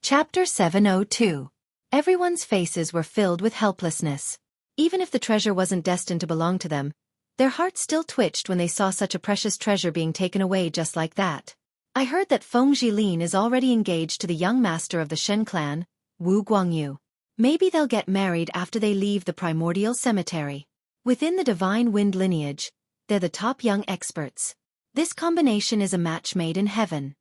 Chapter 702. Everyone's faces were filled with helplessness. Even if the treasure wasn't destined to belong to them, their hearts still twitched when they saw such a precious treasure being taken away just like that. I heard that Feng Jilin is already engaged to the young master of the Shen clan, Wu Guangyu. Maybe they'll get married after they leave the primordial cemetery. Within the divine wind lineage, they're the top young experts. This combination is a match made in heaven.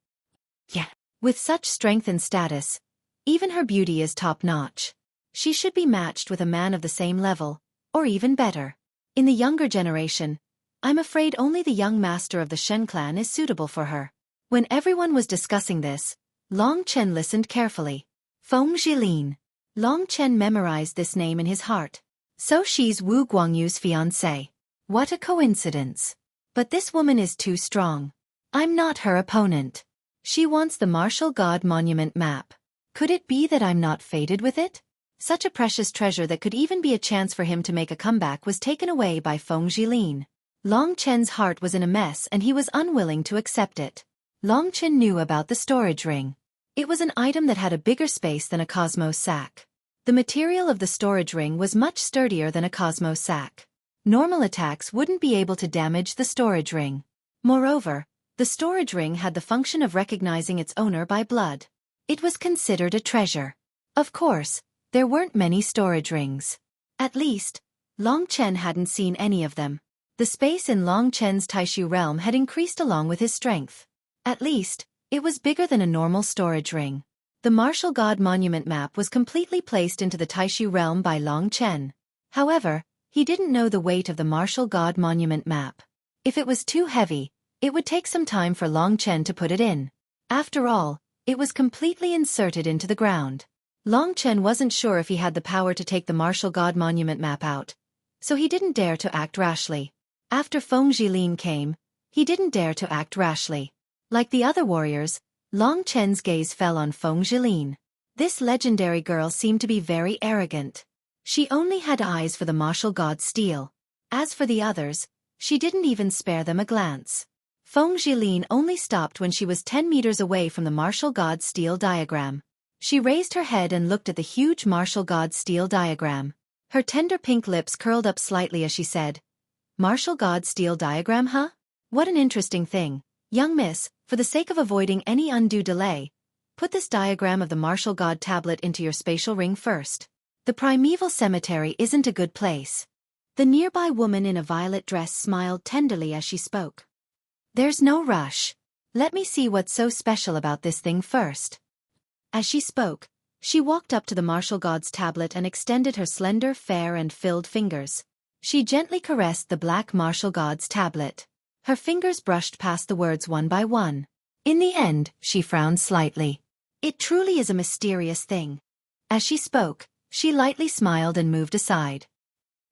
Yeah. With such strength and status, even her beauty is top-notch. She should be matched with a man of the same level, or even better. In the younger generation, I'm afraid only the young master of the Shen clan is suitable for her. When everyone was discussing this, Long Chen listened carefully. Feng Jilin. Long Chen memorized this name in his heart. So she's Wu Guangyu's fiancée. What a coincidence. But this woman is too strong. I'm not her opponent. She wants the martial god monument map. Could it be that I'm not fated with it? Such a precious treasure that could even be a chance for him to make a comeback was taken away by Feng Jilin. Long Chen's heart was in a mess and he was unwilling to accept it. Long Chen knew about the storage ring. It was an item that had a bigger space than a cosmos sack. The material of the storage ring was much sturdier than a cosmos sack. Normal attacks wouldn't be able to damage the storage ring. Moreover, the storage ring had the function of recognizing its owner by blood. It was considered a treasure. Of course, there weren't many storage rings. At least, Long Chen hadn't seen any of them. The space in Long Chen's Taishu realm had increased along with his strength. At least, it was bigger than a normal storage ring. The martial god monument map was completely placed into the Taishu realm by Long Chen. However, he didn't know the weight of the martial god monument map. If it was too heavy, it would take some time for Long Chen to put it in. After all, it was completely inserted into the ground. Long Chen wasn't sure if he had the power to take the martial god monument map out, so he didn't dare to act rashly. After Feng Jilin came, he didn't dare to act rashly. Like the other warriors, Long Chen's gaze fell on Feng Jilin. This legendary girl seemed to be very arrogant. She only had eyes for the martial god steel. As for the others, she didn't even spare them a glance. Feng Jilin only stopped when she was 10 meters away from the martial god steel diagram. She raised her head and looked at the huge martial god steel diagram. Her tender pink lips curled up slightly as she said, "Martial god steel diagram, huh? What an interesting thing. Young miss, for the sake of avoiding any undue delay, put this diagram of the martial god tablet into your spatial ring first. The primeval cemetery isn't a good place." The nearby woman in a violet dress smiled tenderly as she spoke. "There's no rush. Let me see what's so special about this thing first." As she spoke, she walked up to the martial god's tablet and extended her slender, fair and filled fingers. She gently caressed the black martial god's tablet. Her fingers brushed past the words one by one. In the end, she frowned slightly. "It truly is a mysterious thing." As she spoke, she lightly smiled and moved aside.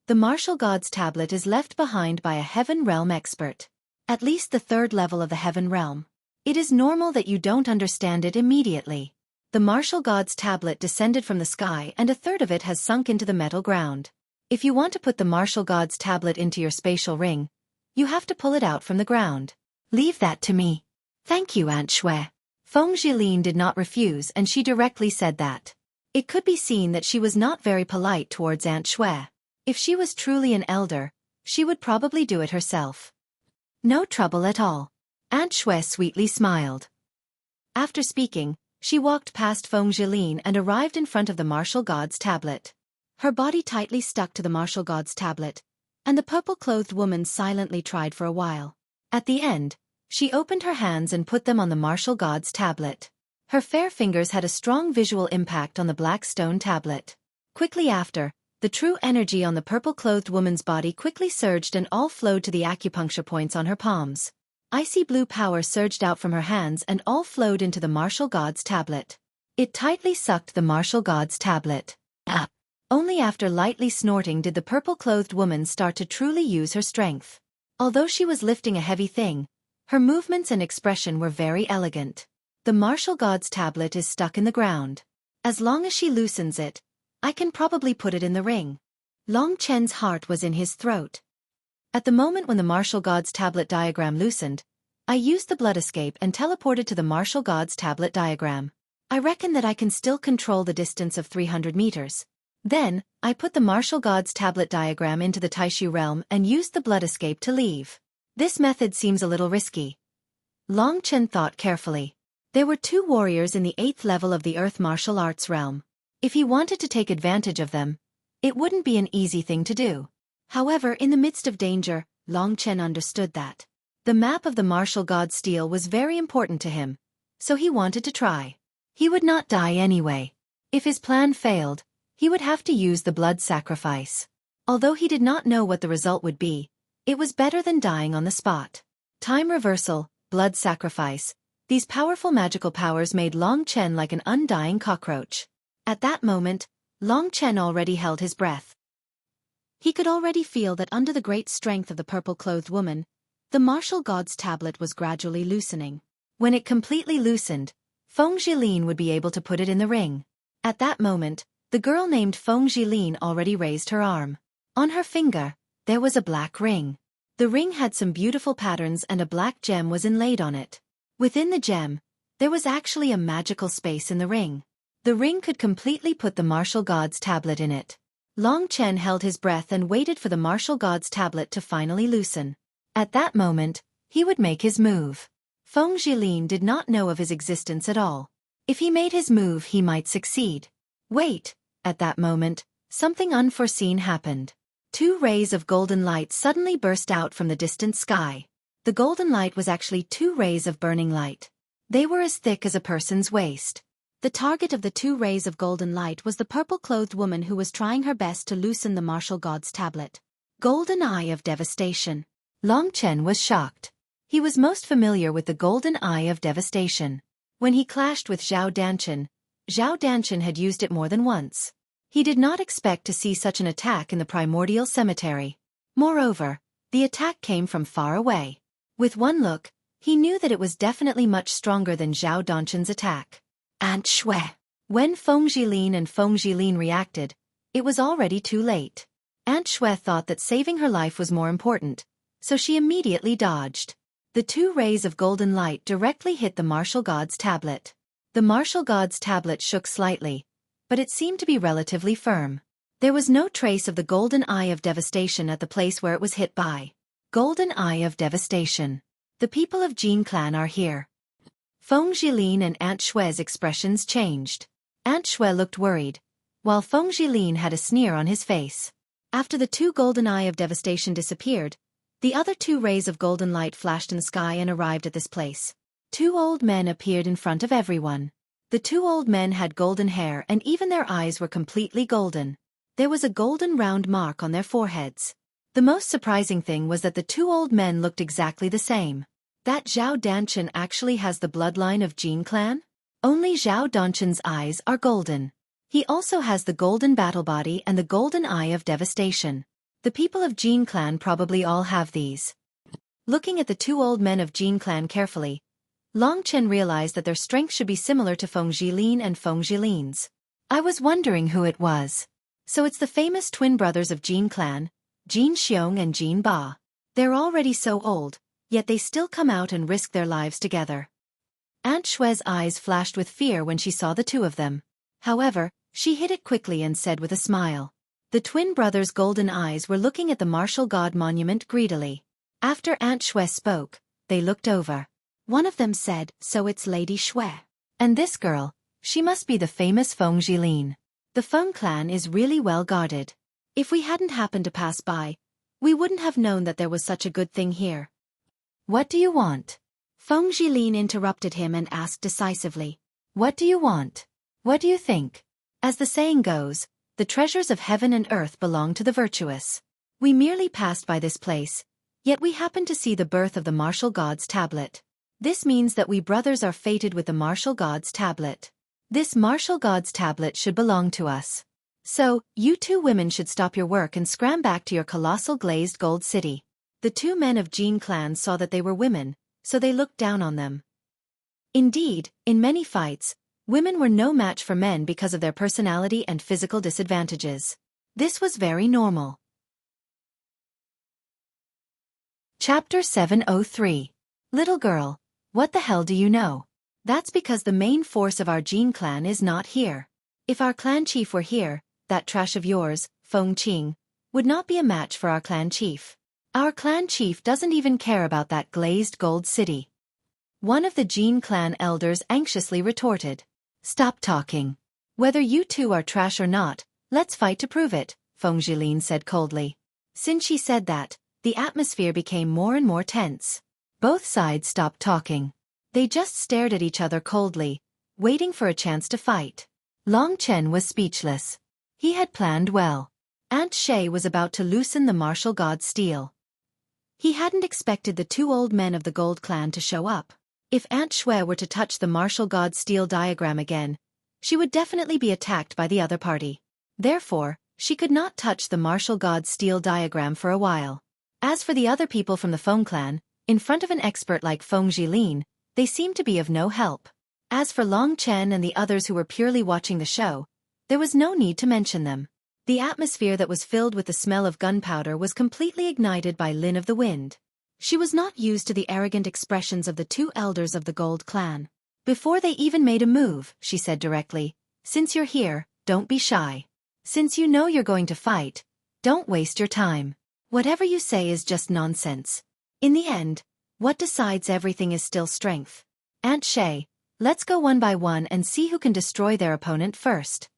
The martial god's tablet is left behind by a heaven realm expert. At least the third level of the heaven realm. It is normal that you don't understand it immediately. The martial god's tablet descended from the sky and a third of it has sunk into the metal ground. If you want to put the martial god's tablet into your spatial ring, you have to pull it out from the ground. "Leave that to me." "Thank you, Aunt Xue." Feng Jilin did not refuse and she directly said that. It could be seen that she was not very polite towards Aunt Xue. If she was truly an elder, she would probably do it herself. "No trouble at all." Aunt Xue sweetly smiled. After speaking, she walked past Feng Jilin and arrived in front of the martial god's tablet. Her body tightly stuck to the martial god's tablet, and the purple-clothed woman silently tried for a while. At the end, she opened her hands and put them on the martial god's tablet. Her fair fingers had a strong visual impact on the black stone tablet. Quickly after, the true energy on the purple-clothed woman's body quickly surged and all flowed to the acupuncture points on her palms. Icy blue power surged out from her hands and all flowed into the martial god's tablet. It tightly sucked the martial god's tablet. Only after lightly snorting did the purple-clothed woman start to truly use her strength. Although she was lifting a heavy thing, her movements and expression were very elegant. The martial god's tablet is stuck in the ground. As long as she loosens it, I can probably put it in the ring. Long Chen's heart was in his throat. At the moment when the martial god's tablet diagram loosened, I used the blood escape and teleported to the martial god's tablet diagram. I reckon that I can still control the distance of 300 meters. Then, I put the martial god's tablet diagram into the Taishu realm and used the blood escape to leave. This method seems a little risky. Long Chen thought carefully. There were 2 warriors in the 8th level of the Earth martial arts realm. If he wanted to take advantage of them, it wouldn't be an easy thing to do. However, in the midst of danger, Long Chen understood that the map of the martial god steel was very important to him, so he wanted to try. He would not die anyway. If his plan failed, he would have to use the blood sacrifice. Although he did not know what the result would be, it was better than dying on the spot. Time reversal, blood sacrifice, these powerful magical powers made Long Chen like an undying cockroach. At that moment, Long Chen already held his breath. He could already feel that under the great strength of the purple-clothed woman, the martial god's tablet was gradually loosening. When it completely loosened, Feng Jilin would be able to put it in the ring. At that moment, the girl named Feng Jilin already raised her arm. On her finger, there was a black ring. The ring had some beautiful patterns and a black gem was inlaid on it. Within the gem, there was actually a magical space in the ring. The ring could completely put the martial god's tablet in it. Long Chen held his breath and waited for the martial god's tablet to finally loosen. At that moment, he would make his move. Feng Jilin did not know of his existence at all. If he made his move, he might succeed. Wait! At that moment, something unforeseen happened. 2 rays of golden light suddenly burst out from the distant sky. The golden light was actually 2 rays of burning light. They were as thick as a person's waist. The target of the 2 rays of golden light was the purple-clothed woman who was trying her best to loosen the martial god's tablet. Golden Eye of Devastation. Long Chen was shocked. He was most familiar with the Golden Eye of Devastation. When he clashed with Zhao Danshan had used it more than once. He did not expect to see such an attack in the primordial cemetery. Moreover, the attack came from far away. With one look, he knew that it was definitely much stronger than Zhao Danshan's attack. Aunt Xue. When Feng Jilin and Feng Jilin reacted, it was already too late. Aunt Xue thought that saving her life was more important, so she immediately dodged. The 2 rays of golden light directly hit the martial god's tablet. The martial god's tablet shook slightly, but it seemed to be relatively firm. There was no trace of the Golden Eye of Devastation at the place where it was hit by. Golden Eye of Devastation. The people of Jin clan are here. Feng Jilin and Aunt Xue's expressions changed. Aunt Xue looked worried, while Feng Jilin had a sneer on his face. After the 2 Golden Eye of Devastation disappeared, the other 2 rays of golden light flashed in the sky and arrived at this place. 2 old men appeared in front of everyone. The 2 old men had golden hair and even their eyes were completely golden. There was a golden round mark on their foreheads. The most surprising thing was that the 2 old men looked exactly the same. That Zhao Danshan actually has the bloodline of Jin clan? Only Zhao Danshan's eyes are golden. He also has the golden battle body and the golden eye of devastation. The people of Jin clan probably all have these. Looking at the 2 old men of Jin clan carefully, Long Chen realized that their strength should be similar to Feng Jilin and Feng Jilin's. I was wondering who it was. So it's the famous twin brothers of Jin clan, Jin Xiong and Jin Ba. They're already so old, yet they still come out and risk their lives together. Aunt Xue's eyes flashed with fear when she saw the 2 of them. However, she hid it quickly and said with a smile. The twin brothers' golden eyes were looking at the martial god monument greedily. After Aunt Xue spoke, they looked over. One of them said, "So it's Lady Xue. And this girl, she must be the famous Feng Jilin. The Feng clan is really well guarded. If we hadn't happened to pass by, we wouldn't have known that there was such a good thing here." "What do you want?" Feng Jilin interrupted him and asked decisively. "What do you want? What do you think?" As the saying goes, the treasures of heaven and earth belong to the virtuous. We merely passed by this place, yet we happened to see the birth of the martial god's tablet. This means that we brothers are fated with the martial god's tablet. This martial god's tablet should belong to us. So, you 2 women should stop your work and scram back to your colossal glazed gold city. The 2 men of Jin clan saw that they were women, so they looked down on them. Indeed, in many fights, women were no match for men because of their personality and physical disadvantages. This was very normal. Chapter 703. Little girl, what the hell do you know? That's because the main force of our Jin clan is not here. If our clan chief were here, that trash of yours, Feng Qing, would not be a match for our clan chief. Our clan chief doesn't even care about that glazed gold city. One of the Jin clan elders anxiously retorted. Stop talking. Whether you two are trash or not, let's fight to prove it, Feng Jilin said coldly. Since she said that, the atmosphere became more and more tense. Both sides stopped talking. They just stared at each other coldly, waiting for a chance to fight. Long Chen was speechless. He had planned well. Aunt Shay was about to loosen the martial god's steel. He hadn't expected the two old men of the Gold Clan to show up. If Aunt Xue were to touch the martial god's steel diagram again, she would definitely be attacked by the other party. Therefore, she could not touch the martial god's steel diagram for a while. As for the other people from the Feng clan, in front of an expert like Feng Jilin, they seemed to be of no help. As for Long Chen and the others who were purely watching the show, there was no need to mention them. The atmosphere that was filled with the smell of gunpowder was completely ignited by Lin of the Wind. She was not used to the arrogant expressions of the two elders of the Gold Clan. Before they even made a move, she said directly, "Since you're here, don't be shy. Since you know you're going to fight, don't waste your time. Whatever you say is just nonsense. In the end, what decides everything is still strength. Aunt Shay, let's go one by one and see who can destroy their opponent first."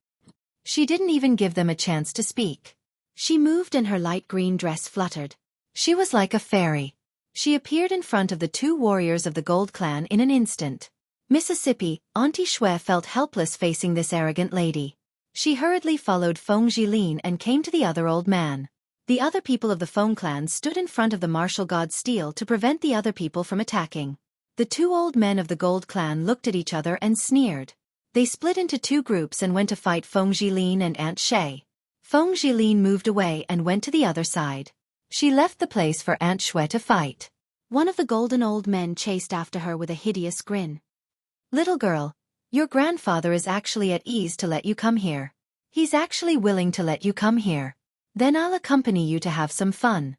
She didn't even give them a chance to speak. She moved and her light green dress fluttered. She was like a fairy. She appeared in front of the two warriors of the Gold Clan in an instant. Mississippi, Auntie Xue felt helpless facing this arrogant lady. She hurriedly followed Feng Jilin and came to the other old man. The other people of the Feng clan stood in front of the martial god steel to prevent the other people from attacking. The two old men of the Gold Clan looked at each other and sneered. They split into two groups and went to fight Feng Jilin and Aunt Shay. Feng Jilin moved away and went to the other side. She left the place for Aunt Xue to fight. One of the golden old men chased after her with a hideous grin. "Little girl, your grandfather is actually at ease to let you come here. He's actually willing to let you come here. Then I'll accompany you to have some fun."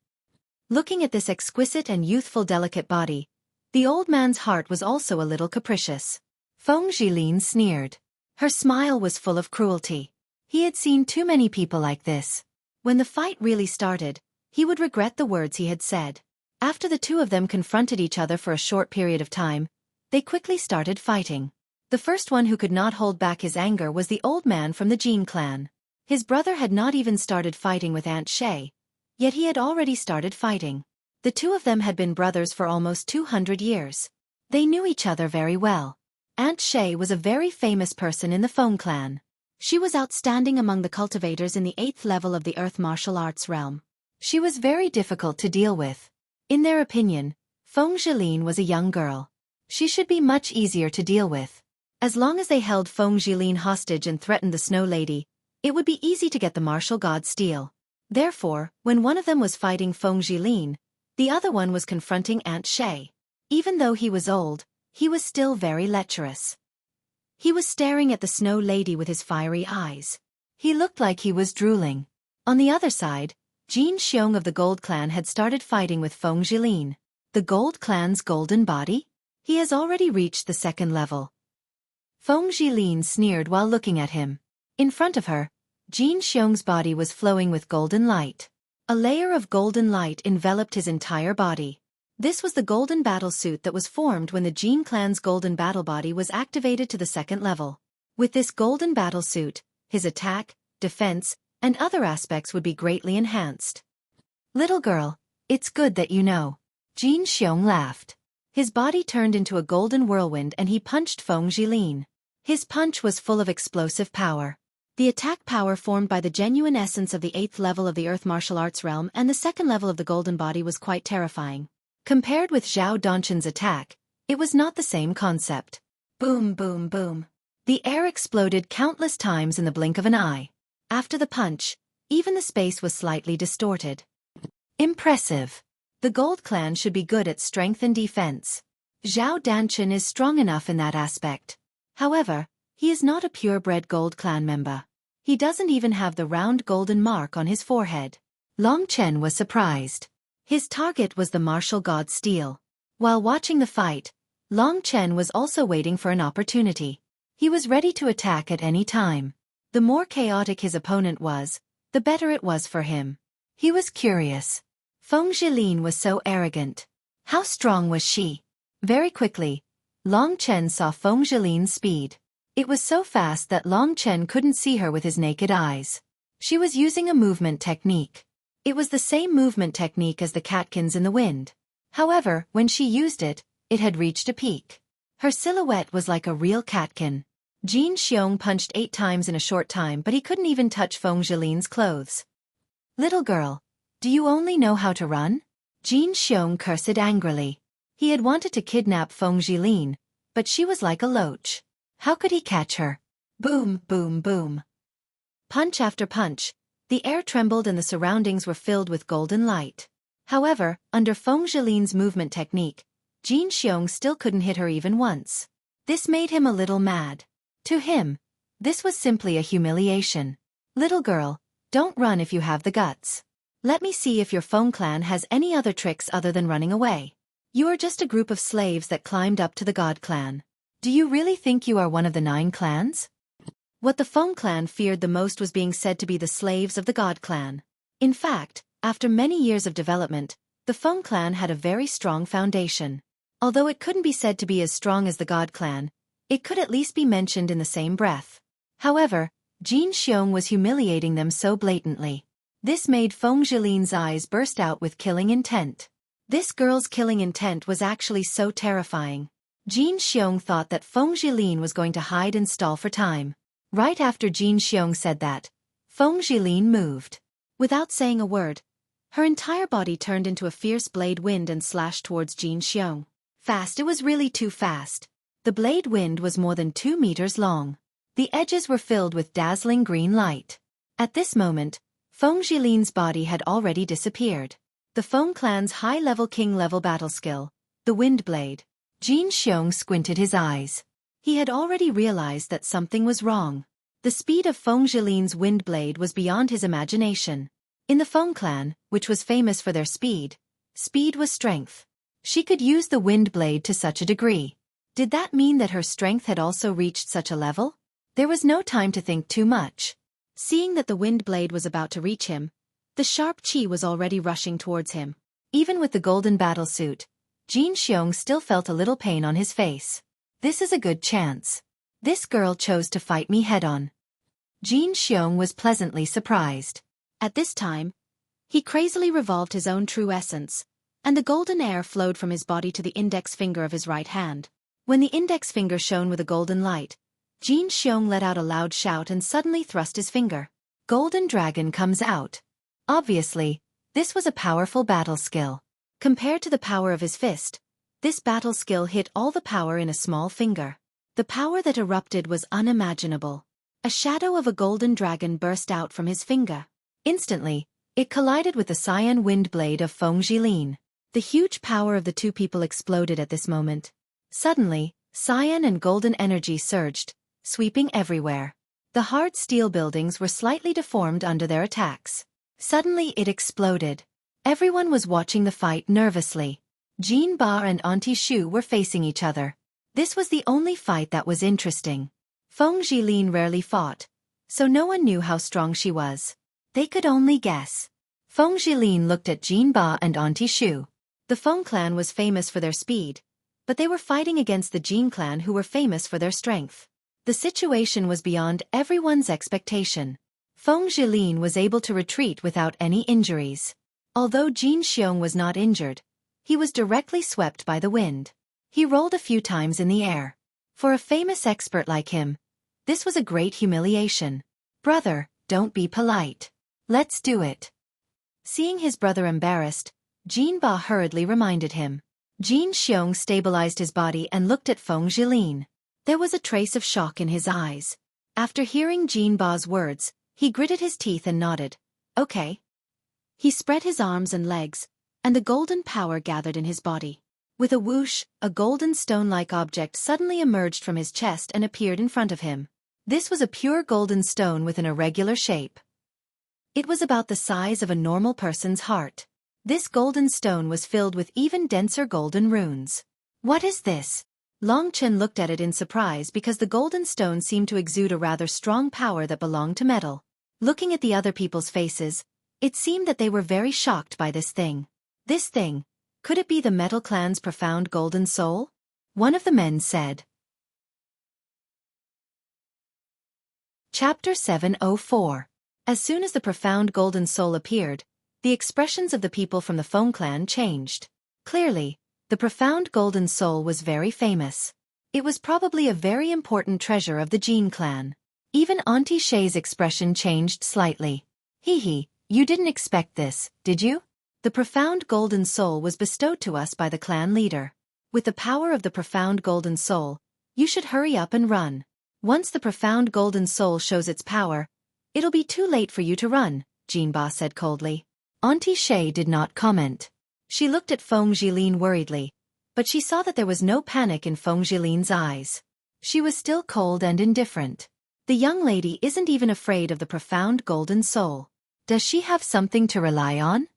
Looking at this exquisite and youthful delicate body, the old man's heart was also a little capricious. Feng Jilin sneered. Her smile was full of cruelty. He had seen too many people like this. When the fight really started, he would regret the words he had said. After the two of them confronted each other for a short period of time, they quickly started fighting. The first one who could not hold back his anger was the old man from the Jin clan. His brother had not even started fighting with Aunt Shay, yet he had already started fighting. The two of them had been brothers for almost 200 years. They knew each other very well. Aunt Shay was a very famous person in the Feng clan. She was outstanding among the cultivators in the 8th level of the Earth martial arts realm. She was very difficult to deal with. In their opinion, Feng Jilin was a young girl. She should be much easier to deal with. As long as they held Feng Jilin hostage and threatened the Snow Lady, it would be easy to get the martial god steel. Therefore, when one of them was fighting Feng Jilin, the other one was confronting Aunt Shay. Even though he was old, he was still very lecherous. He was staring at the Snow Lady with his fiery eyes. He looked like he was drooling. On the other side, Jin Xiong of the Gold Clan had started fighting with Feng Jilin. The Gold Clan's golden body? He has already reached the 2nd level. Feng Jilin sneered while looking at him. In front of her, Jin Xiong's body was flowing with golden light. A layer of golden light enveloped his entire body. This was the golden battle suit that was formed when the Jin clan's golden battle body was activated to the 2nd level. With this golden battle suit, his attack, defense, and other aspects would be greatly enhanced. "Little girl, it's good that you know." Jin Xiong laughed. His body turned into a golden whirlwind and he punched Feng Jilin. His punch was full of explosive power. The attack power formed by the genuine essence of the 8th level of the Earth martial arts realm and the 2nd level of the golden body was quite terrifying. Compared with Zhao Donchen's attack, it was not the same concept. Boom, boom, boom. The air exploded countless times in the blink of an eye. After the punch, even the space was slightly distorted. Impressive. The Gold Clan should be good at strength and defense. Zhao Danchen is strong enough in that aspect. However, he is not a purebred Gold Clan member. He doesn't even have the round golden mark on his forehead. Long Chen was surprised. His target was the martial god steel. While watching the fight, Long Chen was also waiting for an opportunity. He was ready to attack at any time. The more chaotic his opponent was, the better it was for him. He was curious. Feng Zhilin was so arrogant. How strong was she? Very quickly, Long Chen saw Feng Zhilin's speed. It was so fast that Long Chen couldn't see her with his naked eyes. She was using a movement technique. It was the same movement technique as the catkins in the wind. However, when she used it, it had reached a peak. Her silhouette was like a real catkin. Jin Xiong punched 8 times in a short time, but he couldn't even touch Feng Zhilin's clothes. Little girl, do you only know how to run? Jin Xiong cursed angrily. He had wanted to kidnap Feng Zhilin, but she was like a loach. How could he catch her? Boom, boom, boom. Punch after punch, the air trembled and the surroundings were filled with golden light. However, under Feng Zhilin's movement technique, Jin Xiong still couldn't hit her even once. This made him a little mad. To him, this was simply a humiliation. Little girl, don't run if you have the guts. Let me see if your Feng clan has any other tricks other than running away. You are just a group of slaves that climbed up to the God clan. Do you really think you are one of the 9 clans? What the Feng clan feared the most was being said to be the slaves of the God clan. In fact, after many years of development, the Feng clan had a very strong foundation. Although it couldn't be said to be as strong as the God clan, it could at least be mentioned in the same breath. However, Jin Xiong was humiliating them so blatantly. This made Feng Zhilin's eyes burst out with killing intent. This girl's killing intent was actually so terrifying. Jin Xiong thought that Feng Zhilin was going to hide and stall for time. Right after Jin Xiong said that, Feng Zhilin moved. Without saying a word, her entire body turned into a fierce blade wind and slashed towards Jin Xiong. Fast, it was really too fast. The blade wind was more than 2 meters long. The edges were filled with dazzling green light. At this moment, Feng Zhilin's body had already disappeared. The Feng clan's high-level king-level battle skill, the wind blade. Jin Xiong squinted his eyes. He had already realized that something was wrong. The speed of Feng Zhilin's wind blade was beyond his imagination. In the Feng clan, which was famous for their speed was strength. She could use the wind blade to such a degree. Did that mean that her strength had also reached such a level? There was no time to think too much. Seeing that the wind blade was about to reach him, the sharp qi was already rushing towards him. Even with the golden battle suit, Jin Xiong still felt a little pain on his face. This is a good chance. This girl chose to fight me head-on. Jin Xiong was pleasantly surprised. At this time, he crazily revolved his own true essence, and the golden air flowed from his body to the index finger of his right hand. When the index finger shone with a golden light, Jin Xiong let out a loud shout and suddenly thrust his finger. Golden dragon comes out. Obviously, this was a powerful battle skill. Compared to the power of his fist, this battle skill hit all the power in a small finger. The power that erupted was unimaginable. A shadow of a golden dragon burst out from his finger. Instantly, it collided with the cyan wind blade of Feng Zhilin. The huge power of the 2 people exploded at this moment. Suddenly, cyan and golden energy surged, sweeping everywhere. The hard steel buildings were slightly deformed under their attacks. Suddenly it exploded. Everyone was watching the fight nervously. Jin Ba and Auntie Shu were facing each other. This was the only fight that was interesting. Feng Zhilin rarely fought, so no one knew how strong she was. They could only guess. Feng Zhilin looked at Jin Ba and Auntie Shu. The Feng clan was famous for their speed, but they were fighting against the Jin clan who were famous for their strength. The situation was beyond everyone's expectation. Feng Zhilin was able to retreat without any injuries. Although Jin Xiong was not injured, he was directly swept by the wind. He rolled a few times in the air. For a famous expert like him, this was a great humiliation. Brother, don't be polite. Let's do it. Seeing his brother embarrassed, Jin Ba hurriedly reminded him. Jin Xiong stabilized his body and looked at Feng Zhilin. There was a trace of shock in his eyes. After hearing Jin Ba's words, he gritted his teeth and nodded. Okay. He spread his arms and legs, and the golden power gathered in his body. With a whoosh, a golden stone-like object suddenly emerged from his chest and appeared in front of him. This was a pure golden stone with an irregular shape. It was about the size of a normal person's heart. This golden stone was filled with even denser golden runes. What is this? Long Chen looked at it in surprise because the golden stone seemed to exude a rather strong power that belonged to metal. Looking at the other people's faces, it seemed that they were very shocked by this thing. This thing, could it be the Metal Clan's profound golden soul? One of the men said. Chapter 704. As soon as the profound golden soul appeared, the expressions of the people from the Feng clan changed. Clearly, the profound golden soul was very famous. It was probably a very important treasure of the Jin clan. Even Auntie Shay's expression changed slightly. Hee, you didn't expect this, did you? The profound golden soul was bestowed to us by the clan leader. With the power of the profound golden soul, you should hurry up and run. Once the profound golden soul shows its power, it'll be too late for you to run, Jinba said coldly. Auntie Shay did not comment. She looked at Feng Jilin worriedly, but she saw that there was no panic in Feng Jilin's eyes. She was still cold and indifferent. The young lady isn't even afraid of the profound golden soul. Does she have something to rely on?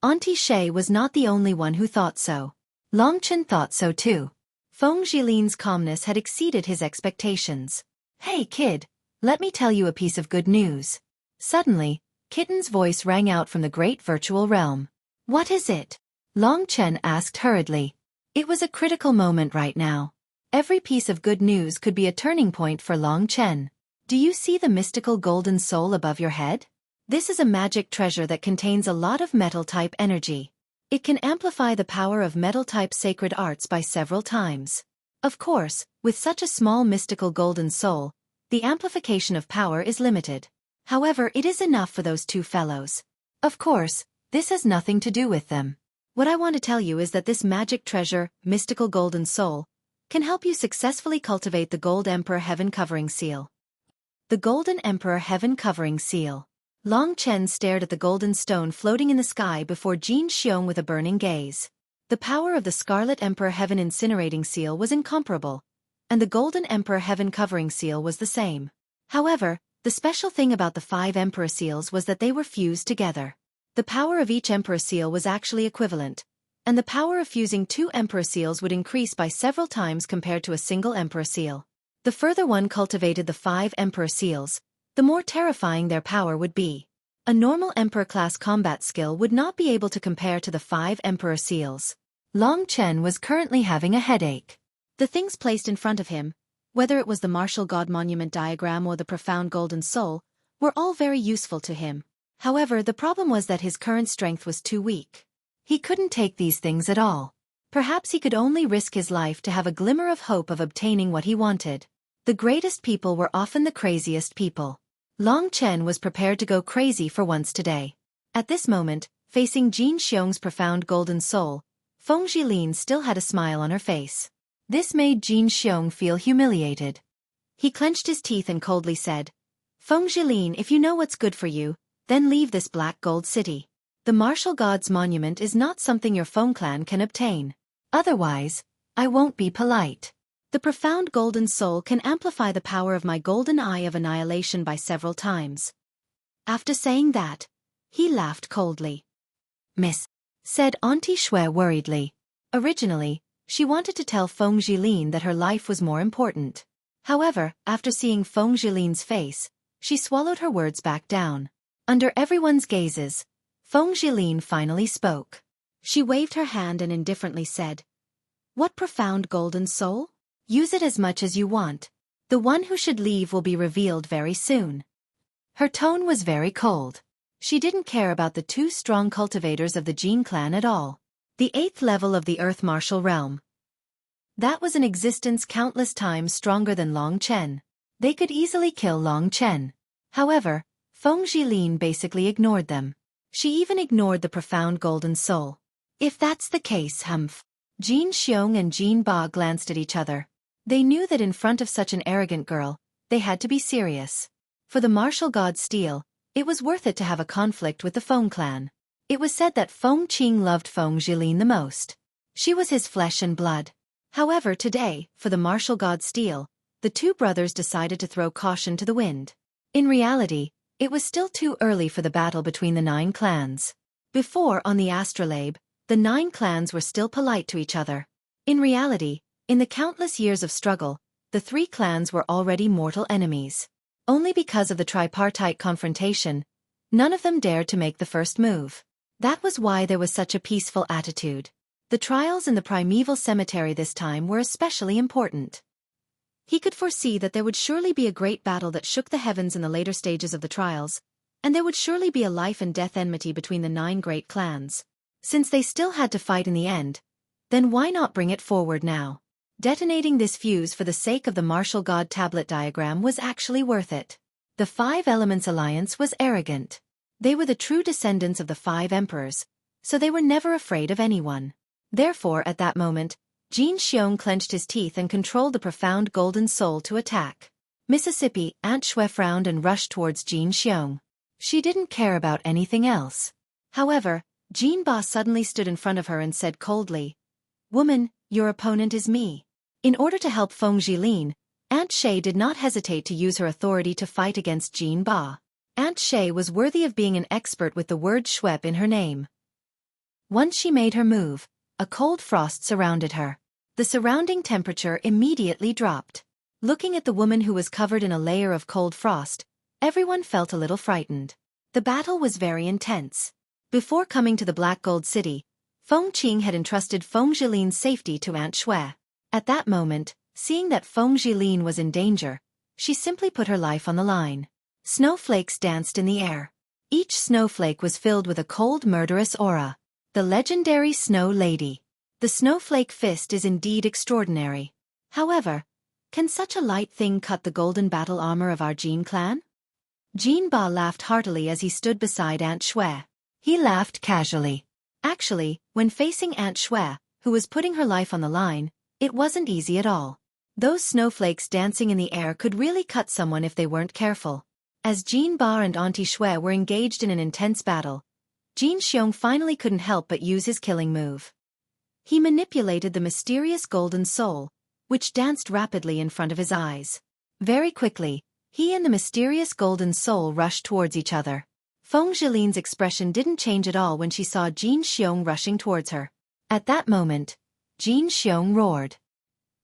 Auntie Shay was not the only one who thought so. Long Chen thought so too. Feng Jilin's calmness had exceeded his expectations. Hey kid, let me tell you a piece of good news. Suddenly, Kitten's voice rang out from the great virtual realm. What is it? Long Chen asked hurriedly. It was a critical moment right now. Every piece of good news could be a turning point for Long Chen. Do you see the mystical golden soul above your head? This is a magic treasure that contains a lot of metal-type energy. It can amplify the power of metal-type sacred arts by several times. Of course, with such a small mystical golden soul, the amplification of power is limited. However, it is enough for those two fellows. Of course, this has nothing to do with them. What I want to tell you is that this magic treasure, mystical golden soul, can help you successfully cultivate the Gold Emperor Heaven Covering Seal. The Golden Emperor Heaven Covering Seal. Long Chen stared at the golden stone floating in the sky before Jin Xiong with a burning gaze. The power of the Scarlet Emperor Heaven Incinerating Seal was incomparable, and the Golden Emperor Heaven Covering Seal was the same. However, the special thing about the 5 Emperor Seals was that they were fused together. The power of each Emperor Seal was actually equivalent, and the power of fusing 2 Emperor Seals would increase by several times compared to a single Emperor Seal. The further one cultivated the 5 Emperor Seals, the more terrifying their power would be. A normal Emperor-class combat skill would not be able to compare to the 5 Emperor Seals. Long Chen was currently having a headache. The things placed in front of him, whether it was the martial god monument diagram or the profound golden soul, were all very useful to him. However, the problem was that his current strength was too weak. He couldn't take these things at all. Perhaps he could only risk his life to have a glimmer of hope of obtaining what he wanted. The greatest people were often the craziest people. Long Chen was prepared to go crazy for once today. At this moment, facing Jin Xiong's profound golden soul, Feng Jilin still had a smile on her face. This made Jin Xiong feel humiliated. He clenched his teeth and coldly said, Feng Jilin, if you know what's good for you, then leave this black gold city. The martial god's monument is not something your Feng clan can obtain. Otherwise, I won't be polite. The profound golden soul can amplify the power of my golden eye of annihilation by several times. After saying that, he laughed coldly. Miss, said Auntie Xue worriedly. Originally, she wanted to tell Feng Jilin that her life was more important. However, after seeing Feng Jilin's face, she swallowed her words back down. Under everyone's gazes, Feng Jilin finally spoke. She waved her hand and indifferently said, What profound golden soul? Use it as much as you want. The one who should leave will be revealed very soon. Her tone was very cold. She didn't care about the 2 strong cultivators of the Jin clan at all. The 8th level of the Earth Martial Realm. That was an existence countless times stronger than Long Chen. They could easily kill Long Chen. However, Feng Jilin basically ignored them. She even ignored the profound golden soul. If that's the case, humph. Jin Xiong and Jin Ba glanced at each other. They knew that in front of such an arrogant girl, they had to be serious. For the martial god steel, it was worth it to have a conflict with the Feng clan. It was said that Feng Qing loved Feng Jilin the most. She was his flesh and blood. However, today, for the martial god steel, the 2 brothers decided to throw caution to the wind. In reality, it was still too early for the battle between the 9 clans. Before, on the astrolabe, the 9 clans were still polite to each other. In reality, In the countless years of struggle, the three clans were already mortal enemies. Only because of the tripartite confrontation, none of them dared to make the first move. That was why there was such a peaceful attitude. The trials in the primeval cemetery this time were especially important. He could foresee that there would surely be a great battle that shook the heavens in the later stages of the trials, and there would surely be a life-and-death enmity between the 9 great clans. Since they still had to fight in the end, then why not bring it forward now? Detonating this fuse for the sake of the martial god tablet diagram was actually worth it. The Five Elements Alliance was arrogant. They were the true descendants of the 5 emperors, so they were never afraid of anyone. Therefore, at that moment, Jin Xiong clenched his teeth and controlled the profound golden soul to attack. Mississippi, Aunt Xue frowned and rushed towards Jin Xiong. She didn't care about anything else. However, Jin Ba suddenly stood in front of her and said coldly, "Woman, your opponent is me." In order to help Feng Jilin, Aunt Xue did not hesitate to use her authority to fight against Jin Ba. Aunt Xue was worthy of being an expert with the word Xueqi in her name. Once she made her move, a cold frost surrounded her. The surrounding temperature immediately dropped. Looking at the woman who was covered in a layer of cold frost, everyone felt a little frightened. The battle was very intense. Before coming to the Black Gold City, Feng Qing had entrusted Feng Jilin's safety to Aunt Xue. At that moment, seeing that Feng Jilin was in danger, she simply put her life on the line. Snowflakes danced in the air. Each snowflake was filled with a cold, murderous aura. The legendary Snow Lady. The snowflake fist is indeed extraordinary. However, can such a light thing cut the golden battle armor of our Jin clan? Jin Ba laughed heartily as he stood beside Aunt Xue. He laughed casually. Actually, when facing Aunt Xue, who was putting her life on the line, it wasn't easy at all. Those snowflakes dancing in the air could really cut someone if they weren't careful. As Jin Ba and Auntie Xue were engaged in an intense battle, Jin Xiong finally couldn't help but use his killing move. He manipulated the mysterious golden soul, which danced rapidly in front of his eyes. Very quickly, he and the mysterious golden soul rushed towards each other. Feng Jilin's expression didn't change at all when she saw Jin Xiong rushing towards her. At that moment, Jin Xiong roared.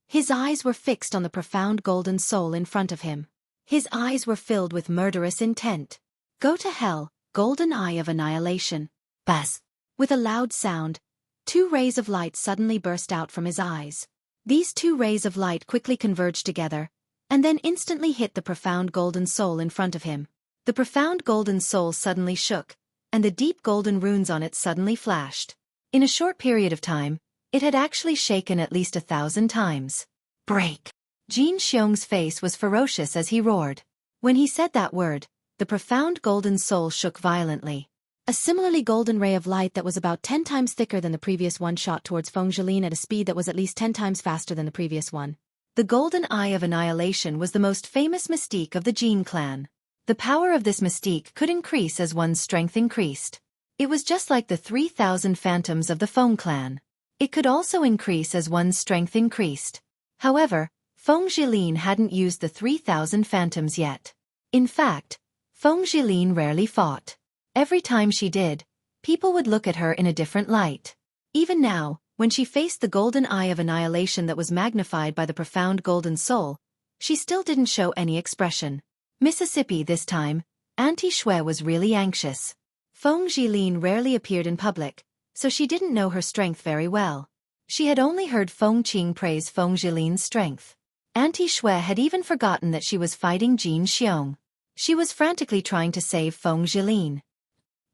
His eyes were fixed on the profound golden soul in front of him. His eyes were filled with murderous intent. Go to hell, golden eye of annihilation. Buzz! With a loud sound, 2 rays of light suddenly burst out from his eyes. These 2 rays of light quickly converged together, and then instantly hit the profound golden soul in front of him. The profound golden soul suddenly shook, and the deep golden runes on it suddenly flashed. In a short period of time, it had actually shaken at least 1,000 times. Break! Jin Xiong's face was ferocious as he roared. When he said that word, the profound golden soul shook violently. A similarly golden ray of light that was about 10 times thicker than the previous one shot towards Feng Jilin at a speed that was at least 10 times faster than the previous one. The golden eye of annihilation was the most famous mystique of the Jin clan. The power of this mystique could increase as one's strength increased. It was just like the 3,000 phantoms of the Feng clan. It could also increase as one's strength increased. However, Feng Jilin hadn't used the 3,000 phantoms yet. In fact, Feng Jilin rarely fought. Every time she did, people would look at her in a different light. Even now, when she faced the golden eye of annihilation that was magnified by the profound golden soul, she still didn't show any expression. Mississippi this time, Auntie Xue was really anxious. Feng Jilin rarely appeared in public, so she didn't know her strength very well. She had only heard Feng Qing praise Feng Jilin's strength. Auntie Xue had even forgotten that she was fighting Jin Xiong. She was frantically trying to save Feng Jilin.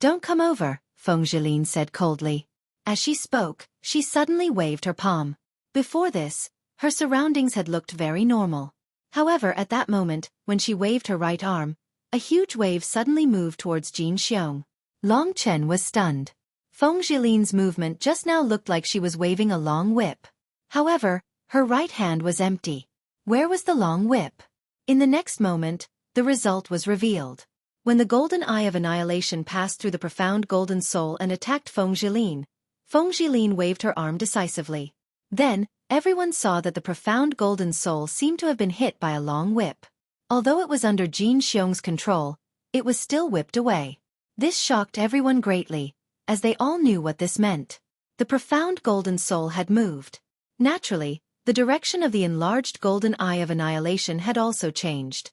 "Don't come over," Feng Jilin said coldly. As she spoke, she suddenly waved her palm. Before this, her surroundings had looked very normal. However, at that moment, when she waved her right arm, a huge wave suddenly moved towards Jin Xiong. Long Chen was stunned. Feng Jilin's movement just now looked like she was waving a long whip. However, her right hand was empty. Where was the long whip? In the next moment, the result was revealed. When the golden eye of annihilation passed through the profound golden soul and attacked Feng Jilin waved her arm decisively. Then, everyone saw that the profound golden soul seemed to have been hit by a long whip. Although it was under Jin Xiong's control, it was still whipped away. This shocked everyone greatly, as they all knew what this meant. The profound golden soul had moved. Naturally, The direction of the enlarged golden eye of annihilation had also changed.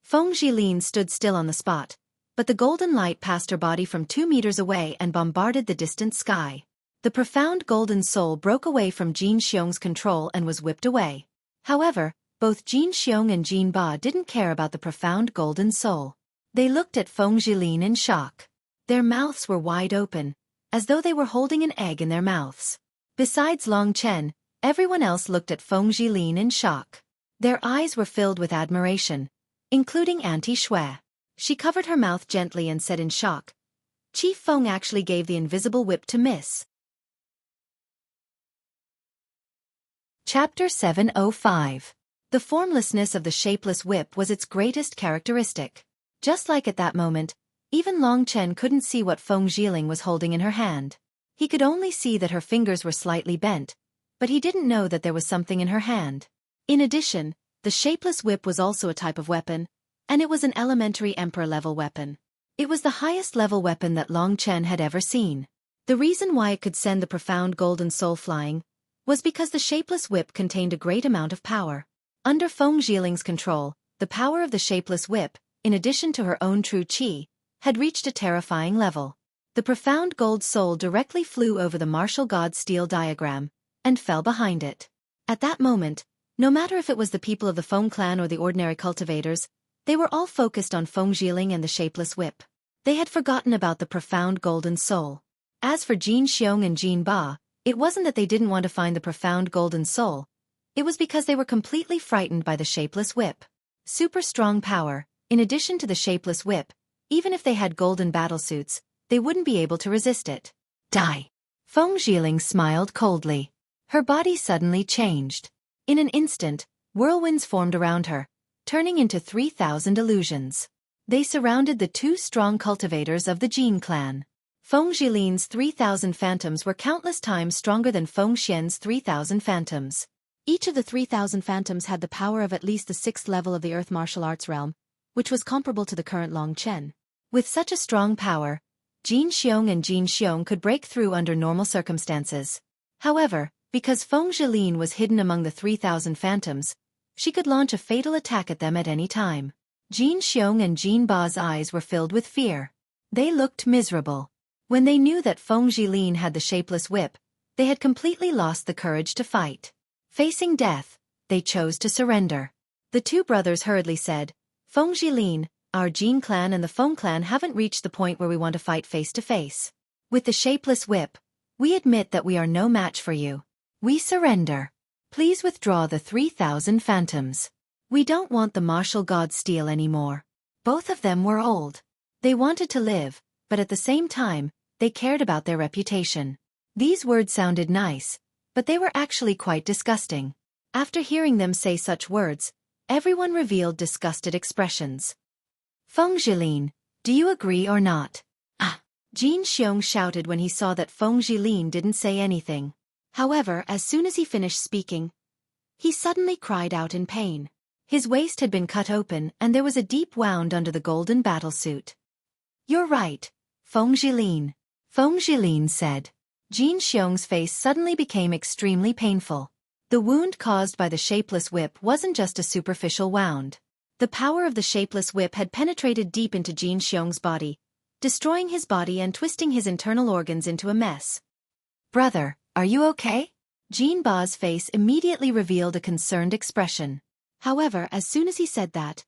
Feng Jilin stood still on the spot, but the golden light passed her body from 2 meters away and bombarded the distant sky. The profound golden soul broke away from Jin Xiong's control and was whipped away. However, both Jin Xiong and Jin Ba didn't care about the profound golden soul. They looked at Feng Jilin in shock. Their mouths were wide open, as though they were holding an egg in their mouths. Besides Long Chen, everyone else looked at Feng Jilin in shock. Their eyes were filled with admiration, including Auntie Xue. She covered her mouth gently and said in shock, "Chief Feng actually gave the invisible whip to Miss." Chapter 705. The formlessness of the shapeless whip was its greatest characteristic. Just like at that moment, even Long Chen couldn't see what Feng Jilin was holding in her hand. He could only see that her fingers were slightly bent, but he didn't know that there was something in her hand. In addition, the shapeless whip was also a type of weapon, and it was an elementary emperor-level weapon. It was the highest-level weapon that Long Chen had ever seen. The reason why it could send the profound golden soul flying was because the shapeless whip contained a great amount of power. Under Feng Jilin's control, the power of the shapeless whip, in addition to her own true qi, had reached a terrifying level. The profound gold soul directly flew over the martial god steel diagram, and fell behind it. At that moment, no matter if it was the people of the Feng clan or the ordinary cultivators, they were all focused on Feng Jilin and the shapeless whip. They had forgotten about the profound golden soul. As for Jin Xiong and Jin Ba, it wasn't that they didn't want to find the profound golden soul. It was because they were completely frightened by the shapeless whip. Super strong power, in addition to the shapeless whip, even if they had golden battlesuits, they wouldn't be able to resist it. Die! Feng Jilin smiled coldly. Her body suddenly changed. In an instant, whirlwinds formed around her, turning into 3,000 illusions. They surrounded the 2 strong cultivators of the Jin clan. Feng Jilin's 3,000 phantoms were countless times stronger than Feng Xian's 3,000 phantoms. Each of the 3,000 phantoms had the power of at least the 6th level of the Earth martial arts realm, which was comparable to the current Long Chen. With such a strong power, Jin Xiong and Jin Xiong could break through under normal circumstances. However, because Feng Jilin was hidden among the 3,000 phantoms, she could launch a fatal attack at them at any time. Jin Xiong and Jin Ba's eyes were filled with fear. They looked miserable. When they knew that Feng Jilin had the shapeless whip, they had completely lost the courage to fight. Facing death, they chose to surrender. The 2 brothers hurriedly said, "Feng Jilin, our Jin clan and the Feng clan haven't reached the point where we want to fight face to face. With the shapeless whip, we admit that we are no match for you. We surrender. Please withdraw the 3,000 phantoms. We don't want the martial god steel anymore." Both of them were old. They wanted to live, but at the same time, they cared about their reputation. These words sounded nice, but they were actually quite disgusting. After hearing them say such words, everyone revealed disgusted expressions. "Feng Jilin, do you agree or not?" "Ah!" Jin Xiong shouted when he saw that Feng Jilin didn't say anything. However, as soon as he finished speaking, he suddenly cried out in pain. His waist had been cut open and there was a deep wound under the golden battlesuit. "You're right, Feng Jilin," Feng Jilin said. Jin Xiong's face suddenly became extremely painful. The wound caused by the shapeless whip wasn't just a superficial wound. The power of the shapeless whip had penetrated deep into Jin Xiong's body, destroying his body and twisting his internal organs into a mess. "Brother, are you okay?" Jin Ba's face immediately revealed a concerned expression. However, as soon as he said that,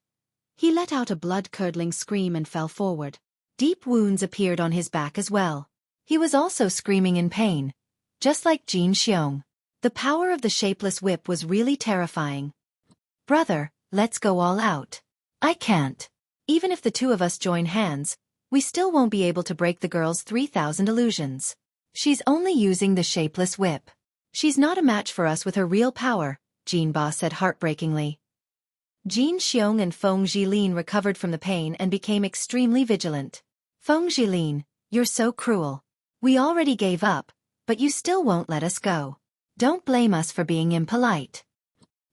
he let out a blood-curdling scream and fell forward. Deep wounds appeared on his back as well. He was also screaming in pain, just like Jin Xiong. The power of the shapeless whip was really terrifying. "Brother, let's go all out." "I can't. Even if the 2 of us join hands, we still won't be able to break the girl's 3,000 illusions. She's only using the shapeless whip. She's not a match for us with her real power," Jin Ba said heartbreakingly. Jin Xiong and Feng Jilin recovered from the pain and became extremely vigilant. "Feng Jilin, you're so cruel. We already gave up, but you still won't let us go. Don't blame us for being impolite."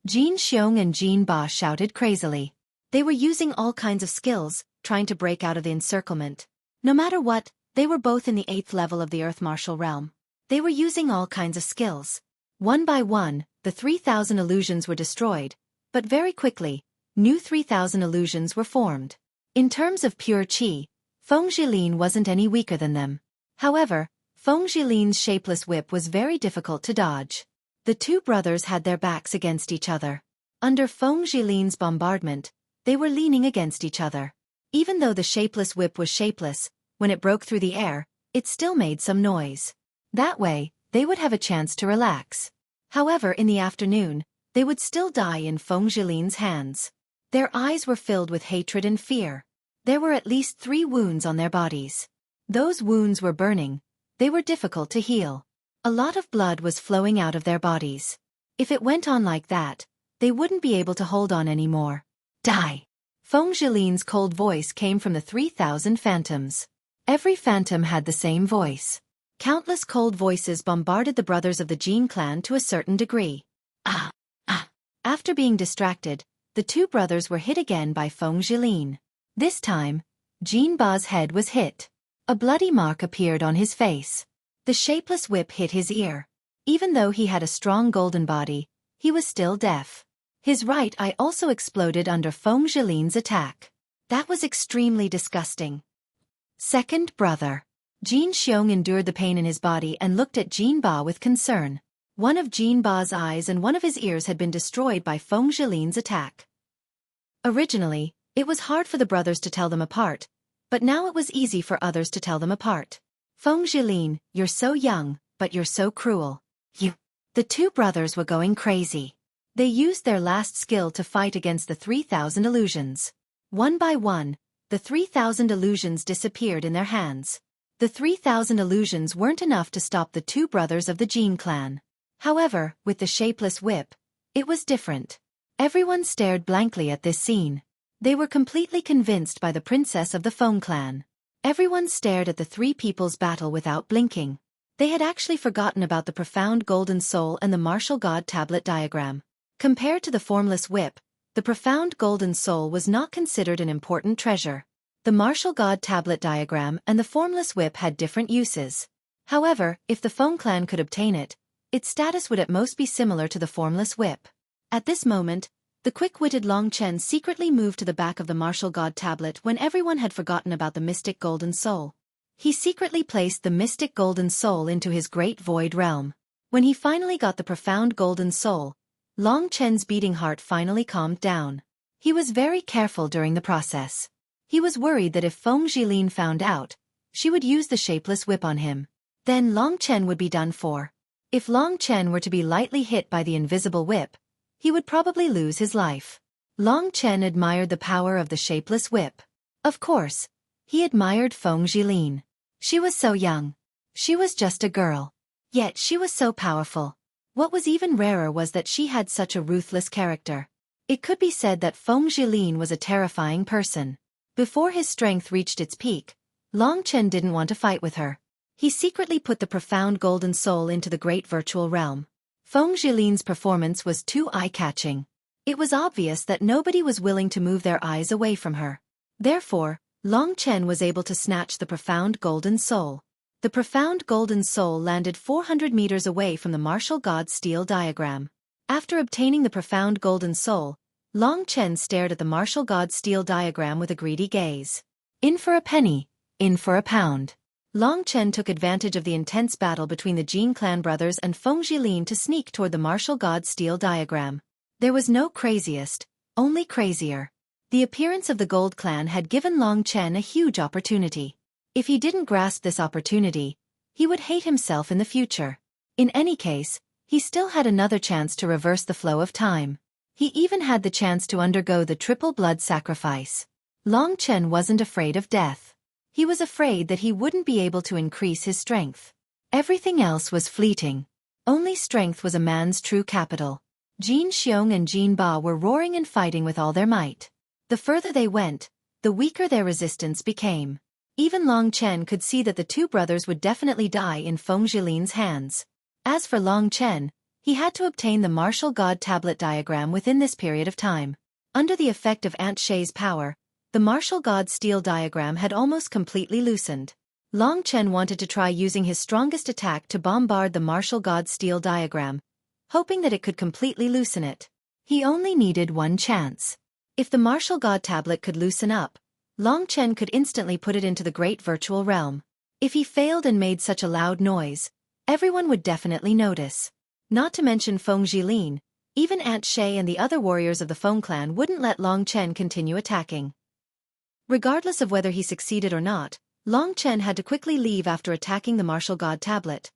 Jin Xiong and Jin Ba shouted crazily. They were using all kinds of skills, trying to break out of the encirclement. No matter what, they were both in the 8th level of the Earth martial realm. They were using all kinds of skills. One by one, the 3,000 illusions were destroyed, but very quickly, new 3,000 illusions were formed. In terms of pure qi, Feng Zhilin wasn't any weaker than them. However, Feng Zhilin's shapeless whip was very difficult to dodge. The two brothers had their backs against each other. Under Feng Zhilin's bombardment, they were leaning against each other. Even though the shapeless whip was shapeless, when it broke through the air, it still made some noise. That way, they would have a chance to relax. However, in the afternoon, they would still die in Feng Zhilin's hands. Their eyes were filled with hatred and fear. There were at least 3 wounds on their bodies. Those wounds were burning. They were difficult to heal. A lot of blood was flowing out of their bodies. If it went on like that, they wouldn't be able to hold on anymore. Die! Feng Zhilin's cold voice came from the 3,000 phantoms. Every phantom had the same voice. Countless cold voices bombarded the brothers of the Jin clan to a certain degree. Ah! Ah! After being distracted, the two brothers were hit again by Feng Zhilin. This time, Jin Ba's head was hit. A bloody mark appeared on his face. The shapeless whip hit his ear. Even though he had a strong golden body, he was still deaf. His right eye also exploded under Feng Zhilin's attack. That was extremely disgusting. Second brother. Jin Xiong endured the pain in his body and looked at Jin Ba with concern. One of Jin Ba's eyes and one of his ears had been destroyed by Feng Zhilin's attack. Originally, it was hard for the brothers to tell them apart, but now it was easy for others to tell them apart. Feng Zhilin, you're so young, but you're so cruel. You. The two brothers were going crazy. They used their last skill to fight against the 3,000 illusions. One by one, the 3,000 illusions disappeared in their hands. The 3,000 illusions weren't enough to stop the two brothers of the Jin clan. However, with the shapeless whip, it was different. Everyone stared blankly at this scene. They were completely convinced by the princess of the Feng clan. Everyone stared at the three people's battle without blinking. They had actually forgotten about the profound golden soul and the martial god tablet diagram. Compared to the formless whip, the profound golden soul was not considered an important treasure. The martial god tablet diagram and the formless whip had different uses. However, if the Feng clan could obtain it, its status would at most be similar to the formless whip. At this moment, the quick-witted Long Chen secretly moved to the back of the martial god tablet when everyone had forgotten about the mystic golden soul. He secretly placed the mystic golden soul into his great void realm. When he finally got the profound golden soul, Long Chen's beating heart finally calmed down. He was very careful during the process. He was worried that if Feng Zhilin found out, she would use the shapeless whip on him. Then Long Chen would be done for. If Long Chen were to be lightly hit by the invisible whip, he would probably lose his life. Long Chen admired the power of the shapeless whip. Of course, he admired Feng Zhilin. She was so young. She was just a girl. Yet she was so powerful. What was even rarer was that she had such a ruthless character. It could be said that Feng Zhilin was a terrifying person. Before his strength reached its peak, Long Chen didn't want to fight with her. He secretly put the profound golden soul into the great virtual realm. Feng Zhilin's performance was too eye-catching. It was obvious that nobody was willing to move their eyes away from her. Therefore, Long Chen was able to snatch the profound golden soul. The profound golden soul landed 400 meters away from the martial god steel diagram. After obtaining the profound golden soul, Long Chen stared at the martial god steel diagram with a greedy gaze. In for a penny, in for a pound. Long Chen took advantage of the intense battle between the Jin clan brothers and Feng Zhilin to sneak toward the martial god steel diagram. There was no craziest, only crazier. The appearance of the Gold clan had given Long Chen a huge opportunity. If he didn't grasp this opportunity, he would hate himself in the future. In any case, he still had another chance to reverse the flow of time. He even had the chance to undergo the triple blood sacrifice. Long Chen wasn't afraid of death. He was afraid that he wouldn't be able to increase his strength. Everything else was fleeting. Only strength was a man's true capital. Jin Xiong and Jin Ba were roaring and fighting with all their might. The further they went, the weaker their resistance became. Even Long Chen could see that the two brothers would definitely die in Feng Zhilin's hands. As for Long Chen, he had to obtain the martial god tablet diagram within this period of time. Under the effect of Aunt Shay's power, the martial god steel diagram had almost completely loosened. Long Chen wanted to try using his strongest attack to bombard the martial god steel diagram. hoping that it could completely loosen it. He only needed one chance. If the martial god tablet could loosen up, Long Chen could instantly put it into the great virtual realm. If he failed and made such a loud noise, everyone would definitely notice. Not to mention Feng Jilin, even Aunt Shay and the other warriors of the Feng clan wouldn't let Long Chen continue attacking. Regardless of whether he succeeded or not, Long Chen had to quickly leave after attacking the martial god tablet.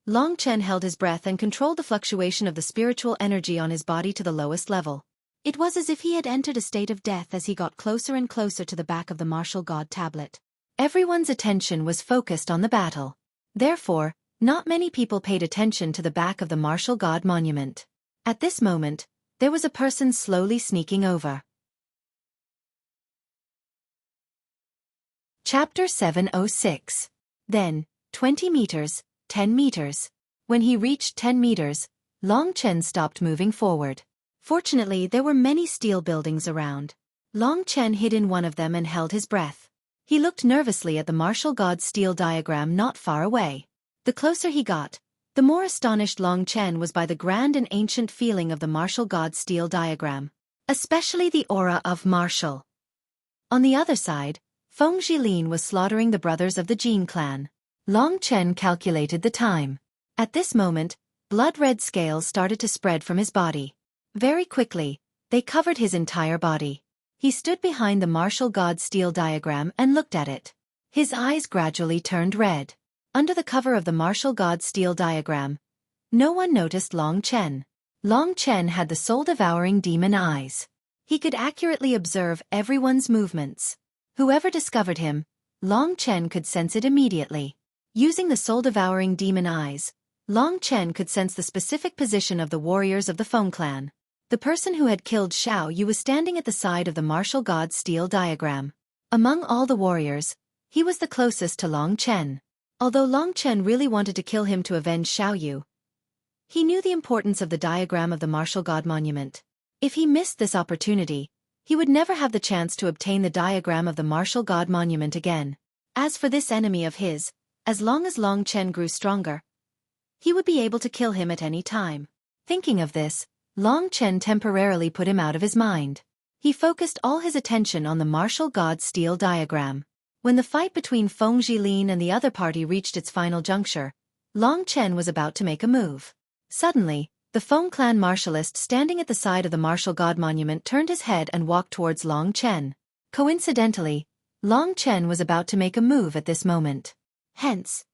Long Chen held his breath and controlled the fluctuation of the spiritual energy on his body to the lowest level. It was as if he had entered a state of death as he got closer and closer to the back of the martial god tablet. Everyone's attention was focused on the battle. Therefore, not many people paid attention to the back of the martial god monument. At this moment, there was a person slowly sneaking over. Chapter 706. Then, 20 meters, 10 meters. When he reached 10 meters, Long Chen stopped moving forward. Fortunately, there were many steel buildings around. Long Chen hid in one of them and held his breath. He looked nervously at the martial god's steel diagram not far away. The closer he got, the more astonished Long Chen was by the grand and ancient feeling of the martial god's steel diagram, especially the aura of martial. On the other side, Feng Jilin was slaughtering the brothers of the Jin clan. Long Chen calculated the time. At this moment, blood-red scales started to spread from his body. Very quickly, they covered his entire body. He stood behind the martial god's steel diagram and looked at it. His eyes gradually turned red. Under the cover of the martial god's steel diagram, no one noticed Long Chen. Long Chen had the soul-devouring demon eyes. He could accurately observe everyone's movements. Whoever discovered him, Long Chen could sense it immediately. Using the soul-devouring demon eyes, Long Chen could sense the specific position of the warriors of the Feng clan. The person who had killed Xiao Yu was standing at the side of the martial god's steel diagram. Among all the warriors, he was the closest to Long Chen. Although Long Chen really wanted to kill him to avenge Xiao Yu, he knew the importance of the diagram of the martial god monument. If he missed this opportunity, he would never have the chance to obtain the diagram of the martial god monument again. As for this enemy of his, as long as Long Chen grew stronger, he would be able to kill him at any time. Thinking of this, Long Chen temporarily put him out of his mind. He focused all his attention on the martial god's steel diagram. When the fight between Feng Jilin and the other party reached its final juncture, Long Chen was about to make a move. Suddenly, the Feng clan martialist standing at the side of the martial god monument turned his head and walked towards Long Chen. Coincidentally, Long Chen was about to make a move at this moment. Hence,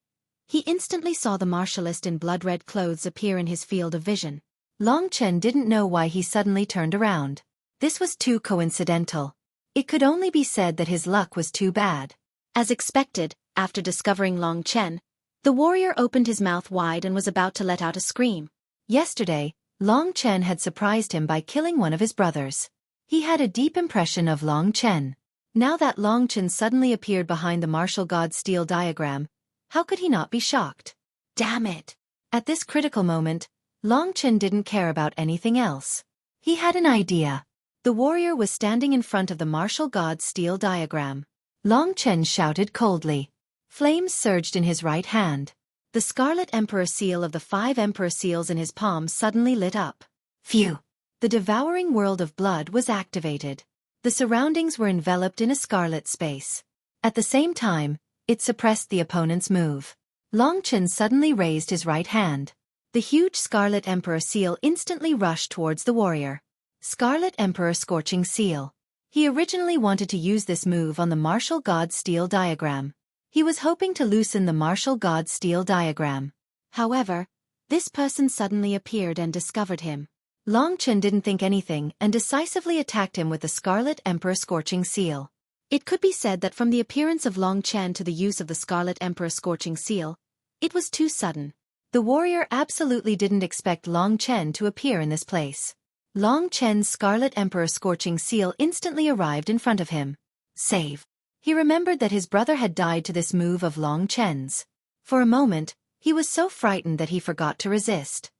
he instantly saw the martialist in blood-red clothes appear in his field of vision. Long Chen didn't know why he suddenly turned around. This was too coincidental. It could only be said that his luck was too bad. As expected, after discovering Long Chen, the warrior opened his mouth wide and was about to let out a scream. Yesterday, Long Chen had surprised him by killing one of his brothers. He had a deep impression of Long Chen. Now that Long Chen suddenly appeared behind the martial god's steel diagram, how could he not be shocked? Damn it! At this critical moment, Long Chen didn't care about anything else. He had an idea. The warrior was standing in front of the martial god's steel diagram. Long Chen shouted coldly. Flames surged in his right hand. The Scarlet Emperor seal of the 5 Emperor seals in his palm suddenly lit up. Phew! The devouring world of blood was activated. The surroundings were enveloped in a scarlet space. At the same time, it suppressed the opponent's move. Long Chen suddenly raised his right hand. The huge Scarlet Emperor seal instantly rushed towards the warrior. Scarlet Emperor Scorching Seal. He originally wanted to use this move on the martial god's steel diagram. He was hoping to loosen the martial god's steel diagram. However, this person suddenly appeared and discovered him. Long Chen didn't think anything and decisively attacked him with the Scarlet Emperor Scorching Seal. It could be said that from the appearance of Long Chen to the use of the Scarlet Emperor Scorching Seal, it was too sudden. The warrior absolutely didn't expect Long Chen to appear in this place. Long Chen's Scarlet Emperor Scorching Seal instantly arrived in front of him. Save. He remembered that his brother had died to this move of Long Chen's. For a moment, he was so frightened that he forgot to resist.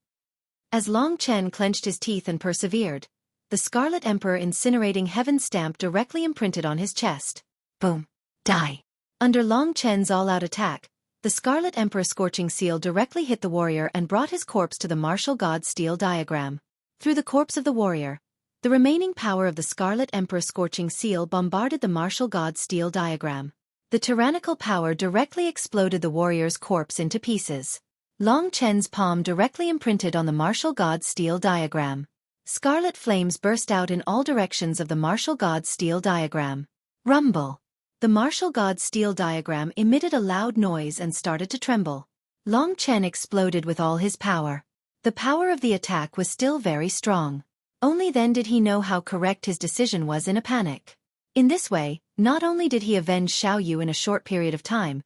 As Long Chen clenched his teeth and persevered, the Scarlet Emperor Incinerating Heaven stamp directly imprinted on his chest. Boom. Die. Under Long Chen's all-out attack, The Scarlet Emperor Scorching Seal directly hit the warrior and brought his corpse to the martial god steel diagram. Through the corpse of the warrior, the remaining power of the Scarlet Emperor Scorching Seal bombarded the martial god steel diagram. The tyrannical power directly exploded the warrior's corpse into pieces. Long Chen's palm directly imprinted on the martial god steel diagram. Scarlet flames burst out in all directions of the martial god steel diagram. Rumble. The martial god steel diagram emitted a loud noise and started to tremble. Long Chen exploded with all his power. The power of the attack was still very strong. Only then did he know how correct his decision was in a panic. In this way, not only did he avenge Xiaoyu in a short period of time,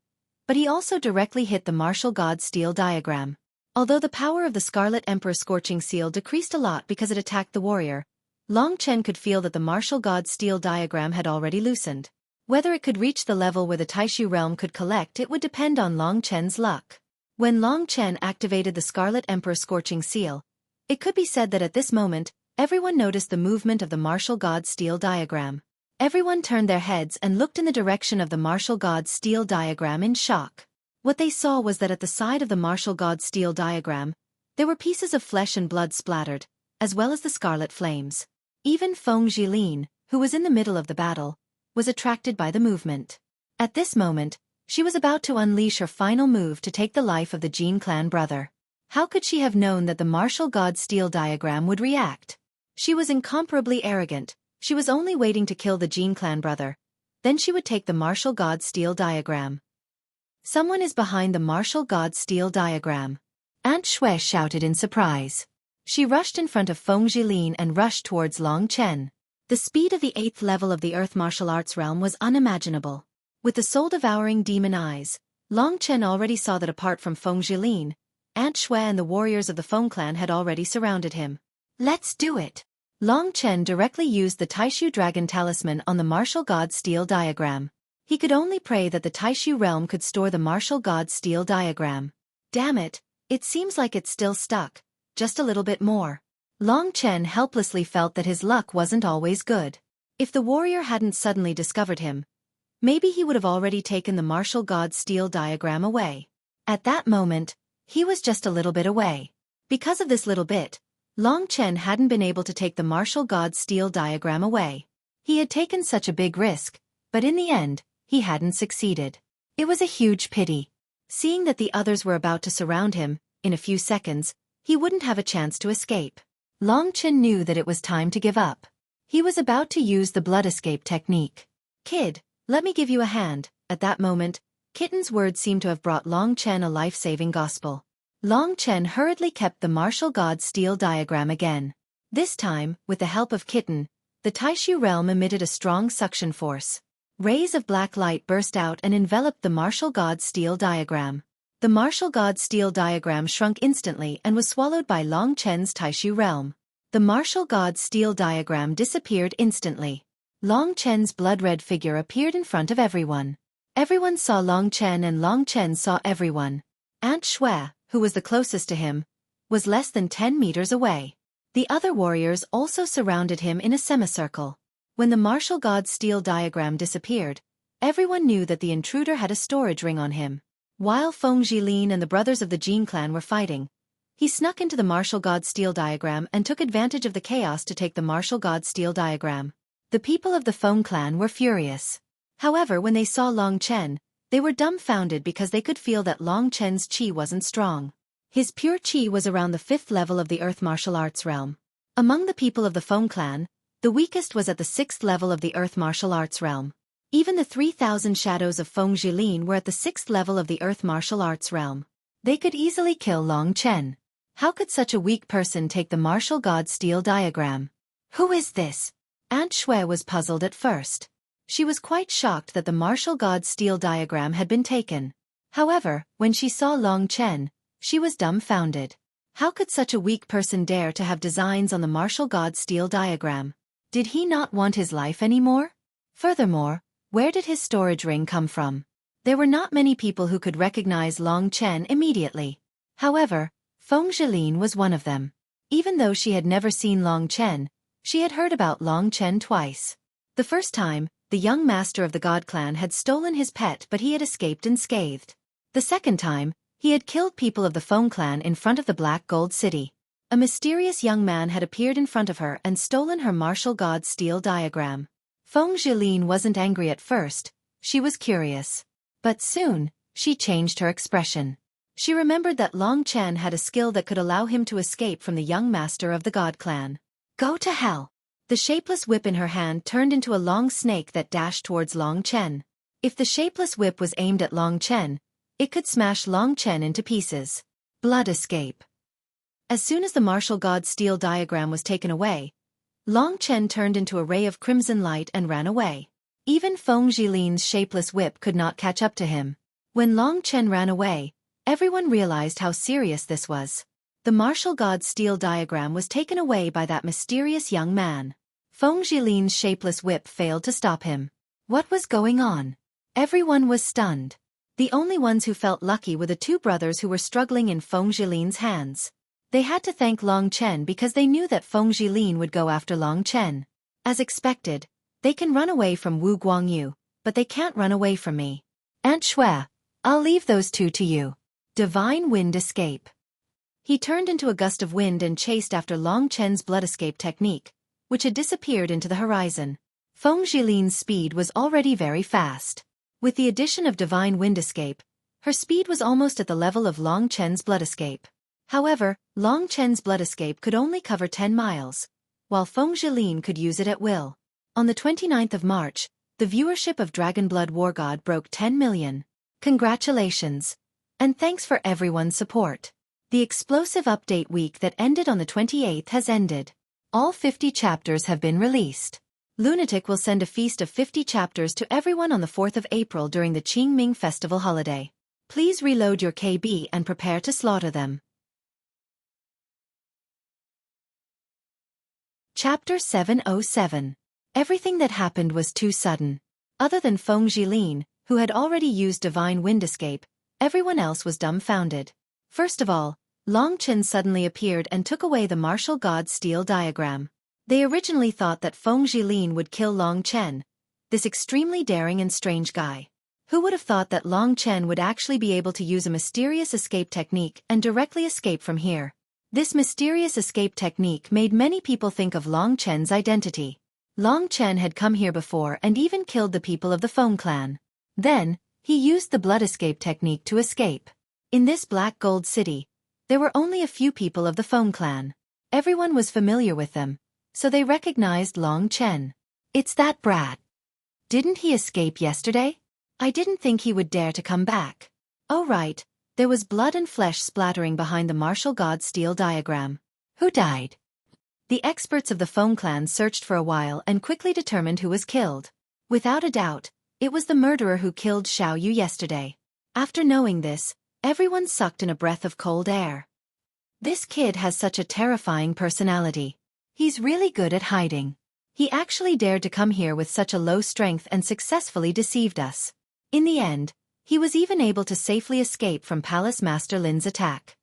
but he also directly hit the martial god steel diagram. Although the power of the Scarlet Emperor Scorching Seal decreased a lot because it attacked the warrior, Long Chen could feel that the martial god steel diagram had already loosened. Whether it could reach the level where the Taishu realm could collect it would depend on Long Chen's luck. When Long Chen activated the Scarlet Emperor Scorching Seal, it could be said that at this moment, everyone noticed the movement of the martial god steel diagram. Everyone turned their heads and looked in the direction of the martial god steel diagram in shock. What they saw was that at the side of the martial god steel diagram, there were pieces of flesh and blood splattered, as well as the scarlet flames. Even Feng Jilin, who was in the middle of the battle, was attracted by the movement. At this moment, she was about to unleash her final move to take the life of the Jin clan brother. How could she have known that the martial god steel diagram would react? She was incomparably arrogant. She was only waiting to kill the Jin clan brother. Then she would take the martial god steel diagram. Someone is behind the martial god steel diagram. Aunt Xue shouted in surprise. She rushed in front of Feng Jilin and rushed towards Long Chen. The speed of the 8th level of the Earth martial arts realm was unimaginable. With the soul-devouring demon eyes, Long Chen already saw that apart from Feng Jilin, Aunt Xue and the warriors of the Feng clan had already surrounded him. Let's do it! Long Chen directly used the Taishu Dragon Talisman on the martial god steel diagram. He could only pray that the Taishu realm could store the martial god steel diagram. Damn it, it seems like it's still stuck. Just a little bit more. Long Chen helplessly felt that his luck wasn't always good. If the warrior hadn't suddenly discovered him, maybe he would have already taken the martial god steel diagram away. At that moment, he was just a little bit away. Because of this little bit, Long Chen hadn't been able to take the martial god steel diagram away. He had taken such a big risk, but in the end, he hadn't succeeded. It was a huge pity. Seeing that the others were about to surround him, in a few seconds, he wouldn't have a chance to escape. Long Chen knew that it was time to give up. He was about to use the blood escape technique. Kid, let me give you a hand. At that moment, Kitten's words seemed to have brought Long Chen a life-saving gospel. Long Chen hurriedly kept the martial god steel diagram again. This time, with the help of Kitten, the Taishu realm emitted a strong suction force. Rays of black light burst out and enveloped the martial god steel diagram. The martial god steel diagram shrunk instantly and was swallowed by Long Chen's Taishu realm. The martial god steel diagram disappeared instantly. Long Chen's blood-red figure appeared in front of everyone. Everyone saw Long Chen and Long Chen saw everyone. Aunt Xue, who was the closest to him, was less than 10 meters away. The other warriors also surrounded him in a semicircle. When the martial god steel diagram disappeared, everyone knew that the intruder had a storage ring on him. While Feng Jilin and the brothers of the Jin clan were fighting, he snuck into the martial god steel diagram and took advantage of the chaos to take the martial god steel diagram. The people of the Feng clan were furious. However, when they saw Long Chen, they were dumbfounded because they could feel that Long Chen's chi wasn't strong. His pure chi was around the 5th level of the Earth martial arts realm. Among the people of the Feng clan, the weakest was at the 6th level of the Earth martial arts realm. Even the 3,000 shadows of Feng Jilin were at the 6th level of the Earth martial arts realm. They could easily kill Long Chen. How could such a weak person take the martial god steel diagram? Who is this? Aunt Xue was puzzled at first. She was quite shocked that the martial god steel diagram had been taken. However, when she saw Long Chen, she was dumbfounded. How could such a weak person dare to have designs on the martial god steel diagram? Did he not want his life anymore? Furthermore, where did his storage ring come from? There were not many people who could recognize Long Chen immediately. However, Feng Jilin was one of them. Even though she had never seen Long Chen, she had heard about Long Chen twice. The first time, the young master of the God clan had stolen his pet, but he had escaped unscathed. The second time, he had killed people of the Feng clan in front of the Black Gold City. A mysterious young man had appeared in front of her and stolen her martial god steel diagram. Feng Zhilin wasn't angry at first, she was curious. But soon, she changed her expression. She remembered that Long Chen had a skill that could allow him to escape from the young master of the God clan. Go to hell! The shapeless whip in her hand turned into a long snake that dashed towards Long Chen. If the shapeless whip was aimed at Long Chen, it could smash Long Chen into pieces. Blood escape. As soon as the martial god steel diagram was taken away, Long Chen turned into a ray of crimson light and ran away. Even Feng Zhilin's shapeless whip could not catch up to him. When Long Chen ran away, everyone realized how serious this was. The martial god steel diagram was taken away by that mysterious young man. Feng Zhilin's shapeless whip failed to stop him. What was going on? Everyone was stunned. The only ones who felt lucky were the two brothers who were struggling in Feng Zhilin's hands. They had to thank Long Chen because they knew that Feng Zhilin would go after Long Chen. As expected, they can run away from Wu Guangyu, but they can't run away from me. Aunt Xue, I'll leave those two to you. Divine Wind Escape. He turned into a gust of wind and chased after Long Chen's blood escape technique, which had disappeared into the horizon. Feng Zhilin's speed was already very fast. With the addition of Divine Wind Escape, her speed was almost at the level of Long Chen's blood escape. However, Long Chen's blood escape could only cover 10 miles, while Feng Zhilin could use it at will. On the 29th of March, the viewership of Dragon Blood War God broke 10 million. Congratulations! And thanks for everyone's support. The explosive update week that ended on the 28th has ended. All 50 chapters have been released. Lunatic will send a feast of 50 chapters to everyone on the 4th of April during the Qingming Festival holiday. Please reload your KB and prepare to slaughter them. Chapter 707. Everything that happened was too sudden. Other than Feng Zhilin, who had already used Divine Wind Escape, everyone else was dumbfounded. First of all, Long Chen suddenly appeared and took away the martial god steel diagram. They originally thought that Feng Zhilin would kill Long Chen, this extremely daring and strange guy. Who would have thought that Long Chen would actually be able to use a mysterious escape technique and directly escape from here? This mysterious escape technique made many people think of Long Chen's identity. Long Chen had come here before and even killed the people of the Feng clan. Then, he used the blood escape technique to escape. In this Black Gold City, there were only a few people of the Feng clan. Everyone was familiar with them, so they recognized Long Chen. It's that brat. Didn't he escape yesterday? I didn't think he would dare to come back. Oh right, there was blood and flesh splattering behind the martial god steel diagram. Who died? The experts of the Feng clan searched for a while and quickly determined who was killed. Without a doubt, it was the murderer who killed Xiao Yu yesterday. After knowing this, everyone sucked in a breath of cold air. This kid has such a terrifying personality. He's really good at hiding. He actually dared to come here with such a low strength and successfully deceived us. In the end, he was even able to safely escape from Palace Master Lin's attack.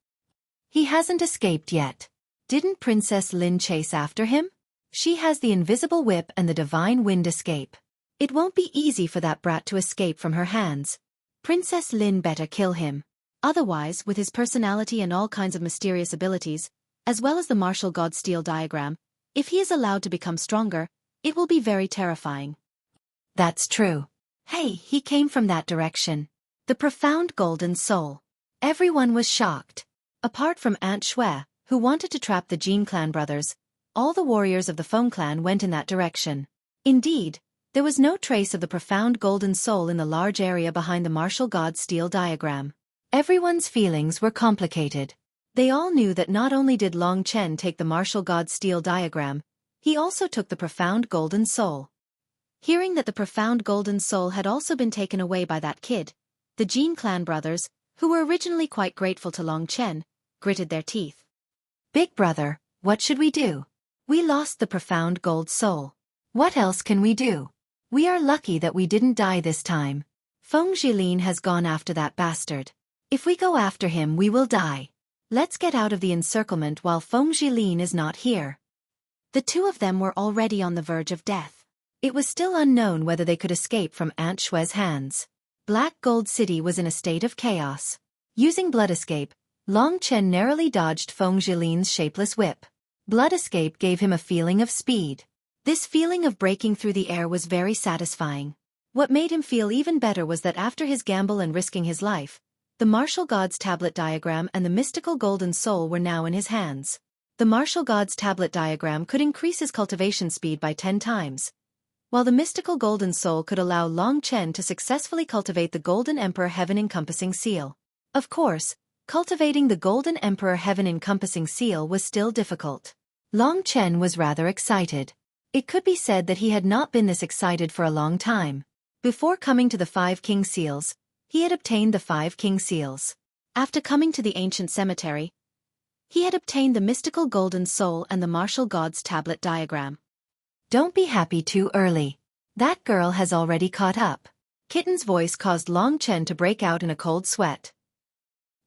He hasn't escaped yet. Didn't Princess Lin chase after him? She has the invisible whip and the divine wind escape. It won't be easy for that brat to escape from her hands. Princess Lin better kill him. Otherwise, with his personality and all kinds of mysterious abilities, as well as the martial god steel diagram, if he is allowed to become stronger, it will be very terrifying. That's true. Hey, he came from that direction. The profound golden soul. Everyone was shocked. Apart from Aunt Xue, who wanted to trap the Jin clan brothers, all the warriors of the Feng clan went in that direction. Indeed, there was no trace of the profound golden soul in the large area behind the martial god steel diagram. Everyone's feelings were complicated. They all knew that not only did Long Chen take the martial god steel diagram, he also took the profound golden soul. Hearing that the profound golden soul had also been taken away by that kid, the Jin clan brothers, who were originally quite grateful to Long Chen, gritted their teeth. Big brother, what should we do? We lost the profound gold soul. What else can we do? We are lucky that we didn't die this time. Feng Zhilin has gone after that bastard. If we go after him we will die. Let's get out of the encirclement while Feng Zhilin is not here. The two of them were already on the verge of death. It was still unknown whether they could escape from Aunt Xue's hands. Black Gold City was in a state of chaos. Using Blood Escape, Long Chen narrowly dodged Feng Jilin's shapeless whip. Blood Escape gave him a feeling of speed. This feeling of breaking through the air was very satisfying. What made him feel even better was that after his gamble and risking his life, the Martial God's Tablet Diagram and the mystical Golden Soul were now in his hands. The Martial God's Tablet Diagram could increase his cultivation speed by 10 times, while the mystical Golden Soul could allow Long Chen to successfully cultivate the Golden Emperor Heaven-encompassing seal. Of course, cultivating the Golden Emperor Heaven-encompassing seal was still difficult. Long Chen was rather excited. It could be said that he had not been this excited for a long time. Before coming to the 5 King Seals, he had obtained the 5 King Seals. After coming to the ancient cemetery, he had obtained the mystical Golden Soul and the Martial God's Tablet Diagram. Don't be happy too early. That girl has already caught up. Kitten's voice caused Long Chen to break out in a cold sweat.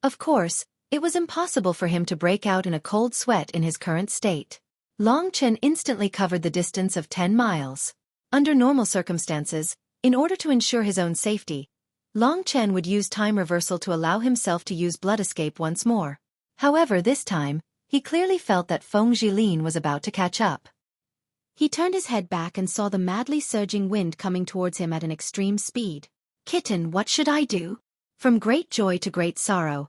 Of course, it was impossible for him to break out in a cold sweat in his current state. Long Chen instantly covered the distance of 10 miles. Under normal circumstances, in order to ensure his own safety, Long Chen would use time reversal to allow himself to use Blood Escape once more. However, this time, he clearly felt that Feng Jilin was about to catch up. He turned his head back and saw the madly surging wind coming towards him at an extreme speed. Kitten, what should I do? From great joy to great sorrow,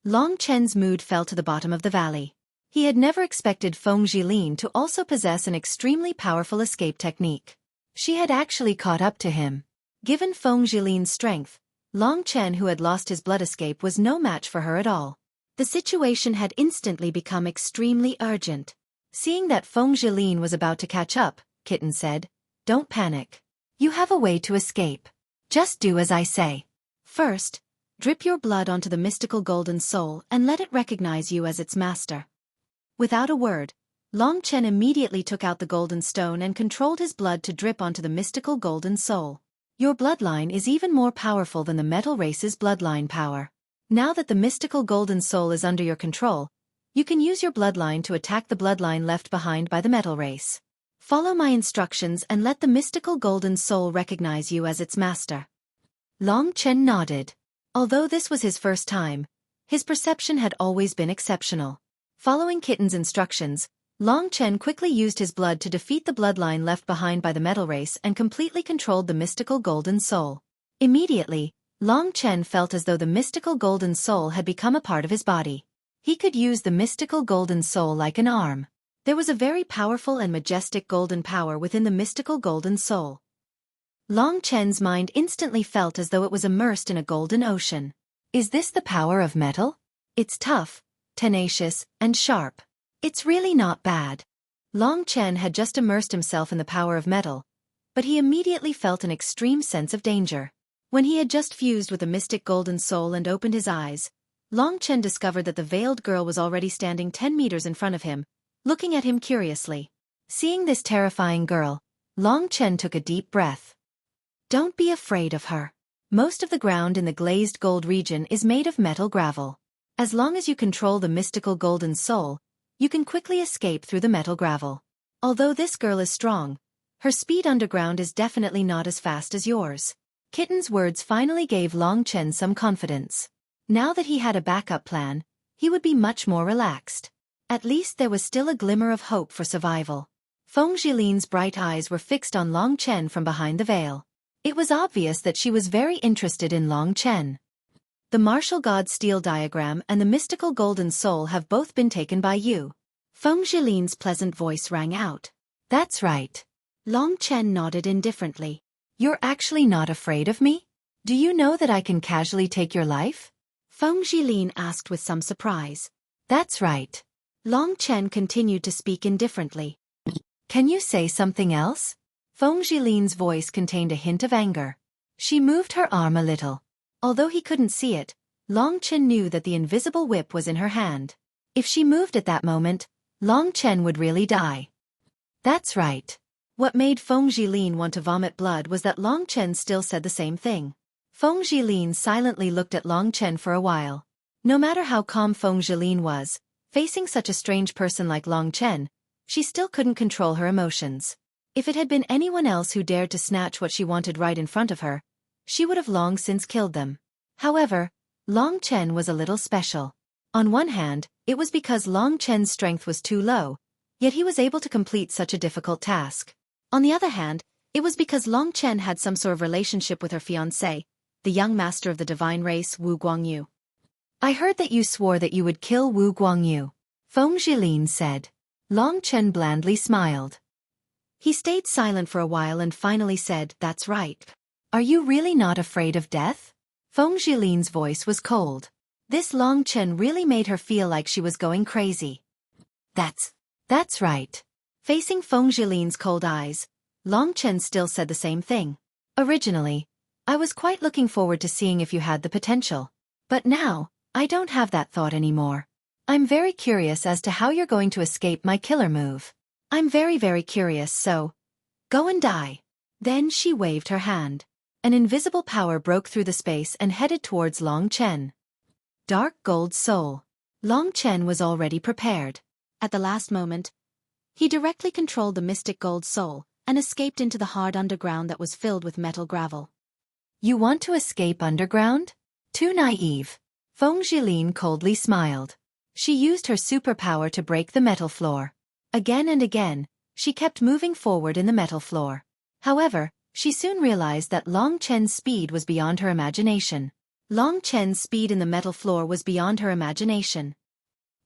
Long Chen's mood fell to the bottom of the valley. He had never expected Feng Jilin to also possess an extremely powerful escape technique. She had actually caught up to him. Given Feng Jilin's strength, Long Chen, who had lost his Blood Escape, was no match for her at all. The situation had instantly become extremely urgent. Seeing that Feng Jilin was about to catch up, Kitten said, "Don't panic. You have a way to escape. Just do as I say. First, drip your blood onto the mystical Golden Soul and let it recognize you as its master." Without a word, Long Chen immediately took out the Golden Stone and controlled his blood to drip onto the mystical Golden Soul. Your bloodline is even more powerful than the metal race's bloodline power. Now that the mystical Golden Soul is under your control, you can use your bloodline to attack the bloodline left behind by the metal race. Follow my instructions and let the mystical Golden Soul recognize you as its master. Long Chen nodded. Although this was his first time, his perception had always been exceptional. Following Kitten's instructions, Long Chen quickly used his blood to defeat the bloodline left behind by the metal race and completely controlled the mystical Golden Soul. Immediately, Long Chen felt as though the mystical Golden Soul had become a part of his body. He could use the mystical Golden Soul like an arm. There was a very powerful and majestic golden power within the mystical Golden Soul. Long Chen's mind instantly felt as though it was immersed in a golden ocean. Is this the power of metal? It's tough, tenacious, and sharp. It's really not bad. Long Chen had just immersed himself in the power of metal, but he immediately felt an extreme sense of danger. When he had just fused with the mystic Golden Soul and opened his eyes, Long Chen discovered that the veiled girl was already standing 10 meters in front of him, looking at him curiously. Seeing this terrifying girl, Long Chen took a deep breath. Don't be afraid of her. Most of the ground in the glazed gold region is made of metal gravel. As long as you control the mystical Golden Soul, you can quickly escape through the metal gravel. Although this girl is strong, her speed underground is definitely not as fast as yours. Kitten's words finally gave Long Chen some confidence. Now that he had a backup plan, he would be much more relaxed. At least there was still a glimmer of hope for survival. Feng Jilin's bright eyes were fixed on Long Chen from behind the veil. It was obvious that she was very interested in Long Chen. The Martial God Steel Diagram and the mystical Golden Soul have both been taken by you. Feng Jilin's pleasant voice rang out. That's right. Long Chen nodded indifferently. You're actually not afraid of me? Do you know that I can casually take your life? Feng Jilin asked with some surprise. That's right. Long Chen continued to speak indifferently. Can you say something else? Feng Jilin's voice contained a hint of anger. She moved her arm a little. Although he couldn't see it, Long Chen knew that the invisible whip was in her hand. If she moved at that moment, Long Chen would really die. That's right. What made Feng Jilin want to vomit blood was that Long Chen still said the same thing. Feng Jilin silently looked at Long Chen for a while. No matter how calm Feng Jilin was, facing such a strange person like Long Chen, she still couldn't control her emotions. If it had been anyone else who dared to snatch what she wanted right in front of her, she would have long since killed them. However, Long Chen was a little special. On one hand, it was because Long Chen's strength was too low, yet he was able to complete such a difficult task. On the other hand, it was because Long Chen had some sort of relationship with her fiancé, the young master of the divine race Wu Guangyu. I heard that you swore that you would kill Wu Guangyu, Feng Zhilin said. Long Chen blandly smiled. He stayed silent for a while and finally said, "That's right. Are you really not afraid of death?" Feng Zhilin's voice was cold. This Long Chen really made her feel like she was going crazy. That's right. Facing Feng Zhilin's cold eyes, Long Chen still said the same thing. Originally, I was quite looking forward to seeing if you had the potential. But now, I don't have that thought anymore. I'm very curious as to how you're going to escape my killer move. I'm very, very curious, so go and die. Then she waved her hand. An invisible power broke through the space and headed towards Long Chen. Dark Gold Soul. Long Chen was already prepared. At the last moment, he directly controlled the mystic gold soul and escaped into the hard underground that was filled with metal gravel. You want to escape underground? Too naive. Feng Zhilin coldly smiled. She used her superpower to break the metal floor. Again and again, she kept moving forward in the metal floor. However, she soon realized that Long Chen's speed was beyond her imagination. Long Chen's speed in the metal floor was beyond her imagination.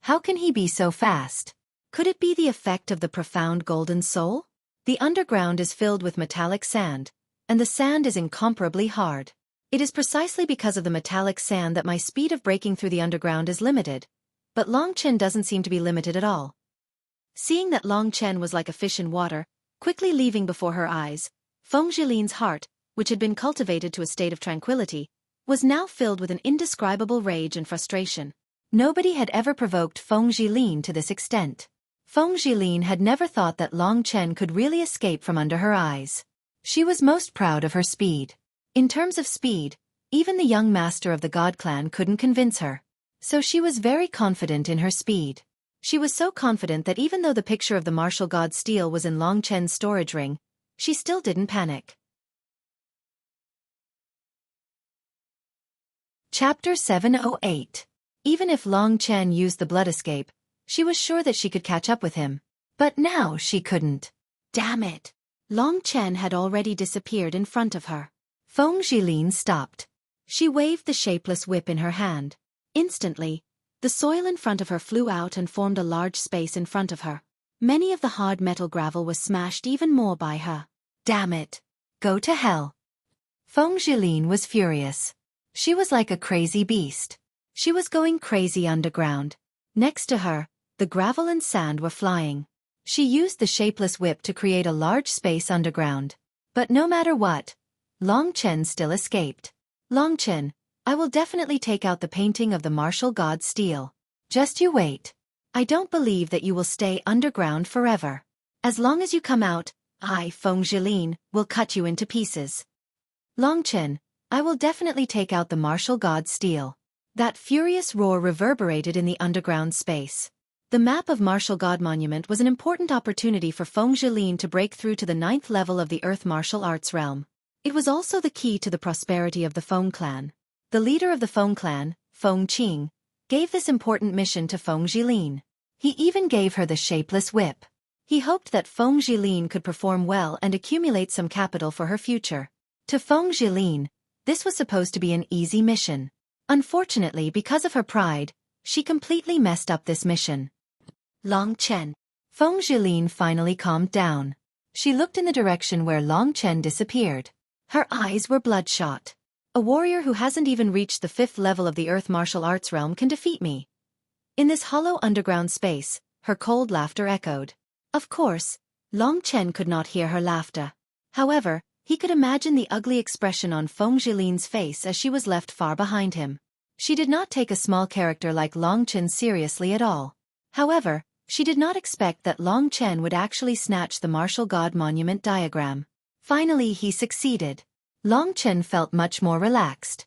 How can he be so fast? Could it be the effect of the profound golden soul? The underground is filled with metallic sand, and the sand is incomparably hard. It is precisely because of the metallic sand that my speed of breaking through the underground is limited, but Long Chen doesn't seem to be limited at all. Seeing that Long Chen was like a fish in water, quickly leaving before her eyes, Feng Zhilin's heart, which had been cultivated to a state of tranquility, was now filled with an indescribable rage and frustration. Nobody had ever provoked Feng Zhilin to this extent. Feng Zhilin had never thought that Long Chen could really escape from under her eyes. She was most proud of her speed. In terms of speed, even the young master of the God Clan couldn't convince her. So she was very confident in her speed. She was so confident that even though the picture of the martial god steel was in Long Chen's storage ring, she still didn't panic. Chapter 708. Even if Long Chen used the blood escape, she was sure that she could catch up with him. But now she couldn't. Damn it! Long Chen had already disappeared in front of her. Feng Zhilin stopped. She waved the shapeless whip in her hand. Instantly, the soil in front of her flew out and formed a large space in front of her. Many of the hard metal gravel was smashed even more by her. Damn it! Go to hell! Feng Zhilin was furious. She was like a crazy beast. She was going crazy underground. Next to her, the gravel and sand were flying. She used the shapeless whip to create a large space underground. But no matter what, Long Chen still escaped. Long Chen, I will definitely take out the painting of the martial god steel. Just you wait. I don't believe that you will stay underground forever. As long as you come out, I, Feng Zhilin, will cut you into pieces. Long Chen, I will definitely take out the martial god steel. That furious roar reverberated in the underground space. The map of Martial God Monument was an important opportunity for Feng Zhilin to break through to the 9th level of the Earth martial arts realm. It was also the key to the prosperity of the Feng clan. The leader of the Feng clan, Feng Qing, gave this important mission to Feng Zhilin. He even gave her the shapeless whip. He hoped that Feng Zhilin could perform well and accumulate some capital for her future. To Feng Zhilin, this was supposed to be an easy mission. Unfortunately, because of her pride, she completely messed up this mission. Long Chen. Feng Zhilin finally calmed down. She looked in the direction where Long Chen disappeared. Her eyes were bloodshot. A warrior who hasn't even reached the 5th level of the Earth martial arts realm can defeat me. In this hollow underground space, her cold laughter echoed. Of course, Long Chen could not hear her laughter. However, he could imagine the ugly expression on Feng Zhilin's face as she was left far behind him. She did not take a small character like Long Chen seriously at all. However, she did not expect that Long Chen would actually snatch the martial god monument diagram. Finally he succeeded. Long Chen felt much more relaxed.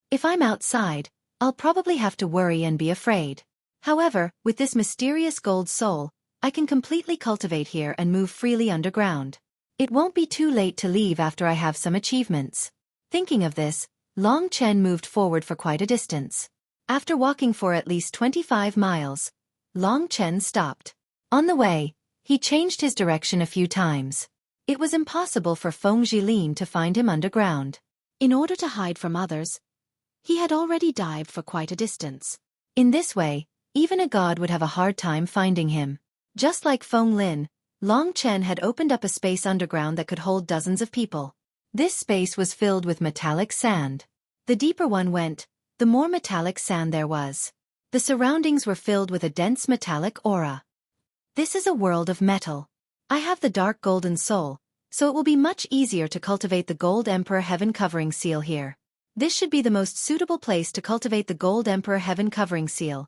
If I'm outside, I'll probably have to worry and be afraid. However, with this mysterious gold soul, I can completely cultivate here and move freely underground. It won't be too late to leave after I have some achievements. Thinking of this, Long Chen moved forward for quite a distance. After walking for at least 25 miles, Long Chen stopped. On the way, he changed his direction a few times. It was impossible for Feng Jilin to find him underground. In order to hide from others, he had already dived for quite a distance. In this way, even a god would have a hard time finding him. Just like Feng Lin, Long Chen had opened up a space underground that could hold dozens of people. This space was filled with metallic sand. The deeper one went, the more metallic sand there was. The surroundings were filled with a dense metallic aura. This is a world of metal. I have the dark golden soul, so it will be much easier to cultivate the Gold Emperor Heaven Covering Seal here. This should be the most suitable place to cultivate the Gold Emperor Heaven Covering Seal.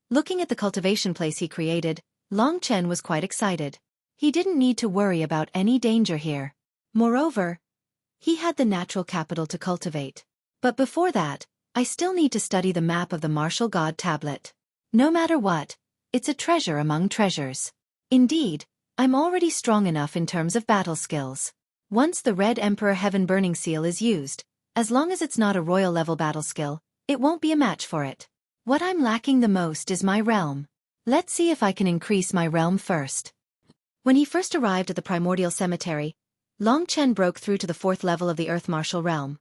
Looking at the cultivation place he created, Long Chen was quite excited. He didn't need to worry about any danger here. Moreover, he had the natural capital to cultivate. But before that, I still need to study the map of the Martial God Tablet. No matter what, it's a treasure among treasures. Indeed, I'm already strong enough in terms of battle skills. Once the Red Emperor Heaven Burning Seal is used, as long as it's not a royal level battle skill, it won't be a match for it. What I'm lacking the most is my realm. Let's see if I can increase my realm first. When he first arrived at the Primordial Cemetery, Long Chen broke through to the 4th level of the Earth Martial Realm.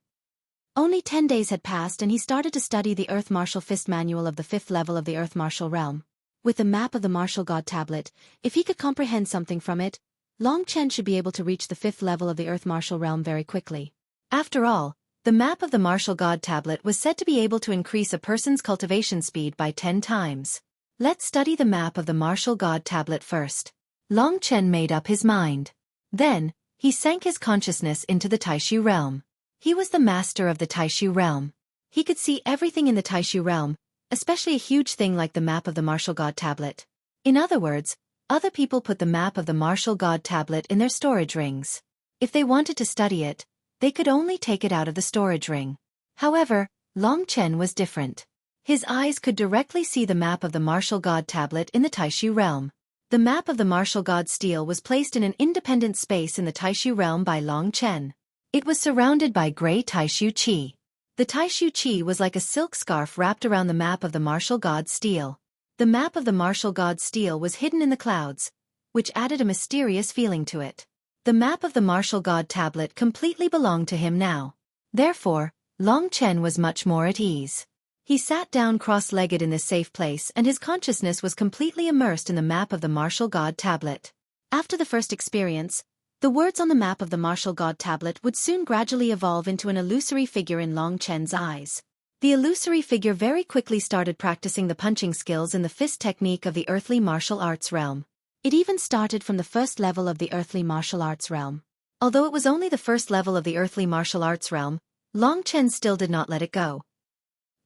Only 10 days had passed and he started to study the Earth Martial Fist Manual of the 5th level of the Earth Martial Realm. With the map of the Martial God Tablet, if he could comprehend something from it, Long Chen should be able to reach the 5th level of the Earth Martial Realm very quickly. After all, the map of the Martial God Tablet was said to be able to increase a person's cultivation speed by 10 times. Let's study the map of the Martial God Tablet first. Long Chen made up his mind. Then, he sank his consciousness into the Taishu realm. He was the master of the Taishu realm. He could see everything in the Taishu realm, especially a huge thing like the map of the Martial God Tablet. In other words, other people put the map of the Martial God Tablet in their storage rings. If they wanted to study it, they could only take it out of the storage ring. However, Long Chen was different. His eyes could directly see the map of the Martial God Tablet in the Taishu realm. The map of the Martial God Steel was placed in an independent space in the Taishu realm by Long Chen. It was surrounded by gray Taishu Qi. The Taishu Qi was like a silk scarf wrapped around the map of the Martial God Steel. The map of the Martial God Steel was hidden in the clouds, which added a mysterious feeling to it. The map of the Martial God Tablet completely belonged to him now. Therefore, Long Chen was much more at ease. He sat down cross-legged in this safe place and his consciousness was completely immersed in the map of the Martial God Tablet. After the first experience, the words on the map of the Martial God Tablet would soon gradually evolve into an illusory figure in Long Chen's eyes. The illusory figure very quickly started practicing the punching skills in the fist technique of the earthly martial arts realm. It even started from the 1st level of the earthly martial arts realm. Although it was only the 1st level of the earthly martial arts realm, Long Chen still did not let it go.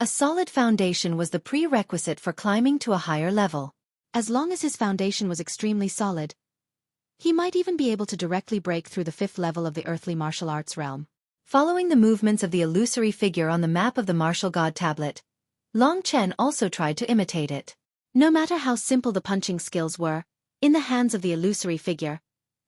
A solid foundation was the prerequisite for climbing to a higher level. As long as his foundation was extremely solid, he might even be able to directly break through the 5th level of the earthly martial arts realm. Following the movements of the illusory figure on the map of the Martial God Tablet, Long Chen also tried to imitate it. No matter how simple the punching skills were, in the hands of the illusory figure,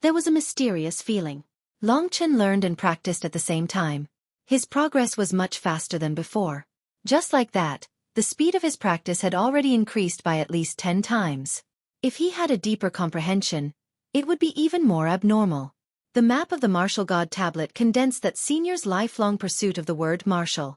there was a mysterious feeling. Long Chen learned and practiced at the same time. His progress was much faster than before. Just like that, the speed of his practice had already increased by at least 10 times. If he had a deeper comprehension, it would be even more abnormal. The map of the Martial God Tablet condensed that senior's lifelong pursuit of the word martial.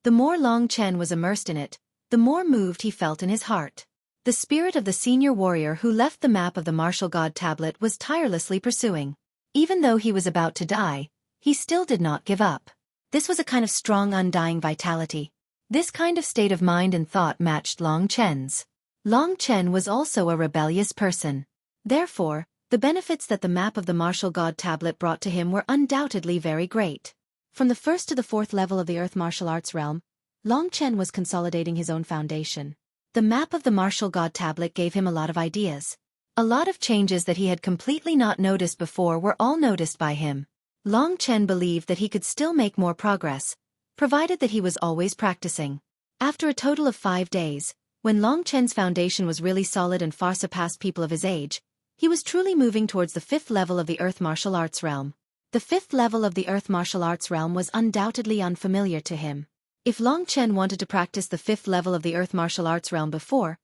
The more Long Chen was immersed in it, the more moved he felt in his heart. The spirit of the senior warrior who left the map of the Martial God Tablet was tirelessly pursuing. Even though he was about to die, he still did not give up. This was a kind of strong undying vitality. This kind of state of mind and thought matched Long Chen's. Long Chen was also a rebellious person. Therefore, the benefits that the map of the Martial God Tablet brought to him were undoubtedly very great. From the 1st to the 4th level of the Earth Martial Arts realm, Long Chen was consolidating his own foundation. The map of the Martial God Tablet gave him a lot of ideas. A lot of changes that he had completely not noticed before were all noticed by him. Long Chen believed that he could still make more progress, provided that he was always practicing. After a total of 5 days, when Long Chen's foundation was really solid and far surpassed people of his age, he was truly moving towards the 5th level of the Earth Martial Arts realm. The fifth level of the Earth martial arts realm was undoubtedly unfamiliar to him. If Long Chen wanted to practice the fifth level of the Earth martial arts realm before,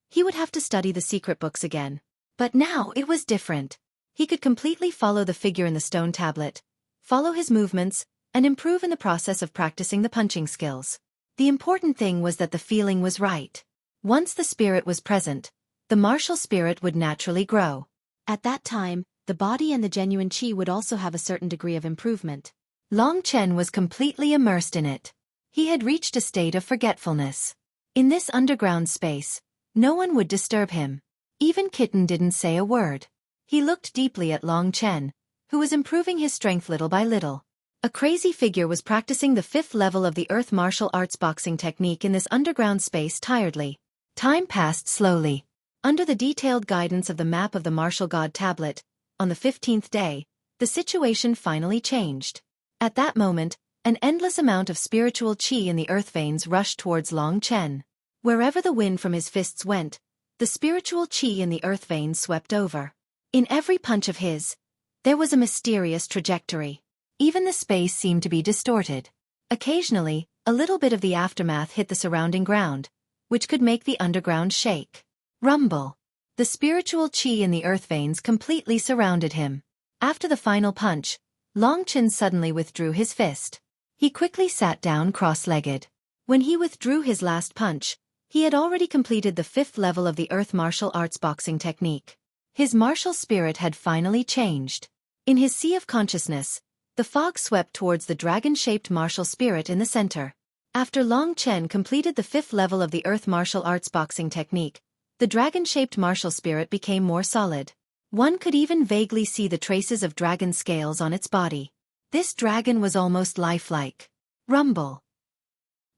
he would have to study the secret books again. But now it was different. He could completely follow the figure in the stone tablet, follow his movements, and improve in the process of practicing the punching skills. The important thing was that the feeling was right. Once the spirit was present, the martial spirit would naturally grow. At that time, the body and the genuine qi would also have a certain degree of improvement. Long Chen was completely immersed in it. He had reached a state of forgetfulness. In this underground space, no one would disturb him. Even Kitten didn't say a word. He looked deeply at Long Chen, who was improving his strength little by little. A crazy figure was practicing the fifth level of the Earth martial arts boxing technique in this underground space tiredly. Time passed slowly. Under the detailed guidance of the map of the martial god tablet, on the 15th day, the situation finally changed. At that moment, an endless amount of spiritual qi in the earth veins rushed towards Long Chen. Wherever the wind from his fists went, the spiritual qi in the earth veins swept over. In every punch of his, there was a mysterious trajectory. Even the space seemed to be distorted. Occasionally, a little bit of the aftermath hit the surrounding ground, which could make the underground shake. Rumble. The spiritual qi in the earth veins completely surrounded him. After the final punch, Long Chen suddenly withdrew his fist. He quickly sat down cross-legged. When he withdrew his last punch, he had already completed the fifth level of the Earth martial arts boxing technique. His martial spirit had finally changed. In his sea of consciousness, the fog swept towards the dragon-shaped martial spirit in the center. After Long Chen completed the fifth level of the Earth martial arts boxing technique, the dragon-shaped martial spirit became more solid. One could even vaguely see the traces of dragon scales on its body. This dragon was almost lifelike. Rumble.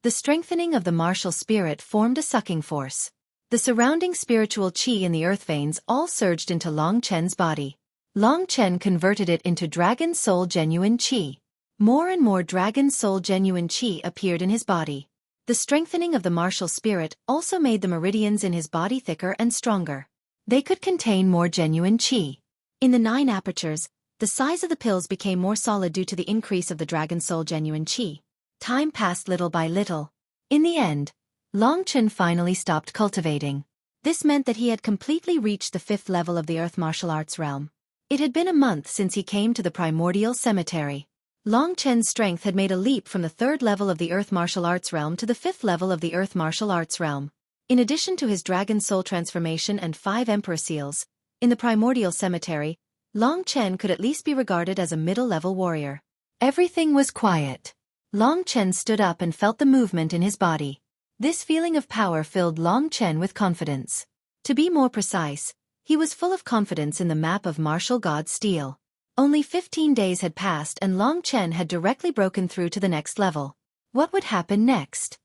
The strengthening of the martial spirit formed a sucking force. The surrounding spiritual qi in the earth veins all surged into Long Chen's body. Long Chen converted it into Dragon Soul Genuine Qi. More and more Dragon Soul Genuine Qi appeared in his body. The strengthening of the martial spirit also made the meridians in his body thicker and stronger. They could contain more genuine qi. In the 9 apertures, the size of the pills became more solid due to the increase of the Dragon Soul Genuine Qi. Time passed little by little. In the end, Long Chen finally stopped cultivating. This meant that he had completely reached the 5th level of the Earth martial arts realm. It had been a month since he came to the primordial cemetery. Long Chen's strength had made a leap from the 3rd level of the Earth martial arts realm to the 5th level of the Earth martial arts realm. In addition to his Dragon Soul transformation and 5 Emperor seals, in the primordial cemetery, Long Chen could at least be regarded as a middle-level warrior. Everything was quiet. Long Chen stood up and felt the movement in his body. This feeling of power filled Long Chen with confidence. To be more precise, he was full of confidence in the map of martial god steel. Only 15 days had passed and Long Chen had directly broken through to the next level. What would happen next?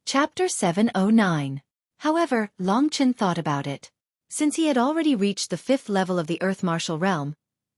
Chapter 709. However, Long Chen thought about it. Since he had already reached the 5th level of the Earth martial realm,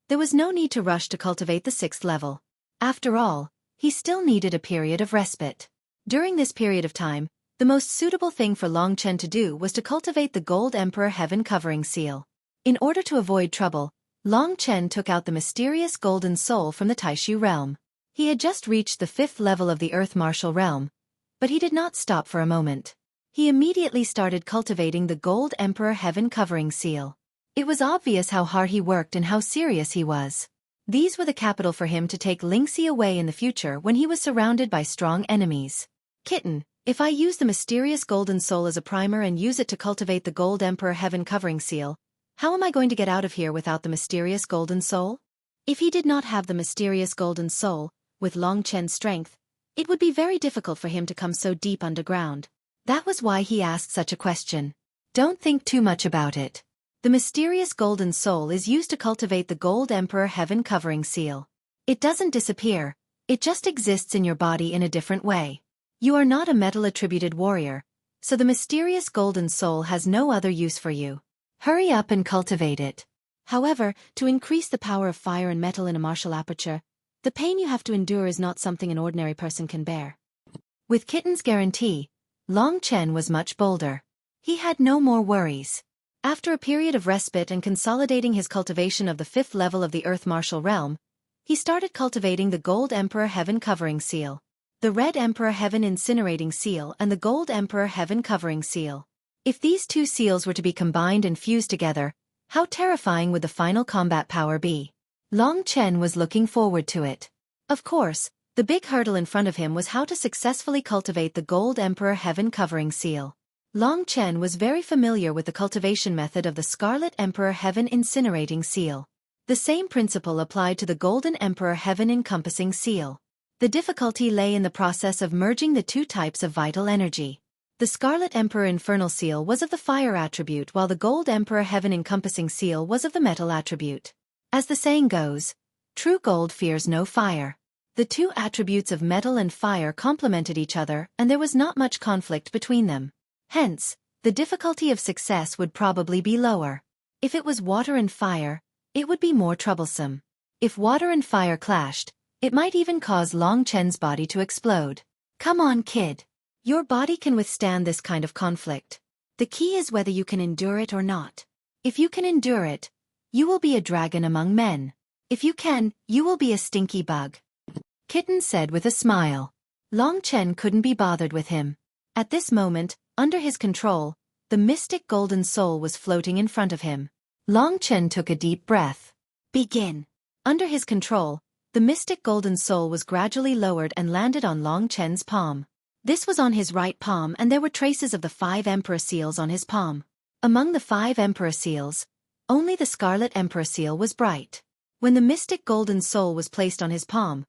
there was no need to rush to cultivate the 6th level. After all, he still needed a period of respite. During this period of time, the most suitable thing for Long Chen to do was to cultivate the Gold Emperor Heaven Covering Seal. In order to avoid trouble, Long Chen took out the mysterious Golden Soul from the Taishu realm. He had just reached the 5th level of the Earth martial realm, but he did not stop for a moment. He immediately started cultivating the Gold Emperor Heaven Covering Seal. It was obvious how hard he worked and how serious he was. These were the capital for him to take Lingxi away in the future when he was surrounded by strong enemies. Kitten, if I use the mysterious Golden Soul as a primer and use it to cultivate the Gold Emperor Heaven Covering Seal, how am I going to get out of here without the mysterious Golden Soul? If he did not have the mysterious Golden Soul, with Long Chen's strength, it would be very difficult for him to come so deep underground. That was why he asked such a question. Don't think too much about it. The mysterious Golden Soul is used to cultivate the Gold Emperor Heaven Covering Seal. It doesn't disappear, it just exists in your body in a different way. You are not a metal-attributed warrior, so the mysterious Golden Soul has no other use for you. Hurry up and cultivate it. However, to increase the power of fire and metal in a martial aperture, the pain you have to endure is not something an ordinary person can bear. With Kitten's guarantee, Long Chen was much bolder. He had no more worries. After a period of respite and consolidating his cultivation of the 5th level of the Earth Martial Realm, he started cultivating the Gold Emperor Heaven Covering Seal, the Red Emperor Heaven Incinerating Seal and the Gold Emperor Heaven Covering Seal. If these two seals were to be combined and fused together, how terrifying would the final combat power be? Long Chen was looking forward to it. Of course, the big hurdle in front of him was how to successfully cultivate the Gold Emperor Heaven Covering Seal. Long Chen was very familiar with the cultivation method of the Scarlet Emperor Heaven Incinerating Seal. The same principle applied to the Golden Emperor Heaven Encompassing Seal. The difficulty lay in the process of merging the two types of vital energy. The Scarlet Emperor Infernal Seal was of the fire attribute while the Gold Emperor Heaven Encompassing Seal was of the metal attribute. As the saying goes, true gold fears no fire. The two attributes of metal and fire complemented each other and there was not much conflict between them. Hence, the difficulty of success would probably be lower. If it was water and fire, it would be more troublesome. If water and fire clashed, it might even cause Long Chen's body to explode. Come on, kid. Your body can withstand this kind of conflict. The key is whether you can endure it or not. If you can endure it, you will be a dragon among men. If you can, you will be a stinky bug. Kitten said with a smile. Long Chen couldn't be bothered with him. At this moment, under his control, the mystic golden soul was floating in front of him. Long Chen took a deep breath. Begin. Under his control, the mystic golden soul was gradually lowered and landed on Long Chen's palm. This was on his right palm and there were traces of the 5 Emperor Seals on his palm. Among the 5 Emperor Seals, only the Scarlet Emperor Seal was bright. When the mystic golden soul was placed on his palm,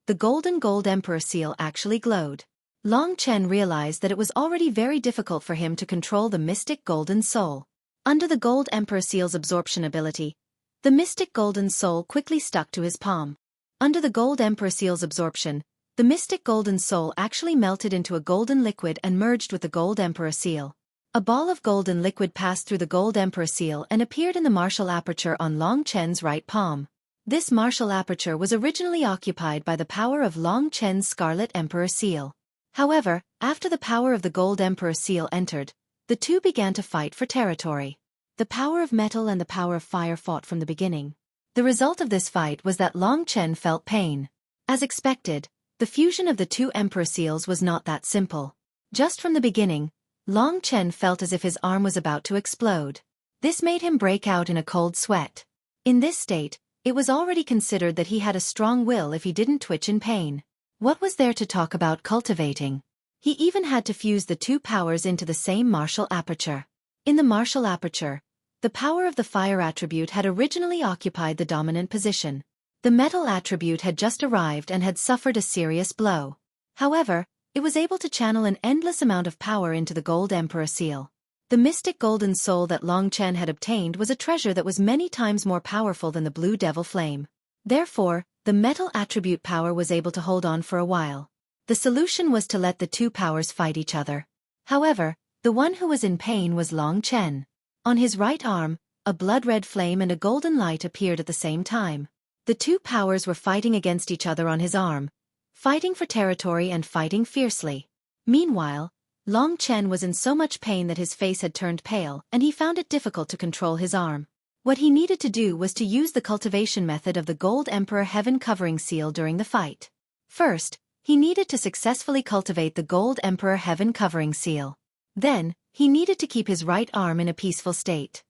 the golden Gold Emperor Seal actually glowed. Long Chen realized that it was already very difficult for him to control the mystic golden soul. Under the Gold Emperor Seal's absorption ability, the mystic golden soul quickly stuck to his palm. Under the Gold Emperor Seal's absorption, the mystic golden soul actually melted into a golden liquid and merged with the Gold Emperor Seal. A ball of golden liquid passed through the Gold Emperor Seal and appeared in the martial aperture on Long Chen's right palm. This martial aperture was originally occupied by the power of Long Chen's Scarlet Emperor Seal. However, after the power of the Gold Emperor Seal entered, the two began to fight for territory. The power of metal and the power of fire fought from the beginning. The result of this fight was that Long Chen felt pain. As expected, the fusion of the 2 Emperor Seals was not that simple. Just from the beginning, Long Chen felt as if his arm was about to explode. This made him break out in a cold sweat. In this state, it was already considered that he had a strong will if he didn't twitch in pain. What was there to talk about cultivating? He even had to fuse the 2 powers into the same martial aperture. In the martial aperture, the power of the fire attribute had originally occupied the dominant position. The metal attribute had just arrived and had suffered a serious blow. However, it was able to channel an endless amount of power into the Gold Emperor Seal. The mystic golden soul that Long Chen had obtained was a treasure that was many times more powerful than the Blue Devil Flame. Therefore, the metal attribute power was able to hold on for a while. The solution was to let the 2 powers fight each other. However, the one who was in pain was Long Chen. On his right arm, a blood-red flame and a golden light appeared at the same time. The 2 powers were fighting against each other on his arm, fighting for territory and fighting fiercely. Meanwhile, Long Chen was in so much pain that his face had turned pale and he found it difficult to control his arm. What he needed to do was to use the cultivation method of the Gold Emperor Heaven Covering Seal during the fight. First, he needed to successfully cultivate the Gold Emperor Heaven Covering Seal. Then, he needed to keep his right arm in a peaceful state.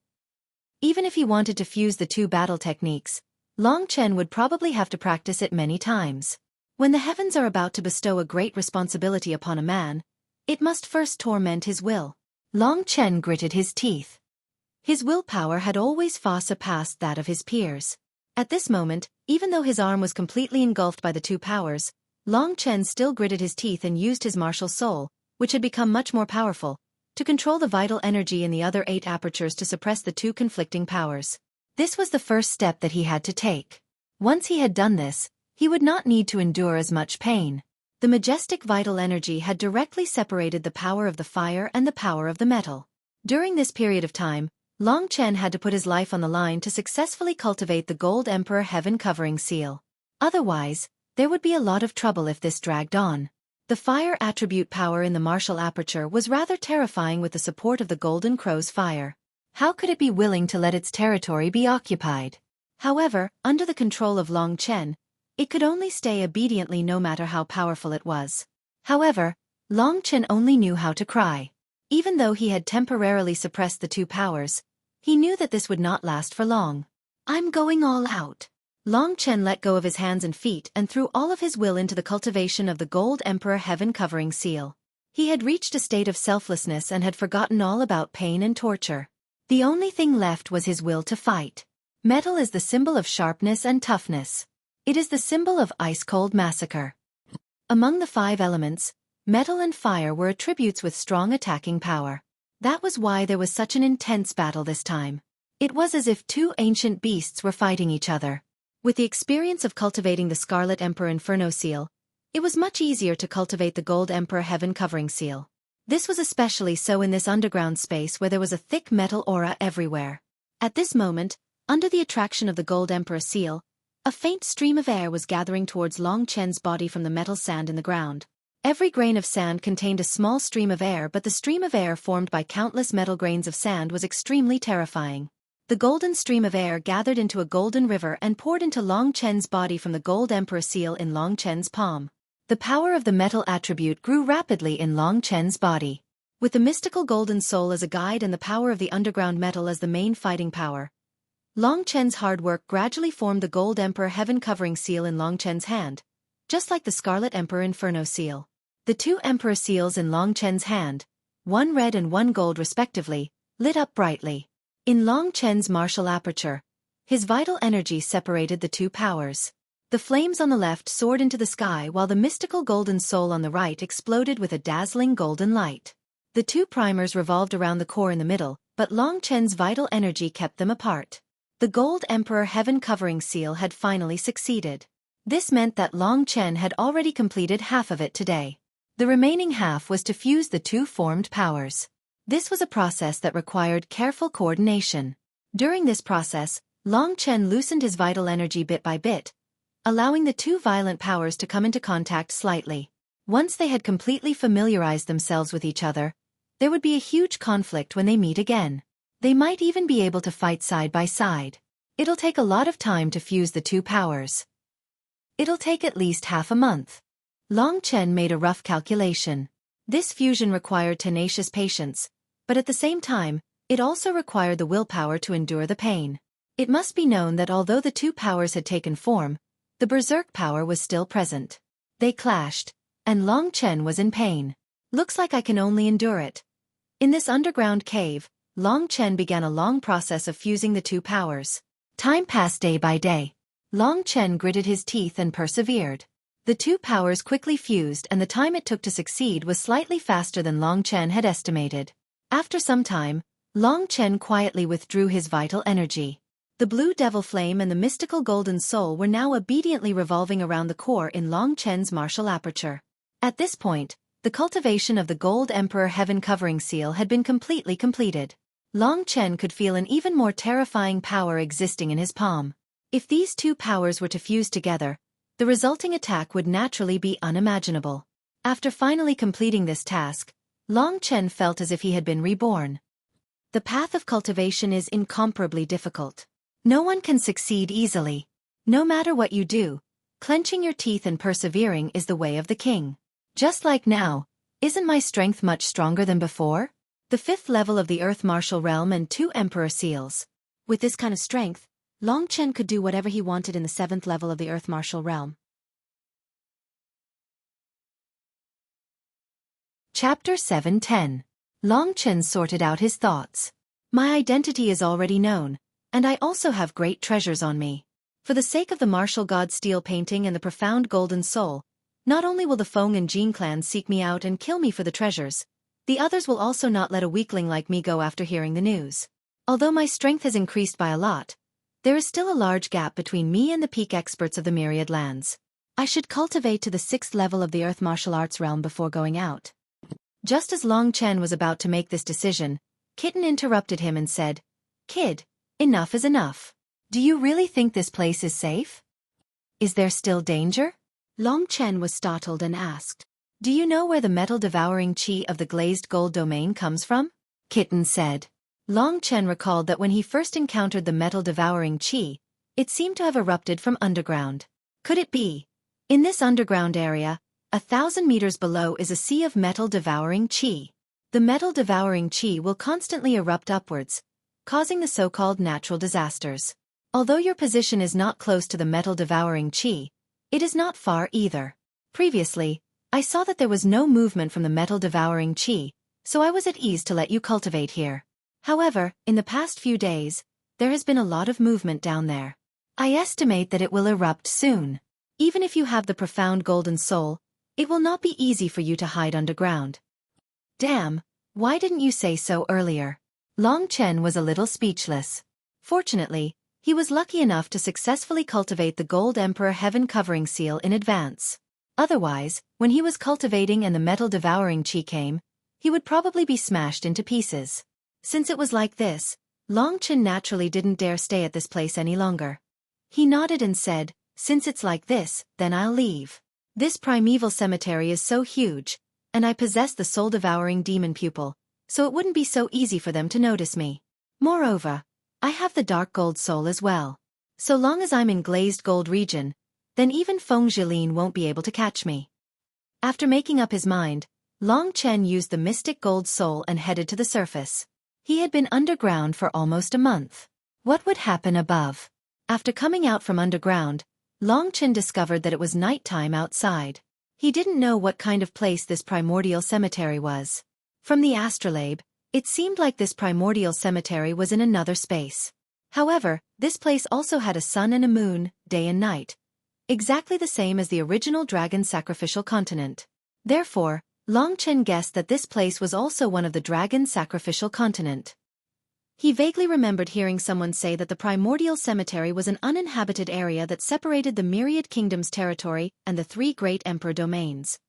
Even if he wanted to fuse the 2 battle techniques, Long Chen would probably have to practice it many times. When the heavens are about to bestow a great responsibility upon a man, it must first torment his will. Long Chen gritted his teeth. His willpower had always far surpassed that of his peers. At this moment, even though his arm was completely engulfed by the 2 powers, Long Chen still gritted his teeth and used his martial soul, which had become much more powerful, to control the vital energy in the other 8 apertures to suppress the 2 conflicting powers. This was the first step that he had to take. Once he had done this, he would not need to endure as much pain. The majestic vital energy had directly separated the power of the fire and the power of the metal. During this period of time, Long Chen had to put his life on the line to successfully cultivate the Gold Emperor Heaven Covering Seal. Otherwise, there would be a lot of trouble if this dragged on. The fire attribute power in the martial aperture was rather terrifying with the support of the Golden Crow's fire. How could it be willing to let its territory be occupied? However, under the control of Long Chen, it could only stay obediently no matter how powerful it was. However, Long Chen only knew how to cry. Even though he had temporarily suppressed the two powers, he knew that this would not last for long. I'm going all out. Long Chen let go of his hands and feet and threw all of his will into the cultivation of the Gold Emperor Heaven-covering seal. He had reached a state of selflessness and had forgotten all about pain and torture. The only thing left was his will to fight. Metal is the symbol of sharpness and toughness. It is the symbol of ice-cold massacre. Among the 5 elements, metal and fire were attributes with strong attacking power. That was why there was such an intense battle this time. It was as if 2 ancient beasts were fighting each other. With the experience of cultivating the Scarlet Emperor Inferno seal, it was much easier to cultivate the Gold Emperor Heaven-covering seal. This was especially so in this underground space where there was a thick metal aura everywhere. At this moment, under the attraction of the Gold Emperor seal, a faint stream of air was gathering towards Long Chen's body from the metal sand in the ground. Every grain of sand contained a small stream of air, but the stream of air formed by countless metal grains of sand was extremely terrifying. The golden stream of air gathered into a golden river and poured into Long Chen's body from the Gold Emperor seal in Long Chen's palm. The power of the metal attribute grew rapidly in Long Chen's body. With the mystical golden soul as a guide and the power of the underground metal as the main fighting power, Long Chen's hard work gradually formed the Gold Emperor Heaven-covering seal in Long Chen's hand, just like the Scarlet Emperor Inferno seal. The 2 Emperor seals in Long Chen's hand, 1 red and 1 gold respectively, lit up brightly. In Long Chen's martial aperture, his vital energy separated the 2 powers. The flames on the left soared into the sky while the mystical golden soul on the right exploded with a dazzling golden light. The 2 primers revolved around the core in the middle, but Long Chen's vital energy kept them apart. The Gold Emperor Heaven-covering seal had finally succeeded. This meant that Long Chen had already completed half of it today. The remaining half was to fuse the 2 formed powers. This was a process that required careful coordination. During this process, Long Chen loosened his vital energy bit by bit, allowing the 2 violent powers to come into contact slightly. Once they had completely familiarized themselves with each other, there would be a huge conflict when they meet again. They might even be able to fight side by side. It'll take a lot of time to fuse the 2 powers. It'll take at least half a month. Long Chen made a rough calculation. This fusion required tenacious patience, but at the same time, it also required the willpower to endure the pain. It must be known that although the 2 powers had taken form, the berserk power was still present. They clashed, and Long Chen was in pain. Looks like I can only endure it. In this underground cave, Long Chen began a long process of fusing the 2 powers. Time passed day by day. Long Chen gritted his teeth and persevered. The 2 powers quickly fused and the time it took to succeed was slightly faster than Long Chen had estimated. After some time, Long Chen quietly withdrew his vital energy. The blue devil flame and the mystical golden soul were now obediently revolving around the core in Long Chen's martial aperture. At this point, the cultivation of the Gold Emperor Heaven-covering seal had been completely completed. Long Chen could feel an even more terrifying power existing in his palm. If these 2 powers were to fuse together, the resulting attack would naturally be unimaginable. After finally completing this task, Long Chen felt as if he had been reborn. The path of cultivation is incomparably difficult. No one can succeed easily. No matter what you do, clenching your teeth and persevering is the way of the king. Just like now, isn't my strength much stronger than before? The 5th level of the Earth Martial Realm and 2 Emperor Seals. With this kind of strength, Long Chen could do whatever he wanted in the 7th level of the Earth Martial Realm. Chapter 7:10. Long Chen sorted out his thoughts. My identity is already known, and I also have great treasures on me. For the sake of the martial god steel painting and the profound golden soul, not only will the Feng and Jin clans seek me out and kill me for the treasures, the others will also not let a weakling like me go after hearing the news. Although my strength has increased by a lot, there is still a large gap between me and the peak experts of the myriad lands. I should cultivate to the 6th level of the Earth Martial Arts realm before going out. Just as Long Chen was about to make this decision, Kitten interrupted him and said, "Kid, enough is enough. Do you really think this place is safe? Is there still danger?" Long Chen was startled and asked, "Do you know where the metal-devouring qi of the glazed gold domain comes from?" Kitten said. Long Chen recalled that when he first encountered the metal-devouring qi, it seemed to have erupted from underground. Could it be? In this underground area, 1,000 meters below is a sea of metal-devouring qi. The metal-devouring qi will constantly erupt upwards, causing the so-called natural disasters. Although your position is not close to the metal-devouring qi, it is not far either. Previously, I saw that there was no movement from the metal-devouring qi, so I was at ease to let you cultivate here. However, in the past few days, there has been a lot of movement down there. I estimate that it will erupt soon. Even if you have the profound golden soul, it will not be easy for you to hide underground. Damn, why didn't you say so earlier? Long Chen was a little speechless. Fortunately, he was lucky enough to successfully cultivate the Gold Emperor Heaven Covering Seal in advance. Otherwise, when he was cultivating and the metal-devouring qi came, he would probably be smashed into pieces. Since it was like this, Long Chen naturally didn't dare stay at this place any longer. He nodded and said, "Since it's like this, then I'll leave. This primeval cemetery is so huge, and I possess the soul-devouring demon pupil, so it wouldn't be so easy for them to notice me. Moreover, I have the dark gold soul as well. So long as I'm in glazed gold region, then even Feng Zhilin won't be able to catch me." After making up his mind, Long Chen used the mystic gold soul and headed to the surface. He had been underground for almost a month. What would happen above? After coming out from underground, Long Chen discovered that it was nighttime outside. He didn't know what kind of place this primordial cemetery was. From the astrolabe, it seemed like this primordial cemetery was in another space. However, this place also had a sun and a moon, day and night, exactly the same as the original dragon sacrificial continent. Therefore, Long Chen guessed that this place was also one of the dragon sacrificial continent. He vaguely remembered hearing someone say that the primordial cemetery was an uninhabited area that separated the myriad kingdoms' territory and the 3 great emperor domains.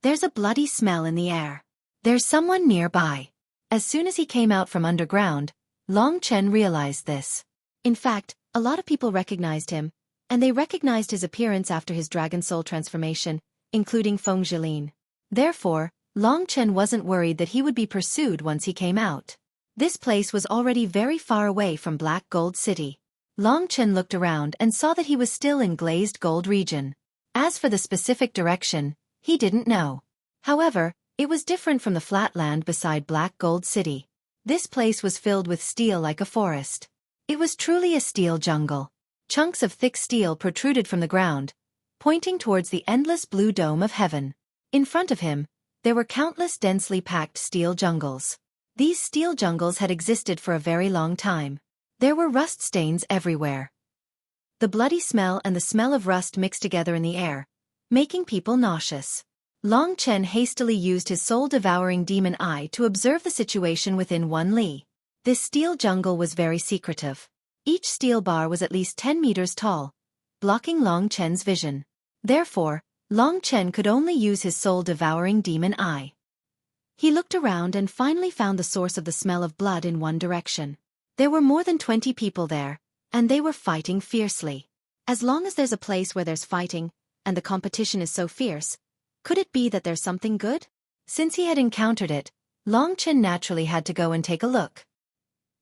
There's a bloody smell in the air. There's someone nearby. As soon as he came out from underground, Long Chen realized this. In fact, a lot of people recognized him, and they recognized his appearance after his dragon soul transformation, including Feng Zhilin. Therefore, Long Chen wasn't worried that he would be pursued once he came out. This place was already very far away from Black Gold City. Long Chen looked around and saw that he was still in glazed gold region. As for the specific direction, he didn't know. However, it was different from the flat land beside Black Gold City. This place was filled with steel like a forest. It was truly a steel jungle. Chunks of thick steel protruded from the ground, pointing towards the endless blue dome of heaven. In front of him, there were countless densely packed steel jungles. These steel jungles had existed for a very long time. There were rust stains everywhere. The bloody smell and the smell of rust mixed together in the air, making people nauseous. Long Chen hastily used his soul-devouring demon eye to observe the situation within 1 li. This steel jungle was very secretive. Each steel bar was at least 10 meters tall, blocking Long Chen's vision. Therefore, Long Chen could only use his soul-devouring demon eye. He looked around and finally found the source of the smell of blood in one direction. There were more than 20 people there, and they were fighting fiercely. As long as there's a place where there's fighting, and the competition is so fierce, could it be that there's something good? Since he had encountered it, Long Chen naturally had to go and take a look.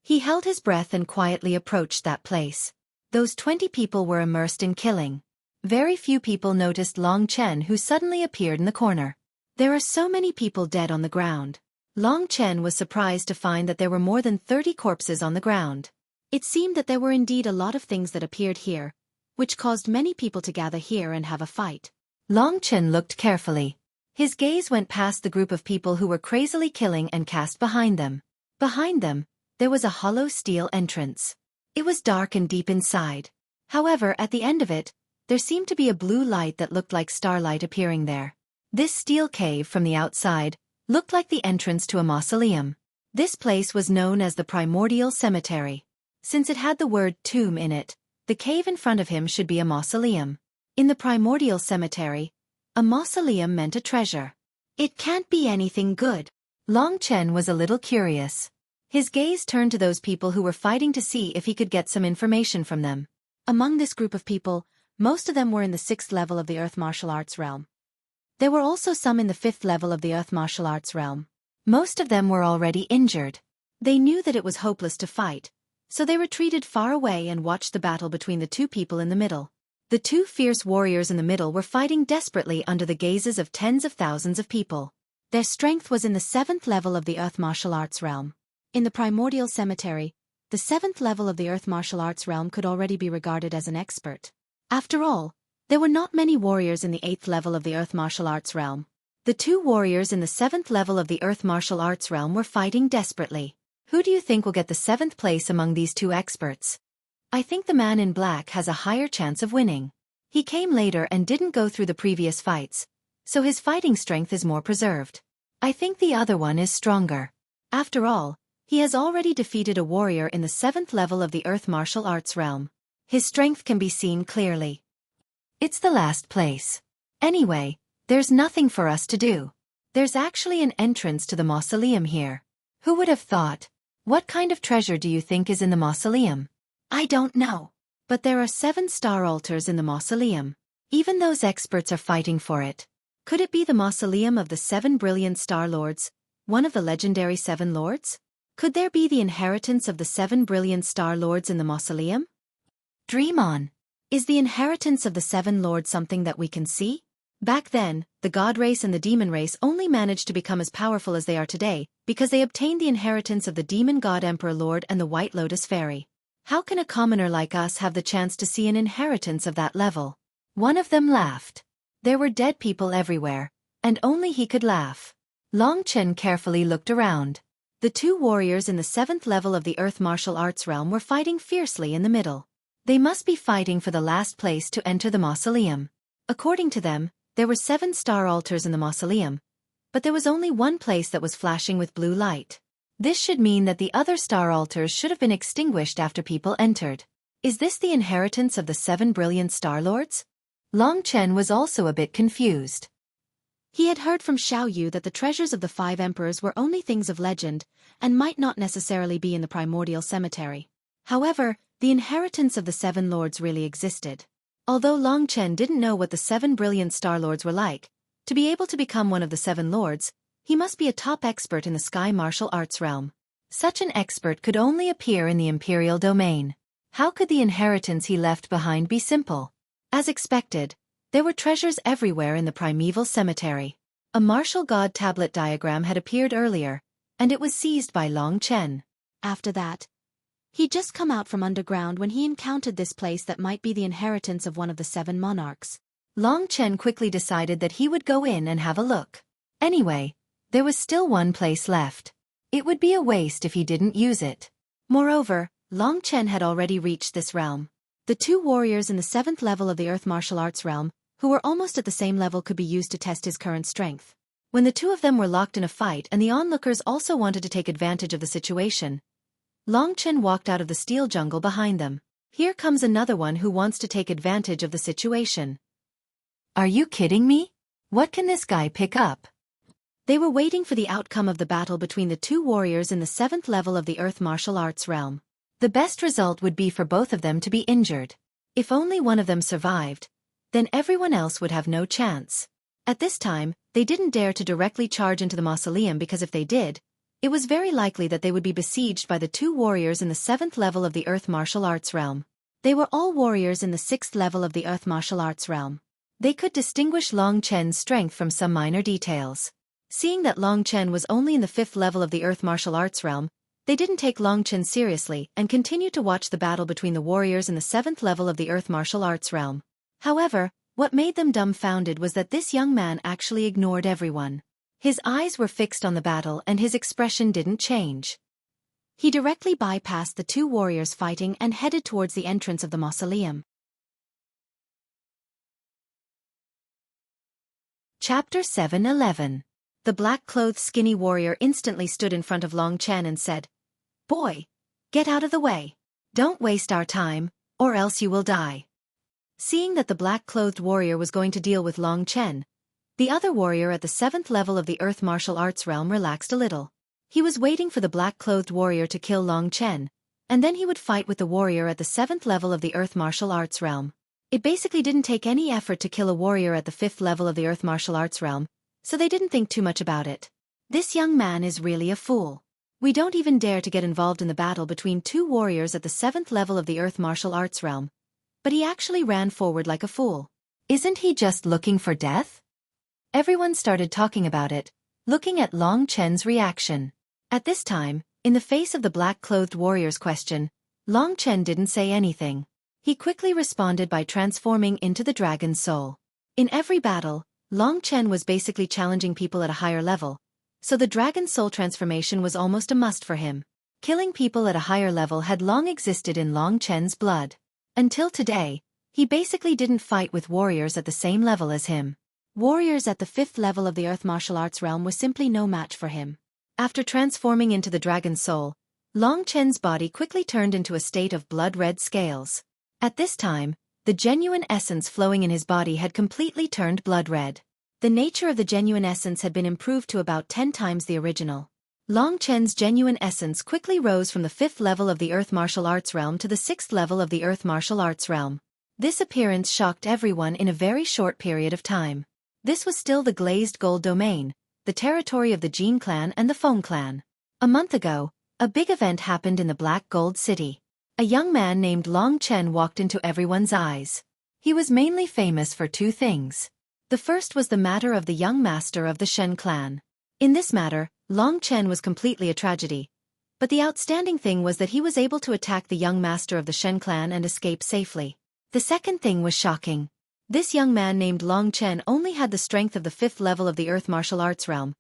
He held his breath and quietly approached that place. Those 20 people were immersed in killing. Very few people noticed Long Chen, who suddenly appeared in the corner. There are so many people dead on the ground. Long Chen was surprised to find that there were more than 30 corpses on the ground. It seemed that there were indeed a lot of things that appeared here, which caused many people to gather here and have a fight. Long Chen looked carefully. His gaze went past the group of people who were crazily killing and cast behind them. Behind them, there was a hollow steel entrance. It was dark and deep inside. However, at the end of it, there seemed to be a blue light that looked like starlight appearing there. This steel cave from the outside looked like the entrance to a mausoleum. This place was known as the Primordial Cemetery. Since it had the word tomb in it, the cave in front of him should be a mausoleum. In the Primordial Cemetery, a mausoleum meant a treasure. It can't be anything good. Long Chen was a little curious. His gaze turned to those people who were fighting to see if he could get some information from them. Among this group of people, most of them were in the 6th level of the Earth Martial Arts realm. There were also some in the 5th level of the Earth Martial Arts realm. Most of them were already injured. They knew that it was hopeless to fight, so they retreated far away and watched the battle between the two people in the middle. The two fierce warriors in the middle were fighting desperately under the gazes of tens of thousands of people. Their strength was in the 7th level of the Earth Martial Arts realm. In the primordial cemetery, the 7th level of the Earth Martial Arts realm could already be regarded as an expert. After all, there were not many warriors in the 8th level of the Earth Martial Arts realm. The two warriors in the 7th level of the Earth Martial Arts realm were fighting desperately. Who do you think will get the 7th place among these two experts? I think the man in black has a higher chance of winning. He came later and didn't go through the previous fights, so his fighting strength is more preserved. I think the other one is stronger. After all, he has already defeated a warrior in the 7th level of the Earth Martial Arts realm. His strength can be seen clearly. It's the last place. Anyway, there's nothing for us to do. There's actually an entrance to the mausoleum here. Who would have thought? What kind of treasure do you think is in the mausoleum? I don't know. But there are 7 star altars in the mausoleum. Even those experts are fighting for it. Could it be the mausoleum of the 7 brilliant Star Lords, one of the legendary 7 lords? Could there be the inheritance of the 7 brilliant Star Lords in the mausoleum? Dream on. Is the inheritance of the 7 lords something that we can see? Back then, the god race and the demon race only managed to become as powerful as they are today because they obtained the inheritance of the demon god Emperor Lord and the White Lotus Fairy. How can a commoner like us have the chance to see an inheritance of that level? One of them laughed. There were dead people everywhere, and only he could laugh. Long Chen carefully looked around. The two warriors in the 7th level of the Earth Martial Arts realm were fighting fiercely in the middle. They must be fighting for the last place to enter the mausoleum. According to them, there were 7 star altars in the mausoleum, but there was only one place that was flashing with blue light. This should mean that the other star altars should have been extinguished after people entered. Is this the inheritance of the 7 brilliant Star Lords? Long Chen was also a bit confused. He had heard from Xueqi that the treasures of the 5 emperors were only things of legend, and might not necessarily be in the primordial cemetery. However, the inheritance of the 7 lords really existed. Although Long Chen didn't know what the 7 brilliant Star Lords were like, to be able to become one of the 7 lords, he must be a top expert in the sky martial arts realm. Such an expert could only appear in the imperial domain. How could the inheritance he left behind be simple? As expected, there were treasures everywhere in the primeval cemetery. A martial god tablet diagram had appeared earlier, and it was seized by Long Chen. After that, he'd just come out from underground when he encountered this place that might be the inheritance of one of the 7 monarchs. Long Chen quickly decided that he would go in and have a look. Anyway, there was still one place left. It would be a waste if he didn't use it. Moreover, Long Chen had already reached this realm. The two warriors in the 7th level of the Earth Martial Arts realm, who were almost at the same level, could be used to test his current strength. When the two of them were locked in a fight and the onlookers also wanted to take advantage of the situation, Long Chen walked out of the steel jungle behind them. Here comes another one who wants to take advantage of the situation. Are you kidding me? What can this guy pick up? They were waiting for the outcome of the battle between the two warriors in the 7th level of the Earth Martial Arts realm. The best result would be for both of them to be injured. If only one of them survived, then everyone else would have no chance. At this time, they didn't dare to directly charge into the mausoleum because if they did, it was very likely that they would be besieged by the two warriors in the 7th level of the Earth Martial Arts realm. They were all warriors in the 6th level of the Earth Martial Arts realm. They could distinguish Long Chen's strength from some minor details. Seeing that Long Chen was only in the 5th level of the Earth Martial Arts realm, they didn't take Long Chen seriously and continued to watch the battle between the warriors in the 7th level of the Earth Martial Arts realm. However, what made them dumbfounded was that this young man actually ignored everyone. His eyes were fixed on the battle and his expression didn't change. He directly bypassed the two warriors fighting and headed towards the entrance of the mausoleum. Chapter 7:11. The black-clothed skinny warrior instantly stood in front of Long Chen and said, "Boy, get out of the way. Don't waste our time, or else you will die." Seeing that the black-clothed warrior was going to deal with Long Chen, the other warrior at the 7th level of the Earth Martial Arts realm relaxed a little. He was waiting for the black-clothed warrior to kill Long Chen, and then he would fight with the warrior at the 7th level of the Earth Martial Arts realm. It basically didn't take any effort to kill a warrior at the 5th level of the Earth Martial Arts realm, so they didn't think too much about it. This young man is really a fool. We don't even dare to get involved in the battle between two warriors at the 7th level of the Earth martial arts realm. But he actually ran forward like a fool. Isn't he just looking for death? Everyone started talking about it, looking at Long Chen's reaction. At this time, in the face of the black-clothed warrior's question, Long Chen didn't say anything. He quickly responded by transforming into the dragon's soul. In every battle, Long Chen was basically challenging people at a higher level, so the dragon's soul transformation was almost a must for him. Killing people at a higher level had long existed in Long Chen's blood. Until today, he basically didn't fight with warriors at the same level as him. Warriors at the 5th level of the Earth martial arts realm were simply no match for him. After transforming into the dragon's soul, Long Chen's body quickly turned into a state of blood-red scales. At this time, the genuine essence flowing in his body had completely turned blood-red. The nature of the genuine essence had been improved to about 10 times the original. Long Chen's genuine essence quickly rose from the 5th level of the Earth martial arts realm to the 6th level of the Earth martial arts realm. This appearance shocked everyone in a very short period of time. This was still the glazed gold domain, the territory of the Jin clan and the Feng clan. A month ago, a big event happened in the Black Gold City. A young man named Long Chen walked into everyone's eyes. He was mainly famous for two things. The first was the matter of the young master of the Shen clan. In this matter, Long Chen was completely a tragedy. But the outstanding thing was that he was able to attack the young master of the Shen clan and escape safely. The second thing was shocking. This young man named Long Chen only had the strength of the 5th level of the Earth martial arts realm,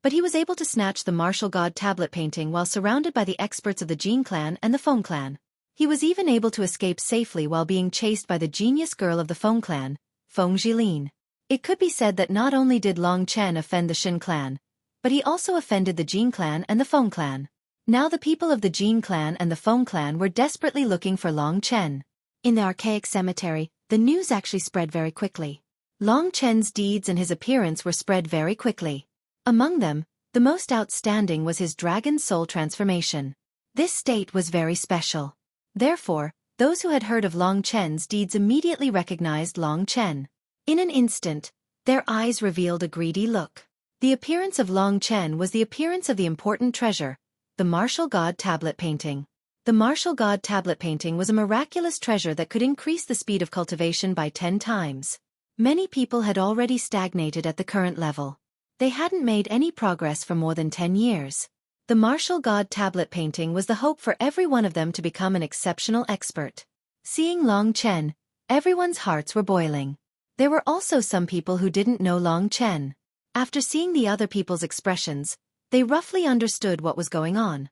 but he was able to snatch the martial god tablet painting while surrounded by the experts of the Jin clan and the Feng clan. He was even able to escape safely while being chased by the genius girl of the Feng clan, Feng Jilin. It could be said that not only did Long Chen offend the Shen clan, but he also offended the Jin clan and the Feng clan. Now the people of the Jin clan and the Feng clan were desperately looking for Long Chen. In the archaic cemetery, the news actually spread very quickly. Long Chen's deeds and his appearance were spread very quickly. Among them, the most outstanding was his dragon soul transformation. This state was very special. Therefore, those who had heard of Long Chen's deeds immediately recognized Long Chen. In an instant, their eyes revealed a greedy look. The appearance of Long Chen was the appearance of the important treasure, the martial god tablet painting. The martial god tablet painting was a miraculous treasure that could increase the speed of cultivation by 10 times. Many people had already stagnated at the current level. They hadn't made any progress for more than 10 years. The martial god tablet painting was the hope for every one of them to become an exceptional expert. Seeing Long Chen, everyone's hearts were boiling. There were also some people who didn't know Long Chen. After seeing the other people's expressions, they roughly understood what was going on.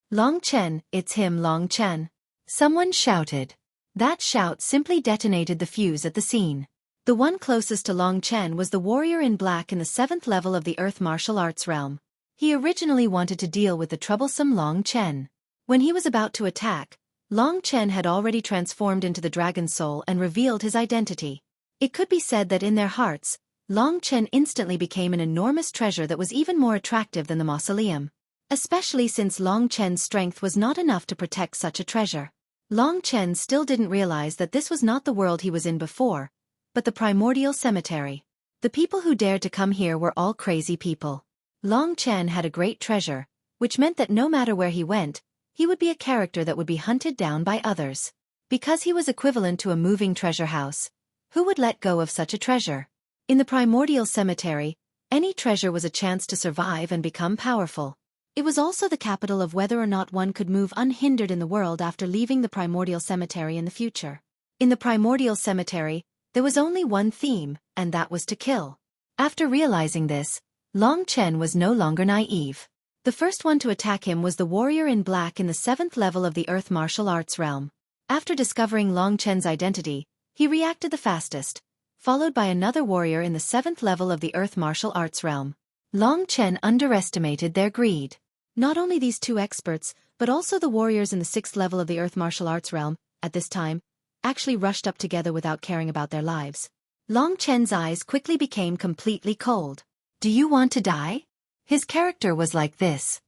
Long Chen, it's him, Long Chen. Someone shouted. That shout simply detonated the fuse at the scene. The one closest to Long Chen was the warrior in black in the 7th level of the Earth martial arts realm. He originally wanted to deal with the troublesome Long Chen. When he was about to attack, Long Chen had already transformed into the dragon soul and revealed his identity. It could be said that in their hearts, Long Chen instantly became an enormous treasure that was even more attractive than the mausoleum. Especially since Long Chen's strength was not enough to protect such a treasure. Long Chen still didn't realize that this was not the world he was in before, but the primordial cemetery. The people who dared to come here were all crazy people. Long Chen had a great treasure, which meant that no matter where he went, he would be a character that would be hunted down by others. Because he was equivalent to a moving treasure house, who would let go of such a treasure? In the primordial cemetery, any treasure was a chance to survive and become powerful. It was also the capital of whether or not one could move unhindered in the world after leaving the primordial cemetery in the future. In the primordial cemetery, there was only one theme, and that was to kill. After realizing this, Long Chen was no longer naive. The first one to attack him was the warrior in black in the 7th level of the Earth martial arts realm. After discovering Long Chen's identity, he reacted the fastest, followed by another warrior in the 7th level of the Earth martial arts realm. Long Chen underestimated their greed. Not only these two experts, but also the warriors in the 6th level of the Earth martial arts realm, at this time, actually rushed up together without caring about their lives. Long Chen's eyes quickly became completely cold. Do you want to die? His character was like this.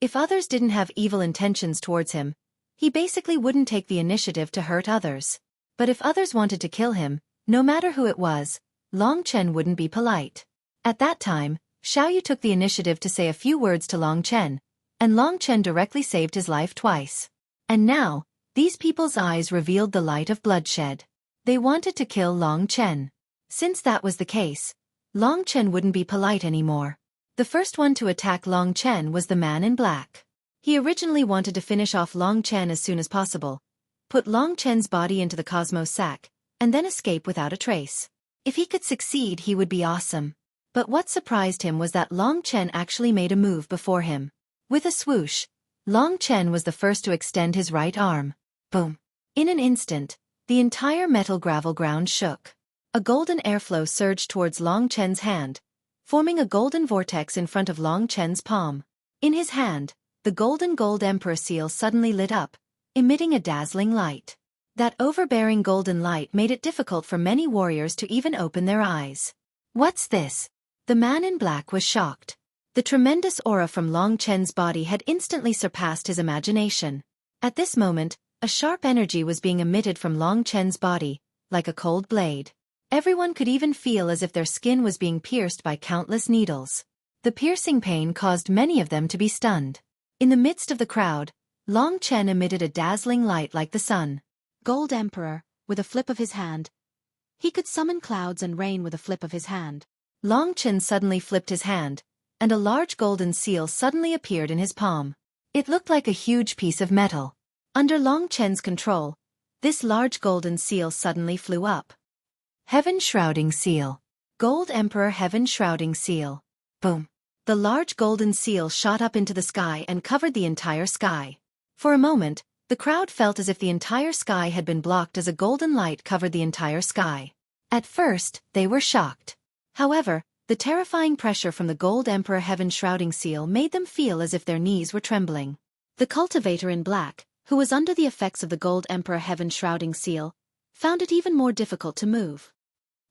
If others didn't have evil intentions towards him, he basically wouldn't take the initiative to hurt others. But if others wanted to kill him, no matter who it was, Long Chen wouldn't be polite. At that time, Xueqi took the initiative to say a few words to Long Chen, and Long Chen directly saved his life twice. And now, these people's eyes revealed the light of bloodshed. They wanted to kill Long Chen. Since that was the case, Long Chen wouldn't be polite anymore. The first one to attack Long Chen was the man in black. He originally wanted to finish off Long Chen as soon as possible, put Long Chen's body into the Cosmos sack, and then escape without a trace. If he could succeed, he would be awesome. But what surprised him was that Long Chen actually made a move before him. With a swoosh, Long Chen was the first to extend his right arm. Boom! In an instant, the entire metal gravel ground shook. A golden airflow surged towards Long Chen's hand, forming a golden vortex in front of Long Chen's palm. In his hand, the golden gold emperor seal suddenly lit up, emitting a dazzling light. That overbearing golden light made it difficult for many warriors to even open their eyes. What's this? The man in black was shocked. The tremendous aura from Long Chen's body had instantly surpassed his imagination. At this moment, a sharp energy was being emitted from Long Chen's body, like a cold blade. Everyone could even feel as if their skin was being pierced by countless needles. The piercing pain caused many of them to be stunned. In the midst of the crowd, Long Chen emitted a dazzling light like the sun. Gold Emperor, with a flip of his hand. He could summon clouds and rain with a flip of his hand. Long Chen suddenly flipped his hand, and a large golden seal suddenly appeared in his palm. It looked like a huge piece of metal. Under Long Chen's control, this large golden seal suddenly flew up. Heaven Shrouding Seal. Gold Emperor Heaven Shrouding Seal. Boom. The large golden seal shot up into the sky and covered the entire sky. For a moment, the crowd felt as if the entire sky had been blocked as a golden light covered the entire sky. At first, they were shocked. However, the terrifying pressure from the Gold Emperor Heaven Shrouding Seal made them feel as if their knees were trembling. The cultivator in black, who was under the effects of the Gold Emperor Heaven Shrouding Seal, found it even more difficult to move.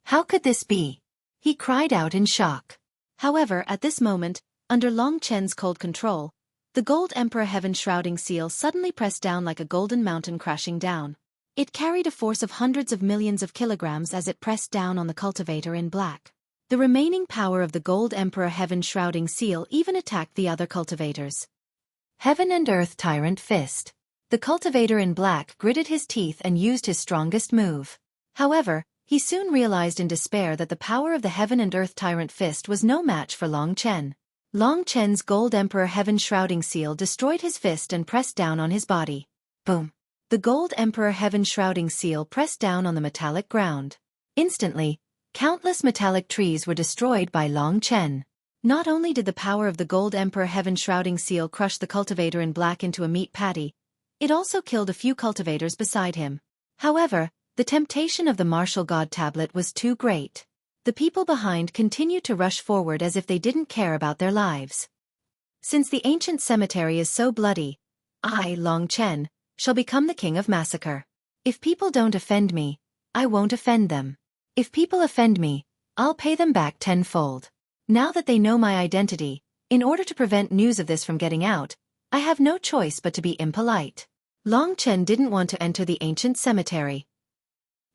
How could this be? He cried out in shock. However, at this moment, under Long Chen's cold control, the Gold Emperor Heaven Shrouding Seal suddenly pressed down like a golden mountain crashing down. It carried a force of hundreds of millions of kilograms as it pressed down on the cultivator in black. The remaining power of the Gold Emperor Heaven Shrouding Seal even attacked the other cultivators. Heaven and Earth Tyrant Fist. The cultivator in black gritted his teeth and used his strongest move. However, he soon realized in despair that the power of the Heaven and Earth Tyrant Fist was no match for Long Chen. Long Chen's Gold Emperor Heaven Shrouding Seal destroyed his fist and pressed down on his body. Boom! The Gold Emperor Heaven Shrouding Seal pressed down on the metallic ground. Instantly, countless metallic trees were destroyed by Long Chen. Not only did the power of the Gold Emperor Heaven Shrouding Seal crush the cultivator in black into a meat patty, it also killed a few cultivators beside him. However, the temptation of the martial god tablet was too great. The people behind continued to rush forward as if they didn't care about their lives. Since the ancient cemetery is so bloody, I, Long Chen, shall become the king of massacre. If people don't offend me, I won't offend them. If people offend me, I'll pay them back tenfold. Now that they know my identity, in order to prevent news of this from getting out, I have no choice but to be impolite. Long Chen didn't want to enter the ancient cemetery.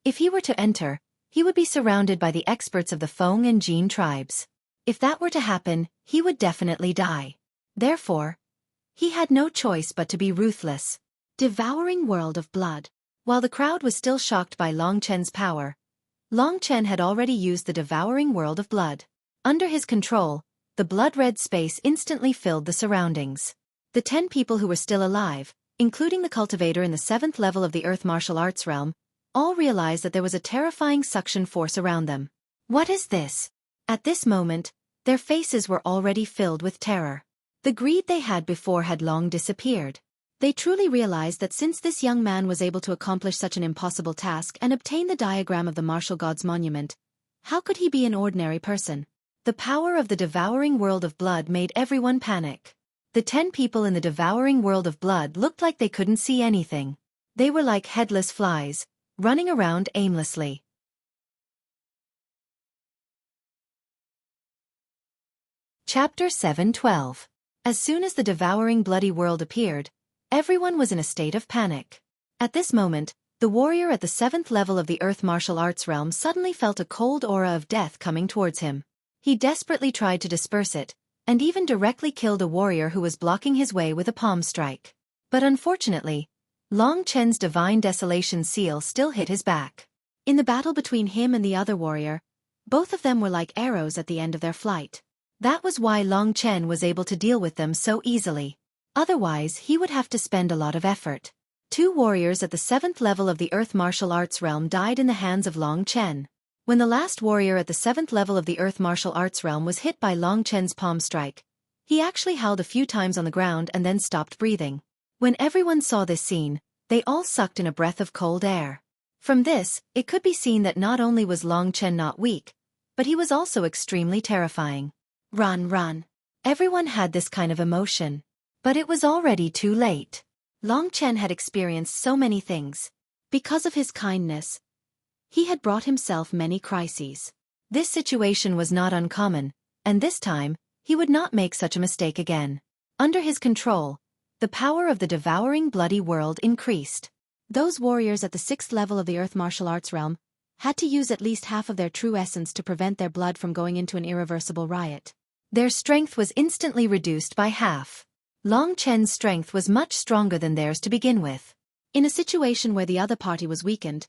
If he were to enter, he would be surrounded by the experts of the Feng and Jin tribes. If that were to happen, he would definitely die. Therefore, he had no choice but to be ruthless. Devouring World of Blood. While the crowd was still shocked by Long Chen's power, Long Chen had already used the Devouring World of Blood. Under his control, the blood-red space instantly filled the surroundings. The 10 people who were still alive, including the cultivator in the 7th level of the Earth Martial Arts realm, all realized that there was a terrifying suction force around them. What is this? At this moment, their faces were already filled with terror. The greed they had before had long disappeared. They truly realized that since this young man was able to accomplish such an impossible task and obtain the diagram of the martial god's monument, how could he be an ordinary person? The power of the devouring world of blood made everyone panic. The 10 people in the devouring world of blood looked like they couldn't see anything. They were like headless flies, running around aimlessly. Chapter 7:12. As soon as the devouring bloody world appeared, everyone was in a state of panic. At this moment, the warrior at the 7th level of the Earth Martial Arts realm suddenly felt a cold aura of death coming towards him. He desperately tried to disperse it, and even directly killed a warrior who was blocking his way with a palm strike. But unfortunately, Long Chen's divine desolation seal still hit his back. In the battle between him and the other warrior, both of them were like arrows at the end of their flight. That was why Long Chen was able to deal with them so easily. Otherwise, he would have to spend a lot of effort. 2 warriors at the 7th level of the Earth martial arts realm died in the hands of Long Chen. When the last warrior at the 7th level of the Earth martial arts realm was hit by Long Chen's palm strike, he actually howled a few times on the ground and then stopped breathing. When everyone saw this scene, they all sucked in a breath of cold air. From this, it could be seen that not only was Long Chen not weak, but he was also extremely terrifying. Run, run. Everyone had this kind of emotion. But it was already too late. Long Chen had experienced so many things. Because of his kindness, he had brought himself many crises. This situation was not uncommon, and this time, he would not make such a mistake again. Under his control, the power of the devouring bloody world increased. Those warriors at the 6th level of the Earth martial arts realm had to use at least half of their true essence to prevent their blood from going into an irreversible riot. Their strength was instantly reduced by half. Long Chen's strength was much stronger than theirs to begin with. In a situation where the other party was weakened,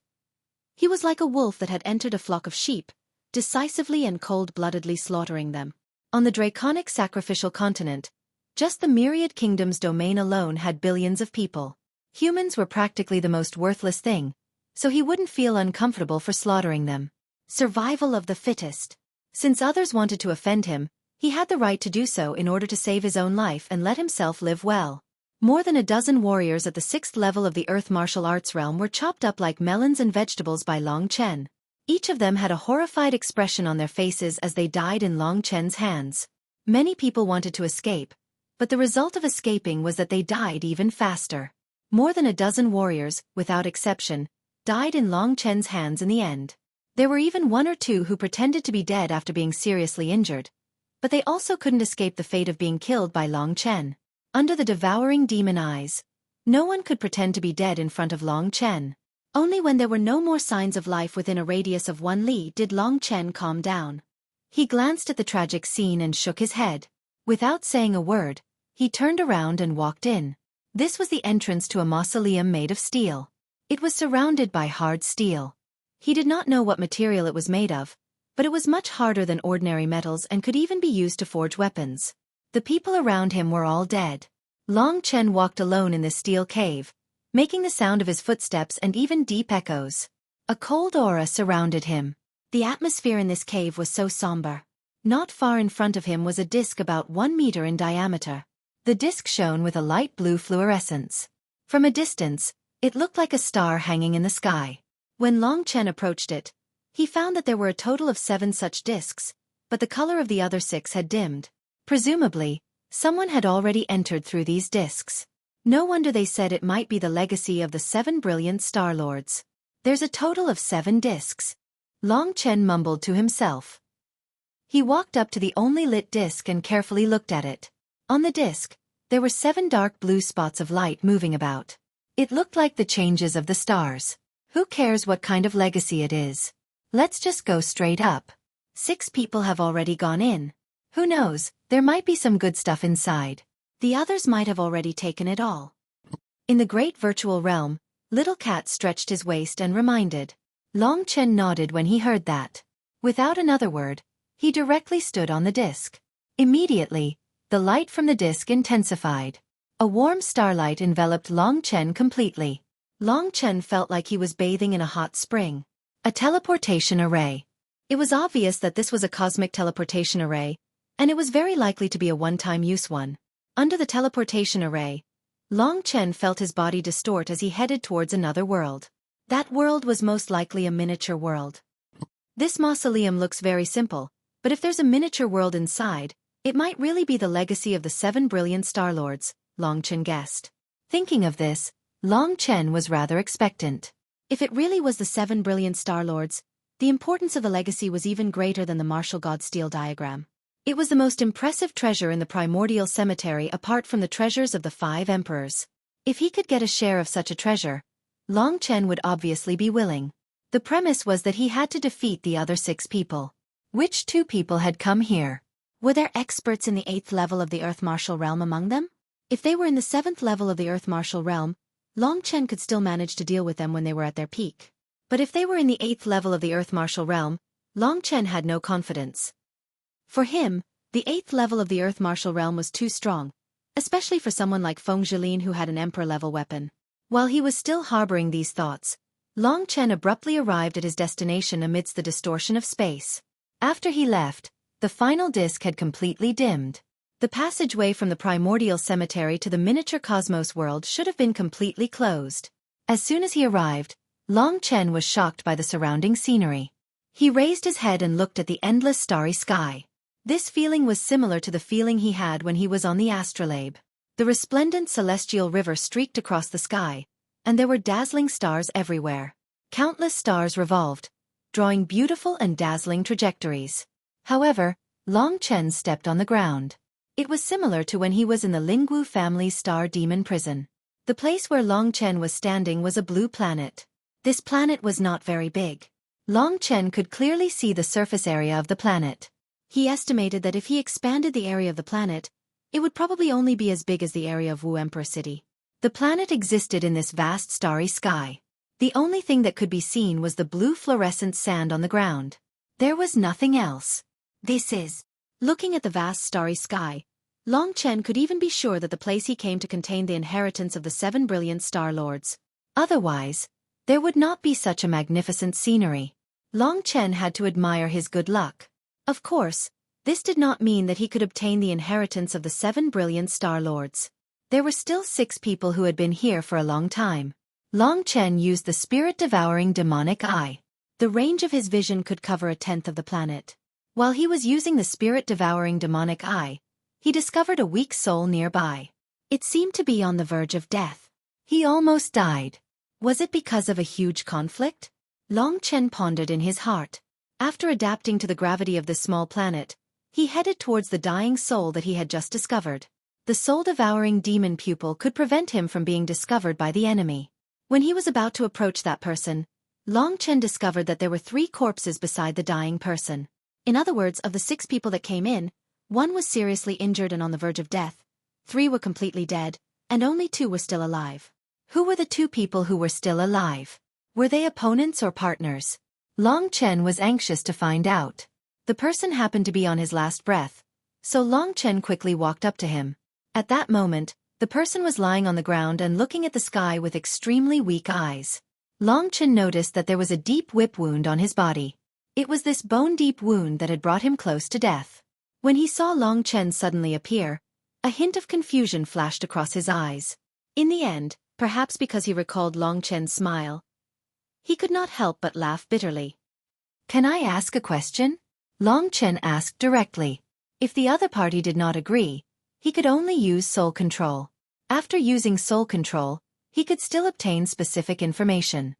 he was like a wolf that had entered a flock of sheep, decisively and cold-bloodedly slaughtering them. On the draconic sacrificial continent, just the myriad kingdom's domain alone had billions of people. Humans were practically the most worthless thing, so he wouldn't feel uncomfortable for slaughtering them. Survival of the fittest. Since others wanted to offend him, he had the right to do so in order to save his own life and let himself live well. More than a dozen warriors at the 6th level of the Earth martial arts realm were chopped up like melons and vegetables by Long Chen. Each of them had a horrified expression on their faces as they died in Long Chen's hands. Many people wanted to escape, but the result of escaping was that they died even faster. More than a dozen warriors, without exception, died in Long Chen's hands in the end. There were even 1 or 2 who pretended to be dead after being seriously injured, but they also couldn't escape the fate of being killed by Long Chen. Under the devouring demon eyes, no one could pretend to be dead in front of Long Chen. Only when there were no more signs of life within a radius of 1 li did Long Chen calm down. He glanced at the tragic scene and shook his head. Without saying a word, he turned around and walked in. This was the entrance to a mausoleum made of steel. It was surrounded by hard steel. He did not know what material it was made of, but it was much harder than ordinary metals and could even be used to forge weapons. The people around him were all dead. Long Chen walked alone in this steel cave, making the sound of his footsteps and even deep echoes. A cold aura surrounded him. The atmosphere in this cave was so somber. Not far in front of him was a disc about 1 meter in diameter. The disc shone with a light blue fluorescence. From a distance, it looked like a star hanging in the sky. When Long Chen approached it, he found that there were a total of 7 such discs, but the color of the other 6 had dimmed. Presumably, someone had already entered through these discs. No wonder they said it might be the legacy of the 7 brilliant Star Lords. There's a total of 7 discs. Long Chen mumbled to himself. He walked up to the only lit disc and carefully looked at it. On the disc, there were 7 dark blue spots of light moving about. It looked like the changes of the stars. Who cares what kind of legacy it is? Let's just go straight up. 6 people have already gone in. Who knows, there might be some good stuff inside. The others might have already taken it all. In the great virtual realm, Little Cat stretched his waist and reminded. Long Chen nodded when he heard that. Without another word, he directly stood on the disc. Immediately, the light from the disc intensified. A warm starlight enveloped Long Chen completely. Long Chen felt like he was bathing in a hot spring. A teleportation array. It was obvious that this was a cosmic teleportation array, and it was very likely to be a one-time use one. Under the teleportation array, Long Chen felt his body distort as he headed towards another world. That world was most likely a miniature world. This mausoleum looks very simple, but if there's a miniature world inside, it might really be the legacy of the 7 brilliant Star Lords, Long Chen guessed. Thinking of this, Long Chen was rather expectant. If it really was the 7 brilliant Star Lords, the importance of the legacy was even greater than the martial god steel diagram. It was the most impressive treasure in the primordial cemetery apart from the treasures of the 5 emperors. If he could get a share of such a treasure, Long Chen would obviously be willing. The premise was that he had to defeat the other 6 people. Which 2 people had come here? Were there experts in the 8th level of the Earth Martial Realm among them? If they were in the 7th level of the Earth Martial Realm, Long Chen could still manage to deal with them when they were at their peak. But if they were in the 8th level of the Earth Martial Realm, Long Chen had no confidence. For him, the 8th level of the Earth Martial Realm was too strong, especially for someone like Feng Zhilin who had an Emperor-level weapon. While he was still harboring these thoughts, Long Chen abruptly arrived at his destination amidst the distortion of space. After he left, the final disk had completely dimmed. The passageway from the primordial cemetery to the miniature cosmos world should have been completely closed. As soon as he arrived, Long Chen was shocked by the surrounding scenery. He raised his head and looked at the endless starry sky. This feeling was similar to the feeling he had when he was on the astrolabe. The resplendent celestial river streaked across the sky, and there were dazzling stars everywhere. Countless stars revolved, drawing beautiful and dazzling trajectories. However, Long Chen stepped on the ground. It was similar to when he was in the Lingwu family's star demon prison. The place where Long Chen was standing was a blue planet. This planet was not very big. Long Chen could clearly see the surface area of the planet. He estimated that if he expanded the area of the planet, it would probably only be as big as the area of Wu Emperor City. The planet existed in this vast starry sky. The only thing that could be seen was the blue fluorescent sand on the ground. There was nothing else. Looking at the vast starry sky, Long Chen could even be sure that the place he came to contained the inheritance of the 7 brilliant Star Lords. Otherwise, there would not be such a magnificent scenery. Long Chen had to admire his good luck. Of course, this did not mean that he could obtain the inheritance of the 7 brilliant Star Lords. There were still 6 people who had been here for a long time. Long Chen used the spirit-devouring demonic eye. The range of his vision could cover 1/10 of the planet. While he was using the spirit-devouring demonic eye, he discovered a weak soul nearby. It seemed to be on the verge of death. He almost died. Was it because of a huge conflict? Long Chen pondered in his heart. After adapting to the gravity of this small planet, he headed towards the dying soul that he had just discovered. The soul-devouring demon pupil could prevent him from being discovered by the enemy. When he was about to approach that person, Long Chen discovered that there were 3 corpses beside the dying person. In other words, of the 6 people that came in, 1 was seriously injured and on the verge of death, 3 were completely dead, and only 2 were still alive. Who were the 2 people who were still alive? Were they opponents or partners? Long Chen was anxious to find out. The person happened to be on his last breath, so Long Chen quickly walked up to him. At that moment, the person was lying on the ground and looking at the sky with extremely weak eyes. Long Chen noticed that there was a deep whip wound on his body. It was this bone-deep wound that had brought him close to death. When he saw Long Chen suddenly appear, a hint of confusion flashed across his eyes. In the end, perhaps because he recalled Long Chen's smile, he could not help but laugh bitterly. "Can I ask a question?" Long Chen asked directly. If the other party did not agree, he could only use soul control. After using soul control, he could still obtain specific information.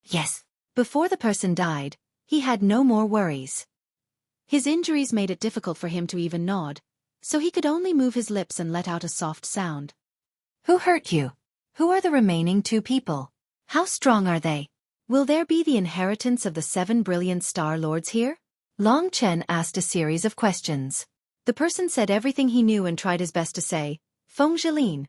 Yes. Before the person died, he had no more worries. His injuries made it difficult for him to even nod, so he could only move his lips and let out a soft sound. "Who hurt you? Who are the remaining 2 people? How strong are they? Will there be the inheritance of the 7 brilliant Star Lords here?" Long Chen asked a series of questions. The person said everything he knew and tried his best to say. Feng Zhilin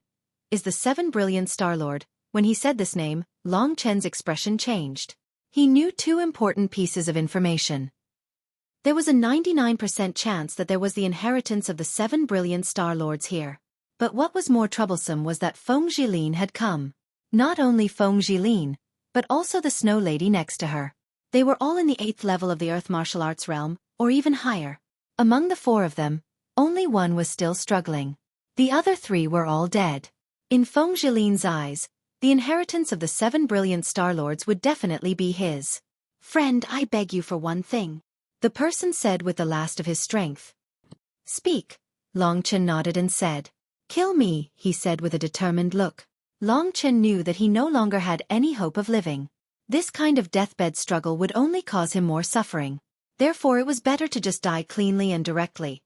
is the 7 brilliant Star Lord. When he said this name, Long Chen's expression changed. He knew 2 important pieces of information. There was a 99% chance that there was the inheritance of the 7 brilliant Star Lords here. But what was more troublesome was that Feng Zhilin had come. Not only Feng Zhilin, but also the Snow Lady next to her. They were all in the 8th level of the Earth Martial Arts realm, or even higher. Among the 4 of them, only 1 was still struggling. The other 3 were all dead. In Feng Zhilin's eyes, the inheritance of the 7 brilliant Star Lords would definitely be his. "Friend, I beg you for one thing," the person said with the last of his strength. "Speak." Long Chen nodded and said. "Kill me," he said with a determined look. Long Chen knew that he no longer had any hope of living. This kind of deathbed struggle would only cause him more suffering. Therefore it was better to just die cleanly and directly.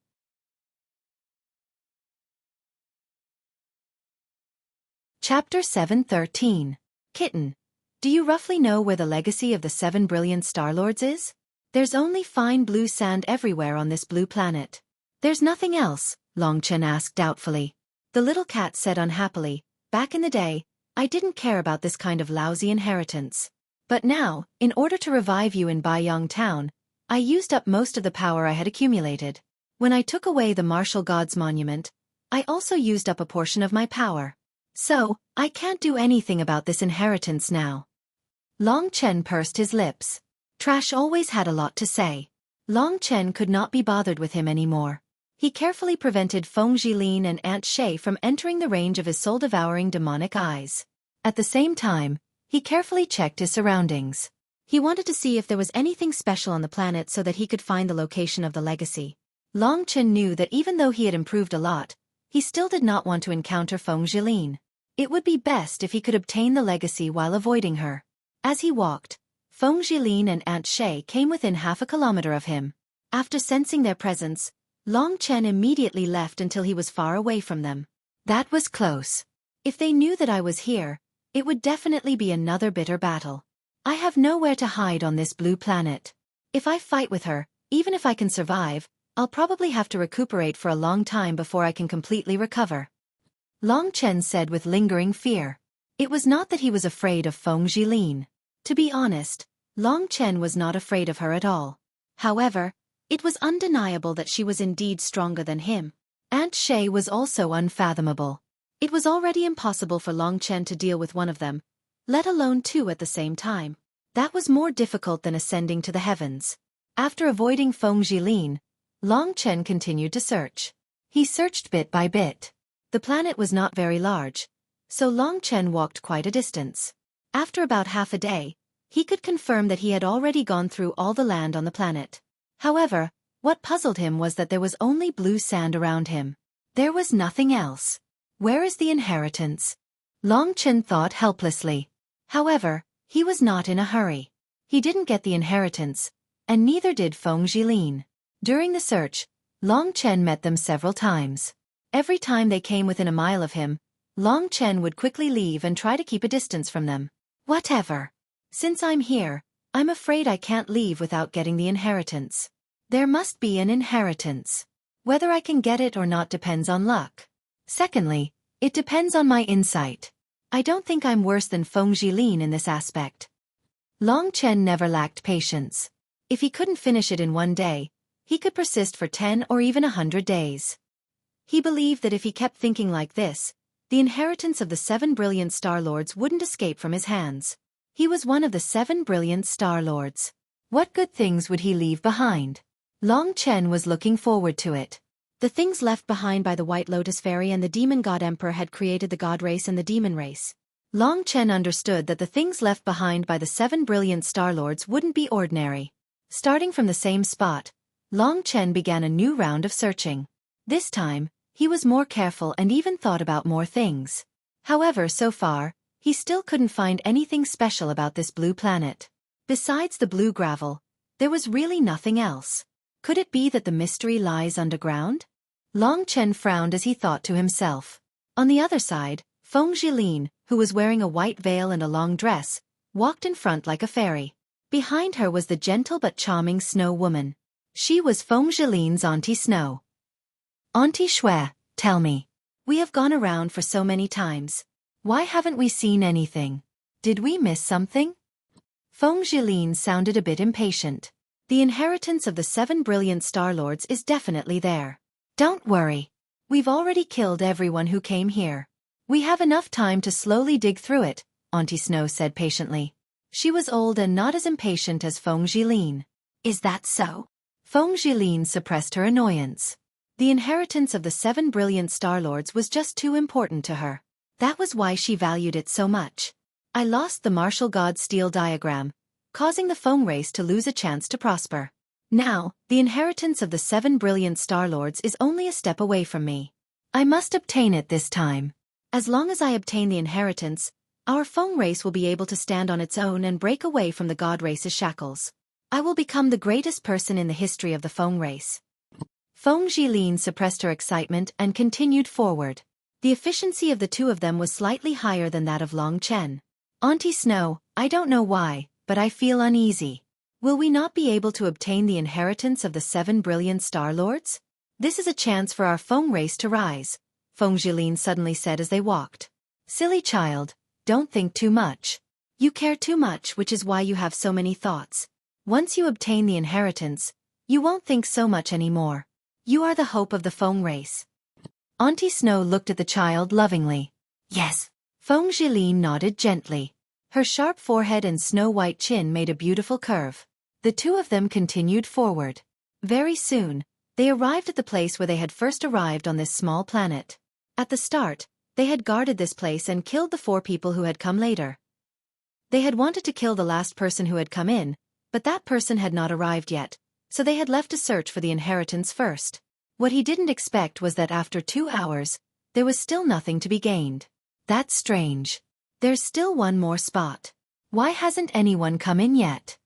Chapter 713. Kitten. Do you roughly know where the legacy of the 7 brilliant Star Lords is? There's only fine blue sand everywhere on this blue planet. There's nothing else, Long Chen asked doubtfully. The little cat said unhappily, back in the day, I didn't care about this kind of lousy inheritance. But now, in order to revive you in Baiyang town, I used up most of the power I had accumulated. When I took away the martial god's monument, I also used up a portion of my power. So, I can't do anything about this inheritance now. Long Chen pursed his lips. Trash always had a lot to say. Long Chen could not be bothered with him anymore. He carefully prevented Feng Jilin and Aunt Shay from entering the range of his soul-devouring demonic eyes. At the same time, he carefully checked his surroundings. He wanted to see if there was anything special on the planet so that he could find the location of the legacy. Long Chen knew that even though he had improved a lot, he still did not want to encounter Feng Jilin. It would be best if he could obtain the legacy while avoiding her. As he walked, Feng Jilin and Aunt Shay came within half a kilometer of him. After sensing their presence, Long Chen immediately left until he was far away from them. That was close. If they knew that I was here, it would definitely be another bitter battle. I have nowhere to hide on this blue planet. If I fight with her, even if I can survive, I'll probably have to recuperate for a long time before I can completely recover. Long Chen said with lingering fear. It was not that he was afraid of Feng Jilin. To be honest, Long Chen was not afraid of her at all. However, it was undeniable that she was indeed stronger than him. Aunt Shay was also unfathomable. It was already impossible for Long Chen to deal with one of them, let alone two at the same time. That was more difficult than ascending to the heavens. After avoiding Feng Jilin, Long Chen continued to search. He searched bit by bit. The planet was not very large, so Long Chen walked quite a distance. After about half a day, he could confirm that he had already gone through all the land on the planet. However, what puzzled him was that there was only blue sand around him. There was nothing else. Where is the inheritance? Long Chen thought helplessly. However, he was not in a hurry. He didn't get the inheritance, and neither did Feng Jilin. During the search, Long Chen met them several times. Every time they came within a mile of him, Long Chen would quickly leave and try to keep a distance from them. Whatever. Since I'm here, I'm afraid I can't leave without getting the inheritance. There must be an inheritance. Whether I can get it or not depends on luck. Secondly, it depends on my insight. I don't think I'm worse than Feng Jilin in this aspect. Long Chen never lacked patience. If he couldn't finish it in one day, he could persist for 10 or even 100 days. He believed that if he kept thinking like this, the inheritance of the 7 brilliant Star Lords wouldn't escape from his hands. He was one of the 7 brilliant Star Lords. What good things would he leave behind? Long Chen was looking forward to it. The things left behind by the White Lotus Fairy and the Demon God Emperor had created the God race and the Demon race. Long Chen understood that the things left behind by the 7 brilliant Star Lords wouldn't be ordinary. Starting from the same spot, Long Chen began a new round of searching. This time, he was more careful and even thought about more things. However, so far, he still couldn't find anything special about this blue planet. Besides the blue gravel, there was really nothing else. Could it be that the mystery lies underground? Long Chen frowned as he thought to himself. On the other side, Feng Jilin, who was wearing a white veil and a long dress, walked in front like a fairy. Behind her was the gentle but charming Snow Woman. She was Feng Jilin's Auntie Snow. Auntie Xue, tell me. We have gone around for so many times. Why haven't we seen anything? Did we miss something? Feng Jilin sounded a bit impatient. The inheritance of the 7 brilliant Star Lords is definitely there. Don't worry. We've already killed everyone who came here. We have enough time to slowly dig through it, Auntie Snow said patiently. She was old and not as impatient as Feng Jilin. Is that so? Feng Jilin suppressed her annoyance. The inheritance of the 7 brilliant Star Lords was just too important to her. That was why she valued it so much. I lost the martial god steel diagram, causing the Feng race to lose a chance to prosper. Now, the inheritance of the 7 brilliant Star Lords is only a step away from me. I must obtain it this time. As long as I obtain the inheritance, our Feng race will be able to stand on its own and break away from the god race's shackles. I will become the greatest person in the history of the Feng race. Feng Jilin suppressed her excitement and continued forward. The efficiency of the two of them was slightly higher than that of Long Chen. Auntie Snow, I don't know why, but I feel uneasy. Will we not be able to obtain the inheritance of the 7 brilliant Star Lords? This is a chance for our Feng race to rise, Feng Jilin suddenly said as they walked. Silly child, don't think too much. You care too much, which is why you have so many thoughts. Once you obtain the inheritance, you won't think so much anymore. You are the hope of the Feng race. Auntie Snow looked at the child lovingly. Yes. Feng Jilin nodded gently. Her sharp forehead and snow-white chin made a beautiful curve. The two of them continued forward. Very soon, they arrived at the place where they had first arrived on this small planet. At the start, they had guarded this place and killed the 4 people who had come later. They had wanted to kill the last person who had come in, but that person had not arrived yet, so they had left to search for the inheritance first. What he didn't expect was that after 2 hours, there was still nothing to be gained. That's strange. There's still one more spot. Why hasn't anyone come in yet?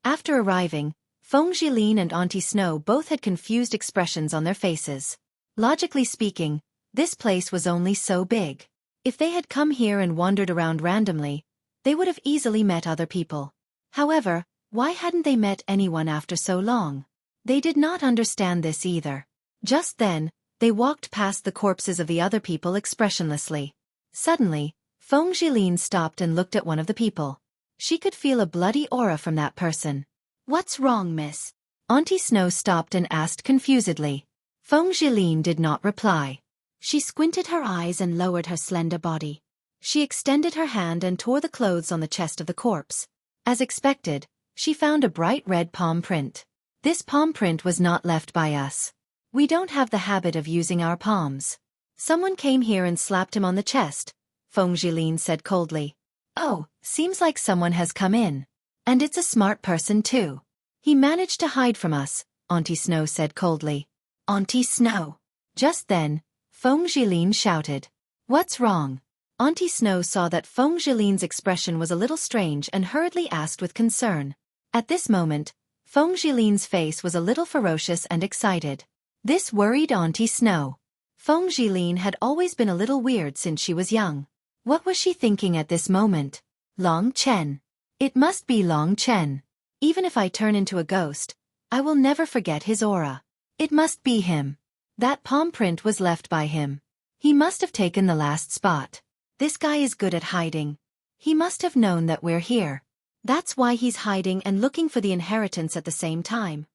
After arriving, Feng Jilin and Auntie Snow both had confused expressions on their faces. Logically speaking, this place was only so big. If they had come here and wandered around randomly, they would have easily met other people. However, why hadn't they met anyone after so long? They did not understand this either. Just then, they walked past the corpses of the other people expressionlessly. Suddenly, Feng Jilin stopped and looked at one of the people. She could feel a bloody aura from that person. What's wrong, miss? Auntie Snow stopped and asked confusedly. Feng Jilin did not reply. She squinted her eyes and lowered her slender body. She extended her hand and tore the clothes on the chest of the corpse. As expected, she found a bright red palm print. This palm print was not left by us. We don't have the habit of using our palms. Someone came here and slapped him on the chest, Feng Jilin said coldly. Oh, seems like someone has come in. And it's a smart person too. He managed to hide from us, Auntie Snow said coldly. Auntie Snow. Just then, Feng Jilin shouted. What's wrong? Auntie Snow saw that Feng Jilin's expression was a little strange and hurriedly asked with concern. At this moment, Feng Jilin's face was a little ferocious and excited. This worried Auntie Snow. Feng Jilin had always been a little weird since she was young. What was she thinking at this moment? Long Chen. It must be Long Chen. Even if I turn into a ghost, I will never forget his aura. It must be him. That palm print was left by him. He must have taken the last spot. This guy is good at hiding. He must have known that we're here. That's why he's hiding and looking for the inheritance at the same time.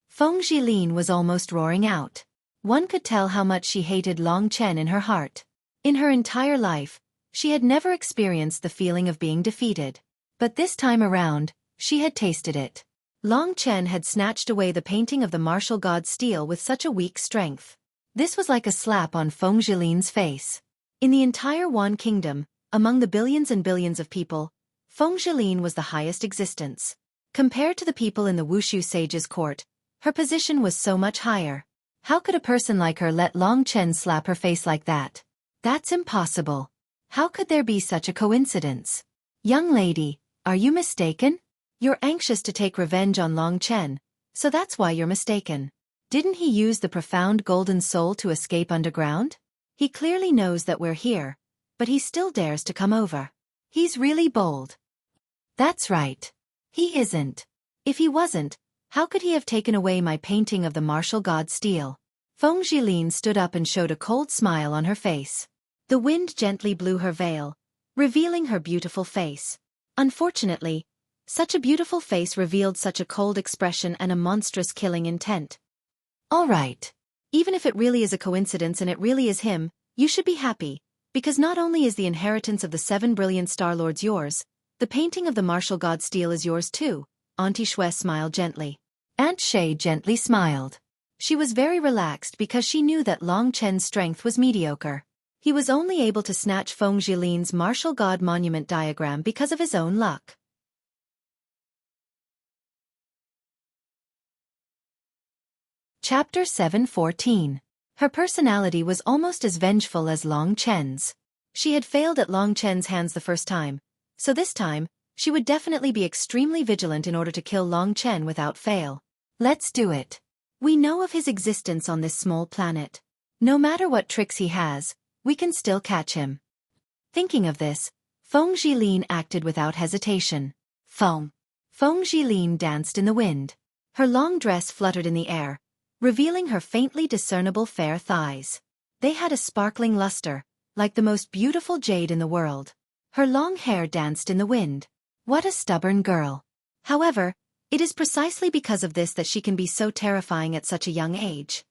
Feng Jilin was almost roaring out. One could tell how much she hated Long Chen in her heart. In her entire life, she had never experienced the feeling of being defeated. But this time around, she had tasted it. Long Chen had snatched away the painting of the martial god steel with such a weak strength. This was like a slap on Feng Jilin's face. In the entire Wan Kingdom, among the billions and billions of people, Feng Jilin was the highest existence. Compared to the people in the Wushu sage's court, her position was so much higher. How could a person like her let Long Chen slap her face like that? That's impossible. How could there be such a coincidence? Young lady, are you mistaken? You're anxious to take revenge on Long Chen, so that's why you're mistaken. Didn't he use the profound golden soul to escape underground? He clearly knows that we're here, but he still dares to come over. He's really bold. That's right. He isn't. If he wasn't, how could he have taken away my painting of the martial god steel? Feng Jilin stood up and showed a cold smile on her face. The wind gently blew her veil, revealing her beautiful face. Unfortunately, such a beautiful face revealed such a cold expression and a monstrous killing intent. All right. Even if it really is a coincidence and it really is him, you should be happy, because not only is the inheritance of the 7 brilliant Star Lords yours, the painting of the martial god steel is yours too. Auntie Shui smiled gently. Aunt Shay gently smiled. She was very relaxed because she knew that Long Chen's strength was mediocre. He was only able to snatch Feng Jilin's martial god monument diagram because of his own luck. Chapter 7:14. Her personality was almost as vengeful as Long Chen's. She had failed at Long Chen's hands the first time, so this time, she would definitely be extremely vigilant in order to kill Long Chen without fail. Let's do it. We know of his existence on this small planet. No matter what tricks he has, we can still catch him. Thinking of this, Feng Jilin acted without hesitation. Feng Jilin danced in the wind. Her long dress fluttered in the air, revealing her faintly discernible fair thighs. They had a sparkling luster, like the most beautiful jade in the world. Her long hair danced in the wind. What a stubborn girl. However, it is precisely because of this that she can be so terrifying at such a young age.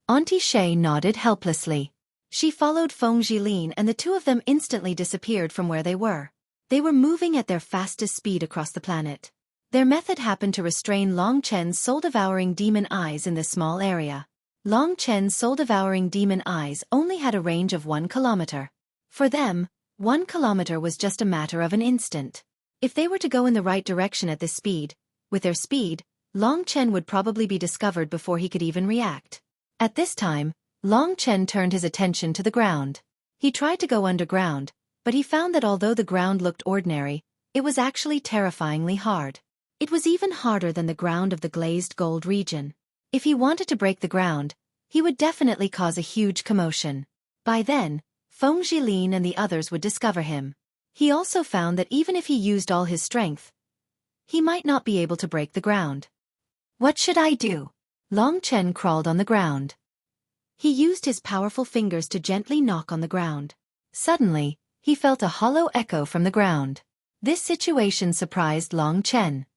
Auntie Shay nodded helplessly. She followed Feng Jilin and the two of them instantly disappeared from where they were. They were moving at their fastest speed across the planet. Their method happened to restrain Long Chen's soul-devouring demon eyes in this small area. Long Chen's soul-devouring demon eyes only had a range of 1 kilometer. For them, 1 kilometer was just a matter of an instant. If they were to go in the right direction at this speed, with their speed, Long Chen would probably be discovered before he could even react. At this time, Long Chen turned his attention to the ground. He tried to go underground, but he found that although the ground looked ordinary, it was actually terrifyingly hard. It was even harder than the ground of the glazed gold region. If he wanted to break the ground, he would definitely cause a huge commotion. By then, Feng Jilin and the others would discover him. He also found that even if he used all his strength, he might not be able to break the ground. What should I do? Long Chen crawled on the ground. He used his powerful fingers to gently knock on the ground. Suddenly, he felt a hollow echo from the ground. This situation surprised Long Chen.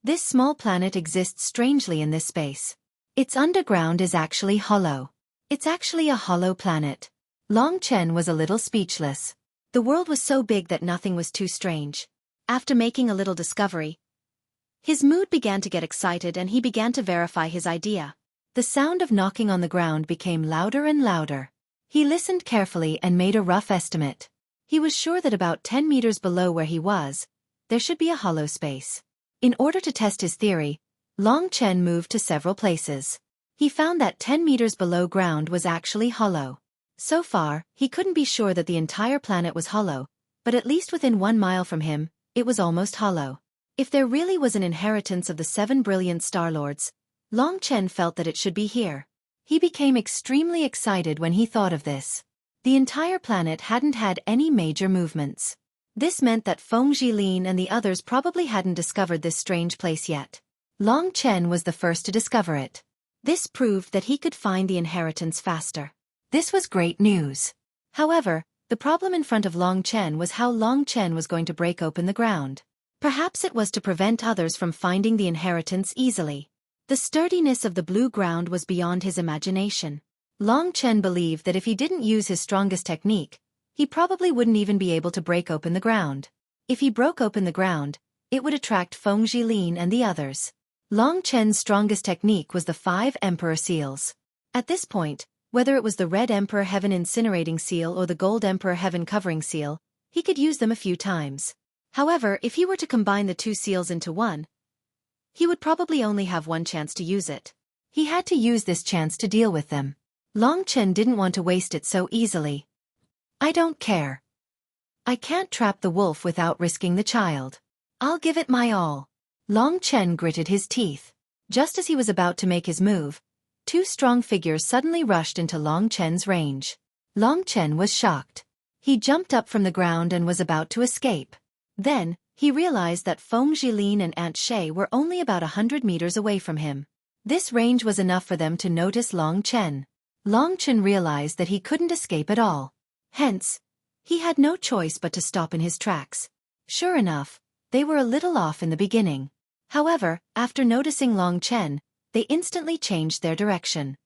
This small planet exists strangely in this space. Its underground is actually hollow. It's actually a hollow planet. Long Chen was a little speechless. The world was so big that nothing was too strange. After making a little discovery, his mood began to get excited and he began to verify his idea. The sound of knocking on the ground became louder and louder. He listened carefully and made a rough estimate. He was sure that about 10 meters below where he was, there should be a hollow space. In order to test his theory, Long Chen moved to several places. He found that 10 meters below ground was actually hollow. So far, he couldn't be sure that the entire planet was hollow, but at least within 1 mile from him, it was almost hollow. If there really was an inheritance of the 7 brilliant Star-Lords, Long Chen felt that it should be here. He became extremely excited when he thought of this. The entire planet hadn't had any major movements. This meant that Feng Jilin and the others probably hadn't discovered this strange place yet. Long Chen was the first to discover it. This proved that he could find the inheritance faster. This was great news. However, the problem in front of Long Chen was how Long Chen was going to break open the ground. Perhaps it was to prevent others from finding the inheritance easily. The sturdiness of the blue ground was beyond his imagination. Long Chen believed that if he didn't use his strongest technique, he probably wouldn't even be able to break open the ground. If he broke open the ground, it would attract Feng Jilin and the others. Long Chen's strongest technique was the 5 Emperor Seals. At this point, whether it was the Red Emperor Heaven Incinerating Seal or the Gold Emperor Heaven Covering Seal, he could use them a few times. However, if he were to combine the 2 seals into one, he would probably only have one chance to use it. He had to use this chance to deal with them. Long Chen didn't want to waste it so easily. I don't care. I can't trap the wolf without risking the child. I'll give it my all. Long Chen gritted his teeth. Just as he was about to make his move, 2 strong figures suddenly rushed into Long Chen's range. Long Chen was shocked. He jumped up from the ground and was about to escape. Then, he realized that Feng Jilin and Aunt Shay were only about 100 meters away from him. This range was enough for them to notice Long Chen. Long Chen realized that he couldn't escape at all. Hence, he had no choice but to stop in his tracks. Sure enough, they were a little off in the beginning. However, after noticing Long Chen, they instantly changed their direction.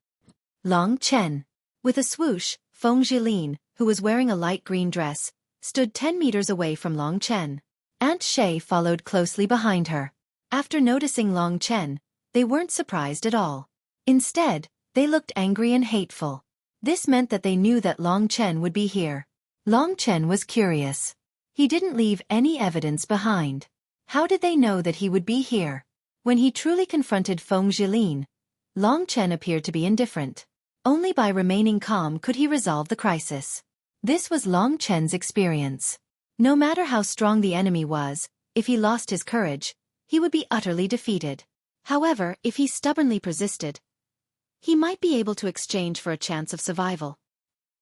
Long Chen. With a swoosh, Feng Jilin, who was wearing a light green dress, stood 10 meters away from Long Chen. Aunt Shay followed closely behind her. After noticing Long Chen, they weren't surprised at all. Instead, they looked angry and hateful. This meant that they knew that Long Chen would be here. Long Chen was curious. He didn't leave any evidence behind. How did they know that he would be here? When he truly confronted Feng Jilin, Long Chen appeared to be indifferent. Only by remaining calm could he resolve the crisis. This was Long Chen's experience. No matter how strong the enemy was, if he lost his courage, he would be utterly defeated. However, if he stubbornly persisted, he might be able to exchange for a chance of survival.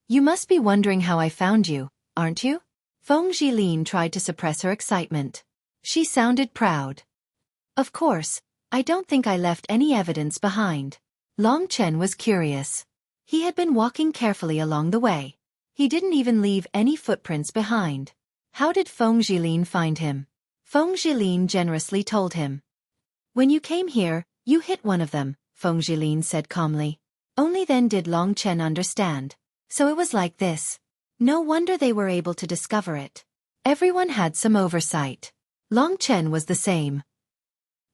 You must be wondering how I found you, aren't you? Feng Jilin tried to suppress her excitement. She sounded proud. Of course, I don't think I left any evidence behind. Long Chen was curious. He had been walking carefully along the way. He didn't even leave any footprints behind. How did Feng Jilin find him? Feng Jilin generously told him. When you came here, you hit one of them, Feng Jilin said calmly. Only then did Long Chen understand. So it was like this. No wonder they were able to discover it. Everyone had some oversight. Long Chen was the same.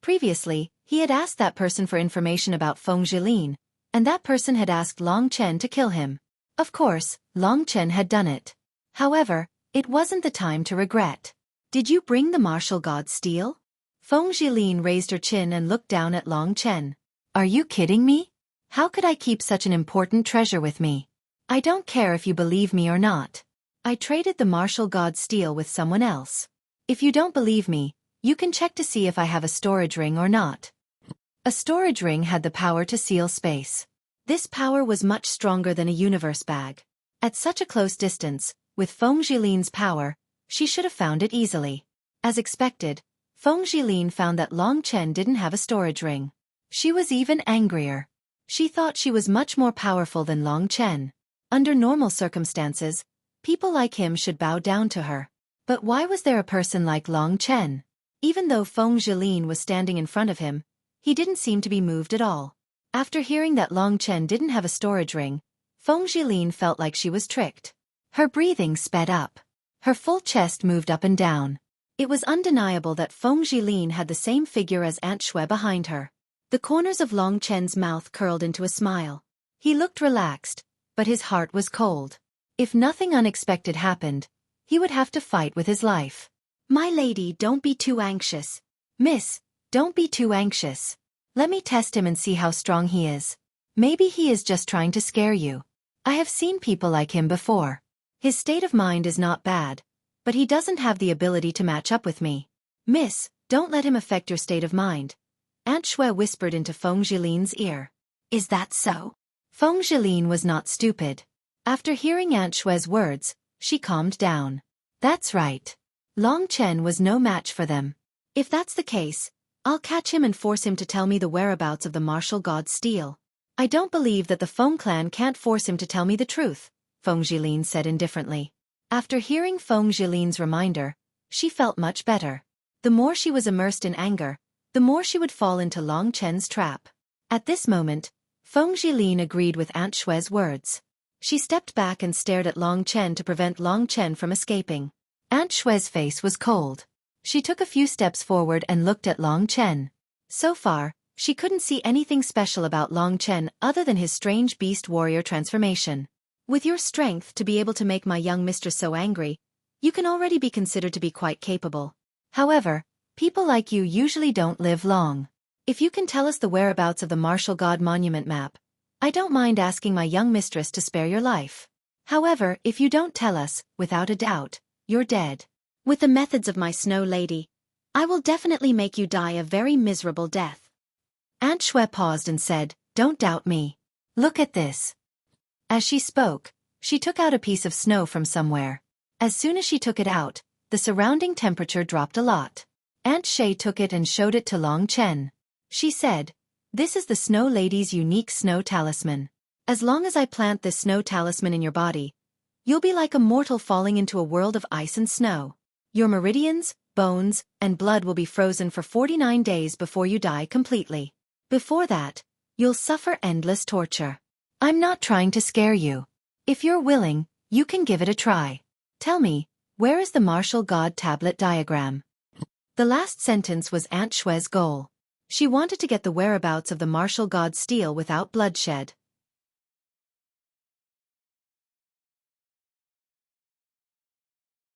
Previously, he had asked that person for information about Feng Jilin, and that person had asked Long Chen to kill him. Of course, Long Chen had done it. However, it wasn't the time to regret. Did you bring the martial god steel? Feng Jilin raised her chin and looked down at Long Chen. Are you kidding me? How could I keep such an important treasure with me? I don't care if you believe me or not. I traded the martial god steel with someone else. If you don't believe me, you can check to see if I have a storage ring or not. A storage ring had the power to seal space. This power was much stronger than a universe bag. At such a close distance, with Feng Jilin's power, she should have found it easily. As expected, Feng Jilin found that Long Chen didn't have a storage ring. She was even angrier. She thought she was much more powerful than Long Chen. Under normal circumstances, people like him should bow down to her. But why was there a person like Long Chen? Even though Feng Jilin was standing in front of him, he didn't seem to be moved at all. After hearing that Long Chen didn't have a storage ring, Feng Jilin felt like she was tricked. Her breathing sped up. Her full chest moved up and down. It was undeniable that Feng Jilin had the same figure as Aunt Xue behind her. The corners of Long Chen's mouth curled into a smile. He looked relaxed, but his heart was cold. If nothing unexpected happened, he would have to fight with his life. My lady, don't be too anxious. Miss, don't be too anxious. Let me test him and see how strong he is. Maybe he is just trying to scare you. I have seen people like him before. His state of mind is not bad, but he doesn't have the ability to match up with me. Miss, don't let him affect your state of mind. Aunt Xue whispered into Feng Jilin's ear. Is that so? Feng Jilin was not stupid. After hearing Aunt Xue's words, she calmed down. That's right. Long Chen was no match for them. If that's the case, I'll catch him and force him to tell me the whereabouts of the martial god steel. I don't believe that the Feng clan can't force him to tell me the truth, Feng Jilin said indifferently. After hearing Feng Jilin's reminder, she felt much better. The more she was immersed in anger, the more she would fall into Long Chen's trap. At this moment, Feng Jilin agreed with Aunt Xue's words. She stepped back and stared at Long Chen to prevent Long Chen from escaping. Aunt Xue's face was cold. She took a few steps forward and looked at Long Chen. So far, she couldn't see anything special about Long Chen other than his strange beast warrior transformation. With your strength to be able to make my young mistress so angry, you can already be considered to be quite capable. However, people like you usually don't live long. If you can tell us the whereabouts of the martial god monument map, I don't mind asking my young mistress to spare your life. However, if you don't tell us, without a doubt, you're dead. With the methods of my snow lady, I will definitely make you die a very miserable death. Aunt Xue paused and said, Don't doubt me. Look at this. As she spoke, she took out a piece of snow from somewhere. As soon as she took it out, the surrounding temperature dropped a lot. Aunt Xue took it and showed it to Long Chen. She said, This is the Snow Lady's unique snow talisman. As long as I plant this snow talisman in your body, you'll be like a mortal falling into a world of ice and snow. Your meridians, bones, and blood will be frozen for 49 days before you die completely. Before that, you'll suffer endless torture. I'm not trying to scare you. If you're willing, you can give it a try. Tell me, where is the martial god tablet diagram? The last sentence was Aunt Xue's goal. She wanted to get the whereabouts of the martial god steel without bloodshed.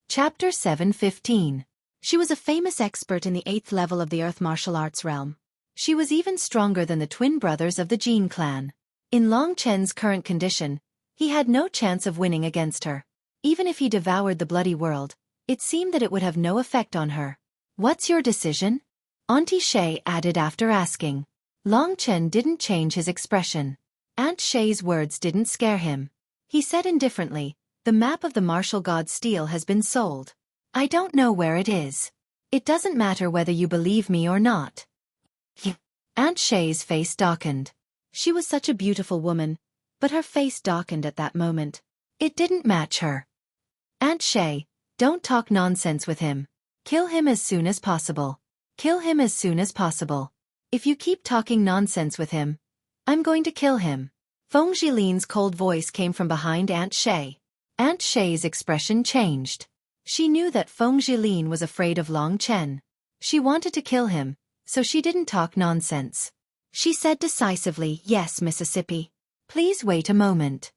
Chapter 7:15. She was a famous expert in the 8th level of the Earth martial arts realm. She was even stronger than the twin brothers of the Jin clan. In Long Chen's current condition, he had no chance of winning against her. Even if he devoured the bloody world, it seemed that it would have no effect on her. What's your decision? Auntie Xie added after asking. Long Chen didn't change his expression. Aunt Xie's words didn't scare him. He said indifferently, The map of the martial god steel has been sold. I don't know where it is. It doesn't matter whether you believe me or not. Aunt Xie's face darkened. She was such a beautiful woman, but her face darkened at that moment. It didn't match her. Aunt Shay, don't talk nonsense with him. Kill him as soon as possible. Kill him as soon as possible. If you keep talking nonsense with him, I'm going to kill him. Feng Jilin's cold voice came from behind Aunt Shay. Aunt Shay's expression changed. She knew that Feng Jilin was afraid of Long Chen. She wanted to kill him, so she didn't talk nonsense. She said decisively, "Yes, Mississippi. Please wait a moment."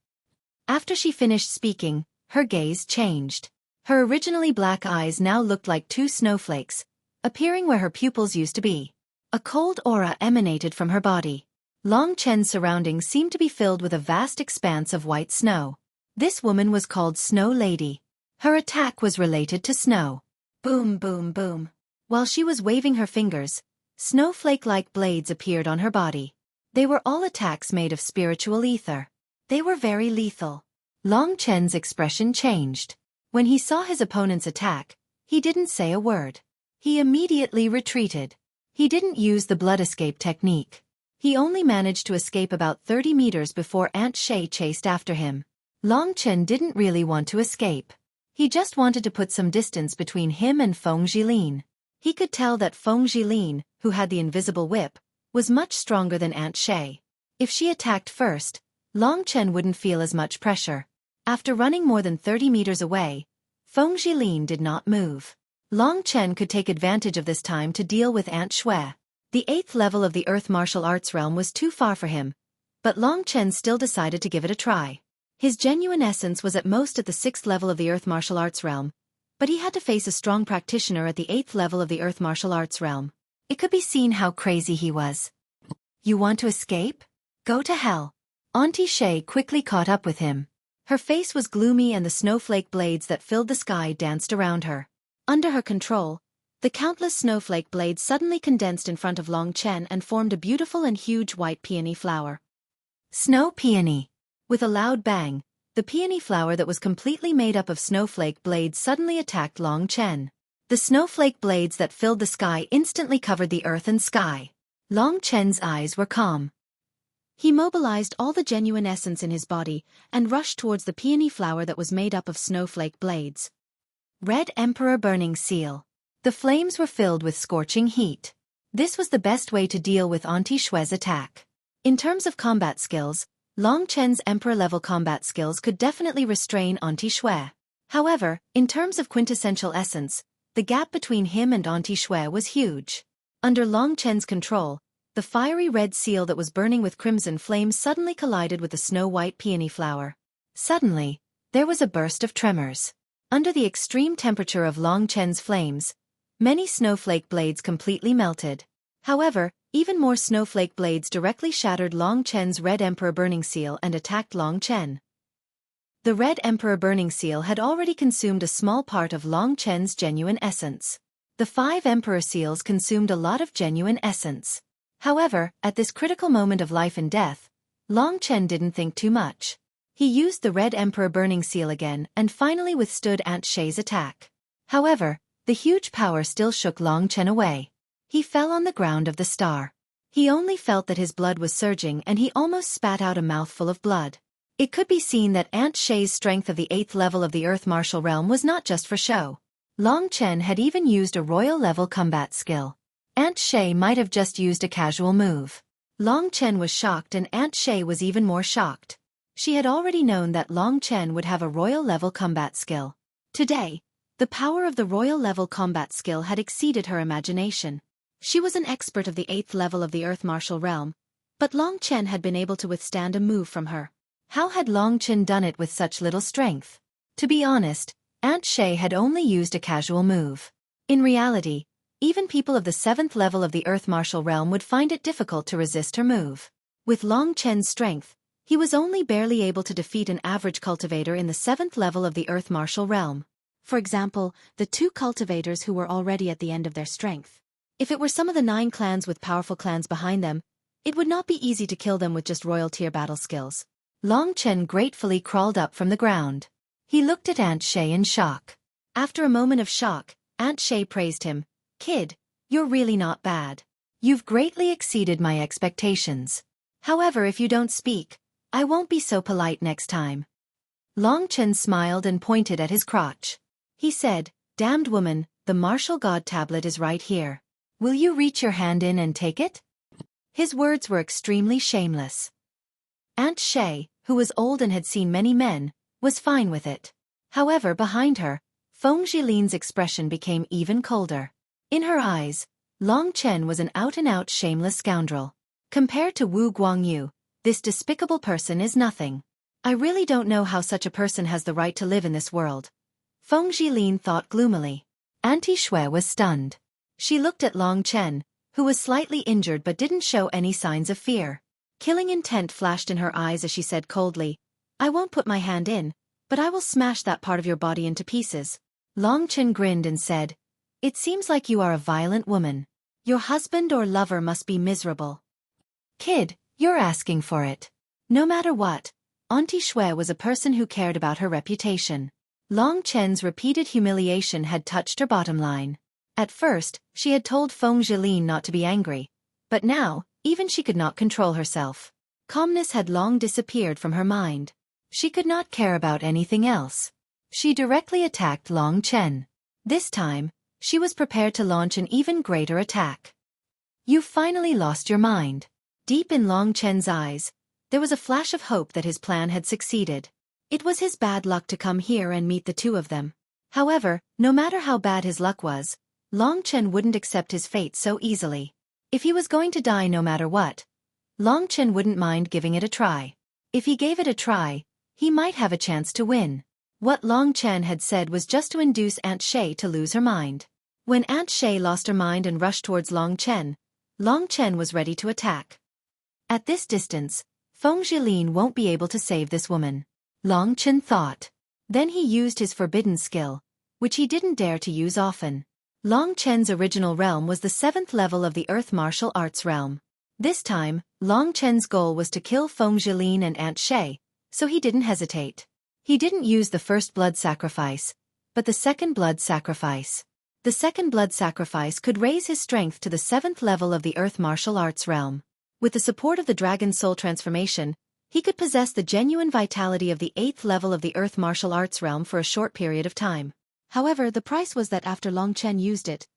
After she finished speaking, her gaze changed. Her originally black eyes now looked like two snowflakes, appearing where her pupils used to be. A cold aura emanated from her body. Long Chen's surroundings seemed to be filled with a vast expanse of white snow. This woman was called Snow Lady. Her attack was related to snow. Boom, boom, boom. While she was waving her fingers, snowflake-like blades appeared on her body. They were all attacks made of spiritual ether. They were very lethal. Long Chen's expression changed. When he saw his opponent's attack, he didn't say a word. He immediately retreated. He didn't use the blood escape technique. He only managed to escape about 30 meters before Aunt Shay chased after him. Long Chen didn't really want to escape. He just wanted to put some distance between him and Feng Jilin. He could tell that Feng Jilin, who had the invisible whip, was much stronger than Aunt Shay. If she attacked first, Long Chen wouldn't feel as much pressure. After running more than 30 meters away, Feng Jilin did not move. Long Chen could take advantage of this time to deal with Aunt Shui. The 8th level of the Earth Martial Arts realm was too far for him, but Long Chen still decided to give it a try. His genuine essence was at most at the 6th level of the Earth Martial Arts realm, but he had to face a strong practitioner at the 8th level of the Earth Martial Arts realm. It could be seen how crazy he was. You want to escape? Go to hell. Auntie Shay quickly caught up with him. Her face was gloomy and the snowflake blades that filled the sky danced around her. Under her control, the countless snowflake blades suddenly condensed in front of Long Chen and formed a beautiful and huge white peony flower. Snow peony. With a loud bang, the peony flower that was completely made up of snowflake blades suddenly attacked Long Chen. The snowflake blades that filled the sky instantly covered the earth and sky. Long Chen's eyes were calm. He mobilized all the genuine essence in his body and rushed towards the peony flower that was made up of snowflake blades. Red Emperor Burning Seal. The flames were filled with scorching heat. This was the best way to deal with Auntie Shui's attack. In terms of combat skills, Long Chen's Emperor-level combat skills could definitely restrain Auntie Shui. However, in terms of quintessential essence, the gap between him and Auntie Shui was huge. Under Long Chen's control, the fiery red seal that was burning with crimson flames suddenly collided with the snow-white peony flower. Suddenly, there was a burst of tremors. Under the extreme temperature of Long Chen's flames, many snowflake blades completely melted. However, even more snowflake blades directly shattered Long Chen's Red Emperor Burning Seal and attacked Long Chen. The Red Emperor Burning Seal had already consumed a small part of Long Chen's genuine essence. The 5 Emperor Seals consumed a lot of genuine essence. However, at this critical moment of life and death, Long Chen didn't think too much. He used the Red Emperor Burning Seal again and finally withstood Aunt Shay's attack. However, the huge power still shook Long Chen away. He fell on the ground of the star. He only felt that his blood was surging and he almost spat out a mouthful of blood. It could be seen that Aunt Shay's strength of the 8th level of the Earth Martial Realm was not just for show. Long Chen had even used a royal-level combat skill. Aunt Shay might have just used a casual move. Long Chen was shocked and Aunt Shay was even more shocked. She had already known that Long Chen would have a royal-level combat skill. Today, the power of the royal-level combat skill had exceeded her imagination. She was an expert of the 8th level of the Earth Martial Realm, but Long Chen had been able to withstand a move from her. How had Long Chen done it with such little strength? To be honest, Aunt Shay had only used a casual move. In reality, even people of the 7th level of the Earth Martial Realm would find it difficult to resist her move. With Long Chen's strength, he was only barely able to defeat an average cultivator in the 7th level of the Earth Martial Realm. For example, the 2 cultivators who were already at the end of their strength. If it were some of the 9 clans with powerful clans behind them, it would not be easy to kill them with just royal-tier battle skills. Long Chen gratefully crawled up from the ground. He looked at Aunt Shay in shock. After a moment of shock, Aunt Shay praised him. "Kid, you're really not bad. You've greatly exceeded my expectations." However, if you don't speak, I won't be so polite next time. Long Chen smiled and pointed at his crotch. He said, "Damned woman, the martial god tablet is right here. Will you reach your hand in and take it?" His words were extremely shameless. Aunt Shay, who was old and had seen many men, was fine with it. However, behind her, Feng Jilin's expression became even colder. In her eyes, Long Chen was an out-and-out shameless scoundrel. Compared to Wu Guangyu, this despicable person is nothing. I really don't know how such a person has the right to live in this world. Feng Jilin thought gloomily. Auntie Xue was stunned. She looked at Long Chen, who was slightly injured but didn't show any signs of fear. Killing intent flashed in her eyes as she said coldly, "I won't put my hand in, but I will smash that part of your body into pieces." Long Chen grinned and said, "It seems like you are a violent woman. Your husband or lover must be miserable. Kid, you're asking for it." No matter what, Auntie Xue was a person who cared about her reputation. Long Chen's repeated humiliation had touched her bottom line. At first, she had told Feng Jilin not to be angry, but now, even she could not control herself. Calmness had long disappeared from her mind. She could not care about anything else. She directly attacked Long Chen. This time, she was prepared to launch an even greater attack. "You finally lost your mind." Deep in Long Chen's eyes, there was a flash of hope that his plan had succeeded. It was his bad luck to come here and meet the two of them. However, no matter how bad his luck was, Long Chen wouldn't accept his fate so easily. If he was going to die no matter what, Long Chen wouldn't mind giving it a try. If he gave it a try, he might have a chance to win. What Long Chen had said was just to induce Aunt Shay to lose her mind. When Aunt Shay lost her mind and rushed towards Long Chen was ready to attack. At this distance, Feng Jilin won't be able to save this woman, Long Chen thought. Then he used his forbidden skill, which he didn't dare to use often. Long Chen's original realm was the 7th level of the Earth Martial Arts realm. This time, Long Chen's goal was to kill Feng Jilin and Aunt Shay, so he didn't hesitate. He didn't use the first blood sacrifice, but the second blood sacrifice. The second blood sacrifice could raise his strength to the 7th level of the Earth Martial Arts realm. With the support of the Dragon Soul transformation, he could possess the genuine vitality of the 8th level of the Earth Martial Arts realm for a short period of time. However, the price was that after Long Chen used it,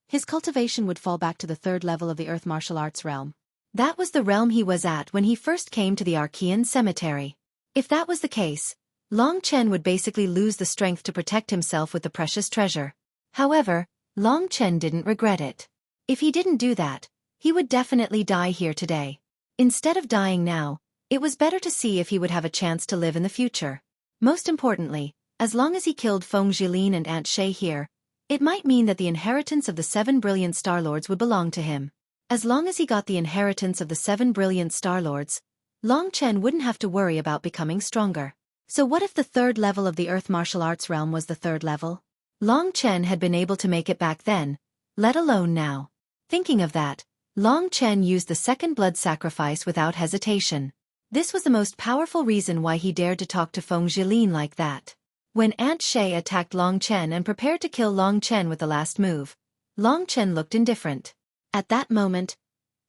his cultivation would fall back to the 3rd level of the Earth Martial Arts realm. That was the realm he was at when he first came to the Archean Cemetery. If that was the case, Long Chen would basically lose the strength to protect himself with the precious treasure. However, Long Chen didn't regret it. If he didn't do that, he would definitely die here today. Instead of dying now, it was better to see if he would have a chance to live in the future. Most importantly, as long as he killed Feng Jilin and Aunt Shay here, it might mean that the inheritance of the 7 brilliant Star Lords would belong to him. As long as he got the inheritance of the 7 brilliant Star Lords, Long Chen wouldn't have to worry about becoming stronger. So what if the 3rd level of the Earth Martial Arts realm was the 3rd level? Long Chen had been able to make it back then, let alone now. Thinking of that, Long Chen used the second blood sacrifice without hesitation. This was the most powerful reason why he dared to talk to Feng Jilin like that. When Aunt Shay attacked Long Chen and prepared to kill Long Chen with the last move, Long Chen looked indifferent. At that moment,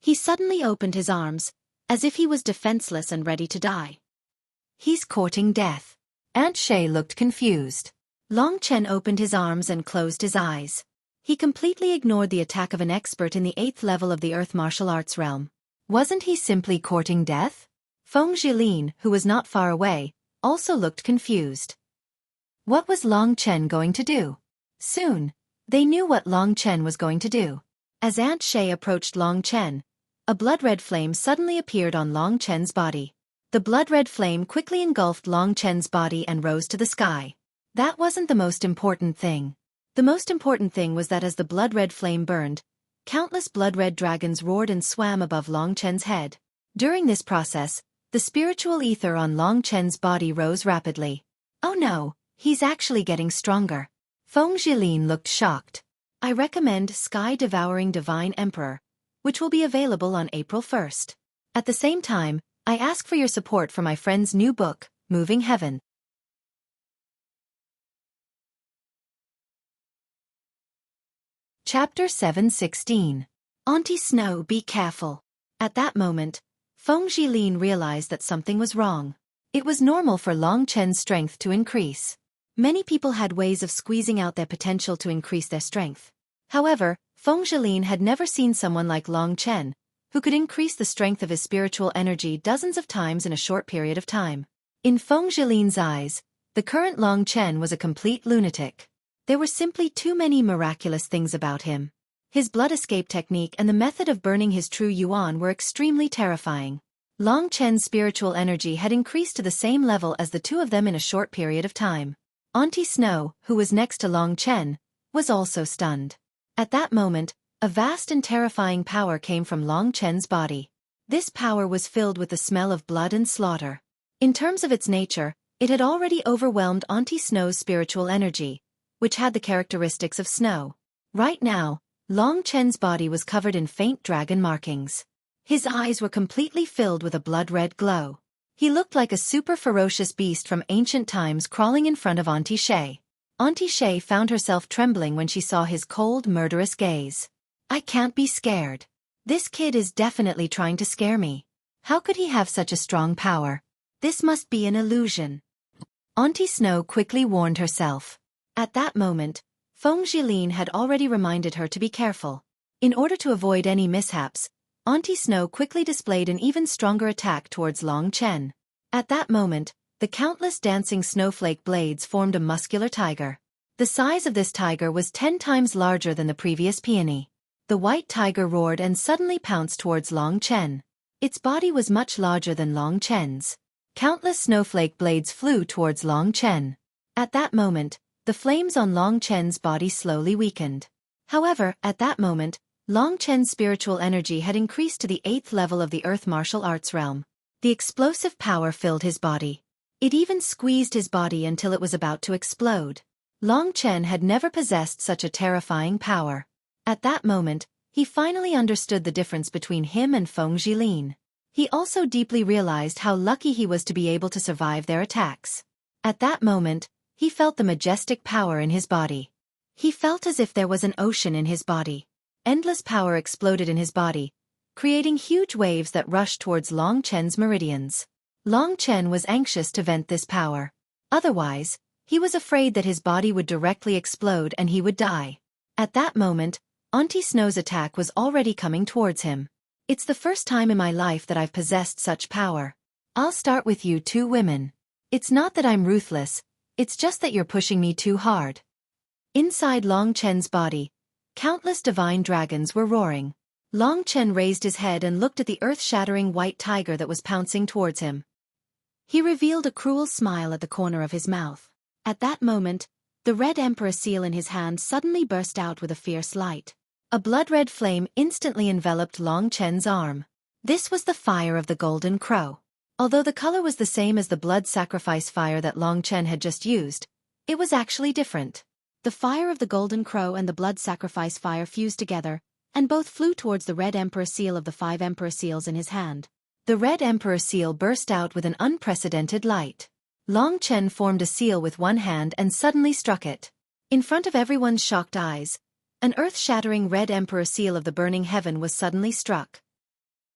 he suddenly opened his arms, as if he was defenseless and ready to die. He's courting death. Aunt Shay looked confused. Long Chen opened his arms and closed his eyes. He completely ignored the attack of an expert in the 8th level of the Earth Martial Arts realm. Wasn't he simply courting death? Feng Jilin, who was not far away, also looked confused. What was Long Chen going to do? Soon, they knew what Long Chen was going to do. As Aunt Shay approached Long Chen, a blood-red flame suddenly appeared on Long Chen's body. The blood-red flame quickly engulfed Long Chen's body and rose to the sky. That wasn't the most important thing. The most important thing was that as the blood-red flame burned, countless blood-red dragons roared and swam above Long Chen's head. During this process, the spiritual ether on Long Chen's body rose rapidly. Oh no, he's actually getting stronger. Feng Jilin looked shocked. I recommend Sky Devouring Divine Emperor, which will be available on April 1st. At the same time, I ask for your support for my friend's new book, Moving Heaven. Chapter 7:16. Auntie Snow, be careful. At that moment, Feng Jilin realized that something was wrong. It was normal for Long Chen's strength to increase. Many people had ways of squeezing out their potential to increase their strength. However, Feng Jilin had never seen someone like Long Chen, who could increase the strength of his spiritual energy dozens of times in a short period of time. In Feng Jilin's eyes, the current Long Chen was a complete lunatic. There were simply too many miraculous things about him. His blood escape technique and the method of burning his true yuan were extremely terrifying. Long Chen's spiritual energy had increased to the same level as the two of them in a short period of time. Auntie Snow, who was next to Long Chen, was also stunned. At that moment, a vast and terrifying power came from Long Chen's body. This power was filled with the smell of blood and slaughter. In terms of its nature, it had already overwhelmed Auntie Snow's spiritual energy, which had the characteristics of snow. Right now, Long Chen's body was covered in faint dragon markings. His eyes were completely filled with a blood-red glow. He looked like a super ferocious beast from ancient times crawling in front of Auntie Shay. Auntie Shay found herself trembling when she saw his cold, murderous gaze. I can't be scared. This kid is definitely trying to scare me. How could he have such a strong power? This must be an illusion. Auntie Snow quickly warned herself. At that moment, Feng Jilin had already reminded her to be careful. In order to avoid any mishaps, Auntie Snow quickly displayed an even stronger attack towards Long Chen. At that moment, the countless dancing snowflake blades formed a muscular tiger. The size of this tiger was 10 times larger than the previous peony. The white tiger roared and suddenly pounced towards Long Chen. Its body was much larger than Long Chen's. Countless snowflake blades flew towards Long Chen. At that moment, the flames on Long Chen's body slowly weakened. However, at that moment, Long Chen's spiritual energy had increased to the 8th level of the Earth martial arts realm. The explosive power filled his body. It even squeezed his body until it was about to explode. Long Chen had never possessed such a terrifying power. At that moment, he finally understood the difference between him and Feng Jilin. He also deeply realized how lucky he was to be able to survive their attacks. At that moment, he felt the majestic power in his body. He felt as if there was an ocean in his body. Endless power exploded in his body, creating huge waves that rushed towards Long Chen's meridians. Long Chen was anxious to vent this power. Otherwise, he was afraid that his body would directly explode and he would die. At that moment, Auntie Snow's attack was already coming towards him. It's the first time in my life that I've possessed such power. I'll start with you two women. It's not that I'm ruthless, it's just that you're pushing me too hard. Inside Long Chen's body, countless divine dragons were roaring. Long Chen raised his head and looked at the earth-shattering white tiger that was pouncing towards him. He revealed a cruel smile at the corner of his mouth. At that moment, the red emperor seal in his hand suddenly burst out with a fierce light. A blood-red flame instantly enveloped Long Chen's arm. This was the fire of the golden crow. Although the color was the same as the blood sacrifice fire that Long Chen had just used, it was actually different. The fire of the golden crow and the blood sacrifice fire fused together, and both flew towards the red emperor seal of the 5 emperor seals in his hand. The red emperor seal burst out with an unprecedented light. Long Chen formed a seal with one hand and suddenly struck it. In front of everyone's shocked eyes, an earth-shattering red emperor seal of the burning heaven was suddenly struck.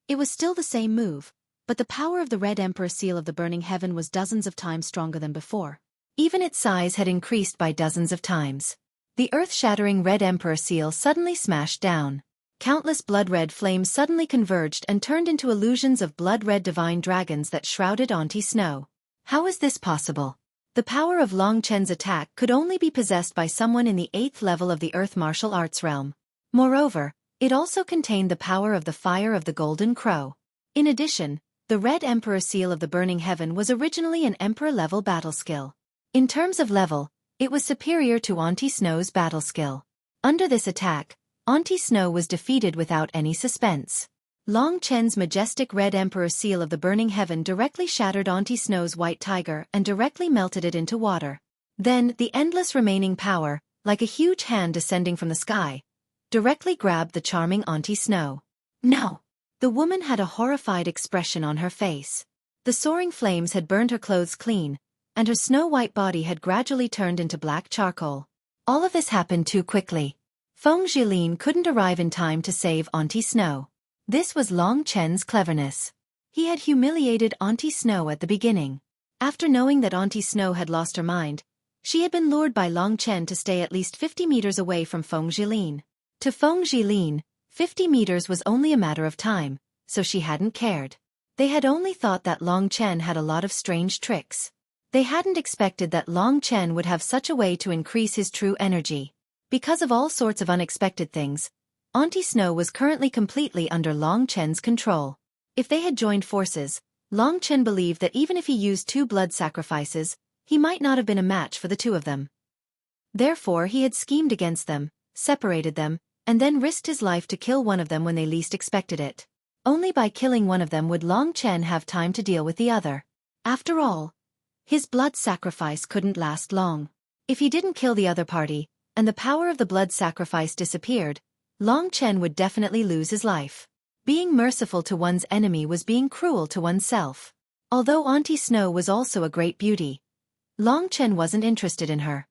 It was still the same move, but the power of the red emperor seal of the burning heaven was dozens of times stronger than before. Even its size had increased by dozens of times. The earth-shattering red emperor seal suddenly smashed down. Countless blood-red flames suddenly converged and turned into illusions of blood-red divine dragons that shrouded Auntie Snow. How is this possible? The power of Long Chen's attack could only be possessed by someone in the 8th level of the Earth martial arts realm. Moreover, it also contained the power of the fire of the golden crow. In addition, the red emperor seal of the burning heaven was originally an emperor-level battle skill. In terms of level, it was superior to Auntie Snow's battle skill. Under this attack, Auntie Snow was defeated without any suspense. Long Chen's majestic red emperor seal of the burning heaven directly shattered Auntie Snow's white tiger and directly melted it into water. Then, the endless remaining power, like a huge hand descending from the sky, directly grabbed the charming Auntie Snow. No! The woman had a horrified expression on her face. The soaring flames had burned her clothes clean, and her snow-white body had gradually turned into black charcoal. All of this happened too quickly. Feng Jilin couldn't arrive in time to save Auntie Snow. This was Long Chen's cleverness. He had humiliated Auntie Snow at the beginning. After knowing that Auntie Snow had lost her mind, she had been lured by Long Chen to stay at least 50 meters away from Feng Jilin. To Feng Jilin, 50 meters was only a matter of time, so she hadn't cared. They had only thought that Long Chen had a lot of strange tricks. They hadn't expected that Long Chen would have such a way to increase his true energy. Because of all sorts of unexpected things, Auntie Snow was currently completely under Long Chen's control. If they had joined forces, Long Chen believed that even if he used 2 blood sacrifices, he might not have been a match for the 2 of them. Therefore he had schemed against them, separated them, and then risked his life to kill one of them when they least expected it. Only by killing one of them would Long Chen have time to deal with the other. After all, his blood sacrifice couldn't last long. If he didn't kill the other party, and the power of the blood sacrifice disappeared, Long Chen would definitely lose his life. Being merciful to one's enemy was being cruel to oneself. Although Auntie Snow was also a great beauty, Long Chen wasn't interested in her.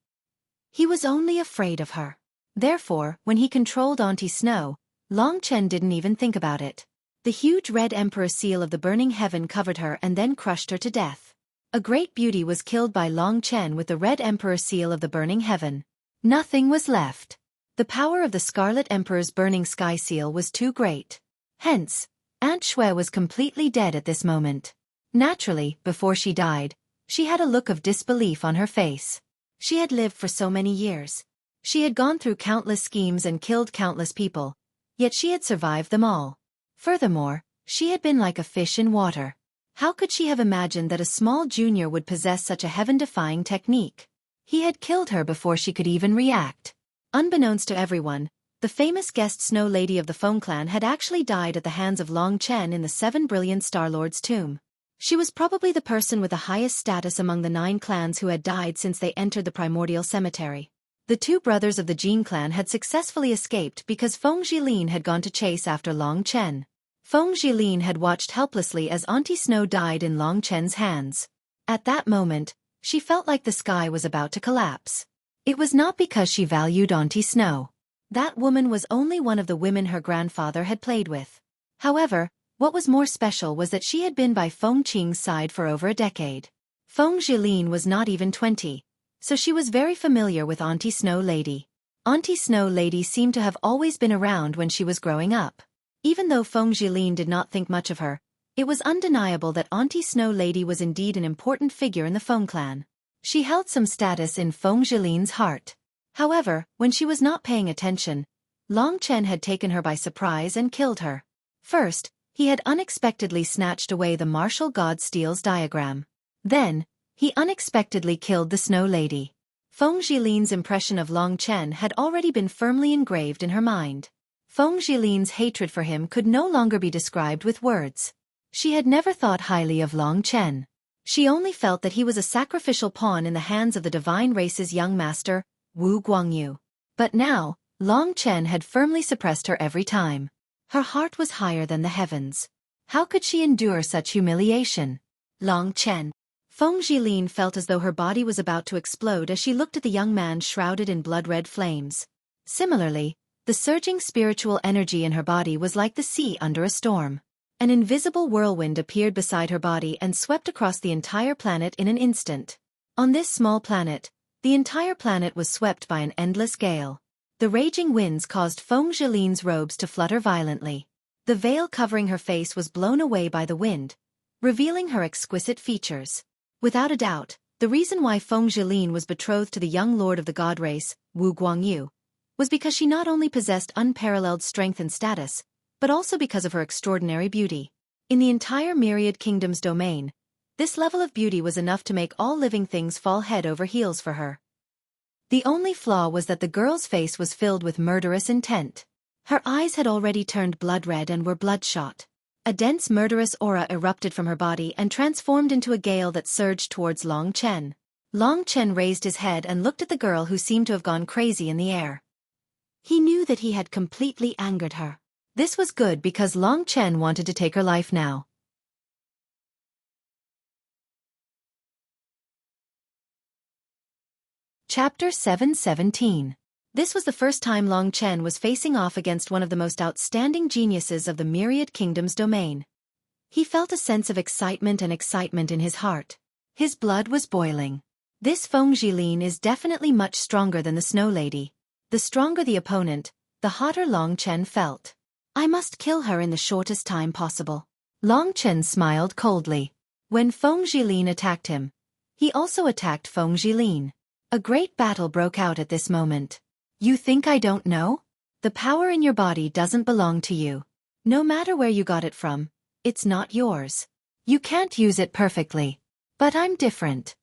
He was only afraid of her. Therefore, when he controlled Auntie Snow, Long Chen didn't even think about it. The huge red emperor seal of the burning heaven covered her and then crushed her to death. A great beauty was killed by Long Chen with the red emperor seal of the burning heaven. Nothing was left. The power of the Scarlet Emperor's burning sky seal was too great. Hence, Aunt Xue was completely dead at this moment. Naturally, before she died, she had a look of disbelief on her face. She had lived for so many years. She had gone through countless schemes and killed countless people, yet she had survived them all. Furthermore, she had been like a fish in water. How could she have imagined that a small junior would possess such a heaven-defying technique? He had killed her before she could even react. Unbeknownst to everyone, the famous guest Snow Lady of the Feng clan had actually died at the hands of Long Chen in the 7 brilliant Star Lord's tomb. She was probably the person with the highest status among the 9 clans who had died since they entered the primordial cemetery. The 2 brothers of the Jin clan had successfully escaped because Feng Jilin had gone to chase after Long Chen. Feng Jilin had watched helplessly as Auntie Snow died in Long Chen's hands. At that moment, she felt like the sky was about to collapse. It was not because she valued Auntie Snow. That woman was only one of the women her grandfather had played with. However, what was more special was that she had been by Feng Qing's side for over a decade. Feng Jilin was not even 20, so she was very familiar with Auntie Snow Lady. Auntie Snow Lady seemed to have always been around when she was growing up. Even though Feng Jilin did not think much of her, it was undeniable that Auntie Snow Lady was indeed an important figure in the Feng clan. She held some status in Feng Jilin's heart. However, when she was not paying attention, Long Chen had taken her by surprise and killed her. First, he had unexpectedly snatched away the martial god Steel's diagram. Then, he unexpectedly killed the Snow Lady. Feng Jilin's impression of Long Chen had already been firmly engraved in her mind. Feng Jilin's hatred for him could no longer be described with words. She had never thought highly of Long Chen. She only felt that he was a sacrificial pawn in the hands of the divine race's young master, Wu Guangyu. But now, Long Chen had firmly suppressed her every time. Her heart was higher than the heavens. How could she endure such humiliation? Long Chen. Feng Jilin felt as though her body was about to explode as she looked at the young man shrouded in blood-red flames. Similarly, the surging spiritual energy in her body was like the sea under a storm. An invisible whirlwind appeared beside her body and swept across the entire planet in an instant. On this small planet, the entire planet was swept by an endless gale. The raging winds caused Feng Jilin's robes to flutter violently. The veil covering her face was blown away by the wind, revealing her exquisite features. Without a doubt, the reason why Feng Jilin was betrothed to the young lord of the god race, Wu Guangyu, was because she not only possessed unparalleled strength and status, but also because of her extraordinary beauty. In the entire Myriad Kingdom's domain, this level of beauty was enough to make all living things fall head over heels for her. The only flaw was that the girl's face was filled with murderous intent. Her eyes had already turned blood-red and were bloodshot. A dense murderous aura erupted from her body and transformed into a gale that surged towards Long Chen. Long Chen raised his head and looked at the girl who seemed to have gone crazy in the air. He knew that he had completely angered her. This was good because Long Chen wanted to take her life now. Chapter 717. This was the first time Long Chen was facing off against one of the most outstanding geniuses of the Myriad Kingdom's domain. He felt a sense of excitement in his heart. His blood was boiling. This Feng Jilin is definitely much stronger than the Snow Lady. The stronger the opponent, the hotter Long Chen felt. I must kill her in the shortest time possible. Long Chen smiled coldly. When Feng Jilin attacked him, he also attacked Feng Jilin. A great battle broke out at this moment. You think I don't know? The power in your body doesn't belong to you. No matter where you got it from, it's not yours. You can't use it perfectly. But I'm different.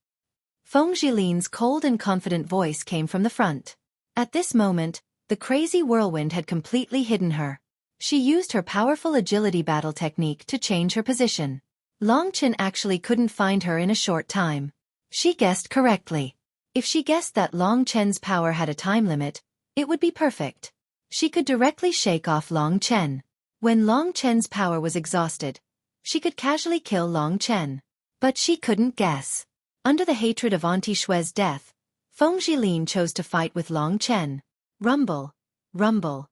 Feng Jilin's cold and confident voice came from the front. At this moment, the crazy whirlwind had completely hidden her. She used her powerful agility battle technique to change her position. Long Chen actually couldn't find her in a short time. She guessed correctly. If she guessed that Long Chen's power had a time limit, it would be perfect. She could directly shake off Long Chen. When Long Chen's power was exhausted, she could casually kill Long Chen. But she couldn't guess. Under the hatred of Auntie Xue's death, Feng Jilin chose to fight with Long Chen. Rumble, rumble,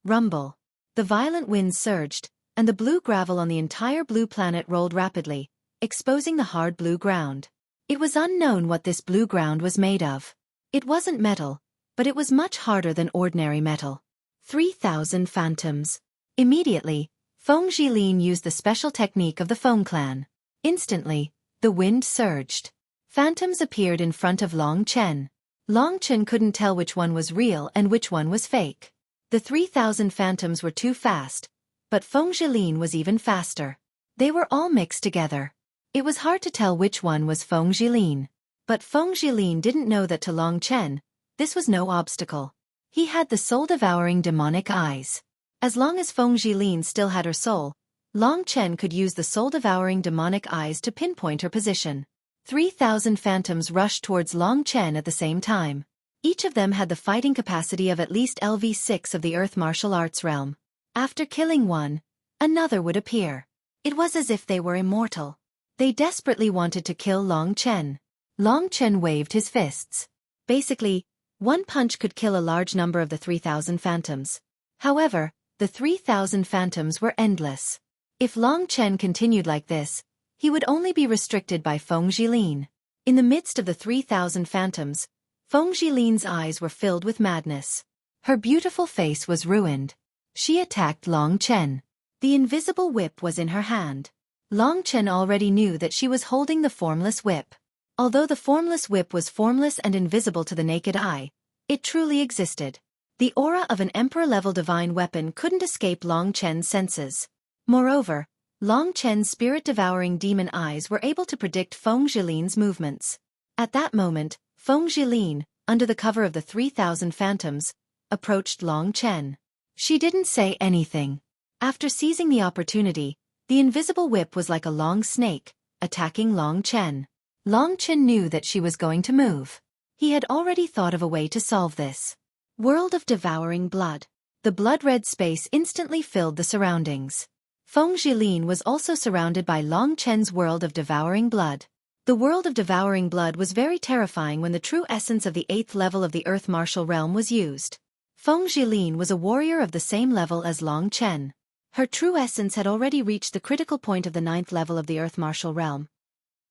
rumble. The violent winds surged, and the blue gravel on the entire blue planet rolled rapidly, exposing the hard blue ground. It was unknown what this blue ground was made of. It wasn't metal, but it was much harder than ordinary metal. 3,000 phantoms. Immediately, Feng Jilin used the special technique of the Feng clan. Instantly, the wind surged. Phantoms appeared in front of Long Chen. Long Chen couldn't tell which one was real and which one was fake. The 3,000 phantoms were too fast, but Feng Jilin was even faster. They were all mixed together. It was hard to tell which one was Feng Jilin. But Feng Jilin didn't know that to Long Chen, this was no obstacle. He had the soul-devouring demonic eyes. As long as Feng Jilin still had her soul, Long Chen could use the soul-devouring demonic eyes to pinpoint her position. 3,000 phantoms rushed towards Long Chen at the same time. Each of them had the fighting capacity of at least LV6 of the Earth martial arts realm. After killing one, another would appear. It was as if they were immortal. They desperately wanted to kill Long Chen. Long Chen waved his fists. Basically, one punch could kill a large number of the 3,000 phantoms. However, the 3,000 phantoms were endless. If Long Chen continued like this, he would only be restricted by Feng Jilin. In the midst of the 3,000 phantoms, Feng Jilin's eyes were filled with madness. Her beautiful face was ruined. She attacked Long Chen. The invisible whip was in her hand. Long Chen already knew that she was holding the formless whip. Although the formless whip was formless and invisible to the naked eye, it truly existed. The aura of an emperor-level divine weapon couldn't escape Long Chen's senses. Moreover, Long Chen's spirit-devouring demon eyes were able to predict Feng Jilin's movements. At that moment, Feng Jilin, under the cover of the 3,000 phantoms, approached Long Chen. She didn't say anything. After seizing the opportunity, the invisible whip was like a long snake, attacking Long Chen. Long Chen knew that she was going to move. He had already thought of a way to solve this. World of devouring blood. The blood-red space instantly filled the surroundings. Feng Jilin was also surrounded by Long Chen's world of devouring blood. The world of devouring blood was very terrifying when the true essence of the 8th level of the Earth martial realm was used. Feng Jilin was a warrior of the same level as Long Chen. Her true essence had already reached the critical point of the 9th level of the Earth martial realm.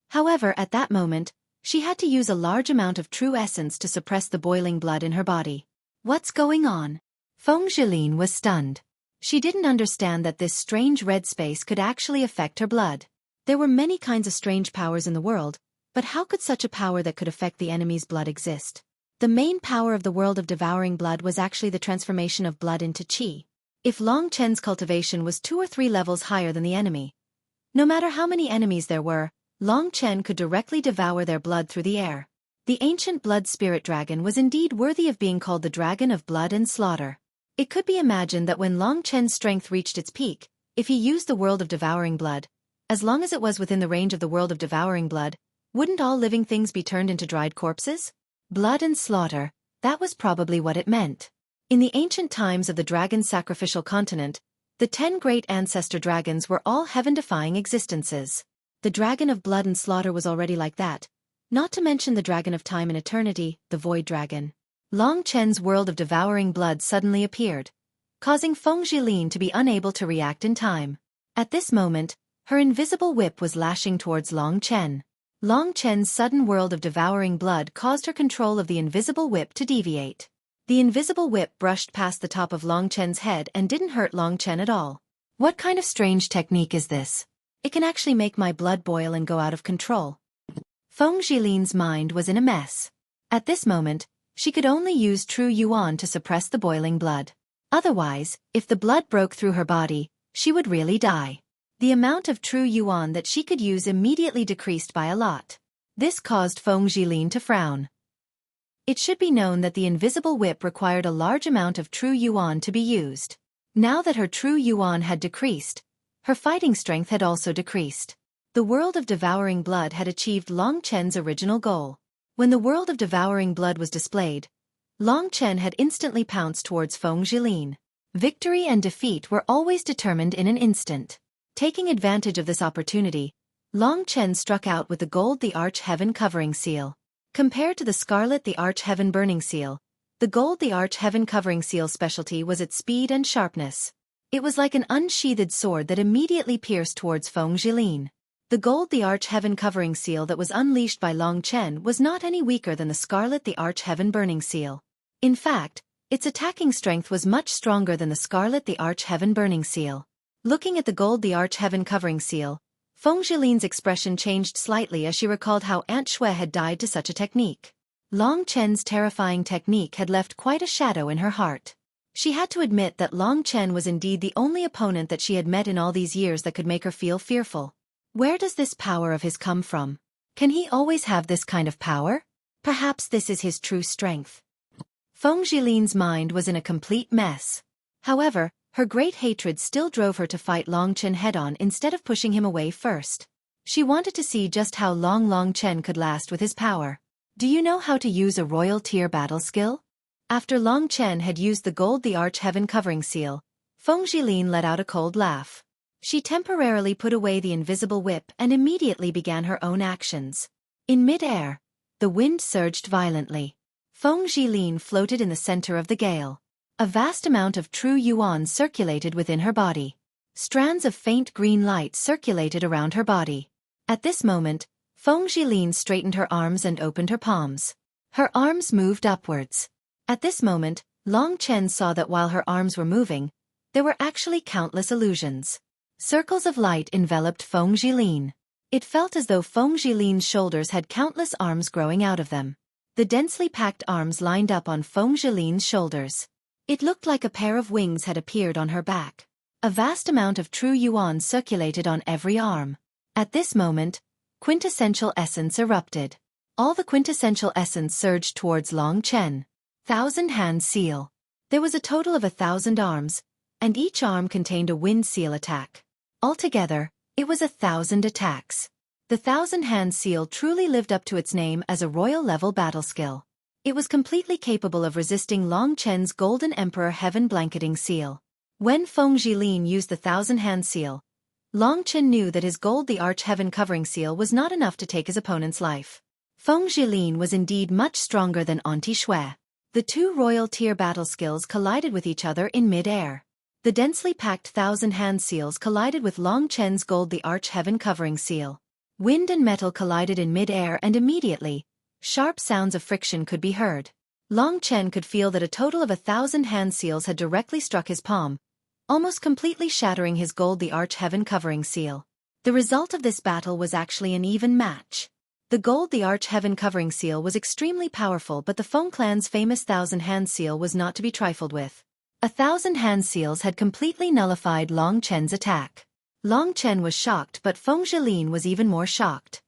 However, at that moment, she had to use a large amount of true essence to suppress the boiling blood in her body. What's going on? Feng Jilin was stunned. She didn't understand that this strange red space could actually affect her blood. There were many kinds of strange powers in the world, but how could such a power that could affect the enemy's blood exist? The main power of the world of devouring blood was actually the transformation of blood into qi. If Long Chen's cultivation was 2 or 3 levels higher than the enemy, no matter how many enemies there were, Long Chen could directly devour their blood through the air. The ancient blood spirit dragon was indeed worthy of being called the dragon of blood and slaughter. It could be imagined that when Long Chen's strength reached its peak, if he used the world of devouring blood, as long as it was within the range of the world of devouring blood, wouldn't all living things be turned into dried corpses? Blood and slaughter, that was probably what it meant. In the ancient times of the dragon's sacrificial continent, the 10 great ancestor dragons were all heaven-defying existences. The dragon of blood and slaughter was already like that, not to mention the dragon of time and eternity, the void dragon. Long Chen's world of devouring blood suddenly appeared, causing Feng Jilin to be unable to react in time. At this moment, Her invisible whip was lashing towards Long Chen. Long Chen's sudden whirl of devouring blood caused her control of the invisible whip to deviate. The invisible whip brushed past the top of Long Chen's head and didn't hurt Long Chen at all. What kind of strange technique is this? It can actually make my blood boil and go out of control. Feng Jilin's mind was in a mess. At this moment, she could only use true yuan to suppress the boiling blood. Otherwise, if the blood broke through her body, she would really die. The amount of true yuan that she could use immediately decreased by a lot. This caused Feng Jilin to frown. It should be known that the invisible whip required a large amount of true yuan to be used. Now that her true yuan had decreased, her fighting strength had also decreased. The world of devouring blood had achieved Long Chen's original goal. When the world of devouring blood was displayed, Long Chen had instantly pounced towards Feng Jilin. Victory and defeat were always determined in an instant. Taking advantage of this opportunity, Long Chen struck out with the gold the Arch Heaven Covering Seal. Compared to the scarlet the Arch Heaven Burning Seal, the gold the Arch Heaven Covering Seal's specialty was its speed and sharpness. It was like an unsheathed sword that immediately pierced towards Feng Jilin. The gold the Arch Heaven Covering Seal that was unleashed by Long Chen was not any weaker than the scarlet the Arch Heaven Burning Seal. In fact, its attacking strength was much stronger than the scarlet the Arch Heaven Burning Seal. Looking at the gold the Arch Heaven Covering Seal, Feng Jilin's expression changed slightly as she recalled how Aunt Xue had died to such a technique. Long Chen's terrifying technique had left quite a shadow in her heart. She had to admit that Long Chen was indeed the only opponent that she had met in all these years that could make her feel fearful. Where does this power of his come from? Can he always have this kind of power? Perhaps this is his true strength. Feng Jilin's mind was in a complete mess. However, her great hatred still drove her to fight Long Chen head-on instead of pushing him away first. She wanted to see just how long Long Chen could last with his power. Do you know how to use a royal tier battle skill? After Long Chen had used the gold the Arch Heaven Covering Seal, Feng Jilin let out a cold laugh. She temporarily put away the invisible whip and immediately began her own actions. In mid-air, the wind surged violently. Feng Jilin floated in the center of the gale. A vast amount of true yuan circulated within her body. Strands of faint green light circulated around her body. At this moment, Feng Jilin straightened her arms and opened her palms. Her arms moved upwards. At this moment, Long Chen saw that while her arms were moving, there were actually countless illusions. Circles of light enveloped Feng Jilin. It felt as though Feng Jilin's shoulders had countless arms growing out of them. The densely packed arms lined up on Feng Jilin's shoulders. It looked like a pair of wings had appeared on her back. A vast amount of true yuan circulated on every arm. At this moment, quintessential essence erupted. All the quintessential essence surged towards Long Chen. 1,000-hand seal. There was a total of 1,000 arms, and each arm contained a wind seal attack. Altogether, it was 1,000 attacks. The 1,000-hand seal truly lived up to its name as a royal-level battle skill. It was completely capable of resisting Long Chen's Golden Emperor Heaven Blanketing Seal. When Feng Jilin used the 1,000-hand seal, Long Chen knew that his gold the Arch Heaven Covering Seal was not enough to take his opponent's life. Feng Jilin was indeed much stronger than Auntie Xue. The two royal tier battle skills collided with each other in mid-air. The densely packed 1,000-hand seals collided with Long Chen's gold the Arch Heaven Covering Seal. Wind and metal collided in mid-air and immediately, sharp sounds of friction could be heard. Long Chen could feel that a total of 1,000-hand seals had directly struck his palm, almost completely shattering his gold the Arch Heaven Covering Seal. The result of this battle was actually an even match. The gold the Arch Heaven Covering Seal was extremely powerful, but the Feng clan's famous 1,000-hand seal was not to be trifled with. 1,000-hand seals had completely nullified Long Chen's attack. Long Chen was shocked, but Feng Jilin was even more shocked.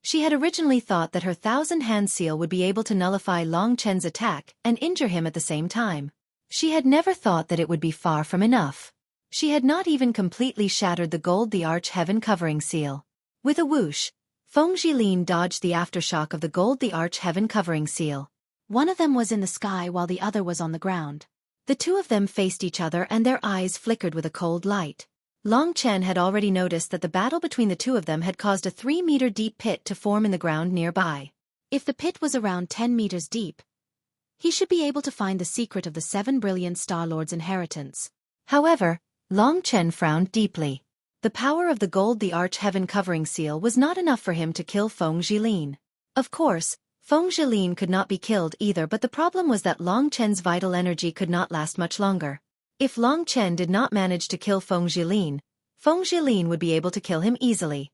She had originally thought that her 1,000-hand seal would be able to nullify Long Chen's attack and injure him at the same time. She had never thought that it would be far from enough. She had not even completely shattered the gold the Arch Heaven Covering Seal. With a whoosh, Feng Jilin dodged the aftershock of the gold the Arch Heaven Covering Seal. One of them was in the sky while the other was on the ground. The two of them faced each other and their eyes flickered with a cold light. Long Chen had already noticed that the battle between the two of them had caused a 3-meter-deep pit to form in the ground nearby. If the pit was around 10 meters deep, he should be able to find the secret of the 7 brilliant Star Lord's inheritance. However, Long Chen frowned deeply. The The power of the gold the arch-heaven covering seal was not enough for him to kill Feng Jilin. Of course, Feng Jilin could not be killed either, but the problem was that Long Chen's vital energy could not last much longer. If Long Chen did not manage to kill Feng Jilin would be able to kill him easily.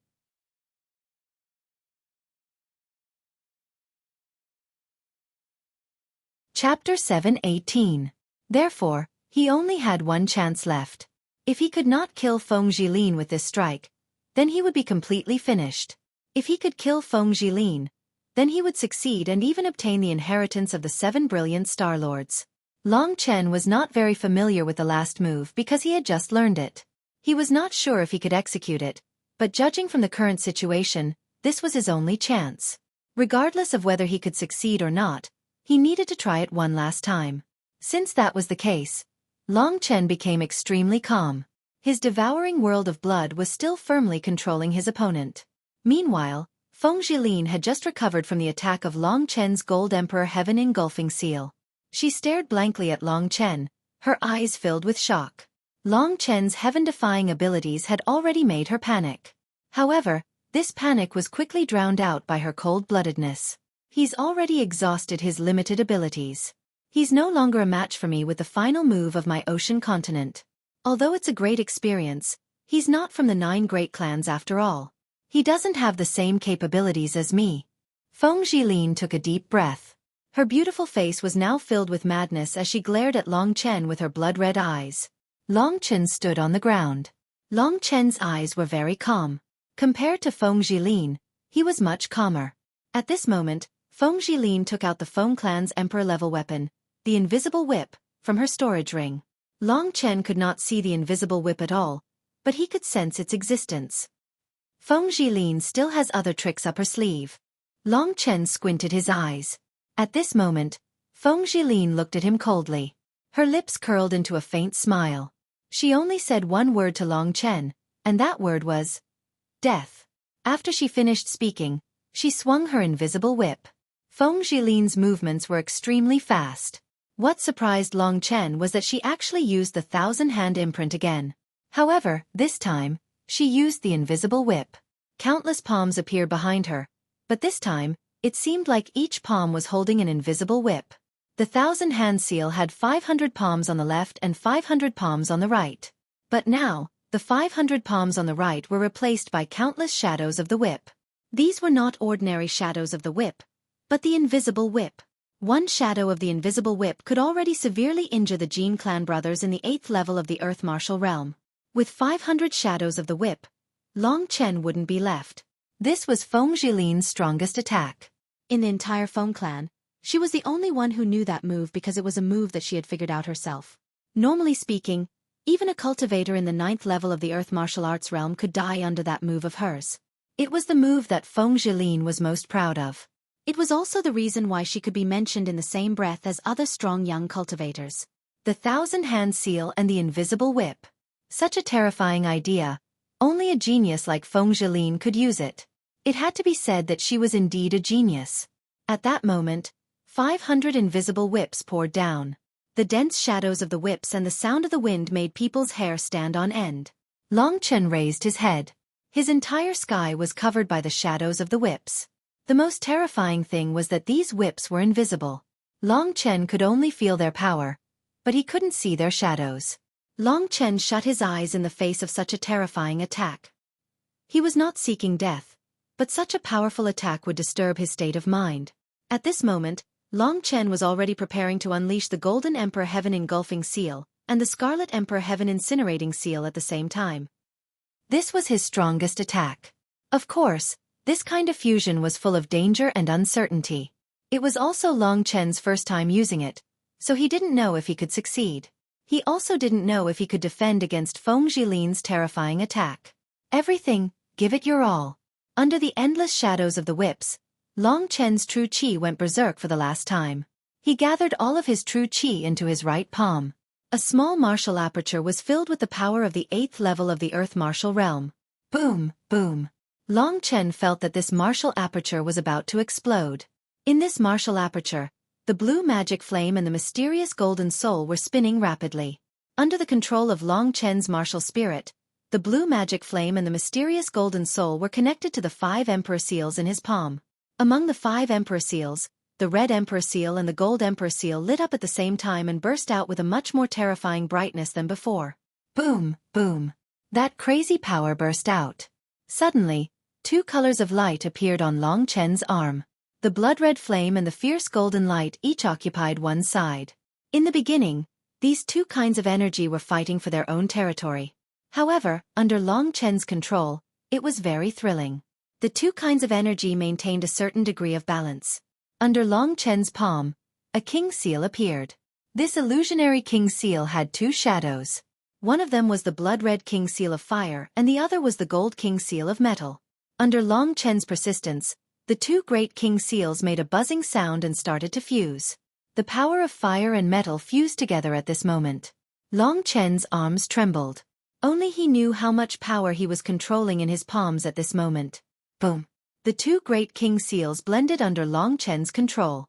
Chapter 7:18. Therefore, he only had one chance left. If he could not kill Feng Jilin with this strike, then he would be completely finished. If he could kill Feng Jilin, then he would succeed and even obtain the inheritance of the 7 brilliant Star Lords. Long Chen was not very familiar with the last move because he had just learned it. He was not sure if he could execute it, but judging from the current situation, this was his only chance. Regardless of whether he could succeed or not, he needed to try it one last time. Since that was the case, Long Chen became extremely calm. His devouring world of blood was still firmly controlling his opponent. Meanwhile, Feng Jilin had just recovered from the attack of Long Chen's Gold Emperor Heaven Engulfing Seal. She stared blankly at Long Chen, her eyes filled with shock. Long Chen's heaven-defying abilities had already made her panic. However, this panic was quickly drowned out by her cold-bloodedness. He's already exhausted his limited abilities. He's no longer a match for me with the final move of my ocean continent. Although it's a great experience, he's not from the 9 great clans after all. He doesn't have the same capabilities as me. Feng Jilin took a deep breath. Her beautiful face was now filled with madness as she glared at Long Chen with her blood-red eyes. Long Chen stood on the ground. Long Chen's eyes were very calm. Compared to Feng Jilin, he was much calmer. At this moment, Feng Jilin took out the Feng clan's emperor-level weapon, the invisible whip, from her storage ring. Long Chen could not see the invisible whip at all, but he could sense its existence. Feng Jilin still has other tricks up her sleeve. Long Chen squinted his eyes. At this moment, Feng Jilin looked at him coldly. Her lips curled into a faint smile. She only said one word to Long Chen, and that word was death. After she finished speaking, she swung her invisible whip. Feng Jilin's movements were extremely fast. What surprised Long Chen was that she actually used the 1,000-hand imprint again. However, this time, she used the invisible whip. Countless palms appeared behind her, but this time, it seemed like each palm was holding an invisible whip. The 1,000-hand seal had 500 palms on the left and 500 palms on the right. But now, the 500 palms on the right were replaced by countless shadows of the whip. These were not ordinary shadows of the whip, but the invisible whip. One shadow of the invisible whip could already severely injure the Jin clan brothers in the 8th level of the Earth Martial Realm. With 500 shadows of the whip, Long Chen wouldn't be left. This was Feng Jilin's strongest attack. In the entire Feng clan, she was the only one who knew that move because it was a move that she had figured out herself. Normally speaking, even a cultivator in the 9th level of the Earth Martial Arts realm could die under that move of hers. It was the move that Feng Jilin was most proud of. It was also the reason why she could be mentioned in the same breath as other strong young cultivators. The 1,000-hand seal and the invisible whip. Such a terrifying idea. Only a genius like Feng Jilin could use it. It had to be said that she was indeed a genius. At that moment, 500 invisible whips poured down. The dense shadows of the whips and the sound of the wind made people's hair stand on end. Long Chen raised his head. His entire sky was covered by the shadows of the whips. The most terrifying thing was that these whips were invisible. Long Chen could only feel their power, but he couldn't see their shadows. Long Chen shut his eyes in the face of such a terrifying attack. He was not seeking death, but such a powerful attack would disturb his state of mind. At this moment, Long Chen was already preparing to unleash the Golden Emperor Heaven Engulfing Seal and the Scarlet Emperor Heaven Incinerating Seal at the same time. This was his strongest attack. Of course, this kind of fusion was full of danger and uncertainty. It was also Long Chen's first time using it, so he didn't know if he could succeed. He also didn't know if he could defend against Feng Jilin's terrifying attack. Everything, give it your all. Under the endless shadows of the whips, Long Chen's true qi went berserk for the last time. He gathered all of his true qi into his right palm. A small martial aperture was filled with the power of the 8th level of the Earth Martial Realm. Boom, boom. Long Chen felt that this martial aperture was about to explode. In this martial aperture, the blue magic flame and the mysterious golden soul were spinning rapidly. Under the control of Long Chen's martial spirit, the blue magic flame and the mysterious golden soul were connected to the 5 emperor seals in his palm. Among the 5 emperor seals, the red emperor seal and the gold emperor seal lit up at the same time and burst out with a much more terrifying brightness than before. Boom, boom. That crazy power burst out. Suddenly, 2 colors of light appeared on Long Chen's arm. The blood-red flame and the fierce golden light each occupied one side. In the beginning, these 2 kinds of energy were fighting for their own territory. However, under Long Chen's control, it was very thrilling. The 2 kinds of energy maintained a certain degree of balance. Under Long Chen's palm, a king seal appeared. This illusionary king seal had 2 shadows. One of them was the blood-red king seal of fire and the other was the gold king seal of metal. Under Long Chen's persistence, the 2 great king seals made a buzzing sound and started to fuse. The power of fire and metal fused together at this moment. Long Chen's arms trembled. Only he knew how much power he was controlling in his palms at this moment. Boom. The 2 great king seals blended under Long Chen's control.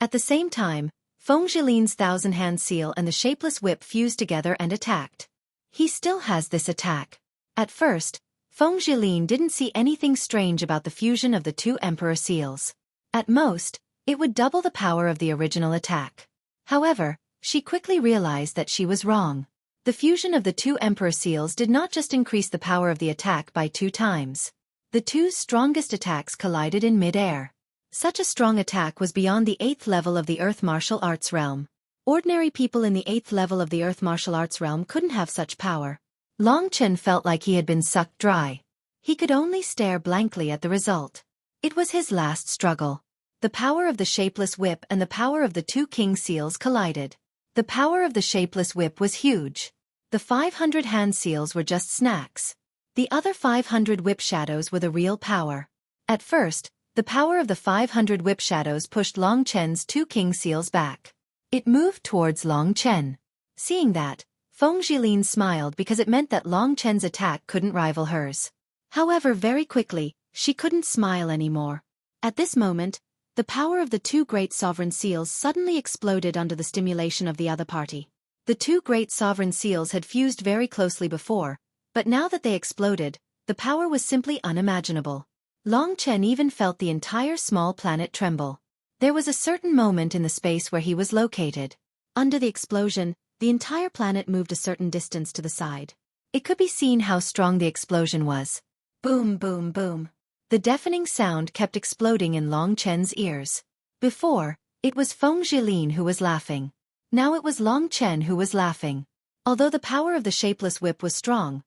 At the same time, Feng Jilin's 1,000-hand seal and the shapeless whip fused together and attacked. He still has this attack. At first, Feng Jilin didn't see anything strange about the fusion of the 2 emperor seals. At most, it would double the power of the original attack. However, she quickly realized that she was wrong. The fusion of the 2 emperor seals did not just increase the power of the attack by 2 times. The 2 strongest attacks collided in mid-air. Such a strong attack was beyond the 8th level of the Earth martial arts realm. Ordinary people in the 8th level of the Earth martial arts realm couldn't have such power. Long Chen felt like he had been sucked dry. He could only stare blankly at the result. It was his last struggle. The power of the shapeless whip and the power of the 2 king seals collided. The power of the shapeless whip was huge. The 500 hand seals were just snacks. The other 500 whip shadows were the real power. At first, the power of the 500 whip shadows pushed Long Chen's 2 king seals back. It moved towards Long Chen. Seeing that, Feng Jilin smiled because it meant that Long Chen's attack couldn't rival hers. However, very quickly, she couldn't smile anymore. At this moment, the power of the 2 great sovereign seals suddenly exploded under the stimulation of the other party. The 2 great sovereign seals had fused very closely before, but now that they exploded, the power was simply unimaginable. Long Chen even felt the entire small planet tremble. There was a certain moment in the space where he was located. Under the explosion, the entire planet moved a certain distance to the side. It could be seen how strong the explosion was. Boom, boom, boom. The deafening sound kept exploding in Long Chen's ears. Before, it was Feng Jilin who was laughing. Now it was Long Chen who was laughing. Although the power of the shapeless whip was strong,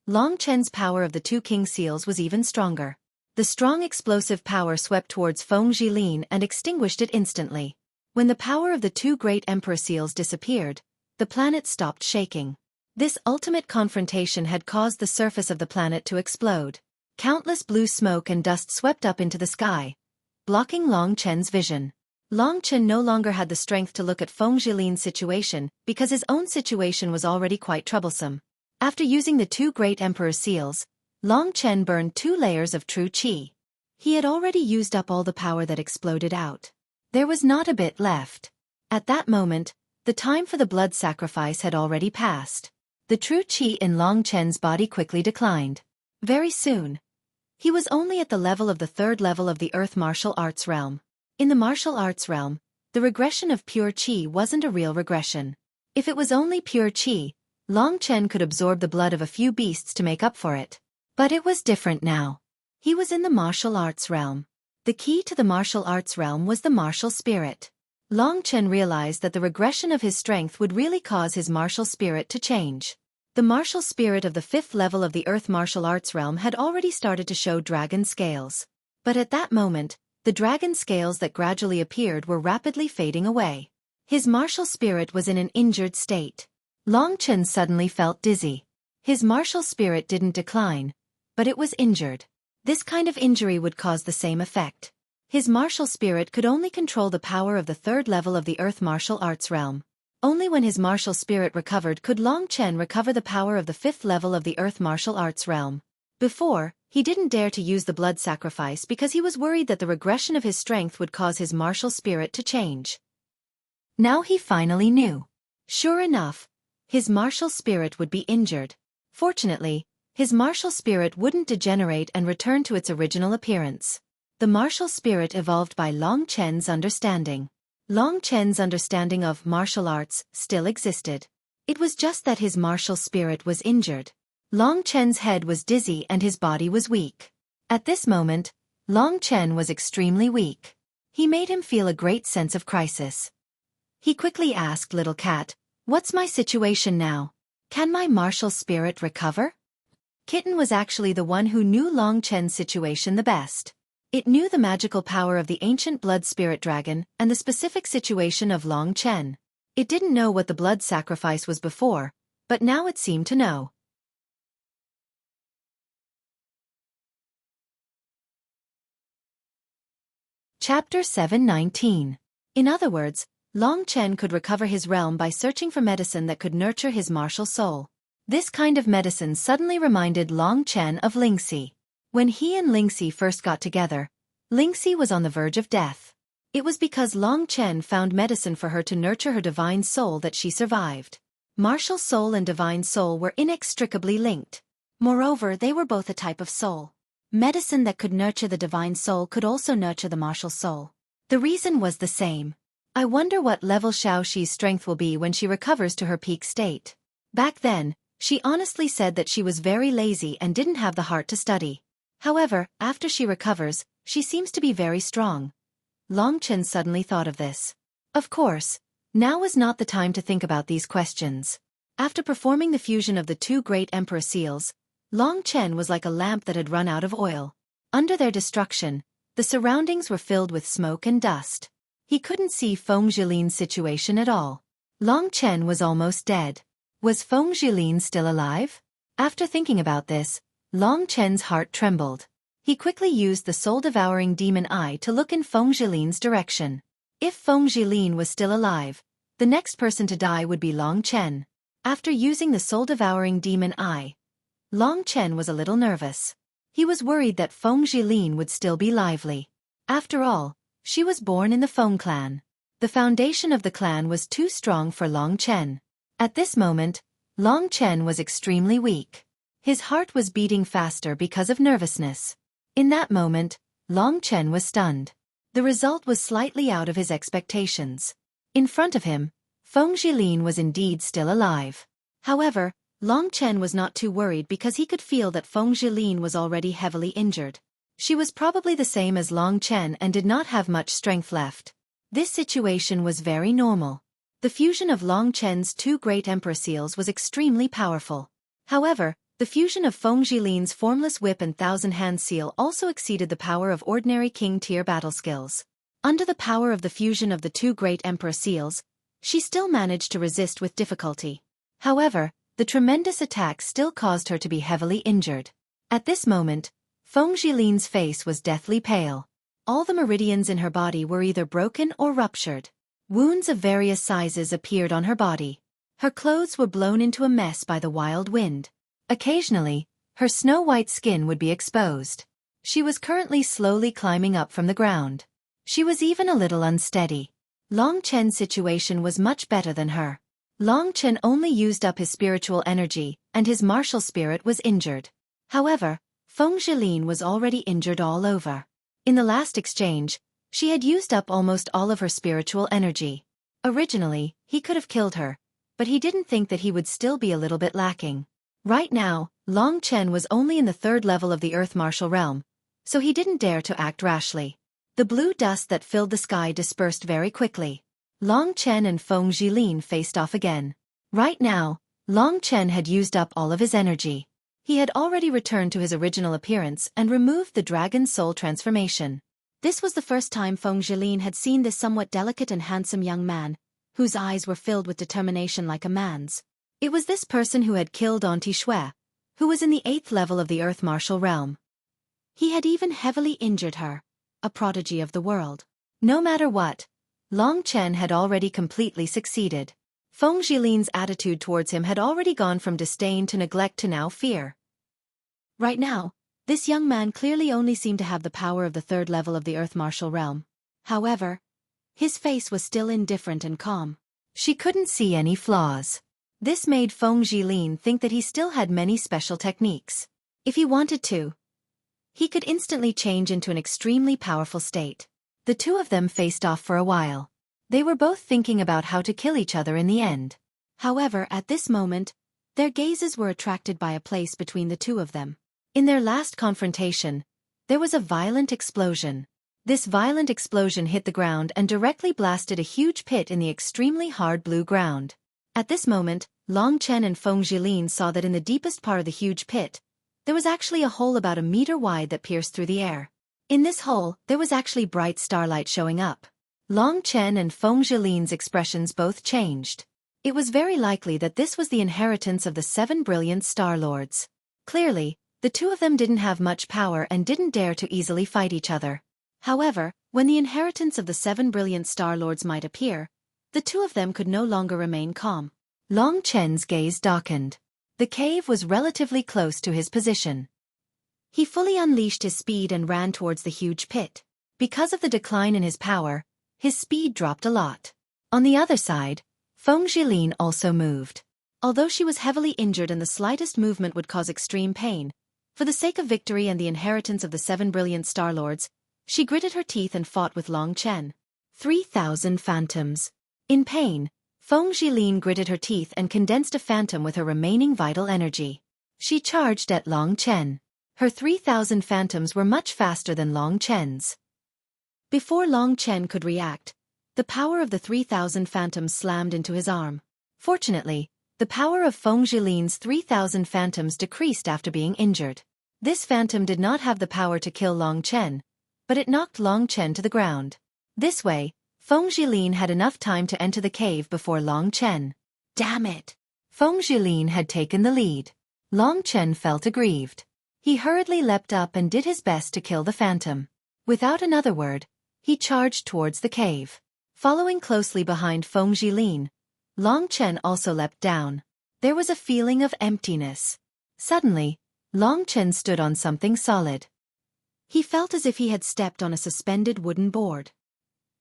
Long Chen's power of the 2 king seals was even stronger. The strong explosive power swept towards Feng Jilin and extinguished it instantly. When the power of the 2 great emperor seals disappeared, the planet stopped shaking. This ultimate confrontation had caused the surface of the planet to explode. Countless blue smoke and dust swept up into the sky, blocking Long Chen's vision. Long Chen no longer had the strength to look at Feng Jilin's situation because his own situation was already quite troublesome. After using the 2 great emperor seals, Long Chen burned 2 layers of true qi. He had already used up all the power that exploded out. There was not a bit left. At that moment, the time for the blood sacrifice had already passed. The true qi in Long Chen's body quickly declined. Very soon, he was only at the level of the 3rd level of the Earth martial arts realm. In the martial arts realm, the regression of pure qi wasn't a real regression. If it was only pure qi, Long Chen could absorb the blood of a few beasts to make up for it. But it was different now. He was in the martial arts realm. The key to the martial arts realm was the martial spirit. Long Chen realized that the regression of his strength would really cause his martial spirit to change. The martial spirit of the 5th level of the Earth martial arts realm had already started to show dragon scales. But at that moment, the dragon scales that gradually appeared were rapidly fading away. His martial spirit was in an injured state. Long Chen suddenly felt dizzy. His martial spirit didn't decline, but it was injured. This kind of injury would cause the same effect. His martial spirit could only control the power of the 3rd level of the Earth martial arts realm. Only when his martial spirit recovered could Long Chen recover the power of the 5th level of the Earth martial arts realm. Before, he didn't dare to use the blood sacrifice because he was worried that the regression of his strength would cause his martial spirit to change. Now he finally knew. Sure enough, his martial spirit would be injured. Fortunately, his martial spirit wouldn't degenerate and return to its original appearance. The martial spirit evolved by Long Chen's understanding. Long Chen's understanding of martial arts still existed. It was just that his martial spirit was injured. Long Chen's head was dizzy and his body was weak. At this moment, Long Chen was extremely weak. He made him feel a great sense of crisis. He quickly asked Little Cat, "What's my situation now? Can my martial spirit recover?" Kitten was actually the one who knew Long Chen's situation the best. It knew the magical power of the ancient blood spirit dragon and the specific situation of Long Chen. It didn't know what the blood sacrifice was before, but now it seemed to know. Chapter 719. In other words, Long Chen could recover his realm by searching for medicine that could nurture his martial soul. This kind of medicine suddenly reminded Long Chen of Lingxi. When he and Lingxi first got together, Lingxi was on the verge of death. It was because Long Chen found medicine for her to nurture her divine soul that she survived. Martial soul and divine soul were inextricably linked. Moreover, they were both a type of soul. Medicine that could nurture the divine soul could also nurture the martial soul. The reason was the same. I wonder what level Xueqi's strength will be when she recovers to her peak state. Back then, she honestly said that she was very lazy and didn't have the heart to study. However, after she recovers, she seems to be very strong. Long Chen suddenly thought of this. Of course, now was not the time to think about these questions. After performing the fusion of the two great emperor seals, Long Chen was like a lamp that had run out of oil. Under their destruction, the surroundings were filled with smoke and dust. He couldn't see Feng Zhilin's situation at all. Long Chen was almost dead. Was Feng Zhilin still alive? After thinking about this, Long Chen's heart trembled. He quickly used the soul-devouring demon eye to look in Feng Zhilin's direction. If Feng Zhilin was still alive, the next person to die would be Long Chen. After using the soul-devouring demon eye, Long Chen was a little nervous. He was worried that Feng Zhilin would still be lively. After all, she was born in the Feng clan. The foundation of the clan was too strong for Long Chen. At this moment, Long Chen was extremely weak. His heart was beating faster because of nervousness. In that moment, Long Chen was stunned. The result was slightly out of his expectations. In front of him, Feng Zhilin was indeed still alive. However, Long Chen was not too worried because he could feel that Feng Zhilin was already heavily injured. She was probably the same as Long Chen and did not have much strength left. This situation was very normal. The fusion of Long Chen's two great emperor seals was extremely powerful. However, the fusion of Feng Zhilin's formless whip and thousand-hand seal also exceeded the power of ordinary king-tier battle skills. Under the power of the fusion of the two great emperor seals, she still managed to resist with difficulty. However, the tremendous attack still caused her to be heavily injured. At this moment, Feng Zhilin's face was deathly pale. All the meridians in her body were either broken or ruptured. Wounds of various sizes appeared on her body. Her clothes were blown into a mess by the wild wind. Occasionally, her snow-white skin would be exposed. She was currently slowly climbing up from the ground. She was even a little unsteady. Long Chen's situation was much better than her. Long Chen only used up his spiritual energy, and his martial spirit was injured. However, Feng Zhilin was already injured all over. In the last exchange, she had used up almost all of her spiritual energy. Originally, he could have killed her, but he didn't think that he would still be a little bit lacking. Right now, Long Chen was only in the third level of the Earth Martial Realm, so he didn't dare to act rashly. The blue dust that filled the sky dispersed very quickly. Long Chen and Feng Zhilin faced off again. Right now, Long Chen had used up all of his energy. He had already returned to his original appearance and removed the dragon soul transformation. This was the first time Feng Zhilin had seen this somewhat delicate and handsome young man, whose eyes were filled with determination like a man's. It was this person who had killed Auntie Xue, who was in the 8th level of the Earth Martial Realm. He had even heavily injured her, a prodigy of the world. No matter what, Long Chen had already completely succeeded. Feng Zhilin's attitude towards him had already gone from disdain to neglect to now fear. Right now, this young man clearly only seemed to have the power of the 3rd level of the Earth Martial Realm. However, his face was still indifferent and calm. She couldn't see any flaws. This made Feng Zhilin think that he still had many special techniques. If he wanted to, he could instantly change into an extremely powerful state. The two of them faced off for a while. They were both thinking about how to kill each other in the end. However, at this moment, their gazes were attracted by a place between the two of them. In their last confrontation, there was a violent explosion. This violent explosion hit the ground and directly blasted a huge pit in the extremely hard blue ground. At this moment, Long Chen and Feng Zhilin saw that in the deepest part of the huge pit, there was actually a hole about a meter wide that pierced through the air. In this hole, there was actually bright starlight showing up. Long Chen and Feng Zhilin's expressions both changed. It was very likely that this was the inheritance of the 7 brilliant Star Lords. Clearly, the two of them didn't have much power and didn't dare to easily fight each other. However, when the inheritance of the 7 brilliant Star Lords might appear, the two of them could no longer remain calm. Long Chen's gaze darkened. The cave was relatively close to his position. He fully unleashed his speed and ran towards the huge pit. Because of the decline in his power, his speed dropped a lot. On the other side, Feng Zhilin also moved. Although she was heavily injured and the slightest movement would cause extreme pain, for the sake of victory and the inheritance of the 7 brilliant Star Lords, she gritted her teeth and fought with Long Chen. 3,000 phantoms. In pain, Feng Zhilin gritted her teeth and condensed a phantom with her remaining vital energy. She charged at Long Chen. Her 3,000 phantoms were much faster than Long Chen's. Before Long Chen could react, the power of the 3,000 phantoms slammed into his arm. Fortunately, the power of Feng Zhilin's 3,000 phantoms decreased after being injured. This phantom did not have the power to kill Long Chen, but it knocked Long Chen to the ground. This way, Feng Zhilin had enough time to enter the cave before Long Chen. Damn it! Feng Zhilin had taken the lead. Long Chen felt aggrieved. He hurriedly leapt up and did his best to kill the phantom. Without another word, he charged towards the cave. Following closely behind Feng Zhilin, Long Chen also leapt down. There was a feeling of emptiness. Suddenly, Long Chen stood on something solid. He felt as if he had stepped on a suspended wooden board.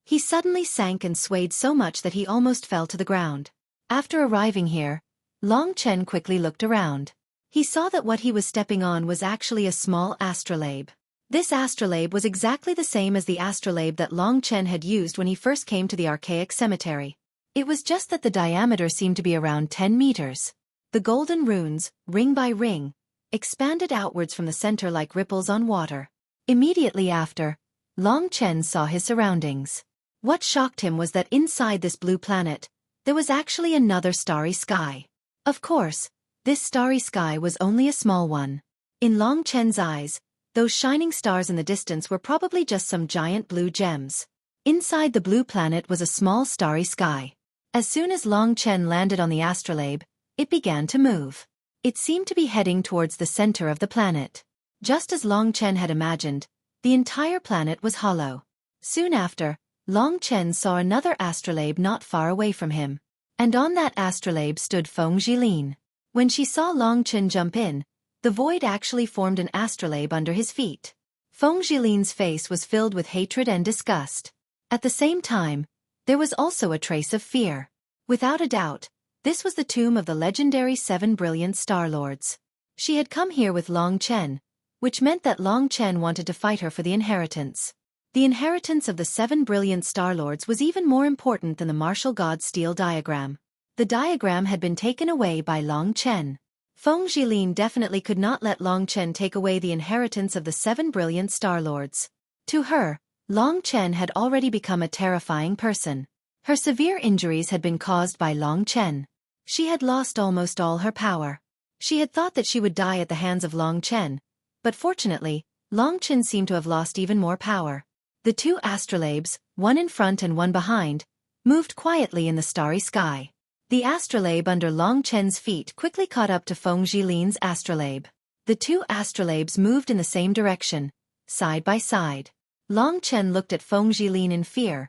He suddenly sank and swayed so much that he almost fell to the ground. After arriving here, Long Chen quickly looked around. He saw that what he was stepping on was actually a small astrolabe. This astrolabe was exactly the same as the astrolabe that Long Chen had used when he first came to the archaic cemetery. It was just that the diameter seemed to be around 10 meters. The golden runes, ring by ring, expanded outwards from the center like ripples on water. Immediately after, Long Chen saw his surroundings. What shocked him was that inside this blue planet, there was actually another starry sky. Of course, this starry sky was only a small one. In Long Chen's eyes, those shining stars in the distance were probably just some giant blue gems. Inside the blue planet was a small starry sky. As soon as Long Chen landed on the astrolabe, it began to move. It seemed to be heading towards the center of the planet. Just as Long Chen had imagined, the entire planet was hollow. Soon after, Long Chen saw another astrolabe not far away from him. And on that astrolabe stood Feng Zhilin. When she saw Long Chen jump in, the void actually formed an astrolabe under his feet. Feng Zhilin's face was filled with hatred and disgust. At the same time, there was also a trace of fear. Without a doubt, this was the tomb of the legendary 7 brilliant Star Lords. She had come here with Long Chen, which meant that Long Chen wanted to fight her for the inheritance. The inheritance of the 7 brilliant Star Lords was even more important than the martial god steel diagram. The diagram had been taken away by Long Chen. Feng Zhilin definitely could not let Long Chen take away the inheritance of the 7 brilliant Star Lords. To her, Long Chen had already become a terrifying person. Her severe injuries had been caused by Long Chen. She had lost almost all her power. She had thought that she would die at the hands of Long Chen, but fortunately, Long Chen seemed to have lost even more power. The two astrolabes, one in front and one behind, moved quietly in the starry sky. The astrolabe under Long Chen's feet quickly caught up to Feng Zhilin's astrolabe. The two astrolabes moved in the same direction, side by side. Long Chen looked at Feng Zhilin in fear,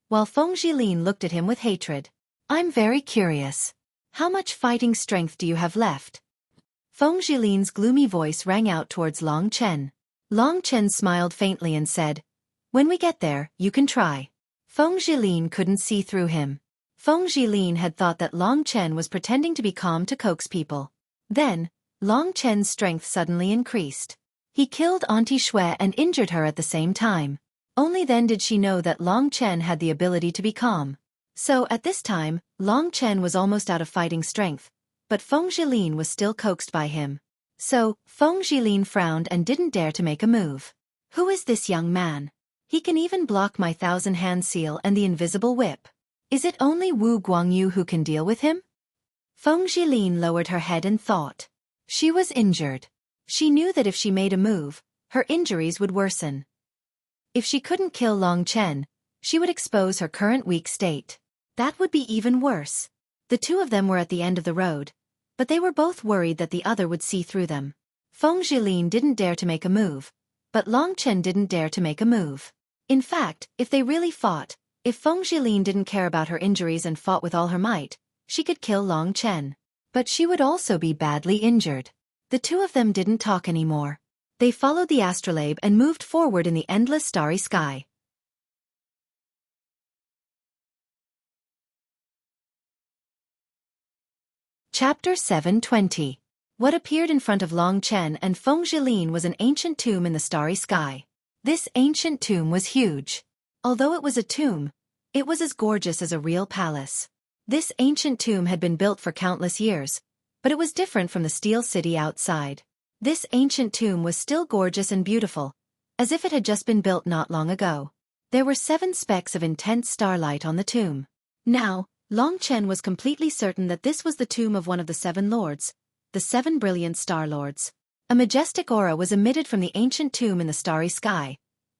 while Feng Zhilin looked at him with hatred. "I'm very curious. How much fighting strength do you have left?" Feng Zhilin's gloomy voice rang out towards Long Chen. Long Chen smiled faintly and said, "When we get there, you can try." Feng Zhilin couldn't see through him. Feng Zhilin had thought that Long Chen was pretending to be calm to coax people. Then, Long Chen's strength suddenly increased. He killed Auntie Xue and injured her at the same time. Only then did she know that Long Chen had the ability to be calm. So, at this time, Long Chen was almost out of fighting strength, but Feng Zhilin was still coaxed by him. So, Feng Zhilin frowned and didn't dare to make a move. Who is this young man? He can even block my 1,000-hand seal and the invisible whip. Is it only Wu Guangyu who can deal with him? Feng Zhilin lowered her head and thought. She was injured. She knew that if she made a move, her injuries would worsen. If she couldn't kill Long Chen, she would expose her current weak state. That would be even worse. The two of them were at the end of the road, but they were both worried that the other would see through them. Feng Zhilin didn't dare to make a move, but Long Chen didn't dare to make a move. In fact, if they really fought, if Feng Zhilin didn't care about her injuries and fought with all her might, she could kill Long Chen. But she would also be badly injured. The two of them didn't talk anymore. They followed the astrolabe and moved forward in the endless starry sky. Chapter 720. What appeared in front of Long Chen and Feng Zhilin was an ancient tomb in the starry sky. This ancient tomb was huge. Although it was a tomb, it was as gorgeous as a real palace. This ancient tomb had been built for countless years, but it was different from the steel city outside. This ancient tomb was still gorgeous and beautiful, as if it had just been built not long ago. There were 7 specks of intense starlight on the tomb. Now, Long Chen was completely certain that this was the tomb of one of the 7 lords, the 7 brilliant star lords. A majestic aura was emitted from the ancient tomb in the starry sky,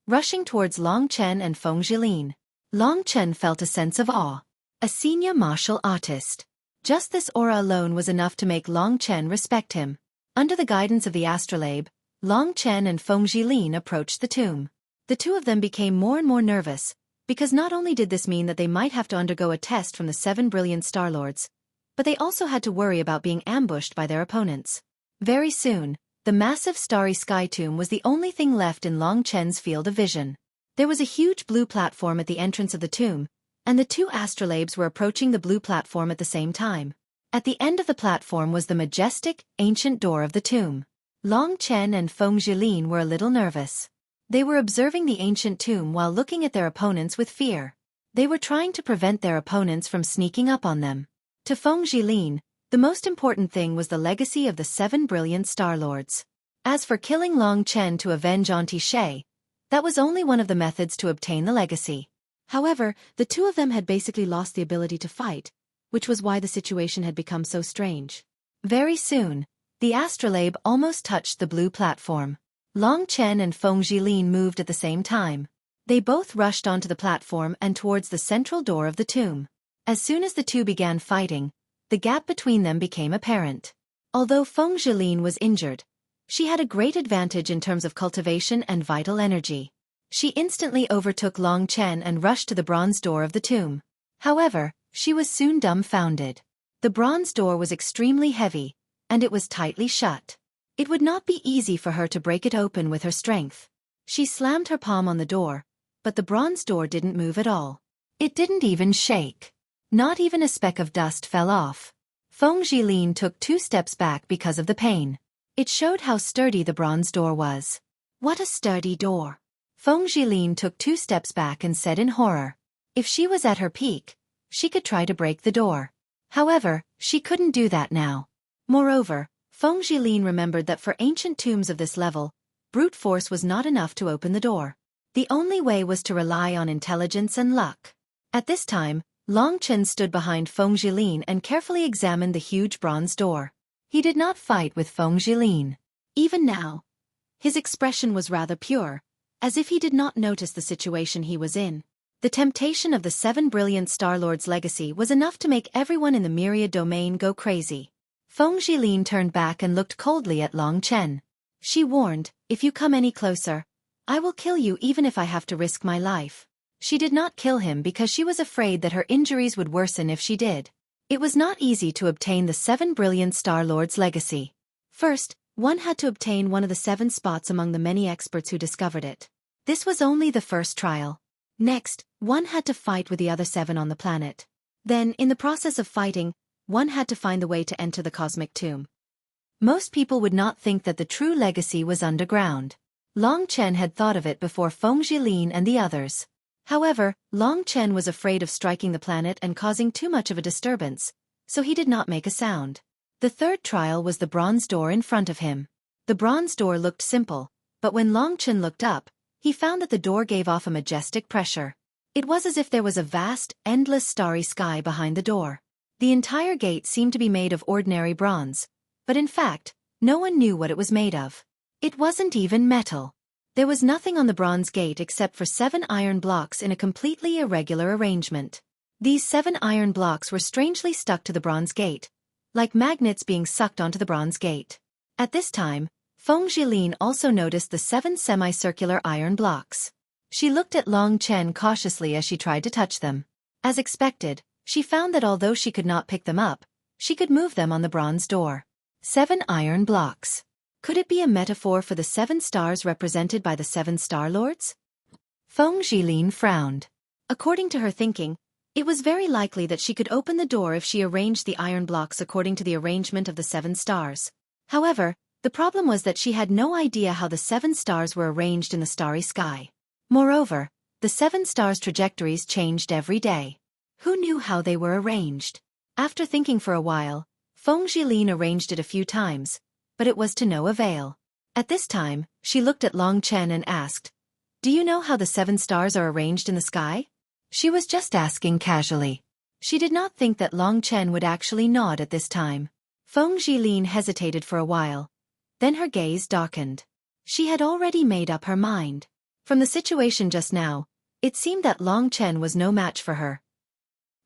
rushing towards Long Chen and Feng Zhilin. Long Chen felt a sense of awe. A senior martial artist. Just this aura alone was enough to make Long Chen respect him. Under the guidance of the astrolabe, Long Chen and Feng Zhilin approached the tomb. The two of them became more and more nervous, because not only did this mean that they might have to undergo a test from the 7 brilliant star lords, but they also had to worry about being ambushed by their opponents. Very soon, the massive starry sky tomb was the only thing left in Long Chen's field of vision. There was a huge blue platform at the entrance of the tomb, and the 2 astrolabes were approaching the blue platform at the same time. At the end of the platform was the majestic, ancient door of the tomb. Long Chen and Feng Zhilin were a little nervous. They were observing the ancient tomb while looking at their opponents with fear. They were trying to prevent their opponents from sneaking up on them. To Feng Zhilin, the most important thing was the legacy of the 7 brilliant star lords. As for killing Long Chen to avenge Auntie Xue, that was only one of the methods to obtain the legacy. However, the two of them had basically lost the ability to fight, which was why the situation had become so strange. Very soon, the astrolabe almost touched the blue platform. Long Chen and Feng Zhilin moved at the same time. They both rushed onto the platform and towards the central door of the tomb. As soon as the two began fighting, the gap between them became apparent. Although Feng Zhilin was injured, she had a great advantage in terms of cultivation and vital energy. She instantly overtook Long Chen and rushed to the bronze door of the tomb. However, she was soon dumbfounded. The bronze door was extremely heavy, and it was tightly shut. It would not be easy for her to break it open with her strength. She slammed her palm on the door, but the bronze door didn't move at all. It didn't even shake. Not even a speck of dust fell off. Feng Zhilin took 2 steps back because of the pain. It showed how sturdy the bronze door was. What a sturdy door! Feng Zhilin took 2 steps back and said in horror. If she was at her peak, she could try to break the door. However, she couldn't do that now. Moreover, Feng Zhilin remembered that for ancient tombs of this level, brute force was not enough to open the door. The only way was to rely on intelligence and luck. At this time, Long Chen stood behind Feng Zhilin and carefully examined the huge bronze door. He did not fight with Feng Zhilin. Even now, his expression was rather pure, as if he did not notice the situation he was in. The temptation of the 7 brilliant Star Lord's legacy was enough to make everyone in the myriad domain go crazy. Feng Zhilin turned back and looked coldly at Long Chen. She warned, "If you come any closer, I will kill you even if I have to risk my life." She did not kill him because she was afraid that her injuries would worsen if she did. It was not easy to obtain the 7 brilliant Star Lord's legacy. First, one had to obtain one of the 7 spots among the many experts who discovered it. This was only the first trial. Next, one had to fight with the other 7 on the planet. Then, in the process of fighting, one had to find the way to enter the cosmic tomb. Most people would not think that the true legacy was underground. Long Chen had thought of it before Feng Zhilin and the others. However, Long Chen was afraid of striking the planet and causing too much of a disturbance, so he did not make a sound. The third trial was the bronze door in front of him. The bronze door looked simple, but when Long Chen looked up, he found that the door gave off a majestic pressure. It was as if there was a vast, endless starry sky behind the door. The entire gate seemed to be made of ordinary bronze, but in fact, no one knew what it was made of. It wasn't even metal. There was nothing on the bronze gate except for 7 iron blocks in a completely irregular arrangement. These 7 iron blocks were strangely stuck to the bronze gate, like magnets being sucked onto the bronze gate. At this time, Feng Zhilin also noticed the 7 semicircular iron blocks. She looked at Long Chen cautiously as she tried to touch them. As expected, she found that although she could not pick them up, she could move them on the bronze door. 7 iron blocks. Could it be a metaphor for the 7 stars represented by the 7 Star Lords? Feng Zhilin frowned. According to her thinking, it was very likely that she could open the door if she arranged the iron blocks according to the arrangement of the 7 stars. However, the problem was that she had no idea how the 7 stars were arranged in the starry sky. Moreover, the 7 stars' trajectories changed every day. Who knew how they were arranged? After thinking for a while, Feng Zhilin arranged it a few times, but it was to no avail. At this time, she looked at Long Chen and asked, "Do you know how the 7 stars are arranged in the sky?" She was just asking casually. She did not think that Long Chen would actually nod at this time. Feng Zhilin hesitated for a while. Then her gaze darkened. She had already made up her mind. From the situation just now, it seemed that Long Chen was no match for her.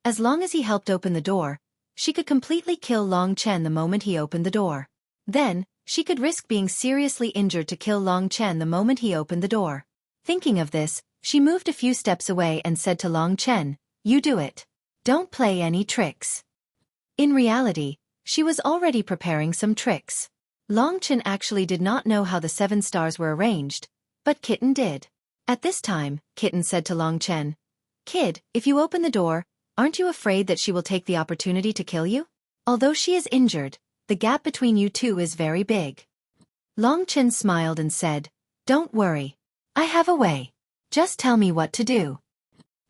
As long as he helped open the door, she could completely kill Long Chen the moment he opened the door. Then, she could risk being seriously injured to kill Long Chen the moment he opened the door. Thinking of this, she moved a few steps away and said to Long Chen, "You do it. Don't play any tricks." In reality, she was already preparing some tricks. Long Chen actually did not know how the 7 stars were arranged, but Kitten did. At this time, Kitten said to Long Chen, "Kid, if you open the door, aren't you afraid that she will take the opportunity to kill you? Although she is injured, the gap between you two is very big." Long Chen smiled and said, "Don't worry. I have a way. Just tell me what to do."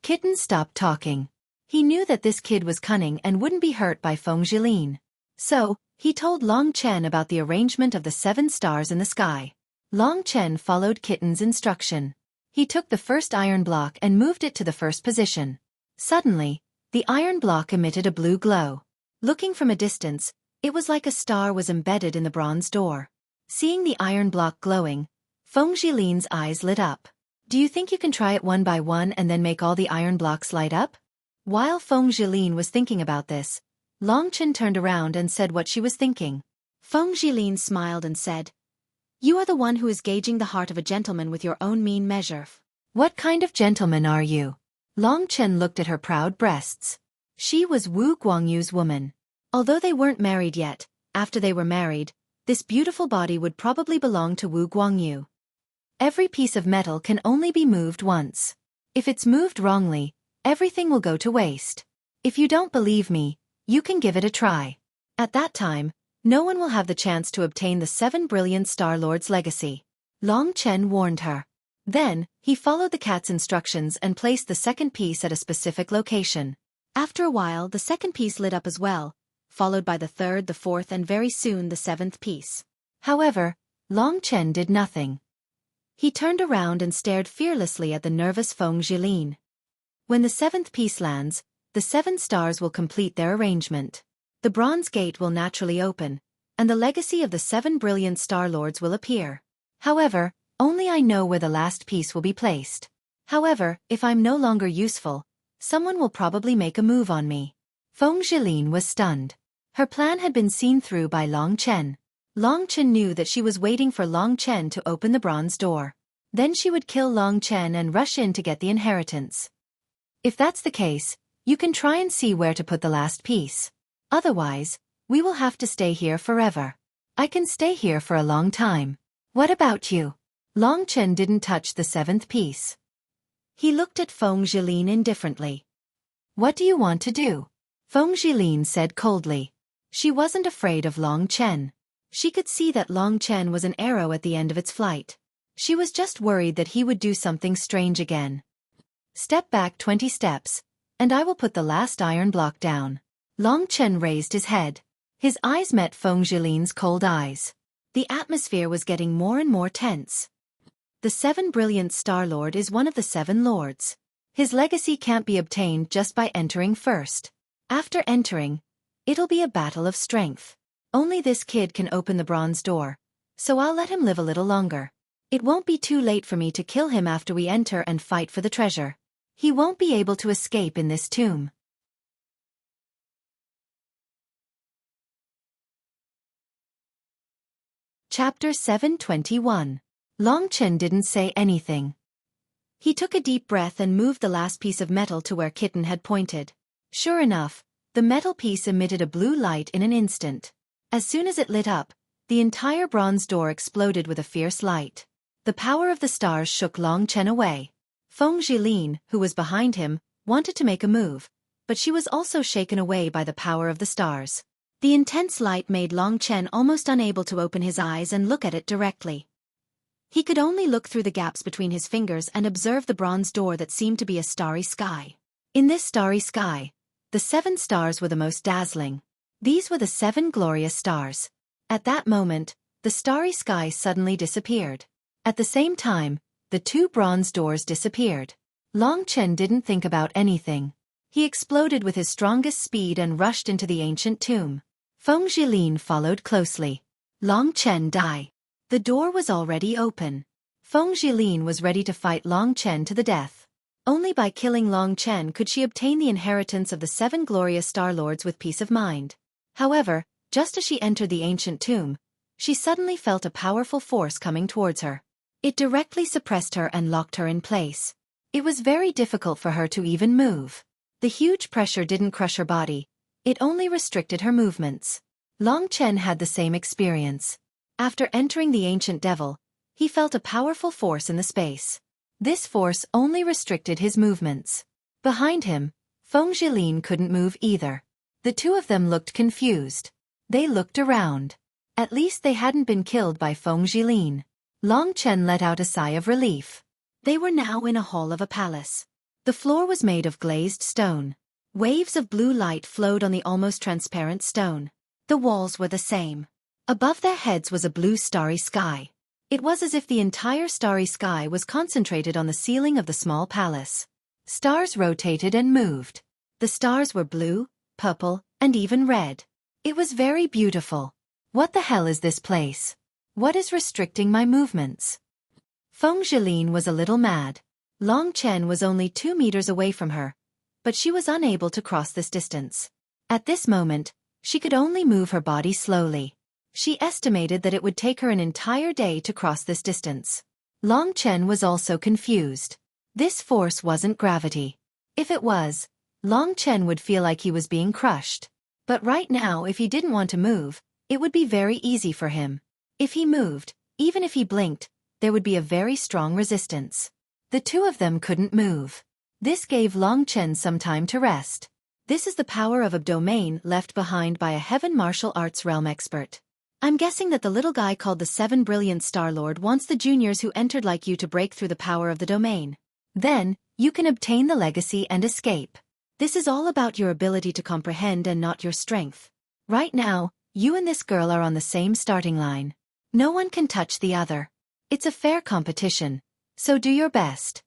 Kitten stopped talking. He knew that this kid was cunning and wouldn't be hurt by Feng Zhilin. So, he told Long Chen about the arrangement of the 7 stars in the sky. Long Chen followed Kitten's instruction. He took the first iron block and moved it to the first position. Suddenly, the iron block emitted a blue glow. Looking from a distance, it was like a star was embedded in the bronze door. Seeing the iron block glowing, Feng Zhilin's eyes lit up. "Do you think you can try it one by one and then make all the iron blocks light up?" While Feng Zhilin was thinking about this, Long Chen turned around and said what she was thinking. Feng Zhilin smiled and said, "You are the one who is gauging the heart of a gentleman with your own mean measure." "What kind of gentleman are you?" Long Chen looked at her proud breasts. She was Wu Guangyu's woman. Although they weren't married yet, after they were married, this beautiful body would probably belong to Wu Guangyu. Every piece of metal can only be moved once. If it's moved wrongly, everything will go to waste. If you don't believe me, you can give it a try. At that time, no one will have the chance to obtain the 7 brilliant Star Lords' legacy. Long Chen warned her. Then, he followed the cat's instructions and placed the second piece at a specific location. After a while, the second piece lit up as well, followed by the third, the fourth, and very soon the 7th piece. However, Long Chen did nothing. He turned around and stared fearlessly at the nervous Feng Zhilin. When the 7th piece lands, the 7 stars will complete their arrangement. The bronze gate will naturally open, and the legacy of the 7 brilliant Star Lords will appear. However, only I know where the last piece will be placed. However, if I'm no longer useful, someone will probably make a move on me. Feng Zhilin was stunned. Her plan had been seen through by Long Chen. Long Chen knew that she was waiting for Long Chen to open the bronze door. Then she would kill Long Chen and rush in to get the inheritance. If that's the case, you can try and see where to put the last piece. Otherwise, we will have to stay here forever. I can stay here for a long time. What about you? Long Chen didn't touch the 7th piece. He looked at Feng Zhilin indifferently. What do you want to do? Feng Jilin said coldly. She wasn't afraid of Long Chen. She could see that Long Chen was an arrow at the end of its flight. She was just worried that he would do something strange again. Step back 20 steps, and I will put the last iron block down. Long Chen raised his head. His eyes met Feng Jilin's cold eyes. The atmosphere was getting more and more tense. The 7 Brilliant Star Lord is one of the 7 lords. His legacy can't be obtained just by entering first. After entering, it'll be a battle of strength. Only this kid can open the bronze door, so I'll let him live a little longer. It won't be too late for me to kill him after we enter and fight for the treasure. He won't be able to escape in this tomb. Chapter 721. Long Chen didn't say anything. He took a deep breath and moved the last piece of metal to where Kitten had pointed. Sure enough, the metal piece emitted a blue light in an instant. As soon as it lit up, the entire bronze door exploded with a fierce light. The power of the stars shook Long Chen away. Feng Jilin, who was behind him, wanted to make a move, but she was also shaken away by the power of the stars. The intense light made Long Chen almost unable to open his eyes and look at it directly. He could only look through the gaps between his fingers and observe the bronze door that seemed to be a starry sky. In this starry sky, the 7 stars were the most dazzling. These were the 7 glorious stars. At that moment, the starry sky suddenly disappeared. At the same time, the 2 bronze doors disappeared. Long Chen didn't think about anything. He exploded with his strongest speed and rushed into the ancient tomb. Feng Jilin followed closely. Long Chen die. The door was already open. Feng Jilin was ready to fight Long Chen to the death. Only by killing Long Chen could she obtain the inheritance of the 7 glorious Star Lords with peace of mind. However, just as she entered the ancient tomb, she suddenly felt a powerful force coming towards her. It directly suppressed her and locked her in place. It was very difficult for her to even move. The huge pressure didn't crush her body, it only restricted her movements. Long Chen had the same experience. After entering the ancient devil, he felt a powerful force in the space. This force only restricted his movements. Behind him, Feng Jilin couldn't move either. The 2 of them looked confused. They looked around. At least they hadn't been killed by Feng Jilin. Long Chen let out a sigh of relief. They were now in a hall of a palace. The floor was made of glazed stone. Waves of blue light flowed on the almost transparent stone. The walls were the same. Above their heads was a blue starry sky. It was as if the entire starry sky was concentrated on the ceiling of the small palace. Stars rotated and moved. The stars were blue, purple, and even red. It was very beautiful. What the hell is this place? What is restricting my movements? Feng Jilin was a little mad. Long Chen was only 2 meters away from her, but she was unable to cross this distance. At this moment, she could only move her body slowly. She estimated that it would take her an entire day to cross this distance. Long Chen was also confused. This force wasn't gravity. If it was, Long Chen would feel like he was being crushed. But right now, if he didn't want to move, it would be very easy for him. If he moved, even if he blinked, there would be a very strong resistance. The 2 of them couldn't move. This gave Long Chen some time to rest. This is the power of a domain left behind by a heaven martial arts realm expert. I'm guessing that the little guy called the 7 Brilliant Star Lord wants the juniors who entered like you to break through the power of the domain. Then, you can obtain the legacy and escape. This is all about your ability to comprehend and not your strength. Right now, you and this girl are on the same starting line. No one can touch the other. It's a fair competition, so do your best.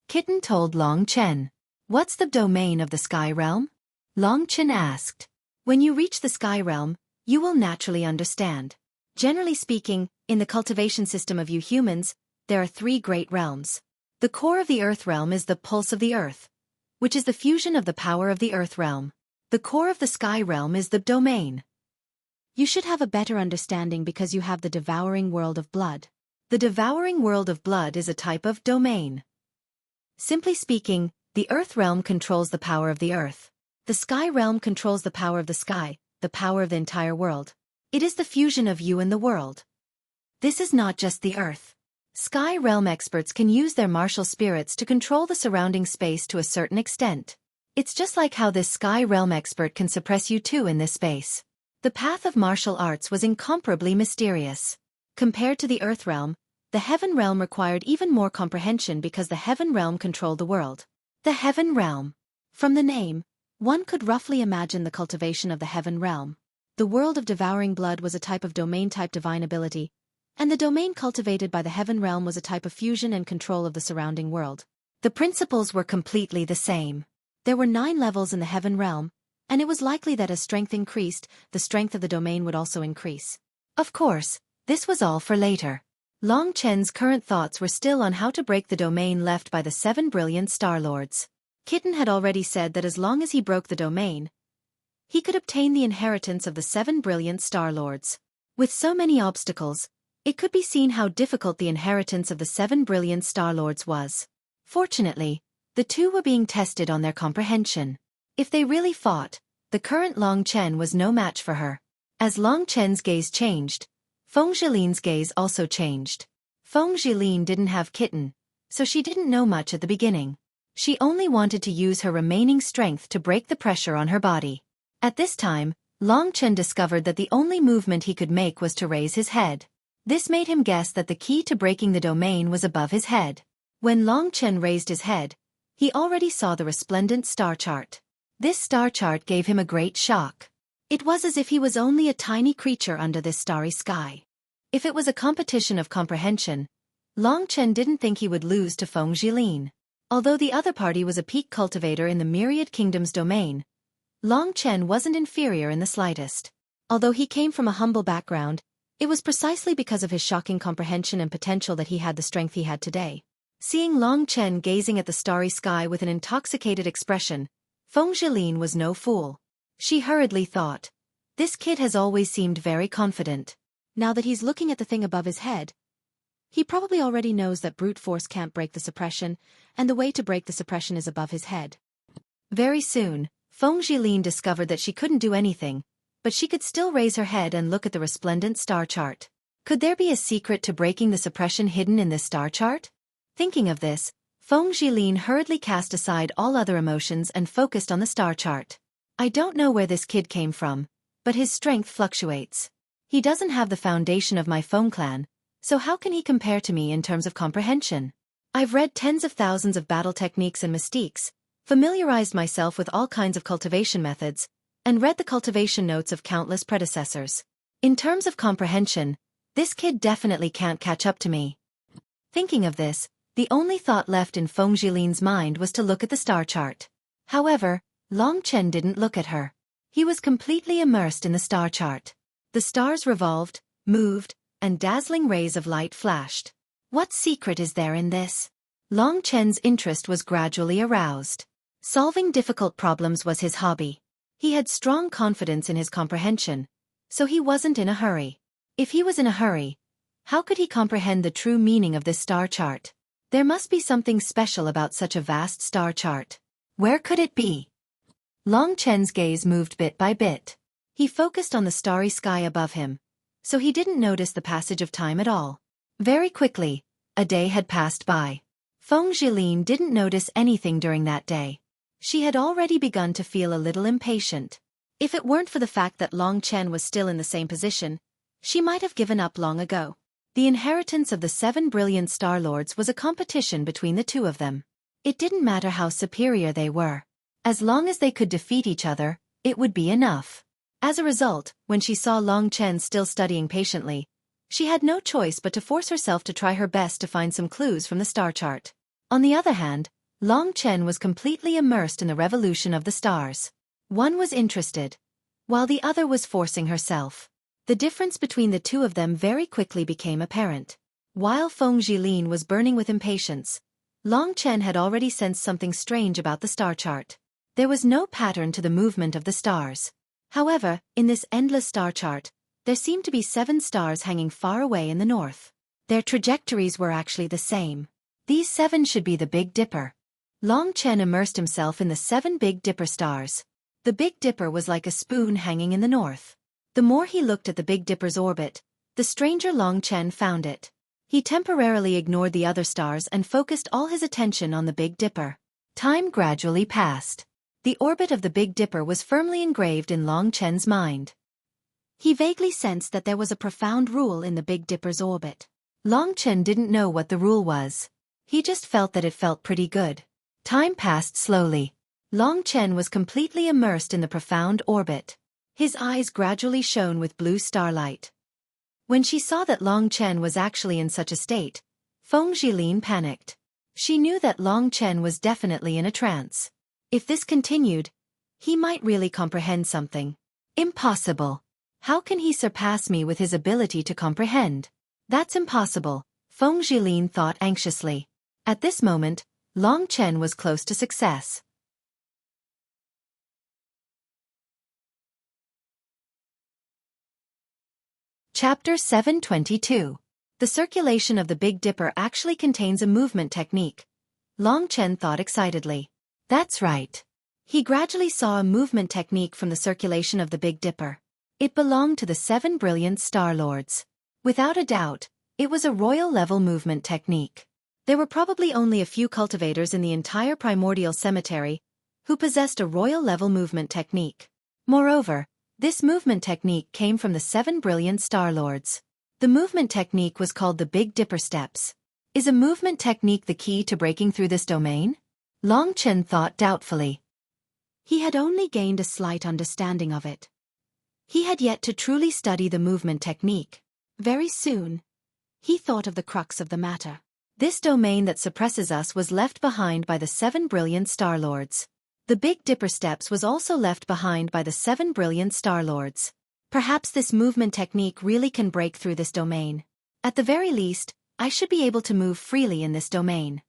Kitten told Long Chen. What's the domain of the Sky Realm? Long Chen asked. When you reach the Sky Realm, you will naturally understand. Generally speaking, in the cultivation system of you humans, there are 3 great realms. The core of the Earth Realm is the pulse of the Earth, which is the fusion of the power of the Earth Realm. The core of the Sky Realm is the domain. You should have a better understanding because you have the devouring world of blood. The devouring world of blood is a type of domain. Simply speaking, the Earth Realm controls the power of the Earth. The Sky Realm controls the power of the sky, the power of the entire world. It is the fusion of you and the world. This is not just the Earth. Sky Realm experts can use their martial spirits to control the surrounding space to a certain extent. It's just like how this sky realm expert can suppress you too in this space. The path of martial arts was incomparably mysterious. Compared to the earth realm, the heaven realm required even more comprehension because the heaven realm controlled the world. The heaven realm. From the name, one could roughly imagine the cultivation of the heaven realm. The world of devouring blood was a type of domain-type divine ability, and the domain cultivated by the heaven realm was a type of fusion and control of the surrounding world. The principles were completely the same. There were 9 levels in the heaven realm, and it was likely that as strength increased, the strength of the domain would also increase. Of course, this was all for later. Long Chen's current thoughts were still on how to break the domain left by the 7 brilliant Star Lords. Kitten had already said that as long as he broke the domain, he could obtain the inheritance of the 7 brilliant Star Lords. With so many obstacles, it could be seen how difficult the inheritance of the 7 brilliant Star Lords was. Fortunately, the two were being tested on their comprehension. If they really fought, the current Long Chen was no match for her. As Long Chen's gaze changed, Feng Zhilin's gaze also changed. Feng Zhilin didn't have Kitten, so she didn't know much at the beginning. She only wanted to use her remaining strength to break the pressure on her body. At this time, Long Chen discovered that the only movement he could make was to raise his head. This made him guess that the key to breaking the domain was above his head. When Long Chen raised his head, he already saw the resplendent star chart. This star chart gave him a great shock. It was as if he was only a tiny creature under this starry sky. If it was a competition of comprehension, Long Chen didn't think he would lose to Feng Zhilin. Although the other party was a peak cultivator in the Myriad Kingdoms domain, Long Chen wasn't inferior in the slightest. Although he came from a humble background, it was precisely because of his shocking comprehension and potential that he had the strength he had today. Seeing Long Chen gazing at the starry sky with an intoxicated expression, Feng Zhilin was no fool. She hurriedly thought, "This kid has always seemed very confident. Now that he's looking at the thing above his head, he probably already knows that brute force can't break the suppression, and the way to break the suppression is above his head." Very soon, Feng Zhilin discovered that she couldn't do anything, but she could still raise her head and look at the resplendent star chart. Could there be a secret to breaking the suppression hidden in this star chart? Thinking of this, Feng Zhilin hurriedly cast aside all other emotions and focused on the star chart. "I don't know where this kid came from, but his strength fluctuates. He doesn't have the foundation of my Feng clan, so how can he compare to me in terms of comprehension? I've read tens of thousands of battle techniques and mystiques, familiarized myself with all kinds of cultivation methods, and read the cultivation notes of countless predecessors. In terms of comprehension, this kid definitely can't catch up to me." Thinking of this, the only thought left in Feng Zhilin's mind was to look at the star chart. However, Long Chen didn't look at her. He was completely immersed in the star chart. The stars revolved, moved, and dazzling rays of light flashed. What secret is there in this? Long Chen's interest was gradually aroused. Solving difficult problems was his hobby. He had strong confidence in his comprehension, so he wasn't in a hurry. If he was in a hurry, how could he comprehend the true meaning of this star chart? There must be something special about such a vast star chart. Where could it be? Long Chen's gaze moved bit by bit. He focused on the starry sky above him, so he didn't notice the passage of time at all. Very quickly, a day had passed by. Feng Zhilin didn't notice anything during that day. She had already begun to feel a little impatient. If it weren't for the fact that Long Chen was still in the same position, she might have given up long ago. The inheritance of the 7 brilliant Star Lords was a competition between the two of them. It didn't matter how superior they were. As long as they could defeat each other, it would be enough. As a result, when she saw Long Chen still studying patiently, she had no choice but to force herself to try her best to find some clues from the star chart. On the other hand, Long Chen was completely immersed in the revolution of the stars. One was interested, while the other was forcing herself. The difference between the two of them very quickly became apparent. While Feng Zhilin was burning with impatience, Long Chen had already sensed something strange about the star chart. There was no pattern to the movement of the stars. However, in this endless star chart, there seemed to be 7 stars hanging far away in the north. Their trajectories were actually the same. These 7 should be the Big Dipper. Long Chen immersed himself in the 7 Big Dipper stars. The Big Dipper was like a spoon hanging in the north. The more he looked at the Big Dipper's orbit, the stranger Long Chen found it. He temporarily ignored the other stars and focused all his attention on the Big Dipper. Time gradually passed. The orbit of the Big Dipper was firmly engraved in Long Chen's mind. He vaguely sensed that there was a profound rule in the Big Dipper's orbit. Long Chen didn't know what the rule was. He just felt that it felt pretty good. Time passed slowly. Long Chen was completely immersed in the profound orbit. His eyes gradually shone with blue starlight. When she saw that Long Chen was actually in such a state, Feng Jilin panicked. She knew that Long Chen was definitely in a trance. If this continued, he might really comprehend something. Impossible. How can he surpass me with his ability to comprehend? That's impossible, Feng Jilin thought anxiously. At this moment, Long Chen was close to success. Chapter 722. The circulation of the Big Dipper actually contains a movement technique. Long Chen thought excitedly. That's right. He gradually saw a movement technique from the circulation of the Big Dipper. It belonged to the 7 brilliant Star Lords. Without a doubt, it was a royal-level movement technique. There were probably only a few cultivators in the entire primordial cemetery who possessed a royal-level movement technique. Moreover, this movement technique came from the 7 brilliant Star Lords. The movement technique was called the Big Dipper Steps. Is a movement technique the key to breaking through this domain? Long Chen thought doubtfully. He had only gained a slight understanding of it. He had yet to truly study the movement technique. Very soon, he thought of the crux of the matter. This domain that suppresses us was left behind by the 7 brilliant Star Lords. The Big Dipper Steps was also left behind by the 7 brilliant Star Lords. Perhaps this movement technique really can break through this domain. At the very least, I should be able to move freely in this domain.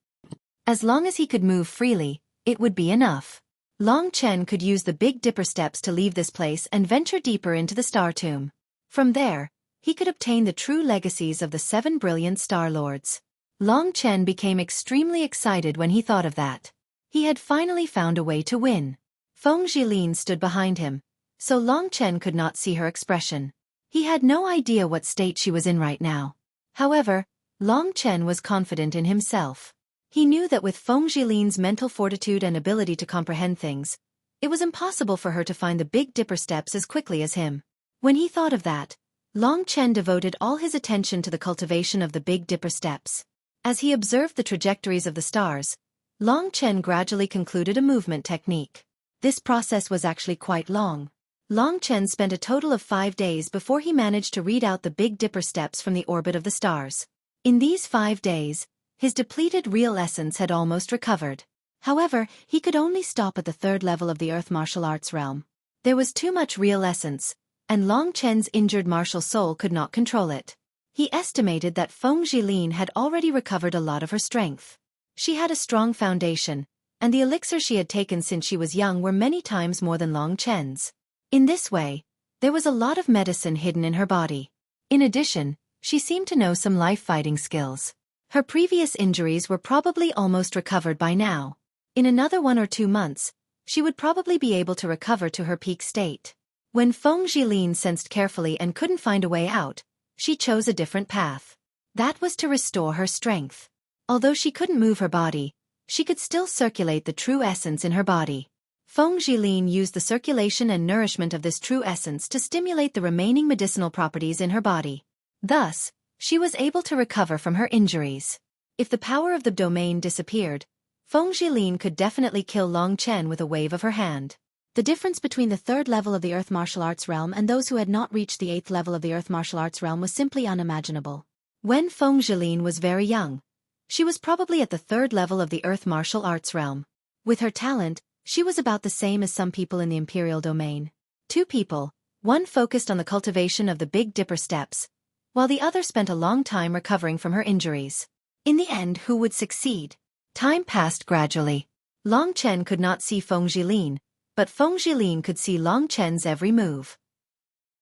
As long as he could move freely, it would be enough. Long Chen could use the Big Dipper Steps to leave this place and venture deeper into the Star Tomb. From there, he could obtain the true legacies of the 7 brilliant Star Lords. Long Chen became extremely excited when he thought of that. He had finally found a way to win. Feng Jilin stood behind him, so Long Chen could not see her expression. He had no idea what state she was in right now. However, Long Chen was confident in himself. He knew that with Feng Jilin's mental fortitude and ability to comprehend things, it was impossible for her to find the Big Dipper Steps as quickly as him. When he thought of that, Long Chen devoted all his attention to the cultivation of the Big Dipper Steps. As he observed the trajectories of the stars, Long Chen gradually concluded a movement technique. This process was actually quite long. Long Chen spent a total of 5 days before he managed to read out the Big Dipper Steps from the orbit of the stars. In these 5 days, his depleted real essence had almost recovered. However, he could only stop at the 3rd level of the Earth martial arts realm. There was too much real essence, and Long Chen's injured martial soul could not control it. He estimated that Feng Jilin had already recovered a lot of her strength. She had a strong foundation, and the elixir she had taken since she was young were many times more than Long Chen's. In this way, there was a lot of medicine hidden in her body. In addition, she seemed to know some life-fighting skills. Her previous injuries were probably almost recovered by now. In another 1 or 2 months, she would probably be able to recover to her peak state. When Feng Jilin sensed carefully and couldn't find a way out, she chose a different path. That was to restore her strength. Although she couldn't move her body, she could still circulate the true essence in her body. Feng Jilin used the circulation and nourishment of this true essence to stimulate the remaining medicinal properties in her body. Thus, she was able to recover from her injuries. If the power of the domain disappeared, Feng Jilin could definitely kill Long Chen with a wave of her hand. The difference between the 3rd level of the Earth martial arts realm and those who had not reached the 8th level of the Earth martial arts realm was simply unimaginable. When Feng Jilin was very young, she was probably at the 3rd level of the Earth martial arts realm. With her talent, she was about the same as some people in the Imperial domain. 2 people, one focused on the cultivation of the Big Dipper Steps, while the other spent a long time recovering from her injuries. In the end, who would succeed? Time passed gradually. Long Chen could not see Feng Jilin, but Feng Jilin could see Long Chen's every move.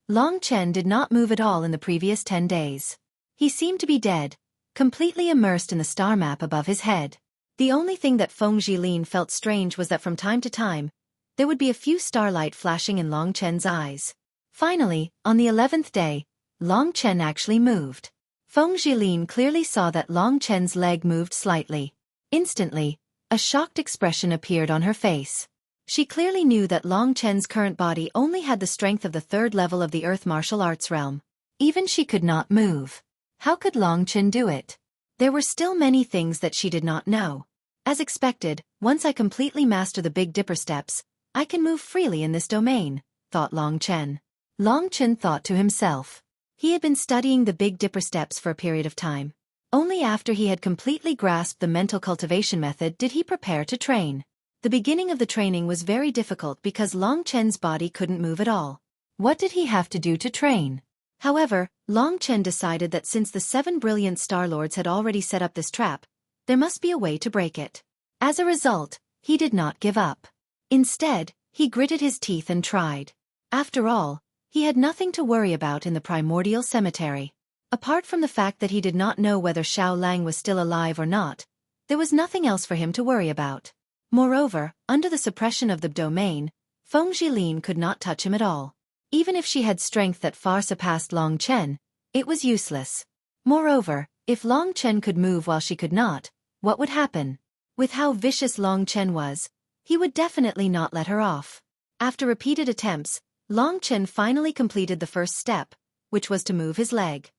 Long Chen did not move at all in the previous 10 days. He seemed to be dead, completely immersed in the star map above his head. The only thing that Feng Jilin felt strange was that from time to time, there would be a few starlight flashing in Long Chen's eyes. Finally, on the 11th day, Long Chen actually moved. Feng Jilin clearly saw that Long Chen's leg moved slightly. Instantly, a shocked expression appeared on her face. She clearly knew that Long Chen's current body only had the strength of the third level of the Earth martial arts realm. Even she could not move. How could Long Chen do it? There were still many things that she did not know. As expected, once I completely master the Big Dipper steps, I can move freely in this domain, thought Long Chen. Long Chen thought to himself. He had been studying the Big Dipper steps for a period of time. Only after he had completely grasped the mental cultivation method did he prepare to train. The beginning of the training was very difficult because Long Chen's body couldn't move at all. What did he have to do to train? However, Long Chen decided that since the 7 brilliant Star Lords had already set up this trap, there must be a way to break it. As a result, he did not give up. Instead, he gritted his teeth and tried. After all, he had nothing to worry about in the primordial cemetery. Apart from the fact that he did not know whether Xiao Lang was still alive or not, there was nothing else for him to worry about. Moreover, under the suppression of the domain, Feng Jilin could not touch him at all. Even if she had strength that far surpassed Long Chen, it was useless. Moreover, if Long Chen could move while she could not, what would happen? With how vicious Long Chen was, he would definitely not let her off. After repeated attempts, Long Chen finally completed the first step, which was to move his leg.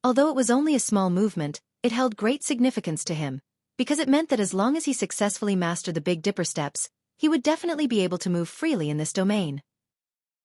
Although it was only a small movement, it held great significance to him, because it meant that as long as he successfully mastered the Big Dipper steps, he would definitely be able to move freely in this domain.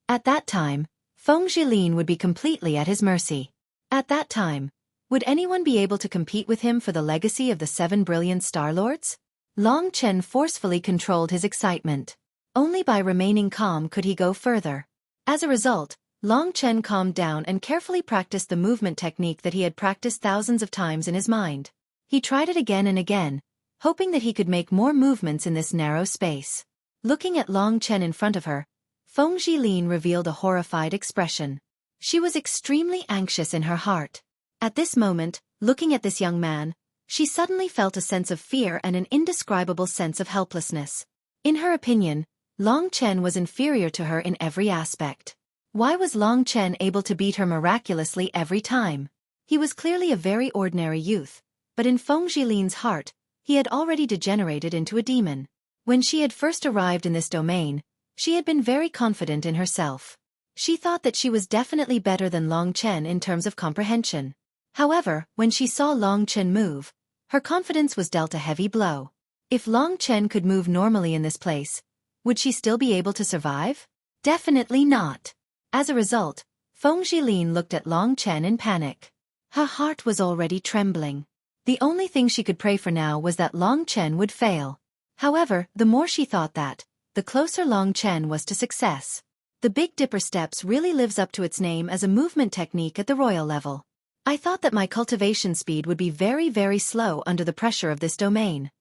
At that time, Feng Jilin would be completely at his mercy. At that time, would anyone be able to compete with him for the legacy of the 7 brilliant Star Lords? Long Chen forcefully controlled his excitement. Only by remaining calm could he go further. As a result, Long Chen calmed down and carefully practiced the movement technique that he had practiced thousands of times in his mind. He tried it again and again, hoping that he could make more movements in this narrow space. Looking at Long Chen in front of her, Feng Jilin revealed a horrified expression. She was extremely anxious in her heart. At this moment, looking at this young man, she suddenly felt a sense of fear and an indescribable sense of helplessness. In her opinion, Long Chen was inferior to her in every aspect. Why was Long Chen able to beat her miraculously every time? He was clearly a very ordinary youth, but in Feng Jilin's heart, he had already degenerated into a demon. When she had first arrived in this domain, she had been very confident in herself. She thought that she was definitely better than Long Chen in terms of comprehension. However, when she saw Long Chen move, her confidence was dealt a heavy blow. If Long Chen could move normally in this place, would she still be able to survive? Definitely not. As a result, Feng Jilin looked at Long Chen in panic. Her heart was already trembling. The only thing she could pray for now was that Long Chen would fail. However, the more she thought that, the closer Long Chen was to success. The Big Dipper steps really lives up to its name as a movement technique at the royal level. I thought that my cultivation speed would be very, very slow under the pressure of this domain.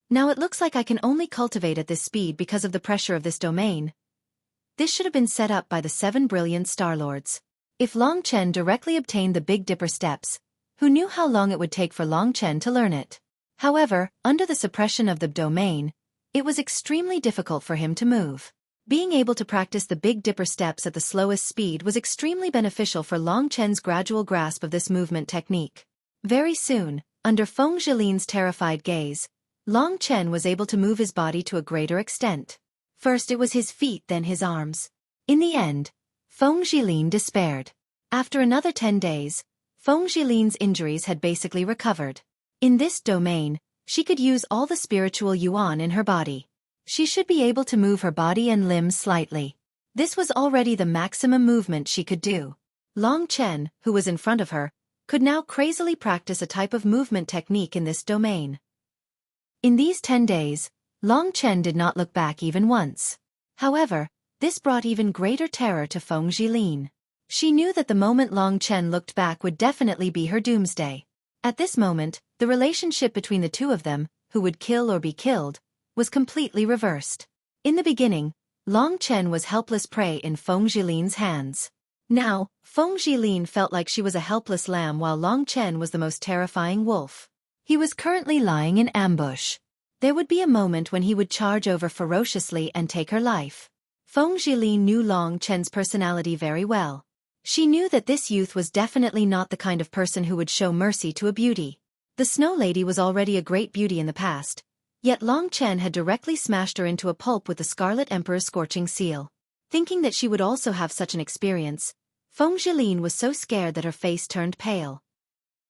Now it looks like I can only cultivate at this speed because of the pressure of this domain. This should have been set up by the 7 brilliant Star Lords. If Long Chen directly obtained the Big Dipper steps, who knew how long it would take for Long Chen to learn it? However, under the suppression of the domain, it was extremely difficult for him to move. Being able to practice the Big Dipper steps at the slowest speed was extremely beneficial for Long Chen's gradual grasp of this movement technique. Very soon, under Feng Jilin's terrified gaze, Long Chen was able to move his body to a greater extent. First it was his feet, then his arms. In the end, Feng Jilin despaired. After another 10 days, Feng Jilin's injuries had basically recovered. In this domain, she could use all the spiritual yuan in her body. She should be able to move her body and limbs slightly. This was already the maximum movement she could do. Long Chen, who was in front of her, could now crazily practice a type of movement technique in this domain. In these 10 days, Long Chen did not look back even once. However, this brought even greater terror to Feng Jilin. She knew that the moment Long Chen looked back would definitely be her doomsday. At this moment, the relationship between the two of them, who would kill or be killed, was completely reversed. In the beginning, Long Chen was helpless prey in Feng Jilin's hands. Now, Feng Jilin felt like she was a helpless lamb while Long Chen was the most terrifying wolf. He was currently lying in ambush. There would be a moment when he would charge over ferociously and take her life. Feng Jilin knew Long Chen's personality very well. She knew that this youth was definitely not the kind of person who would show mercy to a beauty. The Snow Lady was already a great beauty in the past, Yet Long Chen had directly smashed her into a pulp with the Scarlet Emperor's scorching seal. Thinking that she would also have such an experience, Feng Zhilin was so scared that her face turned pale.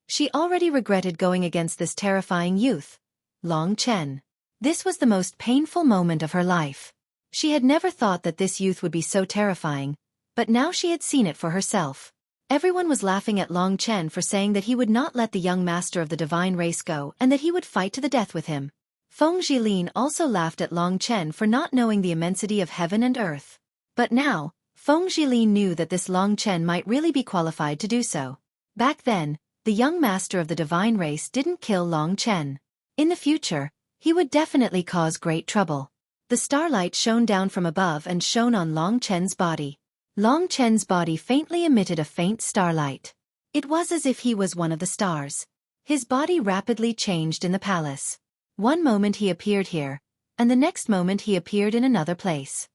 She already regretted going against this terrifying youth, Long Chen. This was the most painful moment of her life. She had never thought that this youth would be so terrifying, but now she had seen it for herself. Everyone was laughing at Long Chen for saying that he would not let the young master of the divine race go and that he would fight to the death with him. Feng Zhilin also laughed at Long Chen for not knowing the immensity of heaven and earth. But now, Feng Zhilin knew that this Long Chen might really be qualified to do so. Back then, the young master of the divine race didn't kill Long Chen. In the future, he would definitely cause great trouble. The starlight shone down from above and shone on Long Chen's body. Long Chen's body faintly emitted a faint starlight. It was as if he was one of the stars. His body rapidly changed in the palace. One moment he appeared here, and the next moment he appeared in another place.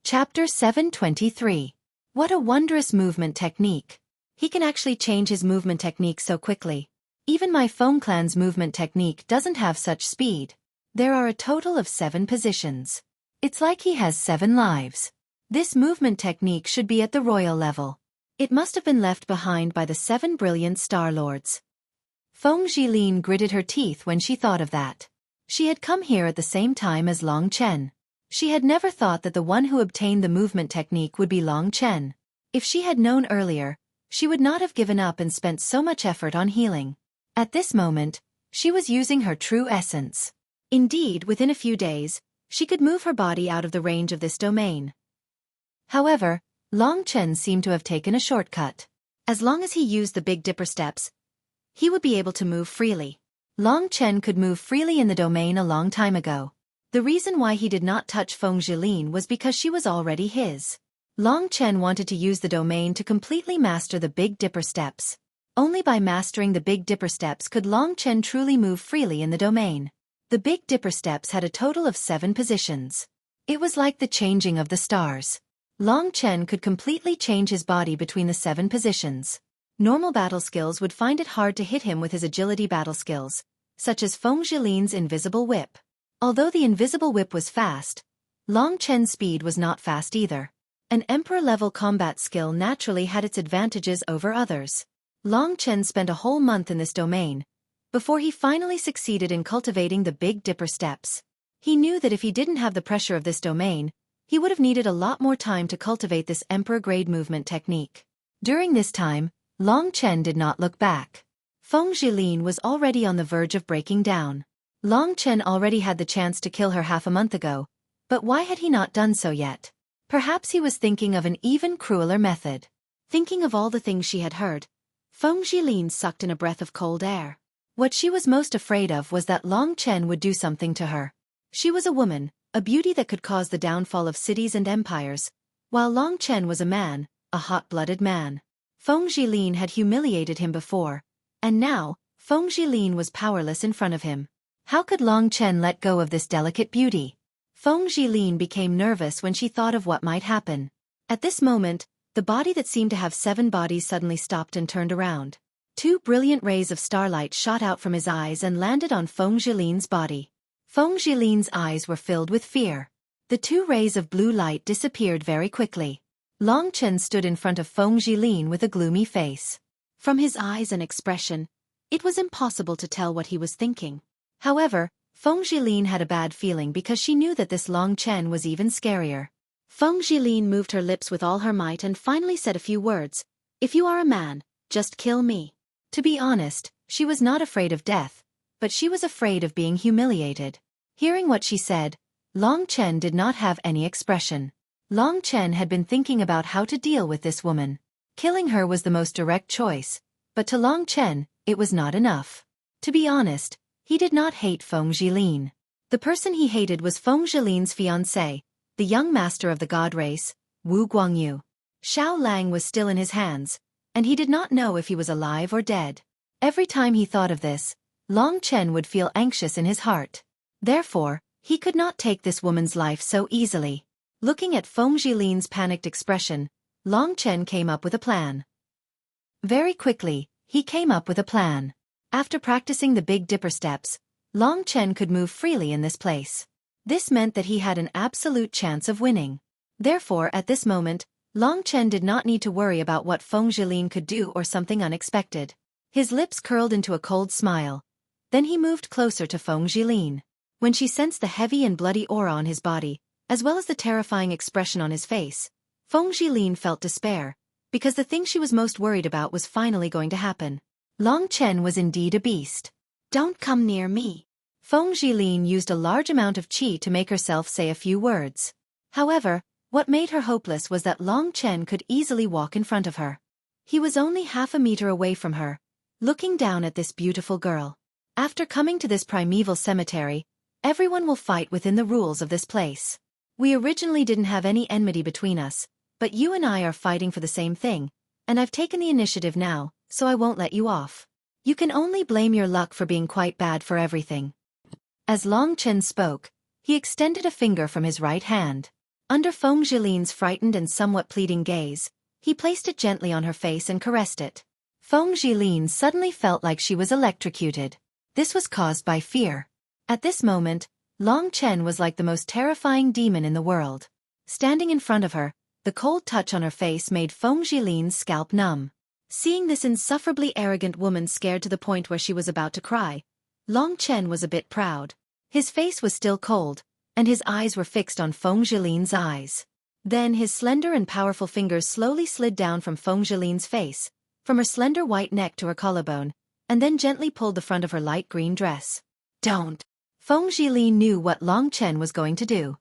Chapter 723. What a wondrous movement technique. He can actually change his movement technique so quickly. Even my Feng clan's movement technique doesn't have such speed. There are a total of 7 positions. It's like he has 7 lives. This movement technique should be at the royal level. It must have been left behind by the 7 brilliant Star Lords. Feng Zhilin gritted her teeth when she thought of that. She had come here at the same time as Long Chen. She had never thought that the one who obtained the movement technique would be Long Chen. If she had known earlier, she would not have given up and spent so much effort on healing. At this moment, she was using her true essence. Indeed, within a few days, she could move her body out of the range of this domain. However, Long Chen seemed to have taken a shortcut. As long as he used the Big Dipper steps, he would be able to move freely. Long Chen could move freely in the domain a long time ago. The reason why he did not touch Feng Zhilin was because she was already his. Long Chen wanted to use the domain to completely master the Big Dipper steps. Only by mastering the Big Dipper steps could Long Chen truly move freely in the domain. The Big Dipper steps had a total of 7 positions. It was like the changing of the stars. Long Chen could completely change his body between the 7 positions. Normal battle skills would find it hard to hit him with his agility battle skills, such as Feng Zhilin's invisible whip. Although the invisible whip was fast, Long Chen's speed was not fast either. An Emperor-level combat skill naturally had its advantages over others. Long Chen spent a whole month in this domain, before he finally succeeded in cultivating the Big Dipper steps. He knew that if he didn't have the pressure of this domain, he would have needed a lot more time to cultivate this Emperor-grade movement technique. During this time, Long Chen did not look back. Feng Zhilin was already on the verge of breaking down. Long Chen already had the chance to kill her half a month ago, but why had he not done so yet? Perhaps he was thinking of an even crueler method. Thinking of all the things she had heard, Feng Zhilin sucked in a breath of cold air. What she was most afraid of was that Long Chen would do something to her. She was a woman, a beauty that could cause the downfall of cities and empires, while Long Chen was a man, a hot-blooded man. Feng Zhilin had humiliated him before, and now, Feng Zhilin was powerless in front of him. How could Long Chen let go of this delicate beauty? Feng Zhilin became nervous when she thought of what might happen. At this moment, the body that seemed to have 7 bodies suddenly stopped and turned around. 2 brilliant rays of starlight shot out from his eyes and landed on Feng Zhilin's body. Feng Zhilin's eyes were filled with fear. The 2 rays of blue light disappeared very quickly. Long Chen stood in front of Feng Zhilin with a gloomy face. From his eyes and expression, it was impossible to tell what he was thinking. However, Feng Zhilin had a bad feeling because she knew that this Long Chen was even scarier. Feng Zhilin moved her lips with all her might and finally said a few words. "If you are a man, just kill me." To be honest, she was not afraid of death, but she was afraid of being humiliated. Hearing what she said, Long Chen did not have any expression. Long Chen had been thinking about how to deal with this woman. Killing her was the most direct choice, but to Long Chen, it was not enough. To be honest, he did not hate Feng Zhilin. The person he hated was Feng Zhilin's fiancé, the young master of the god race, Wu Guangyu. Xiao Lang was still in his hands, and he did not know if he was alive or dead. Every time he thought of this, Long Chen would feel anxious in his heart. Therefore, he could not take this woman's life so easily. Looking at Feng Zhilin's panicked expression, Long Chen came up with a plan. Very quickly, he came up with a plan. After practicing the Big Dipper steps, Long Chen could move freely in this place. This meant that he had an absolute chance of winning. Therefore, at this moment, Long Chen did not need to worry about what Feng Zhilin could do or something unexpected. His lips curled into a cold smile. Then he moved closer to Feng Zhilin. When she sensed the heavy and bloody aura on his body, as well as the terrifying expression on his face, Feng Zhilin felt despair, because the thing she was most worried about was finally going to happen. Long Chen was indeed a beast. "Don't come near me." Feng Zhilin used a large amount of qi to make herself say a few words. However, what made her hopeless was that Long Chen could easily walk in front of her. He was only half a meter away from her, looking down at this beautiful girl. After coming to this primeval cemetery, everyone will fight within the rules of this place. We originally didn't have any enmity between us, but you and I are fighting for the same thing, and I've taken the initiative now, so I won't let you off. You can only blame your luck for being quite bad for everything. As Long Chen spoke, he extended a finger from his right hand. Under Feng Zhilin's frightened and somewhat pleading gaze, he placed it gently on her face and caressed it. Feng Zhilin suddenly felt like she was electrocuted. This was caused by fear. At this moment, Long Chen was like the most terrifying demon in the world. Standing in front of her, the cold touch on her face made Feng Zhilin's scalp numb. Seeing this insufferably arrogant woman scared to the point where she was about to cry, Long Chen was a bit proud. His face was still cold, and his eyes were fixed on Feng Zhilin's eyes. Then his slender and powerful fingers slowly slid down from Feng Zhilin's face, from her slender white neck to her collarbone, and then gently pulled the front of her light green dress. "Don't." Feng Zhilin knew what Long Chen was going to do.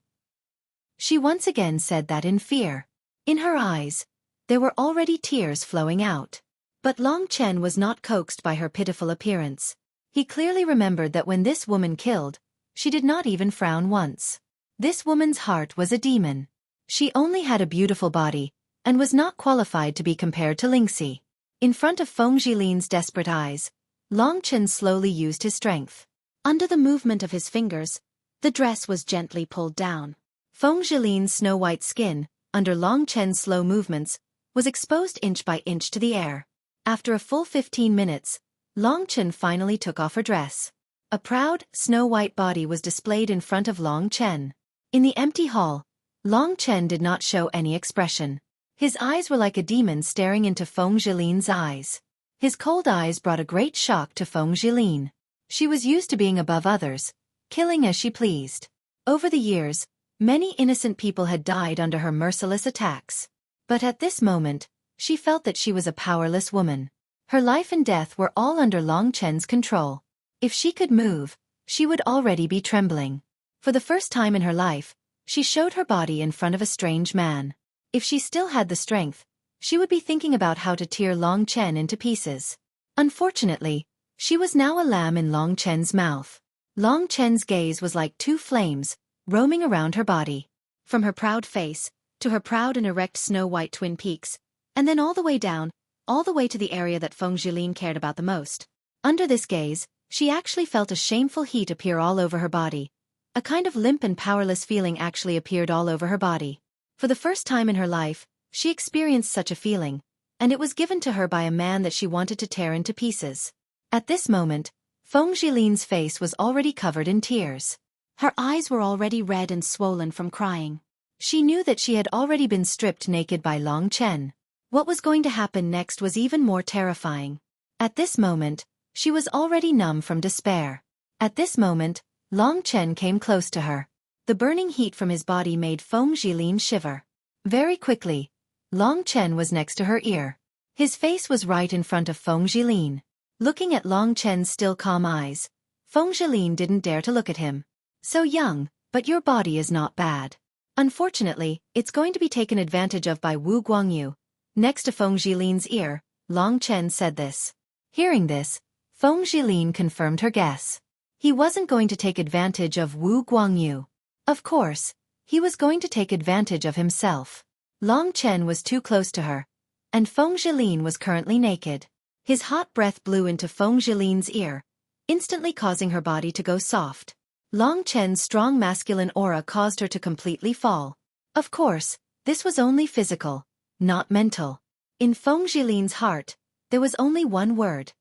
She once again said that in fear. In her eyes, there were already tears flowing out. But Long Chen was not coaxed by her pitiful appearance. He clearly remembered that when this woman killed, she did not even frown once. This woman's heart was a demon. She only had a beautiful body, and was not qualified to be compared to Lingxi. In front of Feng Zhilin's desperate eyes, Long Chen slowly used his strength. Under the movement of his fingers, the dress was gently pulled down. Feng Zhilin's snow-white skin, under Long Chen's slow movements, was exposed inch by inch to the air. After a full 15 minutes, Long Chen finally took off her dress. A proud, snow-white body was displayed in front of Long Chen. In the empty hall, Long Chen did not show any expression. His eyes were like a demon staring into Feng Zhilin's eyes. His cold eyes brought a great shock to Feng Zhilin. She was used to being above others, killing as she pleased. Over the years, many innocent people had died under her merciless attacks. But at this moment, she felt that she was a powerless woman. Her life and death were all under Long Chen's control. If she could move, she would already be trembling. For the first time in her life, she showed her body in front of a strange man. If she still had the strength, she would be thinking about how to tear Long Chen into pieces. Unfortunately, she was now a lamb in Long Chen's mouth. Long Chen's gaze was like two flames, roaming around her body. From her proud face, to her proud and erect snow-white twin peaks, and then all the way down, all the way to the area that Feng Zhilin cared about the most. Under this gaze, she actually felt a shameful heat appear all over her body. A kind of limp and powerless feeling actually appeared all over her body. For the first time in her life, she experienced such a feeling, and it was given to her by a man that she wanted to tear into pieces. At this moment, Feng Zhilin's face was already covered in tears. Her eyes were already red and swollen from crying. She knew that she had already been stripped naked by Long Chen. What was going to happen next was even more terrifying. At this moment, she was already numb from despair. At this moment, Long Chen came close to her. The burning heat from his body made Feng Zhilin shiver. Very quickly, Long Chen was next to her ear. His face was right in front of Feng Zhilin. Looking at Long Chen's still calm eyes, Feng Zhilin didn't dare to look at him. "So young, but your body is not bad. Unfortunately, it's going to be taken advantage of by Wu Guangyu." Next to Feng Zhilin's ear, Long Chen said this. Hearing this, Feng Zhilin confirmed her guess. He wasn't going to take advantage of Wu Guangyu. Of course, he was going to take advantage of himself. Long Chen was too close to her, and Feng Zhilin was currently naked. His hot breath blew into Feng Zhilin's ear, instantly causing her body to go soft. Long Chen's strong masculine aura caused her to completely fall. Of course, this was only physical, not mental. In Feng Zhilin's heart, There was only one word.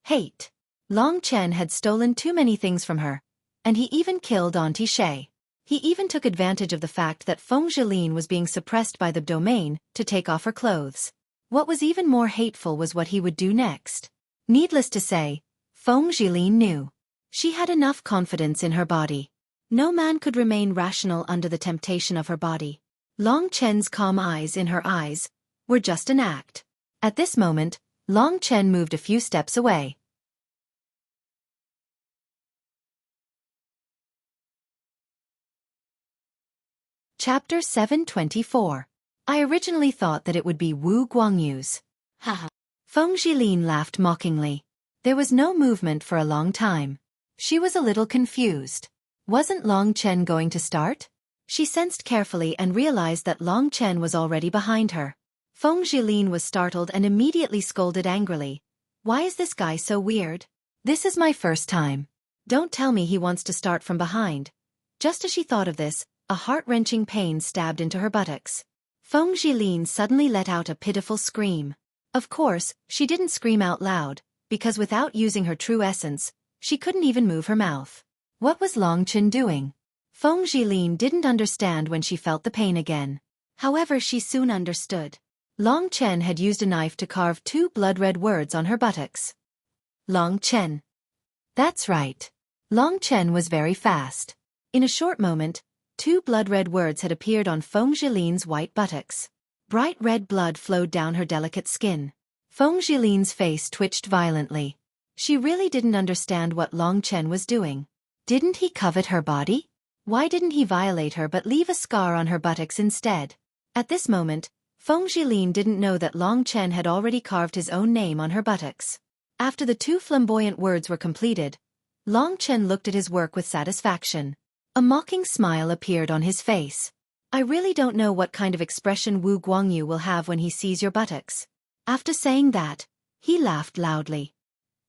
Hate. Long Chen had stolen too many things from her, and he even killed Auntie Shay. He even took advantage of the fact that Feng Zhilin was being suppressed by the domain to take off her clothes. What was even more hateful was what he would do next. Needless to say, Feng Zhilin knew. She had enough confidence in her body. No man could remain rational under the temptation of her body. Long Chen's calm eyes in her eyes were just an act. At this moment, Long Chen moved a few steps away. Chapter 724. I originally thought that it would be Wu Guangyu's. Haha. Feng Zhilin laughed mockingly. There was no movement for a long time. She was a little confused. Wasn't Long Chen going to start? She sensed carefully and realized that Long Chen was already behind her. Feng Zhilin was startled and immediately scolded angrily. Why is this guy so weird? This is my first time. Don't tell me he wants to start from behind. Just as she thought of this, a heart-wrenching pain stabbed into her buttocks. Feng Zhilin suddenly let out a pitiful scream. Of course, she didn't scream out loud, because without using her true essence, she couldn't even move her mouth. What was Long Chen doing? Feng Zhilin didn't understand when she felt the pain again. However, she soon understood. Long Chen had used a knife to carve 2 blood-red words on her buttocks. Long Chen. That's right. Long Chen was very fast. In a short moment, 2 blood-red words had appeared on Feng Zhilin's white buttocks. Bright red blood flowed down her delicate skin. Feng Zhilin's face twitched violently. She really didn't understand what Long Chen was doing. Didn't he covet her body? Why didn't he violate her but leave a scar on her buttocks instead? At this moment, Feng Zhilin didn't know that Long Chen had already carved his own name on her buttocks. After the 2 flamboyant words were completed, Long Chen looked at his work with satisfaction. A mocking smile appeared on his face. I really don't know what kind of expression Wu Guangyu will have when he sees your buttocks. After saying that, he laughed loudly.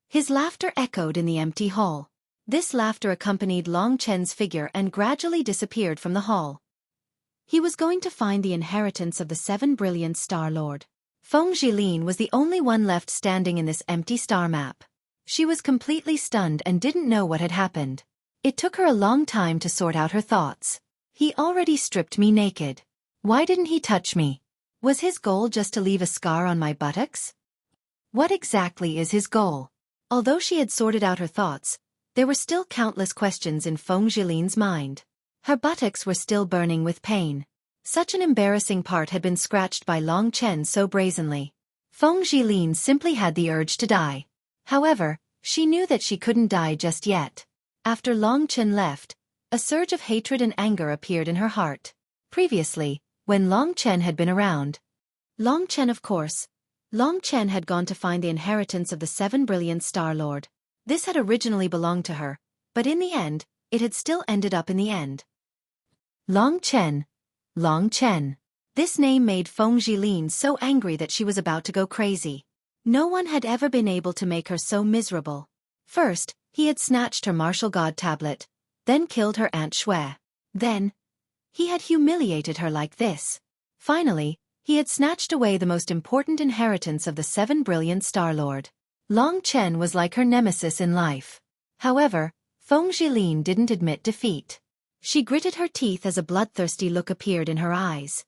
His laughter echoed in the empty hall. This laughter accompanied Long Chen's figure and gradually disappeared from the hall. He was going to find the inheritance of the 7 brilliant Star Lord. Feng Zhilin was the only one left standing in this empty star map. She was completely stunned and didn't know what had happened. It took her a long time to sort out her thoughts. He already stripped me naked. Why didn't he touch me? Was his goal just to leave a scar on my buttocks? What exactly is his goal? Although she had sorted out her thoughts, there were still countless questions in Feng Zhilin's mind. Her buttocks were still burning with pain. Such an embarrassing part had been scratched by Long Chen so brazenly. Feng Zhilin simply had the urge to die. However, she knew that she couldn't die just yet. After Long Chen left, a surge of hatred and anger appeared in her heart. Previously, when Long Chen had been around, Long Chen had gone to find the inheritance of the 7 brilliant Star Lord. This had originally belonged to her, but in the end, it had still ended up in the end. Long Chen. Long Chen. This name made Feng Zhilin so angry that she was about to go crazy. No one had ever been able to make her so miserable. First, he had snatched her martial god tablet, then killed her Aunt Xue. Then, he had humiliated her like this. Finally, he had snatched away the most important inheritance of the 7 brilliant Star Lord. Long Chen was like her nemesis in life. However, Feng Zhilin didn't admit defeat. She gritted her teeth as a bloodthirsty look appeared in her eyes.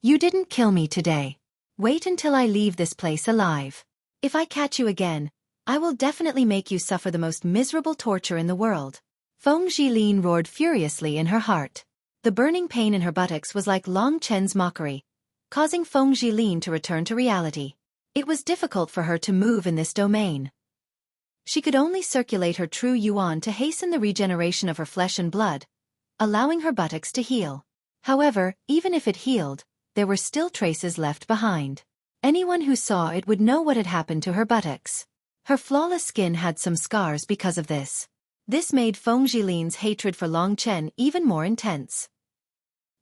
You didn't kill me today. Wait until I leave this place alive. If I catch you again, I will definitely make you suffer the most miserable torture in the world. Feng Zhilin roared furiously in her heart. The burning pain in her buttocks was like Long Chen's mockery, causing Feng Zhilin to return to reality. It was difficult for her to move in this domain. She could only circulate her true yuan to hasten the regeneration of her flesh and blood, allowing her buttocks to heal. However, even if it healed, there were still traces left behind. Anyone who saw it would know what had happened to her buttocks. Her flawless skin had some scars because of this. This made Feng Zhilin's hatred for Long Chen even more intense.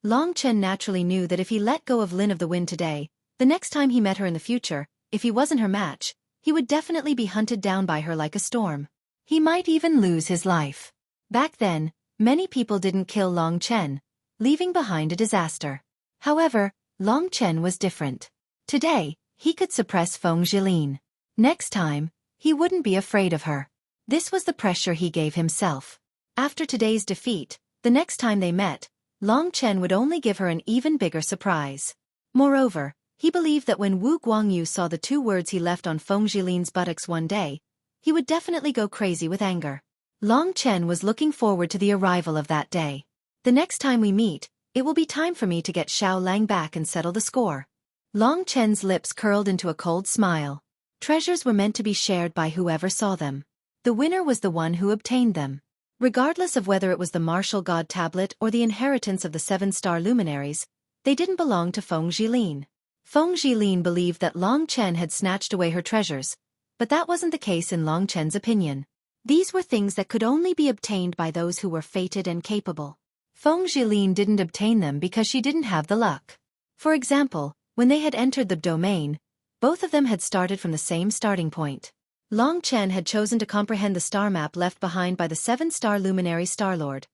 Long Chen naturally knew that if he let go of Lin of the Wind today, the next time he met her in the future, if he wasn't her match, he would definitely be hunted down by her like a storm. He might even lose his life. Back then, many people didn't kill Long Chen, leaving behind a disaster. However, Long Chen was different. Today, he could suppress Feng Zhilin. Next time, he wouldn't be afraid of her. This was the pressure he gave himself. After today's defeat, the next time they met, Long Chen would only give her an even bigger surprise. Moreover, he believed that when Wu Guangyu saw the 2 words he left on Feng Jilin's buttocks one day, he would definitely go crazy with anger. Long Chen was looking forward to the arrival of that day. The next time we meet, it will be time for me to get Xiao Lang back and settle the score. Long Chen's lips curled into a cold smile. Treasures were meant to be shared by whoever saw them. The winner was the one who obtained them. Regardless of whether it was the martial god tablet or the inheritance of the 7-star luminaries, they didn't belong to Feng Jilin. Feng Jilin believed that Long Chen had snatched away her treasures, but that wasn't the case in Long Chen's opinion. These were things that could only be obtained by those who were fated and capable. Feng Jilin didn't obtain them because she didn't have the luck. For example, when they had entered the domain, both of them had started from the same starting point. Long Chen had chosen to comprehend the star map left behind by the 7-star luminary Starlord,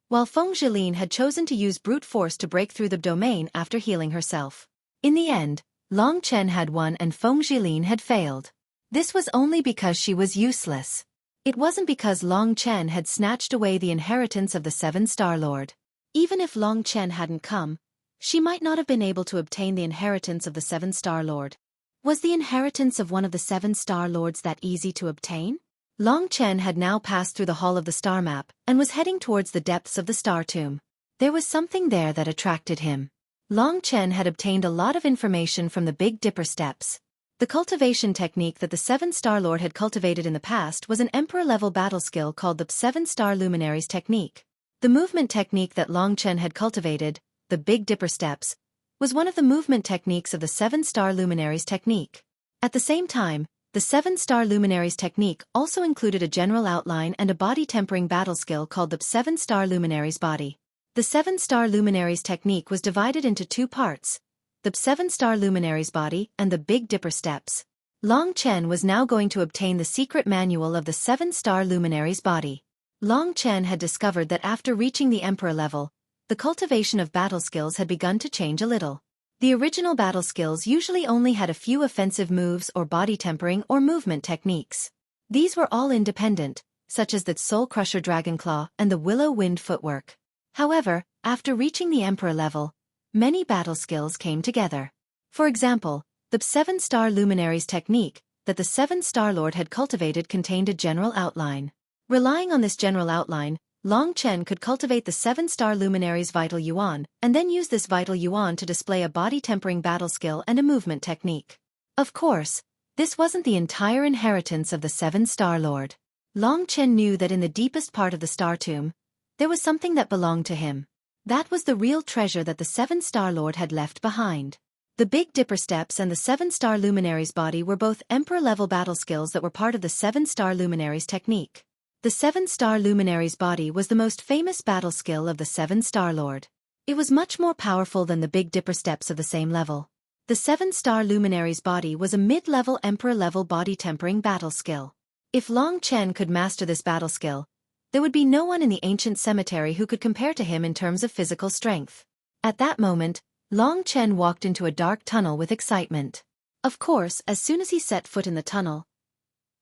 while Feng Jilin had chosen to use brute force to break through the domain after healing herself. In the end, Long Chen had won and Feng Jilin had failed. This was only because she was useless. It wasn't because Long Chen had snatched away the inheritance of the 7-star lord. Even if Long Chen hadn't come, she might not have been able to obtain the inheritance of the 7-star lord. Was the inheritance of one of the 7-star lords that easy to obtain? Long Chen had now passed through the hall of the star map and was heading towards the depths of the star tomb. There was something there that attracted him. Long Chen had obtained a lot of information from the Big Dipper steps. The cultivation technique that the 7-star lord had cultivated in the past was an emperor-level battle skill called the 7-star luminaries technique. The movement technique that Long Chen had cultivated, the Big Dipper steps, was one of the movement techniques of the 7-star luminaries technique. At the same time, the 7-star luminaries technique also included a general outline and a body-tempering battle skill called the 7-star luminaries body. The 7-star luminaries technique was divided into 2 parts, the 7-star luminaries body and the Big Dipper steps. Long Chen was now going to obtain the secret manual of the 7-star luminaries body. Long Chen had discovered that after reaching the emperor level, the cultivation of battle skills had begun to change a little. The original battle skills usually only had a few offensive moves or body tempering or movement techniques. These were all independent, such as the Soul Crusher Dragon Claw and the Willow Wind footwork. However, after reaching the emperor level, many battle skills came together. For example, the 7-star luminaries technique that the 7-star lord had cultivated contained a general outline. Relying on this general outline, Long Chen could cultivate the 7-star luminaries Vital Yuan and then use this Vital Yuan to display a body-tempering battle skill and a movement technique. Of course, this wasn't the entire inheritance of the 7-star lord. Long Chen knew that in the deepest part of the star tomb, there was something that belonged to him. That was the real treasure that the 7-star lord had left behind. The Big Dipper steps and the 7-star luminaries body were both emperor-level battle skills that were part of the 7-star luminaries technique. The 7-star luminaries body was the most famous battle skill of the 7-star lord. It was much more powerful than the Big Dipper steps of the same level. The 7-star luminaries body was a mid-level emperor-level body-tempering battle skill. If Long Chen could master this battle skill, there would be no one in the ancient cemetery who could compare to him in terms of physical strength. At that moment, Long Chen walked into a dark tunnel with excitement. Of course, as soon as he set foot in the tunnel,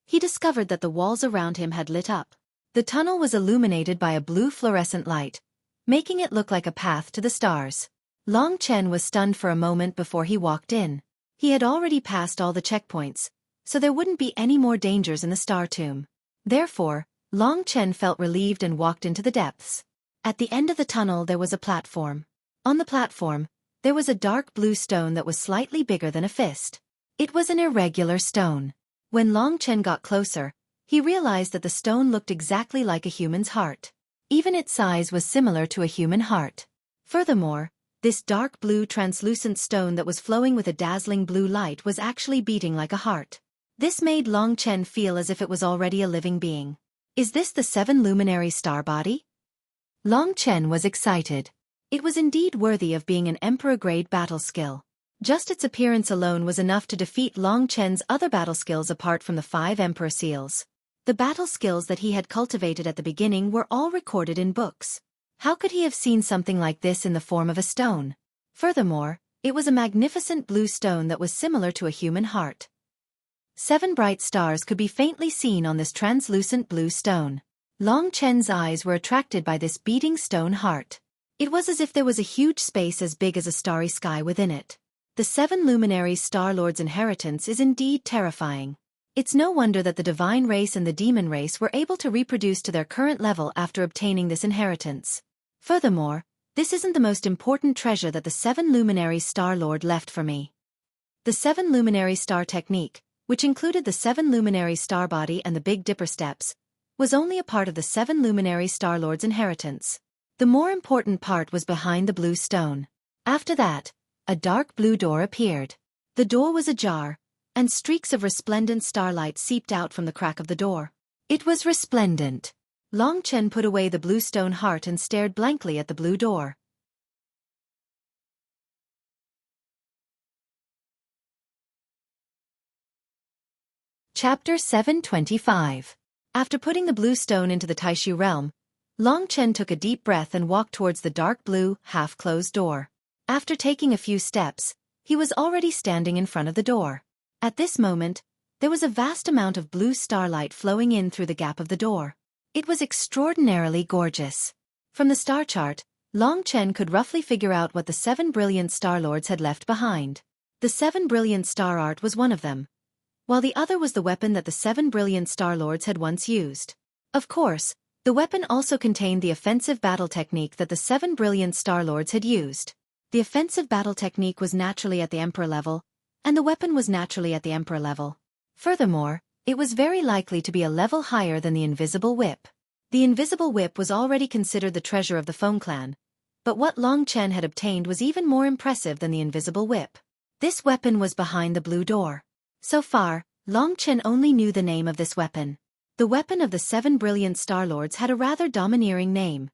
he discovered that the walls around him had lit up. The tunnel was illuminated by a blue fluorescent light, making it look like a path to the stars. Long Chen was stunned for a moment before he walked in. He had already passed all the checkpoints, so there wouldn't be any more dangers in the star tomb. Therefore, Long Chen felt relieved and walked into the depths. At the end of the tunnel there was a platform. On the platform, there was a dark blue stone that was slightly bigger than a fist. It was an irregular stone. When Long Chen got closer, he realized that the stone looked exactly like a human's heart. Even its size was similar to a human heart. Furthermore, this dark blue translucent stone that was flowing with a dazzling blue light was actually beating like a heart. This made Long Chen feel as if it was already a living being. Is this the 7 luminary star body? Long Chen was excited. It was indeed worthy of being an emperor-grade battle skill. Just its appearance alone was enough to defeat Long Chen's other battle skills apart from the 5 emperor seals. The battle skills that he had cultivated at the beginning were all recorded in books. How could he have seen something like this in the form of a stone? Furthermore, it was a magnificent blue stone that was similar to a human heart. 7 bright stars could be faintly seen on this translucent blue stone. Long Chen's eyes were attracted by this beating stone heart. It was as if there was a huge space as big as a starry sky within it. The 7 luminaries Star-Lord's inheritance is indeed terrifying. It's no wonder that the divine race and the demon race were able to reproduce to their current level after obtaining this inheritance. Furthermore, this isn't the most important treasure that the 7 luminaries Star-Lord left for me. The 7 luminary star technique, which included the 7 luminary star body and the Big Dipper steps, was only a part of the 7 luminary Star-Lord's inheritance. The more important part was behind the blue stone. After that, a dark blue door appeared. The door was ajar, and streaks of resplendent starlight seeped out from the crack of the door. It was resplendent. Long Chen put away the blue stone heart and stared blankly at the blue door. Chapter 725. After putting the blue stone into the Taishu realm, Long Chen took a deep breath and walked towards the dark blue, half-closed door. After taking a few steps, he was already standing in front of the door. At this moment, there was a vast amount of blue starlight flowing in through the gap of the door. It was extraordinarily gorgeous. From the star chart, Long Chen could roughly figure out what the 7 brilliant Star-Lords had left behind. The 7 brilliant star art was one of them, while the other was the weapon that the 7 brilliant Star-Lords had once used. Of course, the weapon also contained the offensive battle technique that the 7 brilliant Star-Lords had used. The offensive battle technique was naturally at the Emperor level, and the weapon was naturally at the Emperor level. Furthermore, it was very likely to be a level higher than the Invisible Whip. The Invisible Whip was already considered the treasure of the Feng clan, but what Long Chen had obtained was even more impressive than the Invisible Whip. This weapon was behind the blue door. So far, Long Chen only knew the name of this weapon. The weapon of the 7 brilliant Star-Lords had a rather domineering name: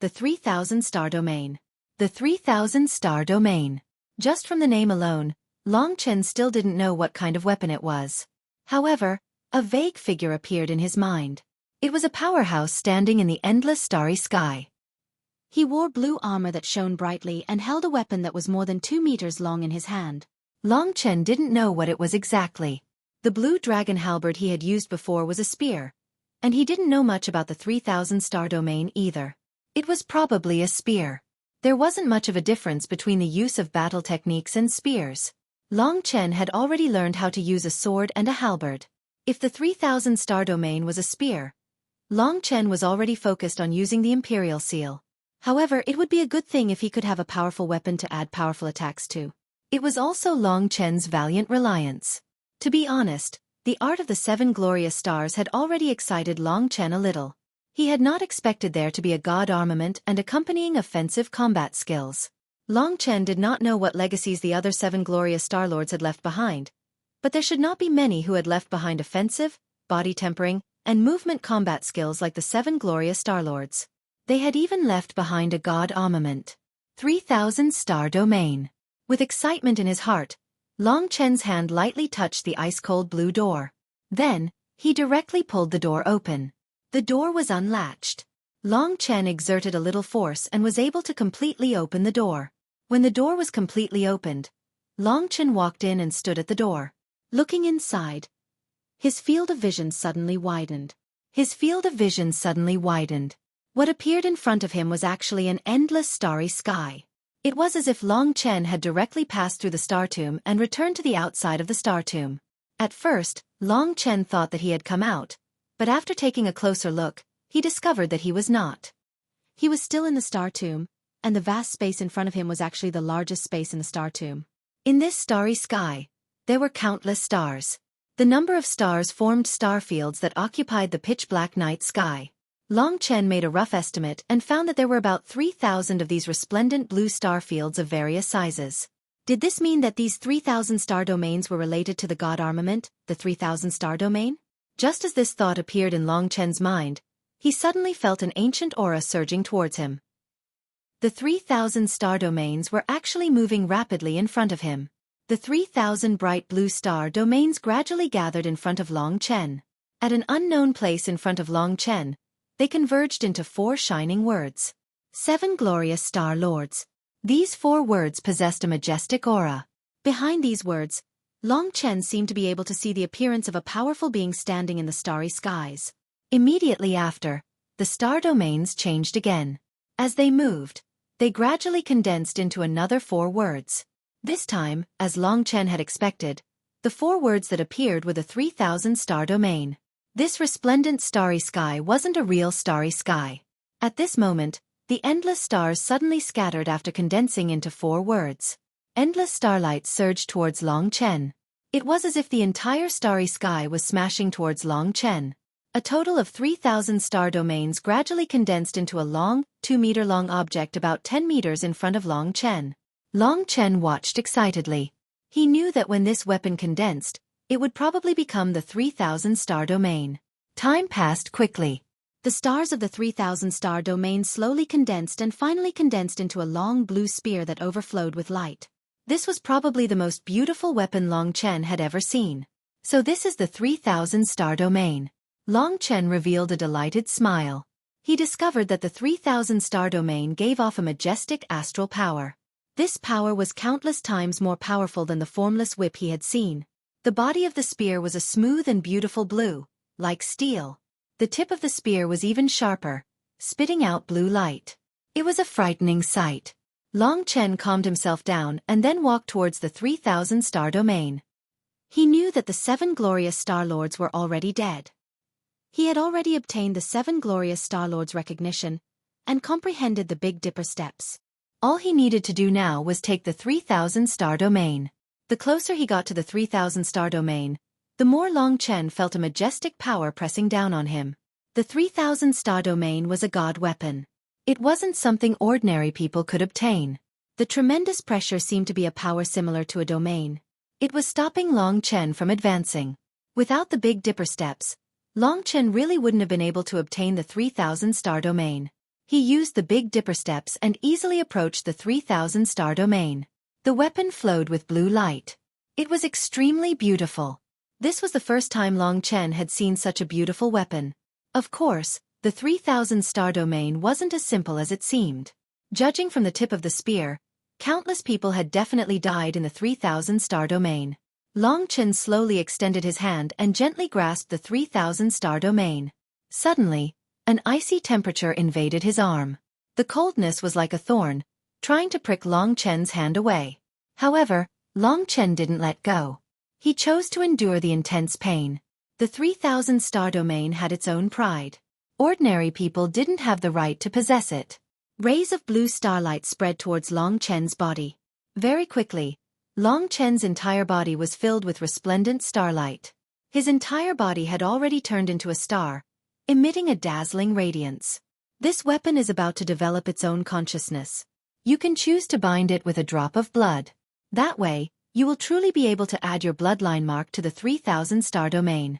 the 3000 Star Domain. The 3000 Star Domain. Just from the name alone, Long Chen still didn't know what kind of weapon it was. However, a vague figure appeared in his mind. It was a powerhouse standing in the endless starry sky. He wore blue armor that shone brightly and held a weapon that was more than 2 meters long in his hand. Long Chen didn't know what it was exactly. The blue dragon halberd he had used before was a spear, and he didn't know much about the 3000 Star Domain either. It was probably a spear. There wasn't much of a difference between the use of battle techniques and spears. Long Chen had already learned how to use a sword and a halberd. If the 3000 Star Domain was a spear, Long Chen was already focused on using the Imperial Seal. However, it would be a good thing if he could have a powerful weapon to add powerful attacks to. It was also Long Chen's valiant reliance. To be honest, the art of the 7 glorious stars had already excited Long Chen a little. He had not expected there to be a god armament and accompanying offensive combat skills. Long Chen did not know what legacies the other 7 glorious Star-Lords had left behind, but there should not be many who had left behind offensive, body tempering, and movement combat skills like the 7 glorious Star-Lords. They had even left behind a god armament. 3000 Star Domain. With excitement in his heart, Long Chen's hand lightly touched the ice-cold blue door. Then, he directly pulled the door open. The door was unlatched. Long Chen exerted a little force and was able to completely open the door. When the door was completely opened, Long Chen walked in and stood at the door. Looking inside, his field of vision suddenly widened. What appeared in front of him was actually an endless starry sky. It was as if Long Chen had directly passed through the star tomb and returned to the outside of the star tomb. At first, Long Chen thought that he had come out, but after taking a closer look, he discovered that he was not. He was still in the star tomb, and the vast space in front of him was actually the largest space in the star tomb. In this starry sky, there were countless stars. The number of stars formed star fields that occupied the pitch-black night sky. Long Chen made a rough estimate and found that there were about 3,000 of these resplendent blue star fields of various sizes. Did this mean that these 3,000 star domains were related to the god armament, the 3,000 Star Domain? Just as this thought appeared in Long Chen's mind, he suddenly felt an ancient aura surging towards him. The 3,000 star domains were actually moving rapidly in front of him. The 3,000 bright blue star domains gradually gathered in front of Long Chen. At an unknown place in front of Long Chen, they converged into 4 shining words. 7 glorious Star Lords. These 4 words possessed a majestic aura. Behind these words, Long Chen seemed to be able to see the appearance of a powerful being standing in the starry skies. Immediately after, the star domains changed again. As they moved, they gradually condensed into another 4 words. This time, as Long Chen had expected, the 4 words that appeared were the 3,000 star domain. This resplendent starry sky wasn't a real starry sky. At this moment, the endless stars suddenly scattered after condensing into 4 words. Endless starlight surged towards Long Chen. It was as if the entire starry sky was smashing towards Long Chen. A total of 3,000 star domains gradually condensed into a long, 2-meter-long object about 10 meters in front of Long Chen. Long Chen watched excitedly. He knew that when this weapon condensed, it would probably become the 3,000 star domain. Time passed quickly. The stars of the 3,000 star domain slowly condensed and finally condensed into a long blue spear that overflowed with light. This was probably the most beautiful weapon Long Chen had ever seen. So this is the 3,000 star domain. Long Chen revealed a delighted smile. He discovered that the 3,000 star domain gave off a majestic astral power. This power was countless times more powerful than the formless whip he had seen. The body of the spear was a smooth and beautiful blue, like steel. The tip of the spear was even sharper, spitting out blue light. It was a frightening sight. Long Chen calmed himself down and then walked towards the 3,000 star domain. He knew that the 7 glorious Star Lords were already dead. He had already obtained the 7 glorious Star Lords' recognition and comprehended the Big Dipper steps. All he needed to do now was take the 3,000 star domain. The closer he got to the 3,000 star domain, the more Long Chen felt a majestic power pressing down on him. The 3,000 star domain was a god weapon. It wasn't something ordinary people could obtain. The tremendous pressure seemed to be a power similar to a domain. It was stopping Long Chen from advancing. Without the Big Dipper steps, Long Chen really wouldn't have been able to obtain the 3,000 star domain. He used the Big Dipper steps and easily approached the 3,000 star domain. The weapon flowed with blue light. It was extremely beautiful. This was the first time Long Chen had seen such a beautiful weapon. Of course, the 3,000 star domain wasn't as simple as it seemed. Judging from the tip of the spear, countless people had definitely died in the 3,000 star domain. Long Chen slowly extended his hand and gently grasped the 3,000 star domain. Suddenly, an icy temperature invaded his arm. The coldness was like a thorn, trying to prick Long Chen's hand away. However, Long Chen didn't let go. He chose to endure the intense pain. The 3,000 star domain had its own pride. Ordinary people didn't have the right to possess it. Rays of blue starlight spread towards Long Chen's body. Very quickly, Long Chen's entire body was filled with resplendent starlight. His entire body had already turned into a star, emitting a dazzling radiance. This weapon is about to develop its own consciousness. You can choose to bind it with a drop of blood. That way, you will truly be able to add your bloodline mark to the 3,000 star domain.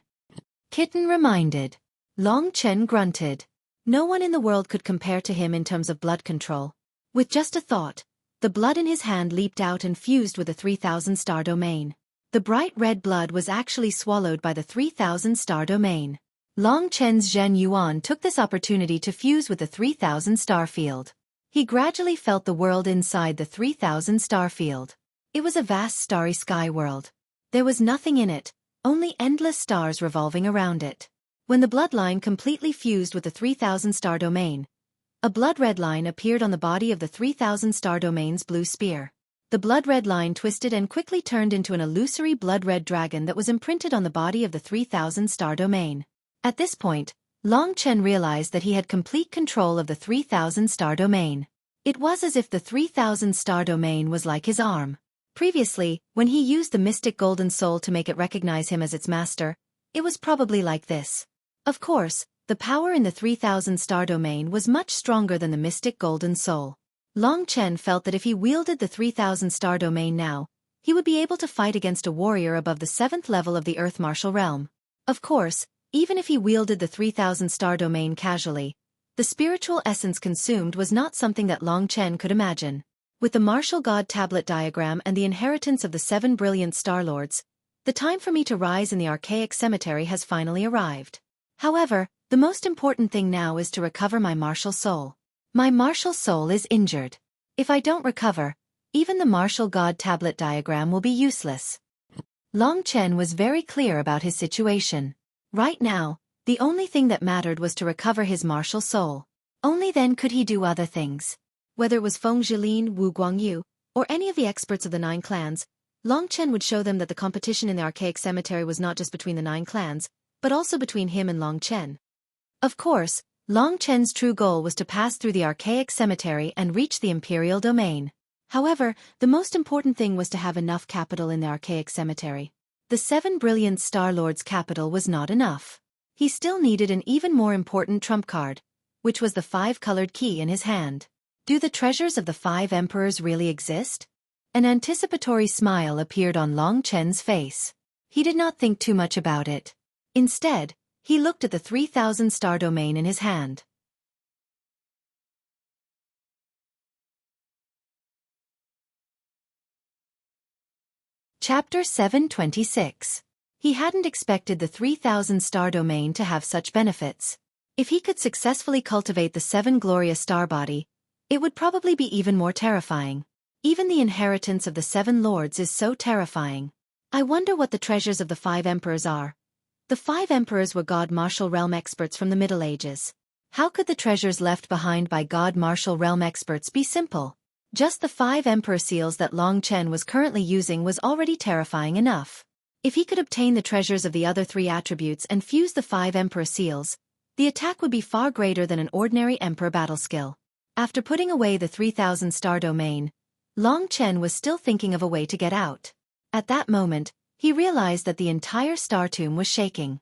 Kitten reminded. Long Chen grunted. No one in the world could compare to him in terms of blood control. With just a thought, the blood in his hand leaped out and fused with the 3,000 star domain. The bright red blood was actually swallowed by the 3,000 star domain. Long Chen's Zhen Yuan took this opportunity to fuse with the 3,000 star field. He gradually felt the world inside the 3,000 star field. It was a vast starry sky world. There was nothing in it, only endless stars revolving around it. When the bloodline completely fused with the 3,000 star domain, a blood-red line appeared on the body of the 3,000 star domain's blue spear. The blood-red line twisted and quickly turned into an illusory blood-red dragon that was imprinted on the body of the 3,000 star domain. At this point, Long Chen realized that he had complete control of the 3,000 star domain. It was as if the 3,000 star domain was like his arm. Previously, when he used the mystic golden soul to make it recognize him as its master, it was probably like this. Of course, the power in the 3,000 star domain was much stronger than the mystic golden soul. Long Chen felt that if he wielded the 3,000 star domain now, he would be able to fight against a warrior above the 7th level of the Earth Martial Realm. Of course, even if he wielded the 3,000 star domain casually, the spiritual essence consumed was not something that Long Chen could imagine. With the martial god tablet diagram and the inheritance of the 7 brilliant star lords, the time for me to rise in the archaic cemetery has finally arrived. However, the most important thing now is to recover my martial soul. My martial soul is injured. If I don't recover, even the martial god tablet diagram will be useless. Long Chen was very clear about his situation. Right now, the only thing that mattered was to recover his martial soul. Only then could he do other things. Whether it was Feng Zhilin, Wu Guangyu, or any of the experts of the 9 clans, Long Chen would show them that the competition in the archaic cemetery was not just between the 9 clans, but also between him and Long Chen. Of course, Long Chen's true goal was to pass through the archaic cemetery and reach the imperial domain. However, the most important thing was to have enough capital in the archaic cemetery. The 7 brilliant Star Lords' capital was not enough. He still needed an even more important trump card, which was the 5-colored key in his hand. Do the treasures of the 5 emperors really exist? An anticipatory smile appeared on Long Chen's face. He did not think too much about it. Instead, he looked at the 3,000 star domain in his hand. Chapter 726. He hadn't expected the 3,000 star domain to have such benefits. If he could successfully cultivate the 7 glorious star body, it would probably be even more terrifying. Even the inheritance of the 7 lords is so terrifying. I wonder what the treasures of the 5 emperors are. The 5 emperors were God Martial Realm experts from the Middle Ages. How could the treasures left behind by God Martial Realm experts be simple? Just the 5 emperor seals that Long Chen was currently using was already terrifying enough. If he could obtain the treasures of the other 3 attributes and fuse the 5 emperor seals, the attack would be far greater than an ordinary emperor battle skill. After putting away the 3,000 star domain, Long Chen was still thinking of a way to get out. At that moment, he realized that the entire star tomb was shaking.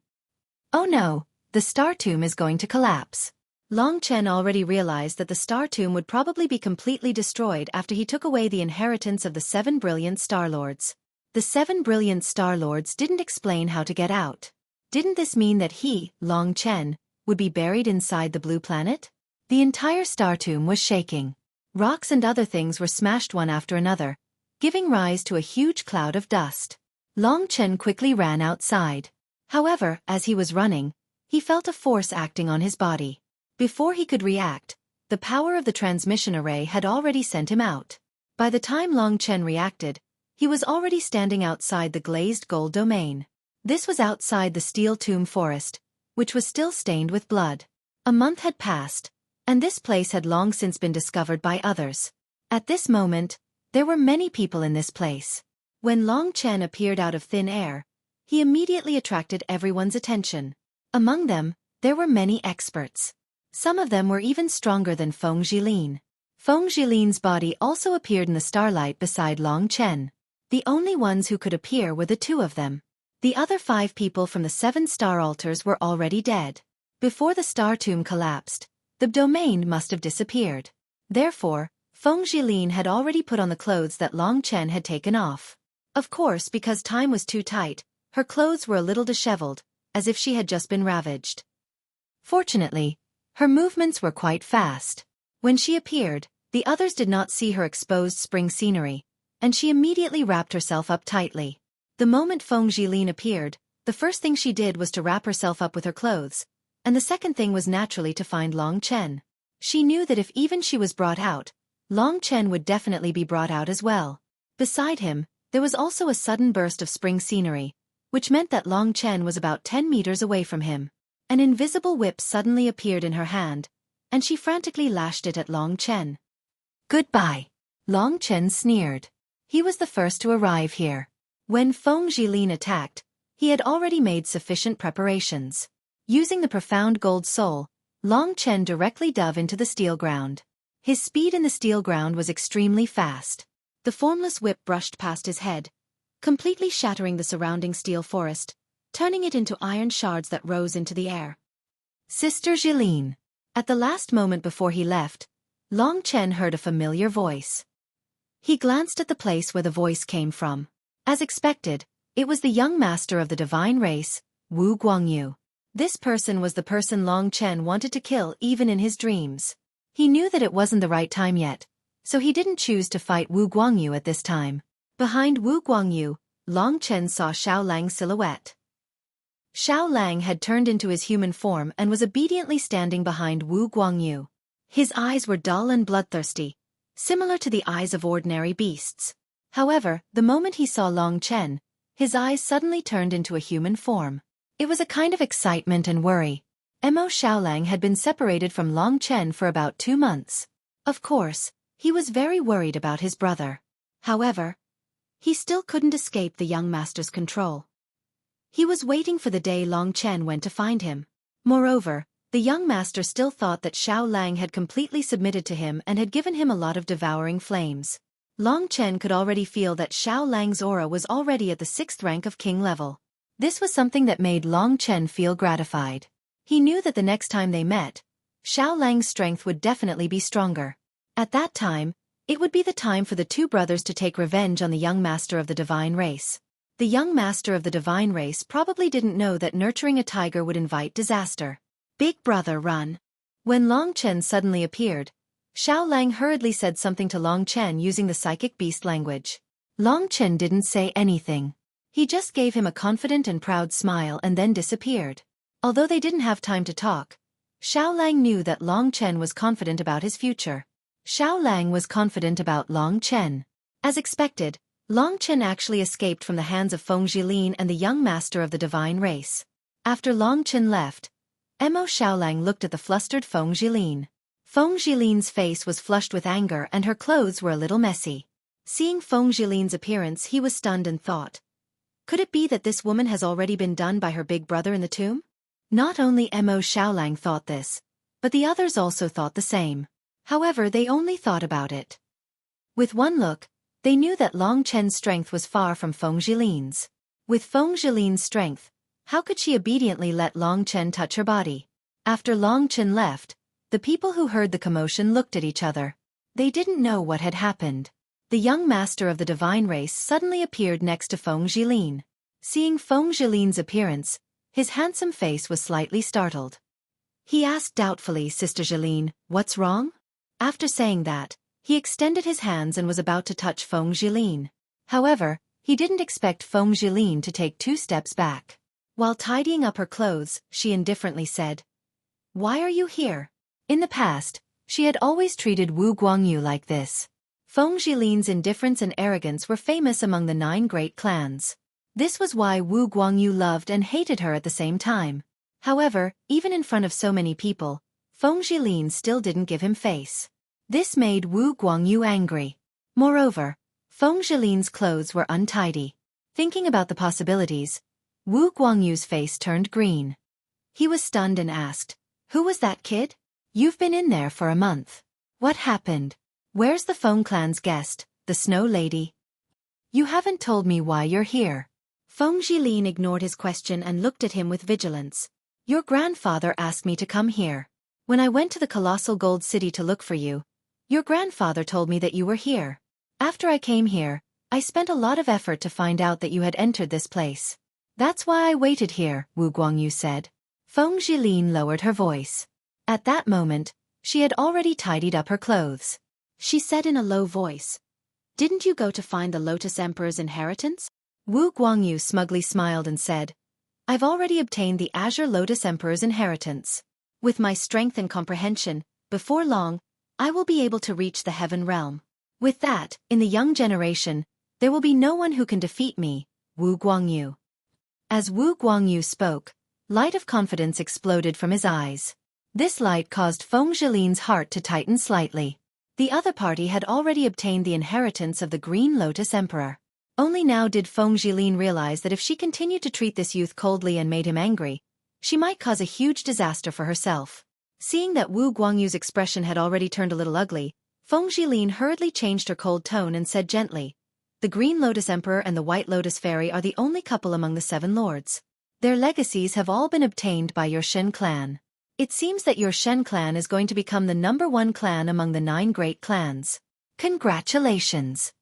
Oh no, the star tomb is going to collapse. Long Chen already realized that the star tomb would probably be completely destroyed after he took away the inheritance of the 7 brilliant Star Lords. The 7 brilliant Star Lords didn't explain how to get out. Didn't this mean that he, Long Chen, would be buried inside the blue planet? The entire star tomb was shaking. Rocks and other things were smashed one after another, giving rise to a huge cloud of dust. Long Chen quickly ran outside. However, as he was running, he felt a force acting on his body. Before he could react, the power of the transmission array had already sent him out. By the time Long Chen reacted, he was already standing outside the glazed gold domain. This was outside the steel tomb forest, which was still stained with blood. A month had passed, and this place had long since been discovered by others. At this moment, there were many people in this place. When Long Chen appeared out of thin air, he immediately attracted everyone's attention. Among them, there were many experts. Some of them were even stronger than Feng Zhilin. Feng Zhilin's body also appeared in the starlight beside Long Chen. The only ones who could appear were the 2 of them. The other 5 people from the 7 star altars were already dead. Before the star tomb collapsed, the domain must have disappeared. Therefore, Feng Zhilin had already put on the clothes that Long Chen had taken off. Of course, because time was too tight, her clothes were a little disheveled, as if she had just been ravaged. Fortunately, her movements were quite fast. When she appeared, the others did not see her exposed spring scenery, and she immediately wrapped herself up tightly. The moment Feng Zhilin appeared, the first thing she did was to wrap herself up with her clothes, and the second thing was naturally to find Long Chen. She knew that if even she was brought out, Long Chen would definitely be brought out as well. Beside him, there was also a sudden burst of spring scenery, which meant that Long Chen was about 10 meters away from him. An invisible whip suddenly appeared in her hand, and she frantically lashed it at Long Chen. Goodbye. Long Chen sneered. He was the first to arrive here. When Feng Zhilin attacked, he had already made sufficient preparations. Using the profound gold soul, Long Chen directly dove into the steel ground. His speed in the steel ground was extremely fast. The formless whip brushed past his head, completely shattering the surrounding steel forest, turning it into iron shards that rose into the air. Sister Zhilin. At the last moment before he left, Long Chen heard a familiar voice. He glanced at the place where the voice came from. As expected, it was the young master of the divine race, Wu Guangyu. This person was the person Long Chen wanted to kill even in his dreams. He knew that it wasn't the right time yet, so he didn't choose to fight Wu Guangyu at this time. Behind Wu Guangyu, Long Chen saw Xiao Lang's silhouette. Xiao Lang had turned into his human form and was obediently standing behind Wu Guangyu. His eyes were dull and bloodthirsty, similar to the eyes of ordinary beasts. However, the moment he saw Long Chen, His eyes suddenly turned into a human form. It was a kind of excitement and worry. Mo Xiaolang had been separated from Long Chen for about 2 months. Of course, he was very worried about his brother. However, he still couldn't escape the young master's control. He was waiting for the day Long Chen went to find him. Moreover, the young master still thought that Xiaolang had completely submitted to him and had given him a lot of devouring flames. Long Chen could already feel that Xiaolang's aura was already at the 6th rank of king level. This was something that made Long Chen feel gratified. He knew that the next time they met, Xiaolang's strength would definitely be stronger. At that time, it would be the time for the two brothers to take revenge on the young master of the divine race. The young master of the divine race probably didn't know that nurturing a tiger would invite disaster. Big brother, run. When Long Chen suddenly appeared, Xiaolang hurriedly said something to Long Chen using the psychic beast language. Long Chen didn't say anything. He just gave him a confident and proud smile and then disappeared. Although they didn't have time to talk, Xiaolang knew that Long Chen was confident about his future. Xiaolang was confident about Long Chen. As expected, Long Chen actually escaped from the hands of Feng Jilin and the young master of the divine race. After Long Chen left, Mo Xiaolang looked at the flustered Feng Jilin. Feng Jilin's face was flushed with anger and her clothes were a little messy. Seeing Feng Jilin's appearance, he was stunned and thought, could it be that this woman has already been done by her big brother in the tomb? Not only Mo Xiaolang thought this, but the others also thought the same. However, they only thought about it. With one look, they knew that Long Chen's strength was far from Feng Jilin's. With Feng Jilin's strength, how could she obediently let Long Chen touch her body? After Long Chen left, the people who heard the commotion looked at each other. They didn't know what had happened. The young master of the divine race suddenly appeared next to Feng Jilin. Seeing Feng Jilin's appearance, his handsome face was slightly startled. He asked doubtfully, Sister Jilin, what's wrong? After saying that, he extended his hands and was about to touch Feng Jilin. However, he didn't expect Feng Jilin to take 2 steps back. While tidying up her clothes, she indifferently said, why are you here? In the past, she had always treated Wu Guangyu like this. Feng Jilin's indifference and arrogance were famous among the 9 great clans. This was why Wu Guangyu loved and hated her at the same time. However, even in front of so many people, Feng Jilin still didn't give him face. This made Wu Guangyu angry. Moreover, Feng Jilin's clothes were untidy. Thinking about the possibilities, Wu Guangyu's face turned green. He was stunned and asked, who was that kid? You've been in there for a month. What happened? Where's the Feng clan's guest, the Snow Lady? You haven't told me why you're here. Feng Jilin ignored his question and looked at him with vigilance. Your grandfather asked me to come here. When I went to the colossal gold city to look for you, your grandfather told me that you were here. After I came here, I spent a lot of effort to find out that you had entered this place. That's why I waited here, Wu Guangyu said. Feng Jilin lowered her voice. At that moment, she had already tidied up her clothes. She said in a low voice, didn't you go to find the Lotus Emperor's inheritance? Wu Guangyu smugly smiled and said, I've already obtained the Azure Lotus Emperor's inheritance. With my strength and comprehension, before long, I will be able to reach the heaven realm. With that, in the young generation, there will be no one who can defeat me, Wu Guangyu. As Wu Guangyu spoke, light of confidence exploded from his eyes. This light caused Feng Jilin's heart to tighten slightly. The other party had already obtained the inheritance of the Green Lotus Emperor. Only now did Feng Jilin realize that if she continued to treat this youth coldly and made him angry, she might cause a huge disaster for herself. Seeing that Wu Guangyu's expression had already turned a little ugly, Feng Jilin hurriedly changed her cold tone and said gently, the Green Lotus Emperor and the White Lotus Fairy are the only couple among the 7 lords. Their legacies have all been obtained by your Shen clan. It seems that your Shen clan is going to become the #1 clan among the 9 great clans. Congratulations!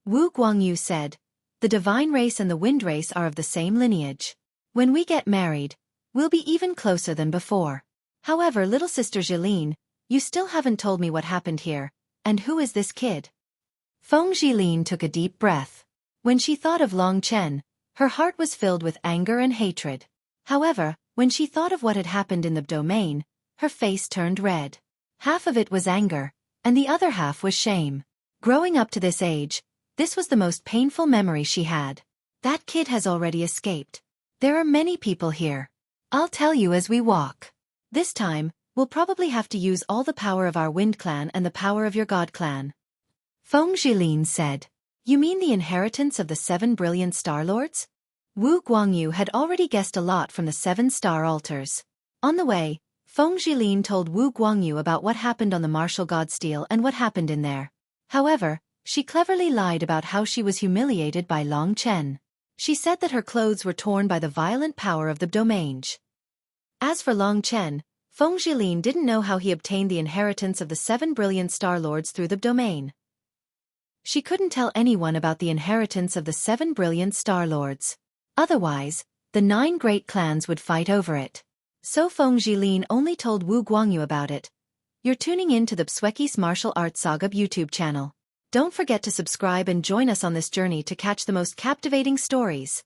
Wu Guangyu said, the divine race and the wind race are of the same lineage. When we get married, we'll be even closer than before. However, little sister Jilin, you still haven't told me what happened here, and who is this kid? Feng Jilin took a deep breath. When she thought of Long Chen, her heart was filled with anger and hatred. However, when she thought of what had happened in the domain, her face turned red. Half of it was anger, and the other half was shame. Growing up to this age, this was the most painful memory she had. That kid has already escaped. There are many people here. I'll tell you as we walk. This time, we'll probably have to use all the power of our Wind Clan and the power of your God Clan. Feng Zhilin said. You mean the inheritance of the 7 brilliant Star Lords? Wu Guangyu had already guessed a lot from the 7 star altars. On the way, Feng Zhilin told Wu Guangyu about what happened on the martial god steel and what happened in there. However, she cleverly lied about how she was humiliated by Long Chen. She said that her clothes were torn by the violent power of the domain. As for Long Chen, Feng Zhilin didn't know how he obtained the inheritance of the 7 brilliant Star Lords through the domain. She couldn't tell anyone about the inheritance of the 7 brilliant Star Lords. Otherwise, the 9 great clans would fight over it. So Feng Zhilin only told Wu Guangyu about it. You're tuning in to the Xueqi's Martial Arts Saga YouTube channel. Don't forget to subscribe and join us on this journey to catch the most captivating stories.